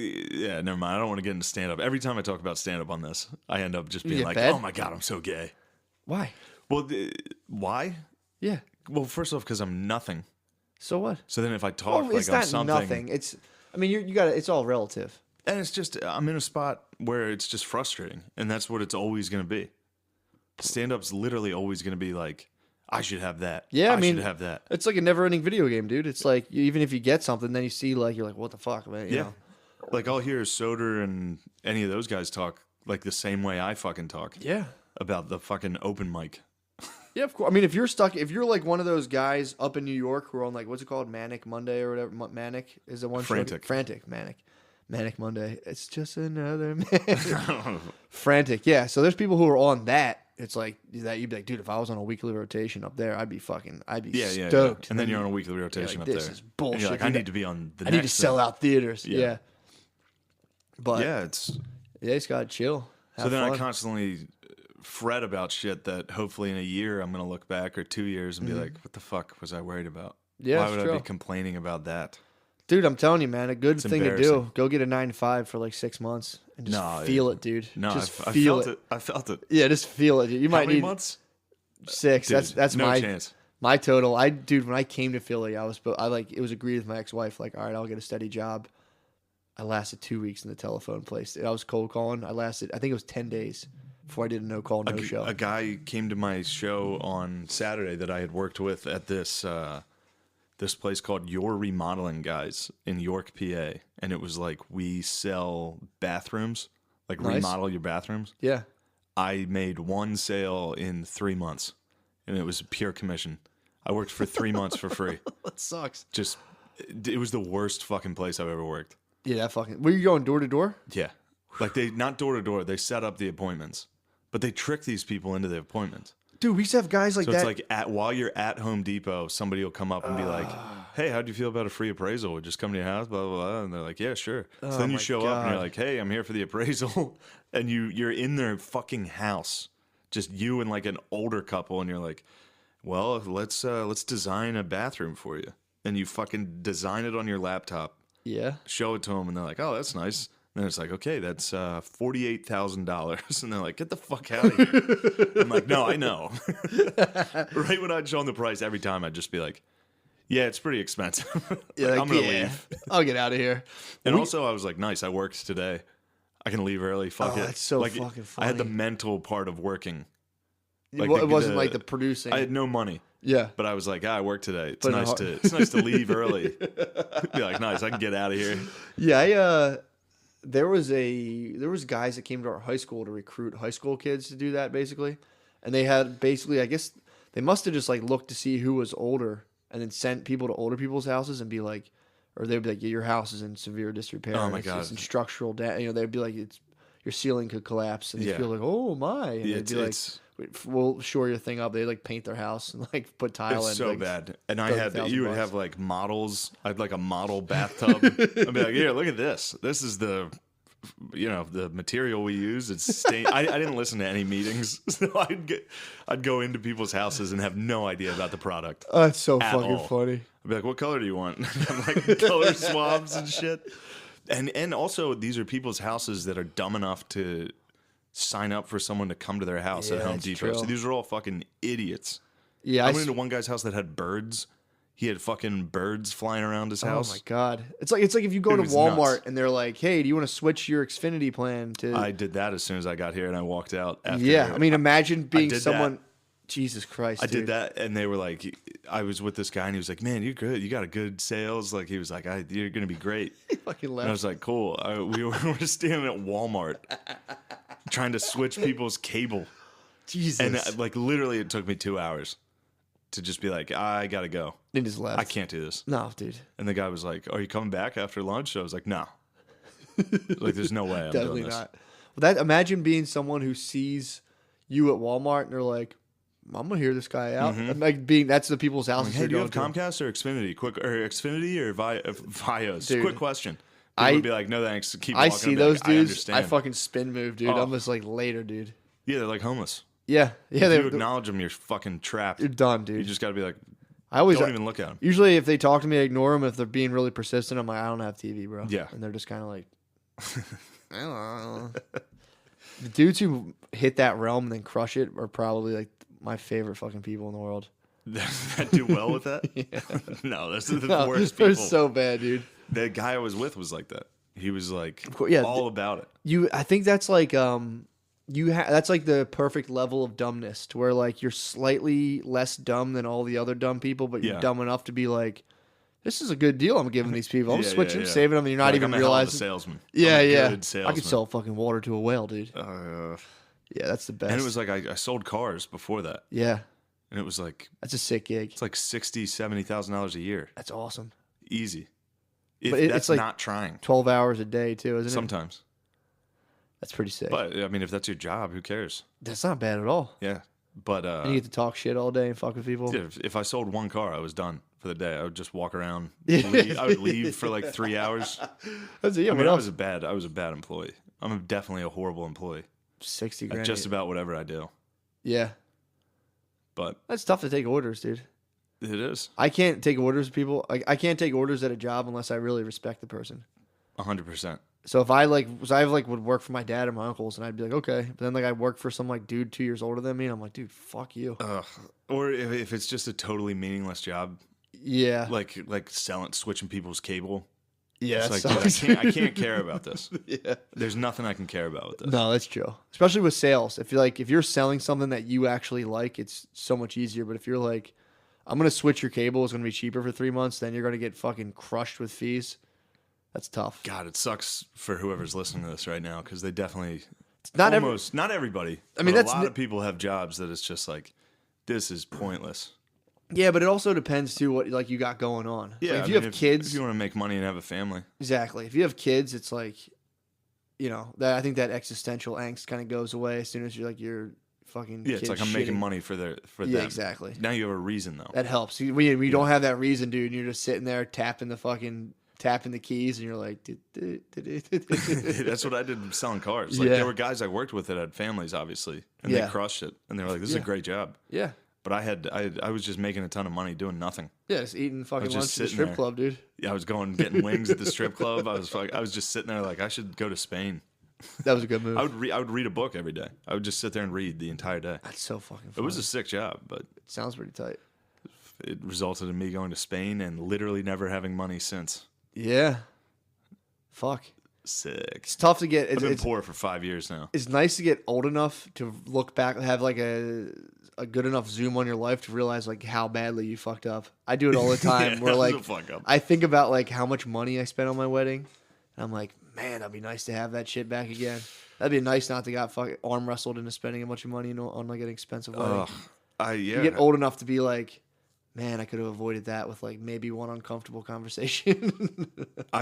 mind. I don't want to get into stand up. Every time I talk about stand up on this, I end up just being like,
bad?
oh my God, I'm so gay.
Why?
Well, why?
Yeah.
Well, first off, because I'm nothing.
So what?
So then if I talk like
it's
I'm
not
something.
nothing. It's, I mean, you got it's all relative.
And it's just, I'm in a spot where it's just frustrating. And that's what it's always going to be. Stand up's literally always going to be like, I should have that.
Yeah, I mean,
should have that.
It's like a never-ending video game, dude. It's like even if you get something, then you see like you're like, what the fuck, man? You know?
Like I'll hear Soder and any of those guys talk like the same way I fucking talk.
Yeah.
About the fucking open mic.
Yeah, of course. I mean, if you're like one of those guys up in New York who are on like what's it called, Manic Monday or whatever. Manic is the one.
Frantic.
Manic Monday. It's just another man. Frantic. Yeah. So there's people who are on that. It's like that. You'd be like, dude, if I was on a weekly rotation up there, I'd be stoked.
Yeah. And then you're on a weekly rotation
like,
up
this
there.
is bullshit.
And you're like, I need to be on the
I
next
need to sell out theaters. Yeah. But
yeah,
you just gotta chill.
So then I constantly fret about shit that hopefully in a year I'm gonna look back or 2 years and be like, what the fuck was I worried about?
Yeah,
why would I be complaining about that?
Dude, I'm telling you, man, a good thing to do. Go get a 9-to-5 for like 6 months and just feel it, dude.
No,
just
I
feel
felt it. I felt it.
Yeah, just feel it. You
How
might
many
need
months?
6.
Dude,
that's
no
my
chance.
My total. When I came to Philly, it was agreed with my ex-wife. Like, all right, I'll get a steady job. I lasted 2 weeks in the telephone place. I was cold calling. I think it was 10 days before I did a no call, no show.
A guy came to my show on Saturday that I had worked with at this place called Your Remodeling Guys in York, PA. And it was like, we sell bathrooms, like remodel your bathrooms.
Yeah.
I made one sale in 3 months, and it was pure commission. I worked for 3 months for free.
That sucks.
It was the worst fucking place I've ever worked.
Yeah, that fucking. Were you going door to door?
Yeah. Like not door to door. They set up the appointments, but they trick these people into the appointments.
Dude, we used to have guys like
so
that.
It's like while you're at Home Depot, somebody will come up and be like, hey, how do you feel about a free appraisal? We'll just come to your house, blah, blah, blah. And they're like, yeah, sure. So then you show up and you're like, hey, I'm here for the appraisal. And you're in their fucking house, just you and like an older couple. And you're like, well, let's design a bathroom for you. And you fucking design it on your laptop.
Yeah.
Show it to them, and they're like, oh, that's nice. And then it's like, okay, that's $48,000. And they're like, get the fuck out of here. I'm like, no, I know. Right when I'd show them the price, every time I'd just be like, yeah, it's pretty expensive.
Yeah,
I'm going to leave.
I'll get out of here.
And also, I was like, nice, I worked today. I can leave early. Fuck it.
That's so
like,
fucking funny.
I had the mental part of working.
Like it wasn't like the producing.
I had no money.
Yeah.
But I was like, I work today. It's nice to leave early. Be like, nice, I can get out of here.
Yeah, there was guys that came to our high school to recruit high school kids to do that basically. And they had I guess they must have just like looked to see who was older and then sent people to older people's houses and be like, or they'd be like, your house is in severe disrepair.
Oh my
it's,
God.
it's in structural damage. They'd be like, your ceiling could collapse, and these people are like, oh my, and they'd be like, we'll shore your thing up. They like paint their house and like put tile in.
It's so
like,
bad. And you would
$30,000.
have like models. I'd like a model bathtub. I'd be like, here, look at this. This is the material we use. It's stained. I didn't listen to any meetings, so I'd go into people's houses and have no idea about the product.
Oh, that's so fucking
all.
funny.
I'd be like, what color do you want? I'm like color swabs and shit. And also these are people's houses that are dumb enough to sign up for someone to come to their house at Home Depot.
True.
So these are all fucking idiots.
Yeah,
I went into one guy's house that had birds. He had fucking birds flying around his house.
Oh my God. It's like if you go to
was
Walmart
nuts.
and they're like, hey, do you want to switch your Xfinity plan to
I did that as soon as I got here and I walked out. After
I mean, imagine being
did
someone
that.
Jesus Christ.
I
dude.
did that, and they were like, I was with this guy, and he was like, man, you're good. You got a good sales. Like, he was like, you're going to be great.
He fucking left.
And I was like, cool. We were standing at Walmart trying to switch people's cable.
Jesus.
And like, literally, it took me 2 hours to just be like, I got to go.
And just left.
I can't do this.
No, dude.
And the guy was like, are you coming back after lunch? I was like, no. Like, there's no way I'm
Definitely
doing this.
not. Well, imagine being someone who sees you at Walmart and they're like, I'm gonna hear this guy out. And like that's the people's houses.
Hey, do you have
going to.
Comcast or Xfinity? Xfinity or Fios?
Dude,
Quick question. People would be like, no thanks. Keep walking.
I see
I'd be
those
like, I
dudes.
understand.
I fucking spin move, dude.
Oh.
I'm just like later, dude.
Yeah, they're like homeless.
Yeah.
If
They're
you acknowledge them, you're fucking trapped.
You're done, dude.
You just got to be like,
I always
don't even look at them.
Usually, if they talk to me, I ignore them. If they're being really persistent, I'm like, I don't have TV, bro.
Yeah.
And they're just kind of like, I don't know. The dudes who hit that realm and then crush it are probably like my favorite fucking people in the world.
That do well with that? No, those are the worst
They're
people.
so bad, dude.
The guy I was with was like that. He was like
yeah,
all about it.
I think that's like that's like the perfect level of dumbness to where like you're slightly less dumb than all the other dumb people, but you're dumb enough to be like, this is a good deal I'm giving these people. I'm switching, saving them, and you're not even
I'm
realizing.
A salesman.
Yeah,
I'm a
yeah.
good salesman.
I could sell fucking water to a whale, dude. Yeah, that's the best.
And it was like I sold cars before that.
Yeah.
And it was like
That's a sick gig.
it's like $60,000-$70,000 a year.
That's awesome.
Easy.
But
That's
it's like
not trying.
12 hours a day too, isn't it?
Sometimes.
That's pretty sick.
But I mean, if that's your job, who cares?
That's not bad at all.
Yeah. But
And you get to talk shit all day and fuck with people.
yeah, if I sold one car, I was done for the day. I would just walk around.
Yeah.
I would leave for like 3 hours.
That's it. Yeah,
I mean,
what
I
else?
was a bad employee. I'm definitely a horrible employee
60
at
grand.
just about whatever I do.
Yeah.
But
That's tough to take orders, dude.
it is
I can't take orders of people. Like I can't take orders at a job unless I really respect the person.
100%.
So if I would work for my dad or my uncles, and I'd be like, okay. But then like I work for some like dude 2 years older than me, and I'm like, dude, fuck you.
Or if it's just a totally meaningless job,
Yeah.
like switching people's cable.
Yeah.
It's
that
like, dude,
sucks.
I can't care about this.
Yeah.
There's nothing I can care about with this.
No, that's true. Especially with sales. If you're selling something that you actually like, it's so much easier. But if you're like, I'm gonna switch your cable, it's gonna be cheaper for 3 months, then you're gonna get fucking crushed with fees. That's tough.
God, it sucks for whoever's listening to this right now because they definitely
Not
not everybody.
I mean,
but
that's
a lot of people have jobs that it's just like this is pointless.
Yeah, but it also depends too what like you got going on.
Yeah,
Like, if you have kids,
if you want to make money and have a family,
exactly. If you have kids, it's like, that I think that existential angst kind of goes away as soon as you're fucking.
yeah, it's like I'm making money for them.
Yeah, exactly.
Now you have a reason though.
That helps. We don't have that reason, dude. You're just sitting there tapping the keys, and you're like,
That's what I did selling cars. Like there were guys I worked with that had families, obviously, and they crushed it, and they were like, "This is a great job."
Yeah.
But I was just making a ton of money doing nothing.
Yeah, just eating fucking
just
lunch at the
sitting
strip
there.
club, dude.
Yeah, I was getting wings at the strip club. I was just sitting there like I should go to Spain.
That was a good move.
I would read a book every day. I would just sit there and read the entire day.
That's so fucking
It
funny.
was a sick job, but
Sounds pretty tight.
it resulted in me going to Spain and literally never having money since.
Yeah. Fuck.
Sick.
It's tough to get.
I've been
It's
poor for 5 years now.
it's nice to get old enough to look back, have like a good enough zoom on your life to realize like how badly you fucked up. I do it all the time.
Yeah,
where
that was
like
a fuck up.
I think about like how much money I spent on my wedding, and I'm like, man, that'd be nice to have that shit back again. That'd be nice not to got fucking arm wrestled into spending a bunch of money on like an expensive wedding.
Yeah.
You get old enough to be like, man, I could have avoided that with like maybe one uncomfortable conversation.
I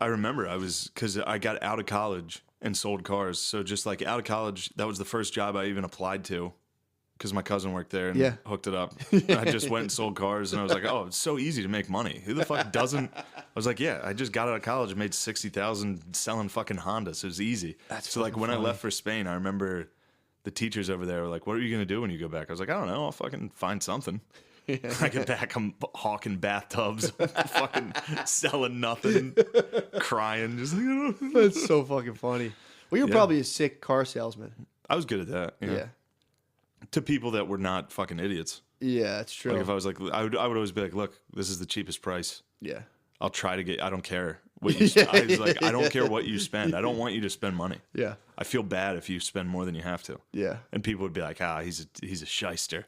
remember because I got out of college and sold cars. So just like out of college, that was the first job I even applied to because my cousin worked there and hooked it up. I just went and sold cars and I was like, oh, it's so easy to make money. Who the fuck doesn't? I was like, yeah, I just got out of college and made $60,000 selling fucking Hondas. It was easy. So like when I left for Spain, I remember the teachers over there were like, what are you going to do when you go back? I was like, I don't know. I'll fucking find something. I get back, I'm hawking bathtubs, fucking selling nothing, crying. Just like,
That's so fucking funny. Well, you're probably a sick car salesman.
I was good at that. Yeah. To people that were not fucking idiots.
Yeah, that's true.
Like if I was like, I would always be like, look, this is the cheapest price.
Yeah.
I'll try to get. I don't care what you. I was like, I don't care what you spend. I don't want you to spend money.
Yeah.
I feel bad if you spend more than you have to.
Yeah.
And people would be like, he's a shyster.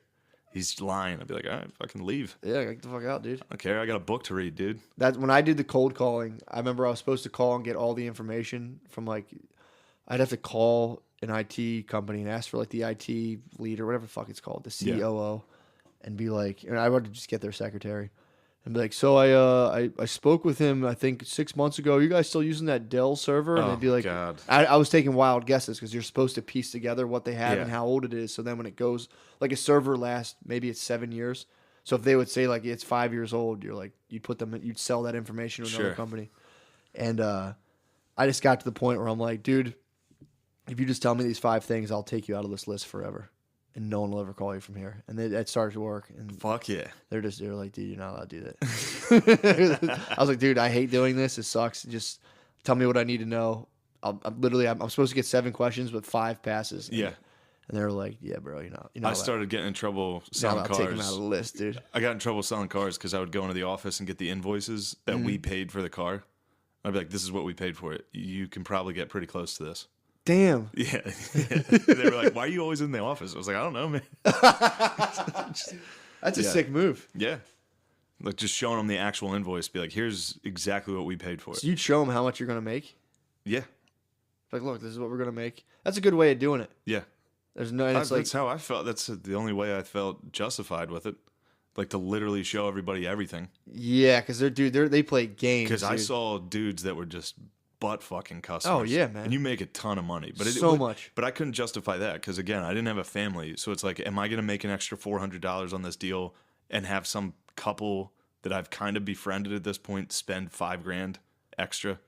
He's lying. I'd be like, all right, fucking leave.
Yeah, get the fuck out, dude.
I don't care. I got a book to read, dude.
That's when I did the cold calling. I remember I was supposed to call and get all the information from like, I'd have to call an IT company and ask for like the IT lead or whatever the fuck it's called, the COO, and be like, and I would just get their secretary and be like, so I spoke with him, I think 6 months ago. You guys still using that Dell server? And they'd be like,
God.
I was taking wild guesses because you're supposed to piece together what they have and how old it is. So then when it goes, like a server lasts, maybe it's 7 years. So if they would say like it's 5 years old, you're like, you'd sell that information to another company. And I just got to the point where I'm like, dude, if you just tell me these 5 things, I'll take you out of this list forever. And no one will ever call you from here. And that started to work. And
fuck yeah.
They're like, dude, you're not allowed to do that. I was like, dude, I hate doing this. It sucks. Just tell me what I need to know. I'm supposed to get 7 questions, but 5 passes. And, and they were like, yeah, bro, you're not.
I started getting in trouble selling cars.
Take them out of the list, dude.
I got in trouble selling cars because I would go into the office and get the invoices that we paid for the car. I'd be like, this is what we paid for it. You can probably get pretty close to this.
Damn.
Yeah. They were like, why are you always in the office? I was like, I don't know, man.
That's a sick move.
Yeah. Like just showing them the actual invoice. Be like, here's exactly what we paid for it.
So you'd show them how much you're going to make?
Yeah.
Like, look, this is what we're going to make. That's a good way of doing it.
Yeah.
That's
how I felt. That's the only way I felt justified with it. Like to literally show everybody everything.
Yeah, because they play games.
Because I saw dudes that were just butt fucking customers.
Oh yeah, man.
And you make a ton of money, but
much.
But I couldn't justify that because again, I didn't have a family, so it's like, am I going to make an extra $400 on this deal and have some couple that I've kind of befriended at this point spend $5,000 extra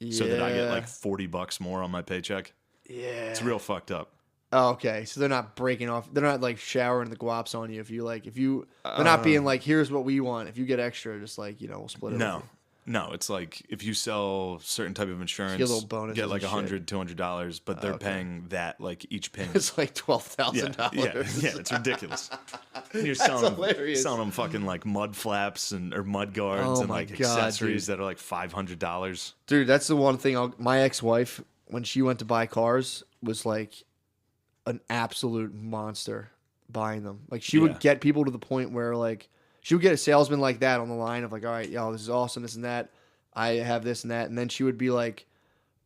so that I get like $40 more on my paycheck?
Yeah,
it's real fucked up.
Oh, okay, so they're not breaking off. They're not like showering the guaps on you. They're not being like, here's what we want. If you get extra, just like we'll split it.
No, it's like if you sell certain type of insurance,
get a little bonus,
get like $100, $200, but they're paying that like each payment.
It's like $12,000.
Yeah, it's ridiculous. You're selling them fucking like mud flaps or mud guards and like accessories that are like $500.
Dude, that's the one thing. My ex-wife, when she went to buy cars, was like an absolute monster buying them. Like she would get people to the point where like she would get a salesman like that on the line of like, all right, yo, this is awesome, this and that. I have this and that. And then she would be like,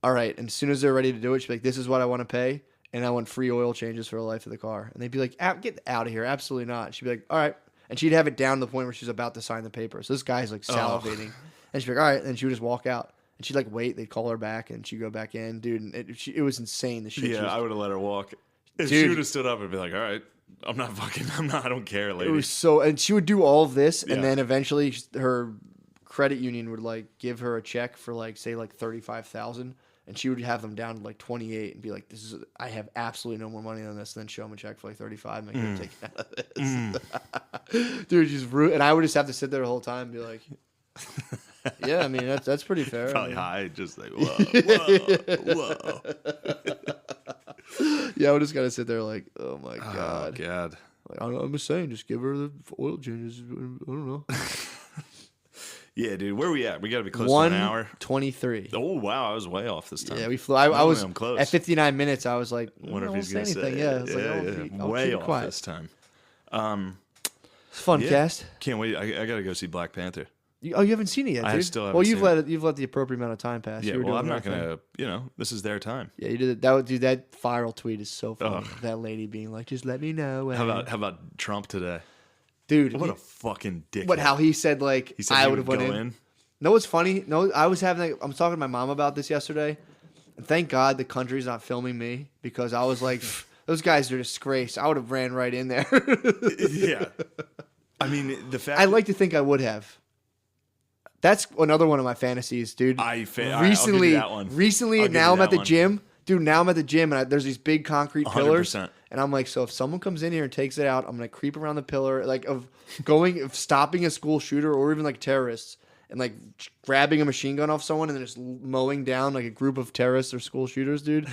all right. And as soon as they're ready to do it, she'd be like, this is what I want to pay. And I want free oil changes for the life of the car. And they'd be like, get out of here. Absolutely not. She'd be like, all right. And she'd have it down to the point where she's about to sign the paper. So this guy's like salivating. And she'd be like, all right. And she would just walk out. And she'd like wait. They'd call her back and she'd go back in. Dude, and it was insane. The shit.
Yeah, I would have let her walk. If she would have stood up and be like, all right. I don't care, lady.
It was and she would do all of this, and then eventually her credit union would like give her a check for like say like $35,000, and she would have them down to like 28 and be like, I have absolutely no more money on this. And then show them a check for like 35 and like, take it out of this. Dude, she's rude. And I would just have to sit there the whole time and be like, yeah, I mean that's pretty fair.
Probably high, just like whoa.
Yeah, I just gotta sit there like, oh my god.
Oh god.
Like, I'm just saying, just give her the oil changes. I don't know.
Yeah, dude, where are we at? We gotta be close to an hour.
1:23.
Oh wow, I was way off this time.
Yeah, we flew. I was
close.
At 59 minutes. I was like,
wonder if he's gonna
say anything. Yeah, I was like,
way off quiet this time.
It's fun cast.
Can't wait. I gotta go see Black Panther.
You haven't seen it yet, dude?
I still haven't seen it.
You've let the appropriate amount of time pass.
Yeah, well, I'm not going to, this is their time.
Yeah, you did it. That viral tweet is so funny. That lady being like, just let me know.
How about Trump today?
dude.
What a fucking dickhead.
What? How he said like
He said
I
he
would have
would
went
go
in.
in.
No, it's funny. No, I was talking to my mom about this yesterday, and thank God the country's not filming me because I was like, those guys are a disgrace. I would have ran right in there.
Yeah. I mean, the fact
I'd like to think I would have. That's another one of my fantasies, dude.
I'll give you
Recently,
that one.
recently,
I'll give
now
you
I'm
that
at the
one.
gym. Dude, now I'm at the gym, and there's these big concrete pillars.
100%.
And I'm like, so if someone comes in here and takes it out, I'm going to creep around the pillar, like of stopping a school shooter or even like terrorists, and like grabbing a machine gun off someone and then just mowing down like a group of terrorists or school shooters, dude.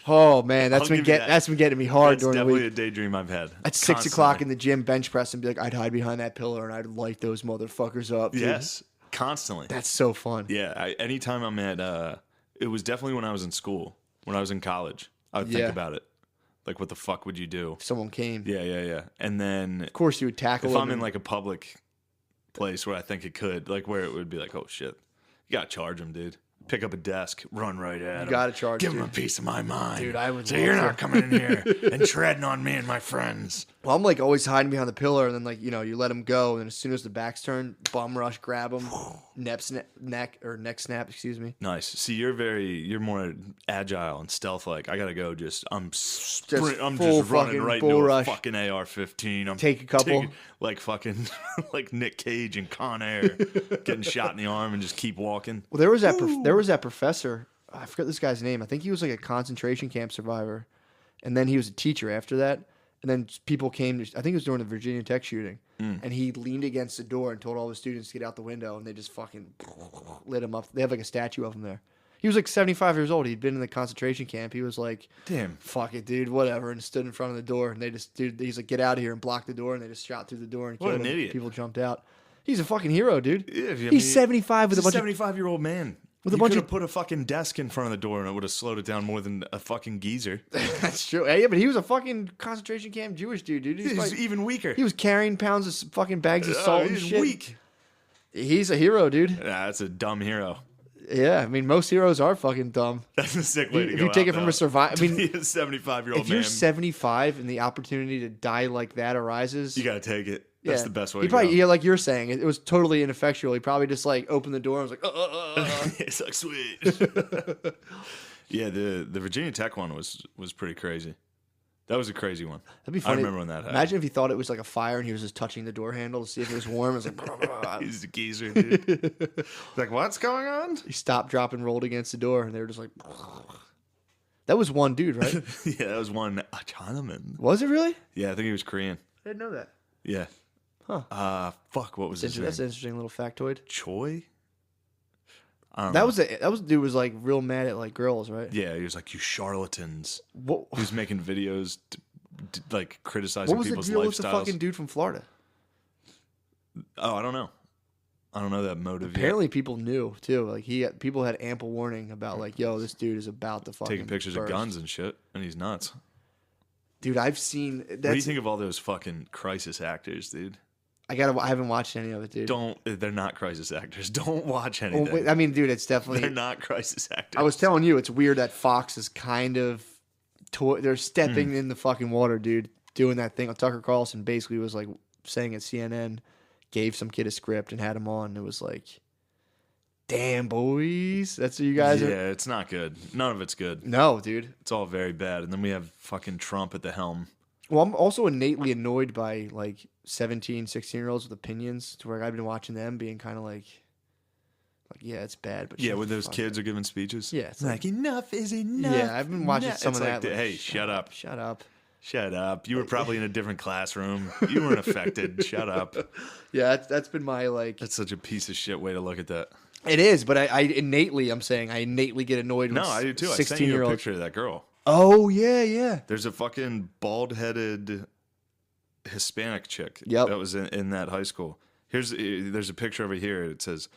Oh, man, that's
I'll
been
give you that.
that's been getting me hard
That's
during the
definitely
week.
a daydream I've had.
At 6 o'clock in the gym, bench press and be like, I'd hide behind that pillar and I'd light those motherfuckers up, dude.
Yes, constantly.
That's so fun.
Yeah, anytime I'm at, it was definitely when I was in school, when I was in college, I would think
Yeah.
about it. Like, what the fuck would you do?
If someone came.
Yeah. And then,
Of course, you would tackle
if
them.
I'm in like a public place where I think it could, like where it would be like, oh shit, you gotta charge him, dude. Pick up a desk, run right at him.
gotta charge,
Give him
dude.
a piece of my mind.
Dude, I would
So
love
you're
to.
not coming in here and treading on me and my friends.
Well, I'm like always hiding behind the pillar, and then like you let him go, and then as soon as the back's turned, bum rush, grab him, neck snap, excuse me.
Nice. See, you're more agile and stealth like. I gotta go. I'm
full
just
fucking
running right
bull
into
rush.
a fucking AR-15. I'm
Take a couple.
like fucking like Nick Cage and Con Air, getting shot in the arm and just keep walking.
Well, there was that professor. I forgot this guy's name. I think he was like a concentration camp survivor, and then he was a teacher after that. And then people came to, I think it was during the Virginia Tech shooting, and he leaned against the door and told all the students to get out the window, and they just fucking lit him up. They have like a statue of him there. He was like 75 years old. He'd been in the concentration camp. He was like,
Damn.
fuck it, dude, whatever, and stood in front of the door. And he's like, get out of here, and blocked the door, and they just shot through the door and
What
killed
an
him.
idiot.
People jumped out. He's a fucking hero, dude.
Yeah, I mean,
He's 75 with a
He's
bunch
a
of
75-year-old man.
With a
You
bunch
could
of-
have put a fucking desk in front of the door and it would have slowed it down more than a fucking geezer.
That's true. Yeah, but he was a fucking concentration camp Jewish dude. He's
He's
like-
even weaker.
he was carrying pounds of fucking bags of salt and
he's
shit.
weak.
He's a hero, dude.
Nah, that's a dumb hero.
Yeah, I mean, most heroes are fucking dumb.
That's a sick way to
If
go
you take
out,
it from
though.
a survival, I mean,
To be a 75-year-old
if you're
man,
75 and the opportunity to die like that arises,
you got to take it. That's
yeah,
the best way
He
to
probably,
go.
yeah, like you're saying, it was totally ineffectual. He probably just like opened the door and was like,
It's like, sweet. Yeah, the Virginia Tech one was pretty crazy. That was a crazy one.
That'd be funny.
I remember when that happened.
Imagine if he thought it was like a fire and he was just touching the door handle to see if it was warm. It was like,
He's a geezer, dude. Like, what's going on?
he stopped, dropped, and rolled against the door, and they were just like, that was one dude, right?
Yeah, that was one Chinaman.
Was it really?
Yeah, I think he was Korean.
I didn't know that.
Yeah.
Huh.
Fuck, what was his
That's an
name?
interesting little factoid.
Choi? I don't
That
know.
was dude was like real mad at like girls, right?
Yeah, he was like, you charlatans.
What,
He was making videos like criticizing
what was the
people's
deal with the
lifestyles.
fucking dude from Florida?
Oh, I don't know. I don't know that motive yet.
Apparently, people knew too. Like people had ample warning about like, yo, this dude is about to fucking
Taking pictures of
burst.
guns and shit, and he's nuts.
Dude, I've seen.
What do you
That's,
think of all those fucking crisis actors, dude?
I haven't watched any of it, dude.
They're not crisis actors. Don't watch
Well,
anything.
wait, I mean, dude, it's
They're
definitely.
not crisis actors.
I was telling you, it's weird that Fox is kind of. They're stepping
Hmm.
in the fucking water, dude. Doing that thing. Tucker Carlson basically was like saying at CNN, gave some kid a script and had him on. And it was like, damn, boys. That's what you guys
yeah,
are.
it's not good. None of it's good.
No, dude.
It's all very bad. And then we have fucking Trump at the helm.
Well, I'm also innately annoyed by like 17, 16-year-olds with opinions to where I've been watching them being kind of like, yeah, it's bad. But
Yeah,
shut
when
the
those
fuck
kids
up.
are giving speeches.
Yeah, it's
like enough is enough.
Yeah, I've been watching some
It's
of
like,
that. Like,
hey, shut up.
Shut up.
Shut up. You were probably in a different classroom. You weren't affected. Shut up.
Yeah, that's been my like.
That's such a piece of shit way to look at that.
It is, but I innately get annoyed with
No, I do too. I sent you a
16-year-olds.
picture of that girl.
Oh, yeah.
There's a fucking bald-headed Hispanic chick
Yep.
that was in that high school. There's a picture over here. It says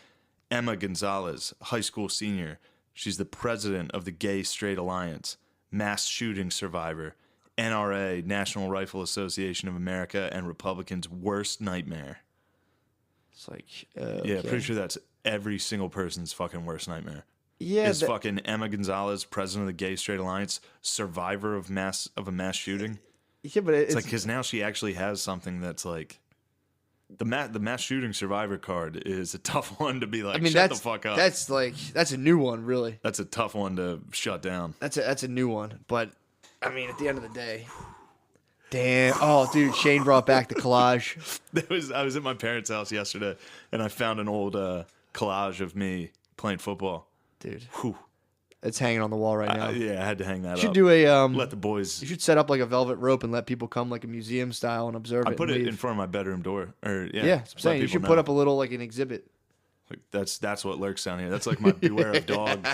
Emma Gonzalez, high school senior. She's the president of the Gay Straight Alliance, mass shooting survivor, NRA, National Rifle Association of America, and Republicans' worst nightmare.
It's like,
Yeah,
okay.
pretty sure that's every single person's fucking worst nightmare.
Yeah,
Is fucking Emma Gonzalez, president of the Gay Straight Alliance, survivor of a mass shooting?
yeah, but
It's like, because now she actually has something that's like The mass shooting survivor card is a tough one to be like,
I mean,
shut the fuck up.
That's a new one, really.
That's a tough one to shut down.
That's a new one. But I mean, at the end of the day, damn. Oh, dude, Shane brought back the collage.
I was at my parents' house yesterday, and I found an old collage of me playing football.
Dude,
Whew.
it's hanging on the wall right now.
Yeah, I had to hang that
You should
up.
do a
Let the boys.
You should set up like a velvet rope and let people come like a museum style and observe it.
I put
and
it
leave.
in front of my bedroom door. Yeah,
That's what I'm saying. You should put up a little like an exhibit.
Like, that's what lurks down here. That's like my beware of dogs.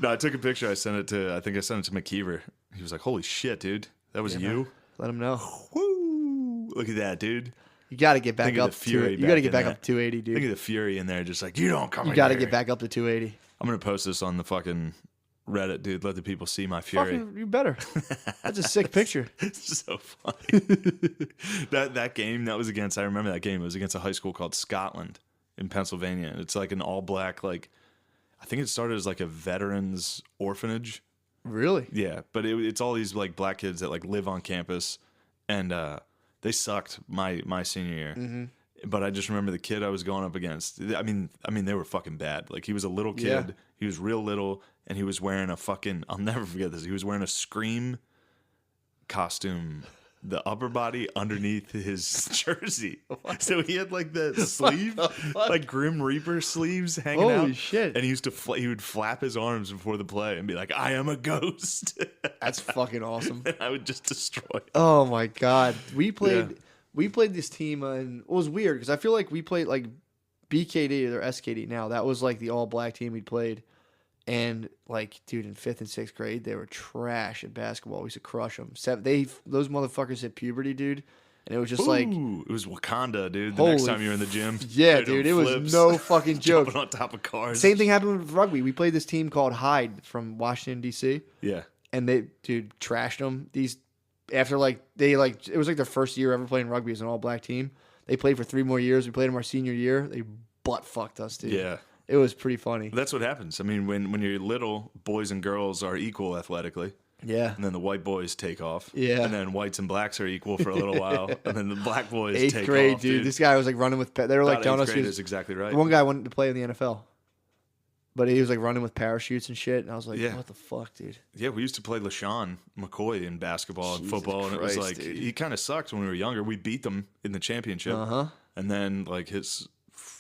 No, I took a picture. I sent it to McKeever. He was like, "Holy shit, dude, that was you."
Let them know.
Woo! Look at that, dude.
You got to get back
Think of
up
the
to
fury
it. You got to
back
get
in
back
that.
up to 280, dude.
Think of the fury in there, just like you don't come.
You got to get back up to 280.
I'm gonna post this on the fucking Reddit, dude. Let the people see my fury.
Fucking, you better. That's a sick picture.
It's so funny. that game that was against. I remember that game. It was against a high school called Scotland in Pennsylvania. It's like an all black, like I think it started as like a veterans orphanage.
Really?
Yeah, but it's all these like black kids that like live on campus, and they sucked my senior year. Mm-hmm. But I just remember the kid I was going up against. I mean they were fucking bad. Like he was a little kid.
Yeah.
He was real little, and he was wearing a fucking. I'll never forget this. He was wearing a Scream costume. The upper body underneath his jersey. So he had like the sleeve, like Grim Reaper sleeves hanging out.
Holy shit.
And he used to he would flap his arms before the play and be like, "I am a ghost."
That's fucking awesome.
And I would just destroy it.
Oh my god. We played this team and it was weird because I feel like we played like BKD or SKD now. That was like the all black team we played. And like, dude, in 5th and 6th grade, they were trash at basketball. We used to crush them. Those motherfuckers hit puberty, dude, and it was just like,
it was Wakanda, dude. The next
holy
time you're in the gym,
yeah,
they're doing
dude, it was
flips,
no fucking joke.
jumping on top of cars.
Same thing happened with rugby. We played this team called Hyde from Washington D.C.
Yeah,
and they, dude, trashed them. After it was like their first year ever playing rugby as an all black team. They played for 3 more years. We played them our senior year. They butt fucked us, dude.
yeah.
It was pretty funny.
That's what happens. I mean, when you're little, boys and girls are equal athletically.
Yeah.
And then the white boys take off.
Yeah.
And then whites and blacks are equal for a little while. And then the black boys
8th
take
grade,
off.
dude. This guy was like running with. They were like
About
telling
8th
us he
grade
was,
is exactly right.
one guy wanted to play in the NFL, but he was like running with parachutes and shit. And I was like,
Yeah.
what the fuck, dude?
Yeah, we used to play LaShawn McCoy in basketball and
Jesus
football, and it was
Christ,
like
dude.
he kind of sucked when we were younger. We beat them in the championship, and then like his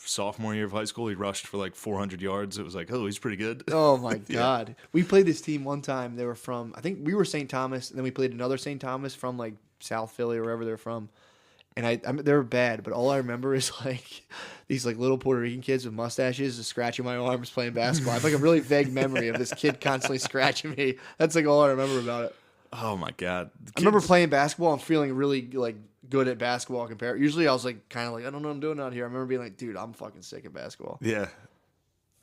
sophomore year of high school, he rushed for like 400 yards. It was like, oh, he's pretty good.
Oh my god. We played this team one time. They were from, I think we were St. Thomas, and then we played another St. Thomas from like South Philly or wherever they're from. And I they were bad, but all I remember is like these like little Puerto Rican kids with mustaches just scratching my arms playing basketball. I have like a really vague memory of this kid constantly scratching me. That's like all I remember about it.
Oh my god!
I remember playing basketball and feeling really like good at basketball compared. Usually I was like kind of like, I don't know what I'm doing out here. I remember being like, dude, I'm fucking sick at basketball.
Yeah,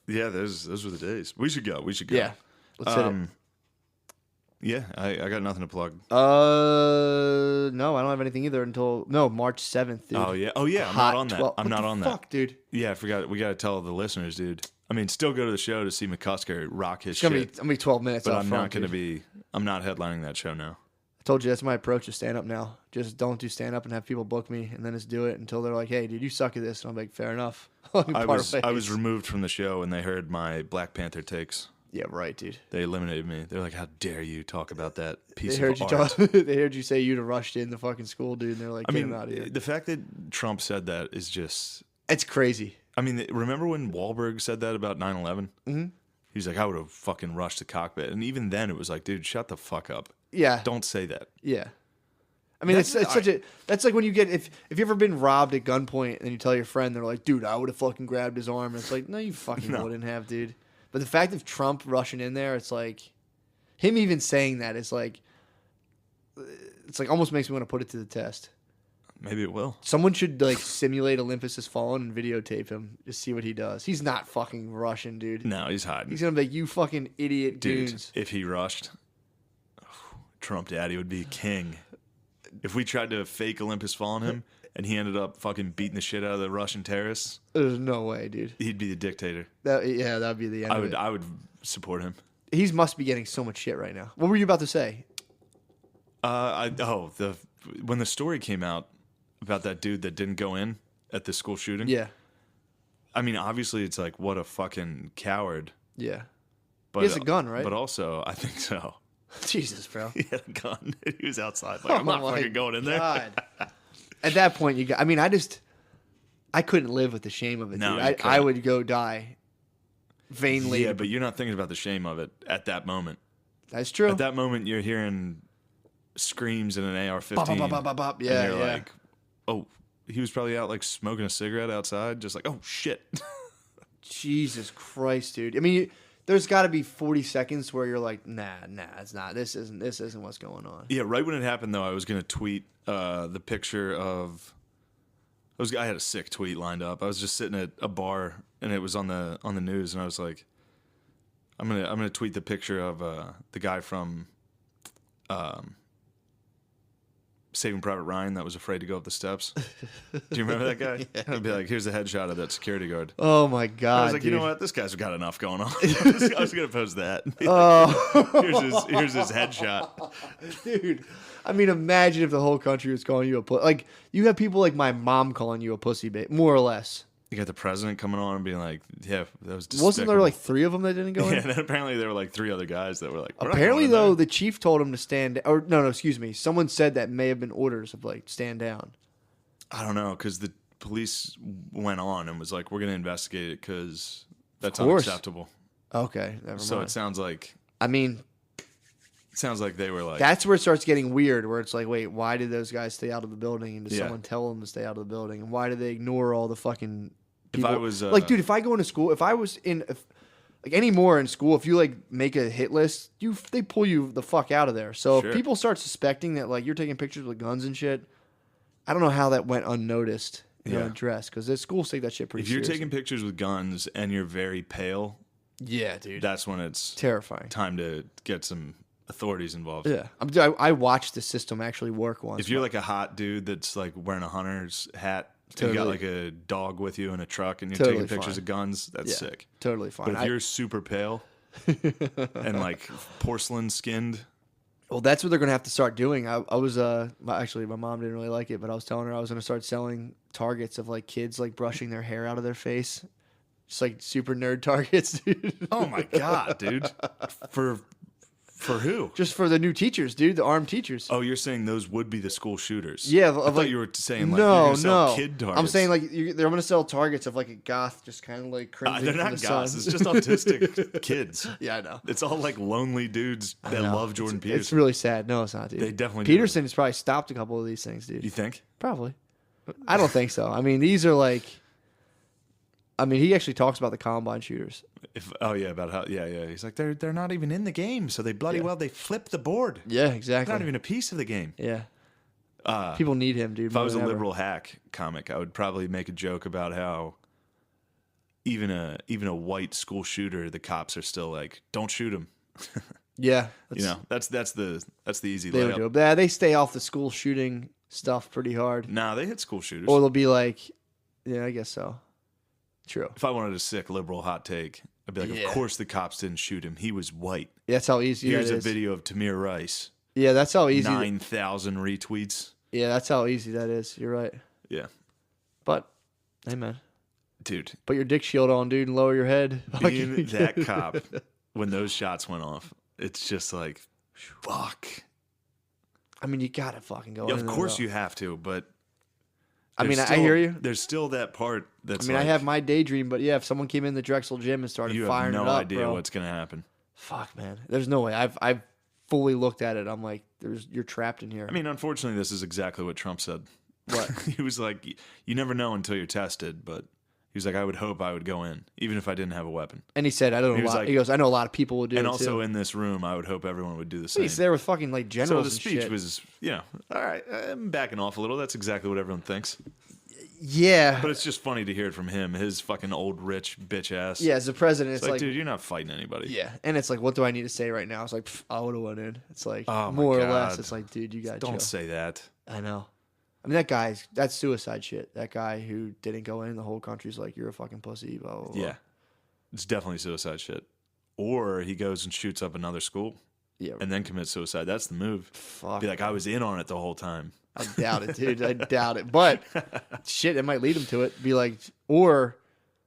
those were the days. We should go.
Yeah, let's hit it.
Yeah, I got nothing to plug.
No, I don't have anything either until March 7th, dude.
Oh yeah, I'm
Hot
not on that.
12
I'm
what
not
the
on
fuck,
that,
dude.
Yeah, I forgot. We got to tell the listeners, dude. I mean, still go to the show to see McCusker rock his
It's
shit.
gonna be 12 minutes.
But
out
I'm
front,
not going to
dude.
be. I'm not headlining that show now.
I told you that's my approach to stand up now. Just don't do stand up and have people book me, and then just do it until they're like, "Hey, dude, you suck at this." And I'm like, "Fair enough."
I was removed from the show, and they heard my Black Panther takes.
Yeah, right, dude.
They eliminated me. They're like, "How dare you talk about that piece
They heard
of
you
art?"
talk. They heard you say you'd have rushed in the fucking school, dude. And they're like,
I
"Get
mean,
him out of here."
the fact that Trump said that is just.
It's crazy.
I mean, remember when Wahlberg said that about 9/11? Mm-hmm. He's like, "I would have fucking rushed the cockpit," and even then, it was like, "Dude, shut the fuck up.
Yeah.
Don't say that."
Yeah. I mean, it's such a. That's like when you get if you ever been robbed at gunpoint and then you tell your friend, they're like, "Dude, I would have fucking grabbed his arm." And it's like, no, you fucking wouldn't have, dude. But the fact of Trump rushing in there, it's like him even saying that is like, it's like almost makes me want to put it to the test.
Maybe it will.
Someone should like simulate Olympus Has Fallen and videotape him, just see what he does. He's not fucking Russian, dude.
No, he's hiding.
He's gonna be like, "You fucking idiot
Dude,
goons."
if he rushed, Trump Daddy would be king. If we tried to fake Olympus Fallen him and he ended up fucking beating the shit out of the Russian terrorists,
There's no way, dude.
he'd be the dictator.
That'd be the end. of it.
I would support him.
He must be getting so much shit right now. What were you about to say?
When the story came out about that dude that didn't go in at the school shooting.
Yeah.
I mean, obviously, it's like, what a fucking coward.
Yeah.
But,
He has a gun, right?
But also, I think so.
Jesus, bro.
He had a gun. He was outside. Like, I'm not fucking going in there.
At that point, I couldn't live with the shame of it,
No,
dude. I would go die vainly.
Yeah, but you're not thinking about the shame of it at that moment.
That's true.
At that moment, you're hearing screams in an AR-15.
Bop, bop, bop, bop, bop. Yeah,
and you're
yeah.
like, oh, he was probably out like smoking a cigarette outside, just like, oh shit.
Jesus Christ, dude. I mean, there's got to be 40 seconds where you're like, nah, it's not. This isn't what's going on.
Yeah, right when it happened though, I was gonna tweet the picture of. I had a sick tweet lined up. I was just sitting at a bar and it was on the news, and I was like, I'm gonna tweet the picture of the guy from Saving Private Ryan that was afraid to go up the steps. Do you remember that guy?
Yeah.
I'd be like, here's a headshot of that security guard.
Oh my God!
I was like,
dude.
you know what? This guy's got enough going on. I was gonna post that.
Oh,
here's his headshot.
dude. I mean, imagine if the whole country was calling you a pussy. Like, you have people like my mom calling you a pussy, more or less.
You got the president coming on and being like, yeah, that was despicable.
Wasn't there like 3 of them that didn't go in?
Yeah, and then apparently there were like 3 other guys that were like, we're not
Apparently,
going in
though,
there.
the chief told him to stand. Or no, excuse me. Someone said that may have been orders of like stand down.
I don't know, because the police went on and was like, we're going to investigate it because that's
course.
unacceptable.
Okay, never
So
mind.
it sounds like they were like,
That's where it starts getting weird. Where it's like, wait, why did those guys stay out of the building? And did
Yeah.
someone tell them to stay out of the building? And why did they ignore all the fucking
if
people?
I was
like, dude, if I go into school, if I was like anymore in school, if you like make a hit list, they pull you the fuck out of there. So
Sure.
if people start suspecting that like you're taking pictures with guns and shit, I don't know how that went unnoticed and
Yeah.
unaddressed, because the schools take that shit pretty
if you're
seriously.
taking pictures with guns and you're very pale,
Yeah, dude,
that's when it's
terrifying.
time to get some authorities involved.
Yeah, I watched the system actually work once.
If you're like a hot dude that's like wearing a hunter's hat, and you got
Totally.
like a dog with you in a truck, and you're
Totally
taking pictures
fine.
of guns, that's
Yeah,
sick.
totally fine.
But if you're super pale and like porcelain skinned,
Well, that's what they're gonna have to start doing. I was actually, my mom didn't really like it, but I was telling her I was gonna start selling targets of like kids like brushing their hair out of their face, just like super nerd targets, dude.
oh my god, dude, for who?
Just for the new teachers, dude, the armed teachers.
Oh, you're saying those would be the school shooters?
Yeah,
I thought
like,
you were saying like you're gonna sell kid targets.
I'm saying like they're gonna sell targets of like a goth, just kind of like cringing
they're
from
not
the
goths.
sun.
It's just autistic kids.
Yeah, I know.
It's all like lonely dudes that
No,
love Jordan
it's
Peterson.
really sad. No, it's not, dude.
They definitely do.
Peterson has probably stopped a couple of these things, dude.
You think?
Probably. I don't think so. I mean, these are like. I mean, he actually talks about the Columbine shooters.
About how he's like they're not even in the game, so they they flip the board.
Yeah,
They're
exactly.
not even a piece of the game.
Yeah. People need him, dude.
If I was a
more than ever.
liberal hack comic, I would probably make a joke about how even a white school shooter, the cops are still like, don't shoot him.
Yeah,
You know, that's the easy
they would
layup.
do it. Yeah, they stay off the school shooting stuff pretty hard,
Nah, they hit school shooters.
or they'll be like, yeah, I guess so. True.
If I wanted a sick liberal hot take, I'd be like,
Yeah.
of course the cops didn't shoot him. He was white.
Yeah, that's how easy
Here's
that
a
is.
video of Tamir Rice.
Yeah, that's how easy.
9,000 retweets.
Yeah, that's how easy that is. You're right.
Yeah.
But, hey man,
Dude,
put your dick shield on, dude, and lower your head.
being that cop, when those shots went off, it's just like, fuck.
I mean, you gotta fucking go.
Yeah,
in
of
there,
course
though.
you have to, but
I mean,
there's
I hear you.
There's still that part that's
I mean,
like,
I have my daydream, but yeah, if someone came in the Drexel gym and started
you have
firing
no
it up,
idea
bro,
what's going to happen.
fuck, man, there's no way. I've fully looked at it. I'm like, you're trapped in here.
I mean, unfortunately, this is exactly what Trump said.
What?
He was like, you never know until you're tested, but he was like, I would hope I would go in, even if I didn't have a weapon.
And he said, I don't know
He
a
was
lot.
like-
He goes, I know a lot of people would do
And
it
also
too.
in this room, I would hope everyone would do the same.
He's there with fucking like
So
generals
the
and
speech
shit.
was, all right, I'm backing off a little. That's exactly what everyone thinks.
Yeah.
But it's just funny to hear it from him, his fucking old rich bitch ass.
Yeah, as a president,
It's
it's
like,
like,
dude, you're not fighting anybody.
yeah. And it's like, what do I need to say right now? It's like, I would have went in. It's like,
Oh, my
more or less,
God.
it's like, dude, you got to
Don't say that.
I know. I mean, that's suicide shit. That guy who didn't go in, the whole country's like, you're a fucking pussy, blah, blah, blah.
Yeah. It's definitely suicide shit. Or he goes and shoots up another school
Yeah.
and then commits suicide. That's the move.
Fuck.
Be like, I was in on it the whole time.
I doubt it, dude. I doubt it. But shit, it might lead him to it. Be like, or